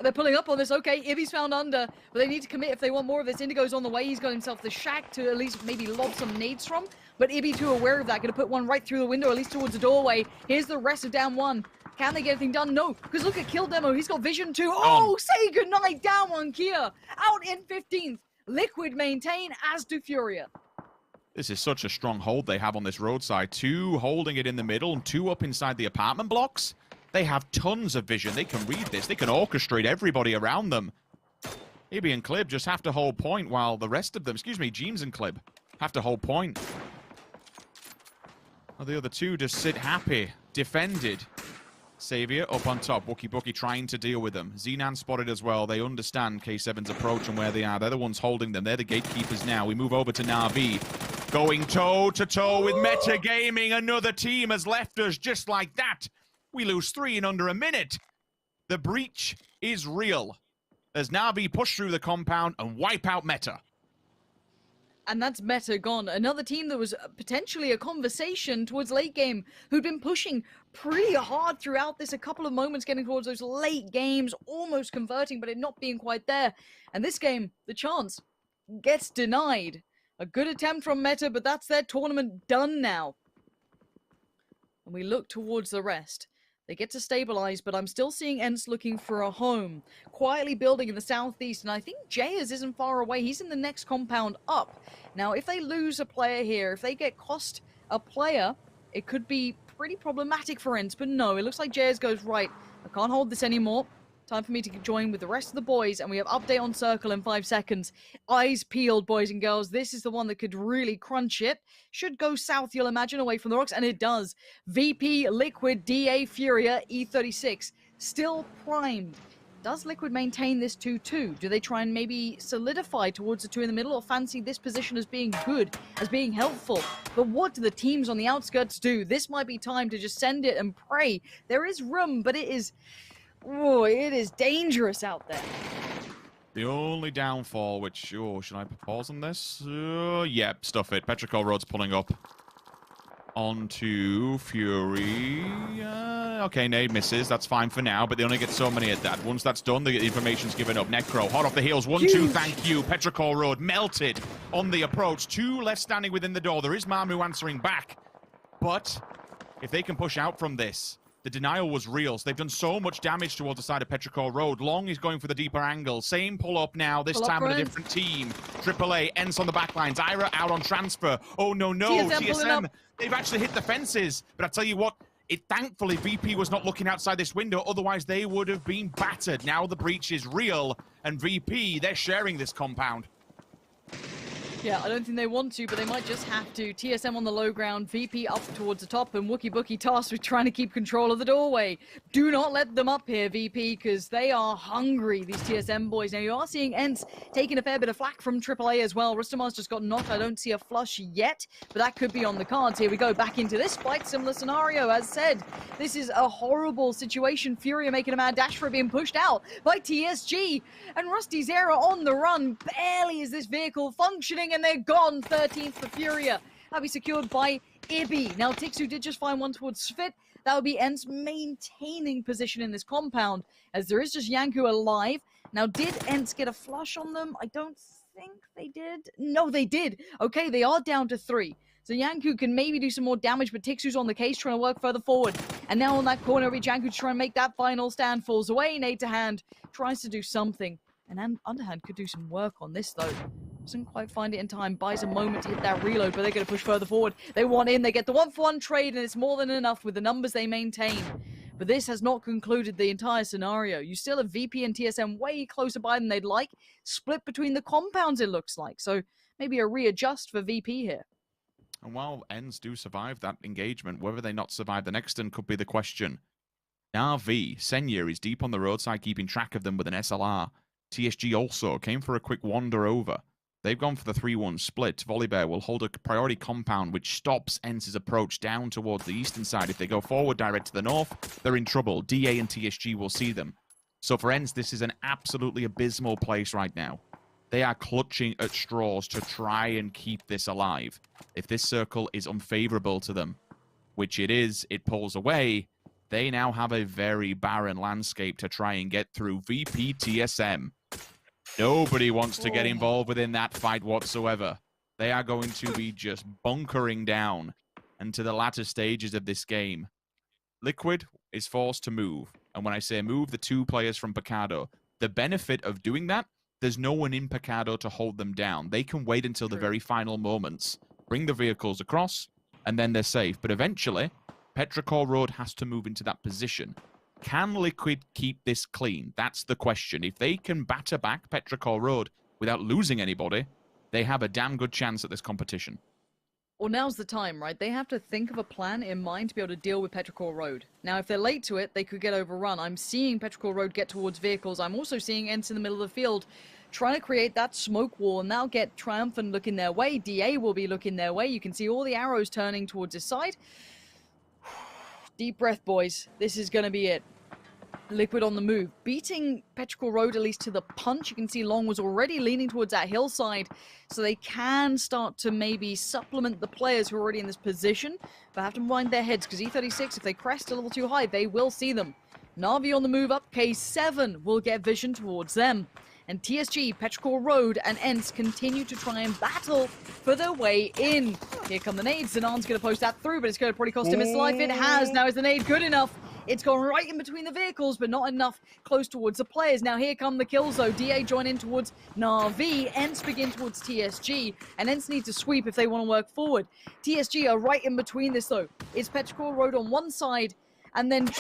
They're pulling up on this. Okay, Ibby's found under, but they need to commit if they want more of this. Indigo's on the way. He's got himself the shack to at least maybe lob some nades from. But Ibby too aware of that. Going to put one right through the window, at least towards the doorway. Here's the rest of Damwon. Can they get anything done? No, because look at Kill Demo. He's got vision too. Oh, say goodnight, Damwon Kia. Out in 15th. Liquid maintain, as do Furia. This is such a strong hold they have on this roadside. 2 holding it in the middle and 2 up inside the apartment blocks. They have tons of vision. They can read this. They can orchestrate everybody around them. Ibby and Clib just have to hold point while the rest of them, excuse me, Jeems and Clib, have to hold point. Well, the other 2 just sit happy, defended. Savior up on top. Wookie Bookie trying to deal with them. Xenan spotted as well. They understand K7's approach and where they are. They're the ones holding them. They're the gatekeepers now. We move over to Na'Vi. Going toe-to-toe with Meta Gaming. Another team has left us just like that. We lose 3 in under a minute. The breach is real. As Na'Vi push through the compound and wipe out Meta. And that's Meta gone. Another team that was potentially a conversation towards late game, who'd been pushing pretty hard throughout this, a couple of moments getting towards those late games, almost converting, but it not being quite there. And this game, the chance gets denied. A good attempt from Meta, but that's their tournament done now. And we look towards the rest. They get to stabilize, but I'm still seeing ENCE looking for a home. Quietly building in the southeast, and I think Jayers isn't far away. He's in the next compound up. Now, if they lose a player here, if they get cost a player, it could be pretty problematic for ENCE, but no, it looks like Jayers goes, right, I can't hold this anymore. Time for me to join with the rest of the boys, and we have update on Circle in 5 seconds. Eyes peeled, boys and girls. This is the one that could really crunch it. Should go south, you'll imagine, away from the rocks, and it does. VP, Liquid, DA, Furia, E36. Still primed. Does Liquid maintain this 2-2? Do they try and maybe solidify towards the 2 in the middle, or fancy this position as being good, as being helpful? But what do the teams on the outskirts do? This might be time to just send it and pray. There is room, but it is... oh, it is dangerous out there. The only downfall, which, oh, should I pause on this? Yeah, stuff it. Petrichor Road's pulling up onto Fury. Okay, nade misses. That's fine for now, but they only get so many at that. Once that's done, the information's given up. Necro, hot off the heels. 1-2, thank you. Petrichor Road melted on the approach. 2 left standing within the door. There is Mamu answering back. But if they can push out from this, the denial was real. So they've done so much damage towards the side of Petrichor Road. Long is going for the deeper angle. Same pull-up now, this time with a different team. AAA, Ents on the back lines. Ira out on transfer. Oh, no. TSM, they've actually hit the fences. But I tell you what, thankfully, VP was not looking outside this window. Otherwise, they would have been battered. Now the breach is real. And VP, they're sharing this compound. Yeah, I don't think they want to, but they might just have to. TSM on the low ground, VP up towards the top, and Wookie Bookie tasked with trying to keep control of the doorway. Do not let them up here, VP, because they are hungry, these TSM boys. Now, you are seeing Ents taking a fair bit of flack from AAA as well. Rustamar's just got knocked. I don't see a flush yet, but that could be on the cards. Here we go, back into this fight. Similar scenario, as said. This is a horrible situation. Fury making a mad dash for it, being pushed out by TSG, and Rusty Zera on the run. Barely is this vehicle functioning, and they're gone. 13th for Furia. That'll be secured by Ibby. Now, Tixu did just find one towards Svit. That would be Ents maintaining position in this compound, as there is just Yanku alive. Now, did Ents get a flush on them? I don't think they did. No, they did. Okay, they are down to 3. So Yanku can maybe do some more damage, but Tixu's on the case trying to work further forward. And now on that corner, Yanku to try and make that final stand. Falls away, nade to hand. Tries to do something. And Underhand could do some work on this, though. Doesn't quite find it in time. Buys a moment to hit that reload, but they're going to push further forward. They want in. They get the 1-for-1 trade, and it's more than enough with the numbers they maintain. But this has not concluded the entire scenario. You still have VP and TSM way closer by than they'd like. Split between the compounds, it looks like. So maybe a readjust for VP here. And while Ents do survive that engagement, whether they not survive the next one could be the question. RV, Senya is deep on the roadside, keeping track of them with an SLR. TSG also came for a quick wander over. They've gone for the 3-1 split. Volibear will hold a priority compound, which stops Ents' approach down towards the eastern side. If they go forward direct to the north, they're in trouble. DA and TSG will see them. So for Ents, this is an absolutely abysmal place right now. They are clutching at straws to try and keep this alive. If this circle is unfavorable to them, which it is, it pulls away, they now have a very barren landscape to try and get through. VP TSM. Nobody wants to get involved within that fight whatsoever. They are going to be just bunkering down into the latter stages of this game. Liquid is forced to move. And when I say move, the 2 players from Picado. The benefit of doing that, there's no one in Picado to hold them down. They can wait until the very final moments, bring the vehicles across, and then they're safe. But eventually, Petrichor Road has to move into that position. Can Liquid keep this clean? That's the question. If they can batter back Petrichor Road without losing anybody, they have a damn good chance at this competition. Well, now's the time, right? They have to think of a plan in mind to be able to deal with Petrichor Road. Now, if they're late to it, they could get overrun. I'm seeing Petrichor Road get towards vehicles. I'm also seeing Ents in the middle of the field trying to create that smoke wall, and they'll get Triumphant looking their way. DA will be looking their way. You can see all the arrows turning towards his side. Deep breath, boys. This is going to be it. Liquid on the move, beating Petrichor Road at least to the punch. You can see Long was already leaning towards that hillside, so they can start to maybe supplement the players who are already in this position, but have to mind their heads, because E36, if they crest a little too high, they will see them. Na'Vi on the move up, K7 will get vision towards them. And TSG, Petrichor Road, and Ents continue to try and battle for their way in. Here come the nades. Zanon's going to post that through, but it's going to probably cost him his life. It has. Now is the nade good enough? It's gone right in between the vehicles, but not enough close towards the players. Now here come the kills, though. DA join in towards Na'Vi. Ents begin towards TSG, and Ents need to sweep if they want to work forward. TSG are right in between this, though. It's Petrichor Road on one side, and then...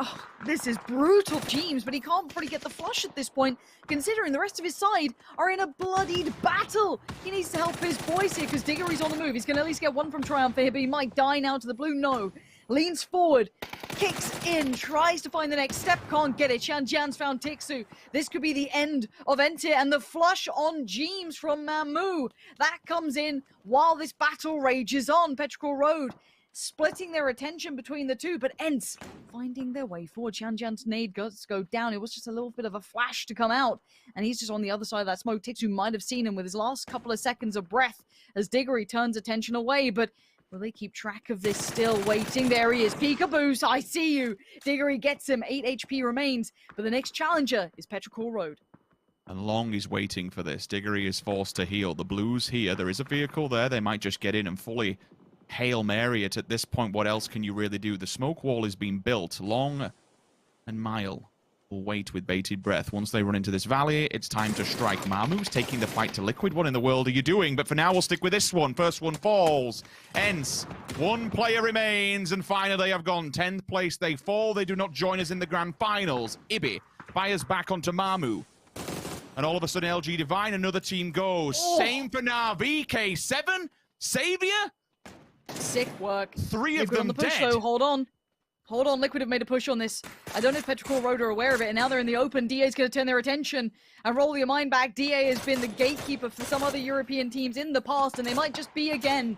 Oh, this is brutal, James, but he can't probably get the flush at this point, considering the rest of his side are in a bloodied battle. He needs to help his boys here, because Diggory's on the move. He's going to at least get one from Triumph here, but he might die now to the blue. No. Leans forward, kicks in, tries to find the next step, can't get it. Jan's found Tixu. This could be the end of Entir, and the flush on James from Mamu. That comes in while this battle rages on. Petrichor Road splitting their attention between the two, but ENCE finding their way forward. Xianjian's nade does go down. It was just a little bit of a flash to come out, and he's just on the other side of that smoke. Tixu might have seen him with his last couple of seconds of breath as Diggory turns attention away, but will they keep track of this still? Waiting, there he is. Peekaboo, I see you. Diggory gets him, 8 HP remains, but the next challenger is Petrichor Road. And Long is waiting for this. Diggory is forced to heal. The Blues here, there is a vehicle there. They might just get in and fully Hail Mary it at this point. What else can you really do? The smoke wall is being built. Long and Mile will wait with bated breath. Once they run into this valley, it's time to strike. Mamu's taking the fight to Liquid. What in the world are you doing? But for now, we'll stick with this one. First one falls. ENCE, one player remains, and finally they have gone 10th place. They fall. They do not join us in the grand finals. Ibi fires back onto Mamu. And all of a sudden, LG Divine, another team goes. Oh. Same for Na'Vi. K7, Savior. Sick work. Three Liquid of them on the push, dead. though. Hold on. Hold on. Liquid have made a push on this. I don't know if Petrichor Road are aware of it, and now they're in the open. DA's going to turn their attention and roll your mind back. DA has been the gatekeeper for some other European teams in the past, and they might just be again.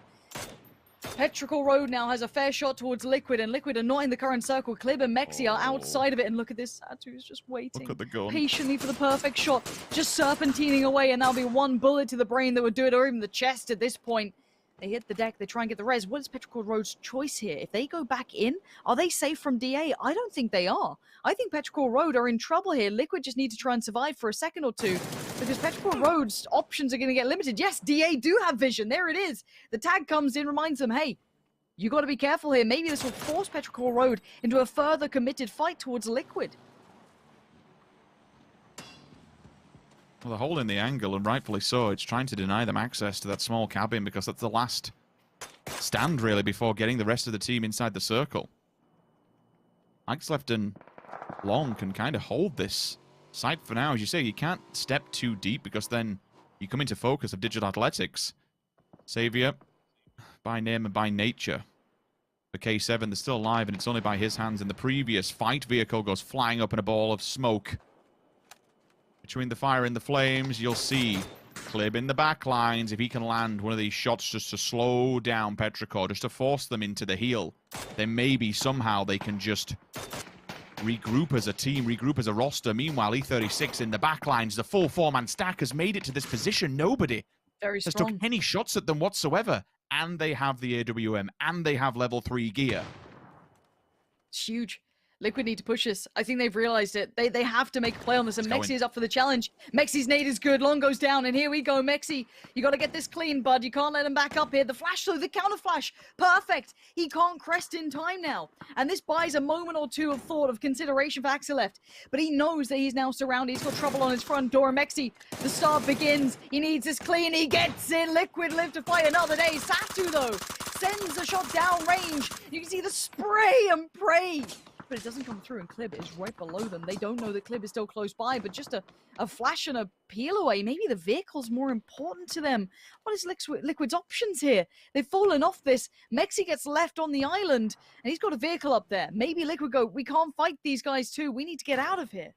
Petrichor Road now has a fair shot towards Liquid, and Liquid are not in the current circle. Clib and Mexi are outside of it, and look at this. Satu is just waiting Look at the gun. patiently for the perfect shot. Just serpentining away, and that'll be one bullet to the brain that would do it, or even the chest at this point. They hit the deck, they try and get the res. What is Petrichor Road's choice here? If they go back in, are they safe from DA? I don't think they are. I think Petrichor Road are in trouble here. Liquid just need to try and survive for a second or two, because Petrichor Road's options are going to get limited. Yes, DA do have vision. There it is. The tag comes in, reminds them, hey, you got to be careful here. Maybe this will force Petrichor Road into a further committed fight towards Liquid. Well, they're holding the angle, and rightfully so. It's trying to deny them access to that small cabin because that's the last stand, really, before getting the rest of the team inside the circle. Left and Long can kind of hold this site for now. As you say, you can't step too deep because then you come into focus of Digital Athletics. Savior, by name and by nature. For K7, they're still alive, and it's only by his hands. In the previous fight, vehicle goes flying up in a ball of smoke. Between the fire and the flames, you'll see Clib in the back lines. If he can land one of these shots just to slow down Petrichor, just to force them into the heel, then maybe somehow they can just regroup as a team, regroup as a roster. Meanwhile, E36 in the back lines, the full four-man stack has made it to this position. Nobody has took any shots at them whatsoever. And they have the AWM, and they have level 3 gear. It's huge. Liquid need to push this. I think they've realized it. They have to make a play on this, and Mexi is up for the challenge. Mexi's nade is good. Long goes down, and here we go, Mexi. You got to get this clean, bud. You can't let him back up here. The flash, though, the counter flash. Perfect. He can't crest in time now. And this buys a moment or two of thought, of consideration for Axeleft. But he knows that he's now surrounded. He's got trouble on his front door. Mexi, the start begins. He needs this clean. He gets in. Liquid live to fight another day. Satu, though, sends a shot down range. You can see the spray and pray. But it doesn't come through, and Clib is right below them. They don't know that Clib is still close by, but just a flash and a peel away. Maybe the vehicle's more important to them. What is Liquid's options here? They've fallen off this. Mexi gets left on the island, and he's got a vehicle up there. Maybe Liquid go, we can't fight these guys too. We need to get out of here.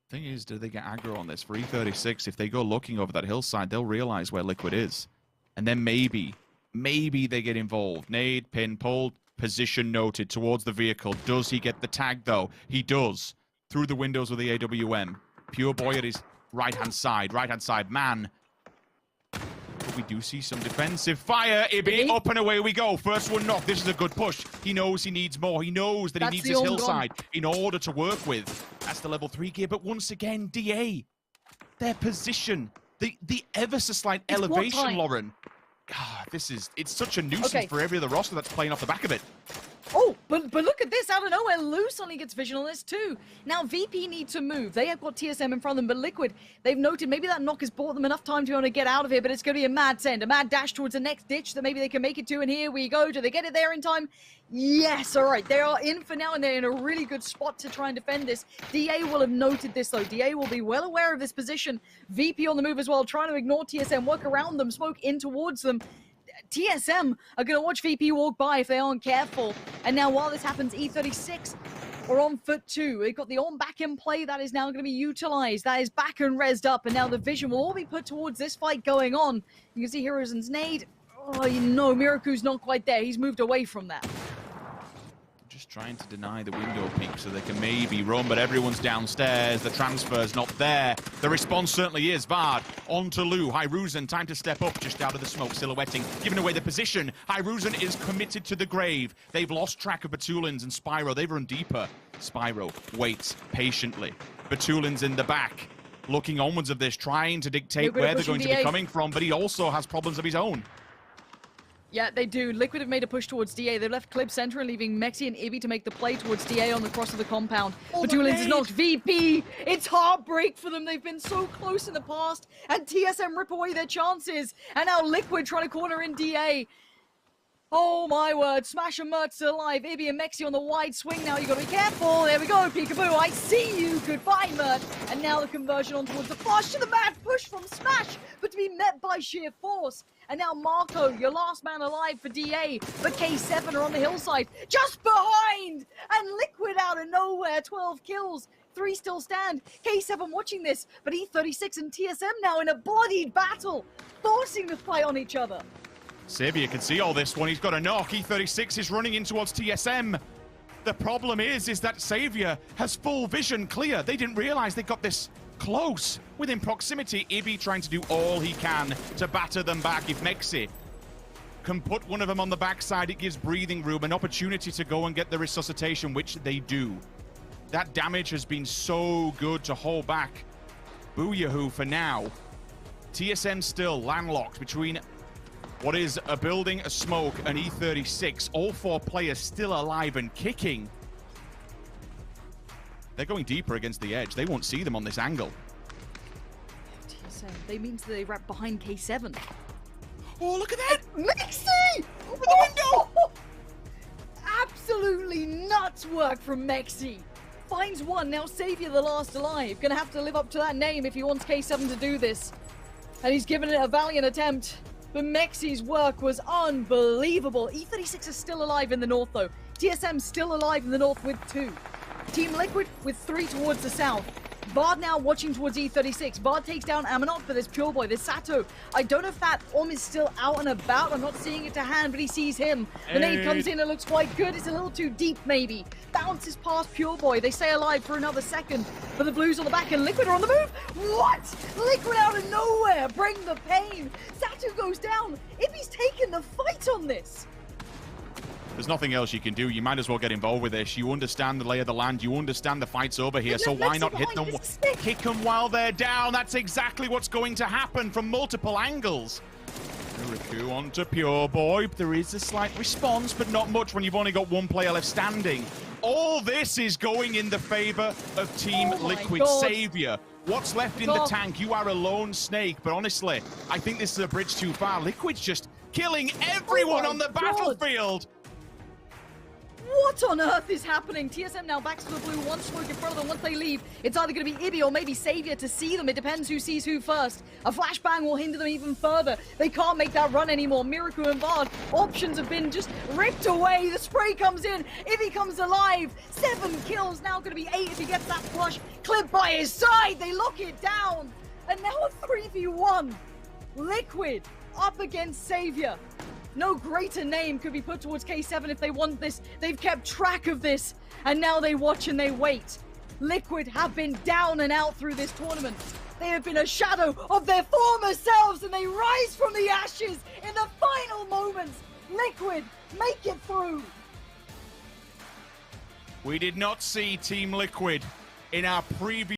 Thing is, do they get aggro on this? For E36, if they go looking over that hillside, they'll realize where Liquid is. And then maybe they get involved. Nade, pin, pulled. Position noted towards the vehicle. Does he get the tag, though? He does. Through the windows with the AWM. Pure Boy at his right-hand side. Right-hand side. Man. But we do see some defensive fire. Ibi, up and away we go. First one knocked. This is a good push. He knows he needs more. He knows that he needs this hillside in order to work with. That's the level 3 gear. But once again, DA. Their position. The ever so slight elevation, Lauren. God, it's such a nuisance for every other roster that's playing off the back of it. Oh, but look at this. Out of nowhere, Loose only gets vision on this too. Now, VP need to move. They have got TSM in front of them, but Liquid, they've noted maybe that knock has bought them enough time to be able to get out of here, but it's going to be a mad send, a mad dash towards the next ditch that maybe they can make it to, and here we go. Do they get it there in time? Yes, all right. They are in for now, and they're in a really good spot to try and defend this. DA will have noted this, though. DA will be well aware of this position. VP on the move as well, trying to ignore TSM, work around them, smoke in towards them. TSM are going to watch VP walk by if they aren't careful. And now while this happens, E36 are on foot too. They've got the on back in play that is now going to be utilized. That is back and rezzed up. And now the vision will all be put towards this fight going on. You can see Heroes and Nade. Oh, no, Miraku's not quite there. He's moved away from that. Just trying to deny the window peek so they can maybe run, but everyone's downstairs. The transfer's not there. The response certainly is. Vard on to Lou. Hyruzen, time to step up just out of the smoke, silhouetting, giving away the position. Hyruzen is committed to the grave. They've lost track of Batulins and Spyro. They've run deeper. Spyro waits patiently. Batulins in the back, looking onwards of this, trying to dictate where they're going to be coming from, but he also has problems of his own. Yeah, they do. Liquid have made a push towards DA. They've left Clip center and leaving Mexi and Ibby to make the play towards DA on the cross of the compound. Batulins is knocked. VP, it's heartbreak for them. They've been so close in the past, and TSM rip away their chances. And now Liquid trying to corner in DA. Oh my word, Smash and Mert's still alive. Ibby and Mexi on the wide swing now. You gotta be careful. There we go, Peekaboo. I see you. Goodbye, Mert. And now the conversion on towards the flash to the mat. Push from Smash, but to be met by sheer force. And now Marco, your last man alive for DA, but K7 are on the hillside, just behind! And Liquid out of nowhere, 12 kills, 3 still stand. K7 watching this, but E36 and TSM now in a bloodied battle, forcing the fight on each other. Xavier can see all this one. He's got a knock. E36 is running in towards TSM. The problem is that Xavier has full vision clear. They didn't realize they got this close, within proximity. Ibby trying to do all he can to batter them back. If Mexi can put one of them on the backside, it gives breathing room, an opportunity to go and get the resuscitation, which they do. That damage has been so good to hold back Booyahoo for now. TSM still landlocked between what is a building, a smoke, and E36. All 4 players still alive and kicking. They're going deeper against the edge. They won't see them on this angle. TSM, they mean they wrap behind K7. Oh, look at that! Mexi! Over the window! Absolutely nuts work from Mexi. Finds one, now Xavier the last alive. Gonna have to live up to that name if he wants K7 to do this. And he's given it a valiant attempt. But Mexi's work was unbelievable. E36 is still alive in the north though. TSM still alive in the north with 2. Team Liquid with 3 towards the south. Bard now watching towards E36. Bard takes down Aminot, but there's Pure Boy, there's Sato. I don't know if that Om is still out and about. I'm not seeing it to hand, but he sees him. The nade comes in, it looks quite good. It's a little too deep, maybe. Bounces past Pure Boy. They stay alive for another second. But the Blues on the back and Liquid are on the move. What? Liquid out of nowhere. Bring the pain. Sato goes down. Ibby's taken the fight on this. There's nothing else you can do. You might as well get involved with this. You understand the lay of the land. You understand the fight's over here. So why not hit them? Kick them while they're down. That's exactly what's going to happen from multiple angles. Miraku onto Pure Boy. There is a slight response, but not much when you've only got 1 player left standing. All this is going in the favor of Team Liquid. Savior, what's left in the tank? You are a lone snake, but honestly, I think this is a bridge too far. Liquid's just killing everyone on the battlefield. What on earth is happening? TSM now backs to the blue, 1 smoke in front of them. Once they leave, it's either going to be Ibby or maybe Xavier to see them. It depends who sees who first. A flashbang will hinder them even further. They can't make that run anymore. Miraku and Bard, options have been just ripped away. The spray comes in. Ibby comes alive. 7 kills, now going to be 8 if he gets that flush. Clip by his side, they lock it down. And now a 3v1. Liquid up against Xavier. No greater name could be put towards K7 if they want this. They've kept track of this, and now they watch and they wait. Liquid have been down and out through this tournament. They have been a shadow of their former selves, and they rise from the ashes in the final moments. Liquid make it through. We did not see Team Liquid in our previous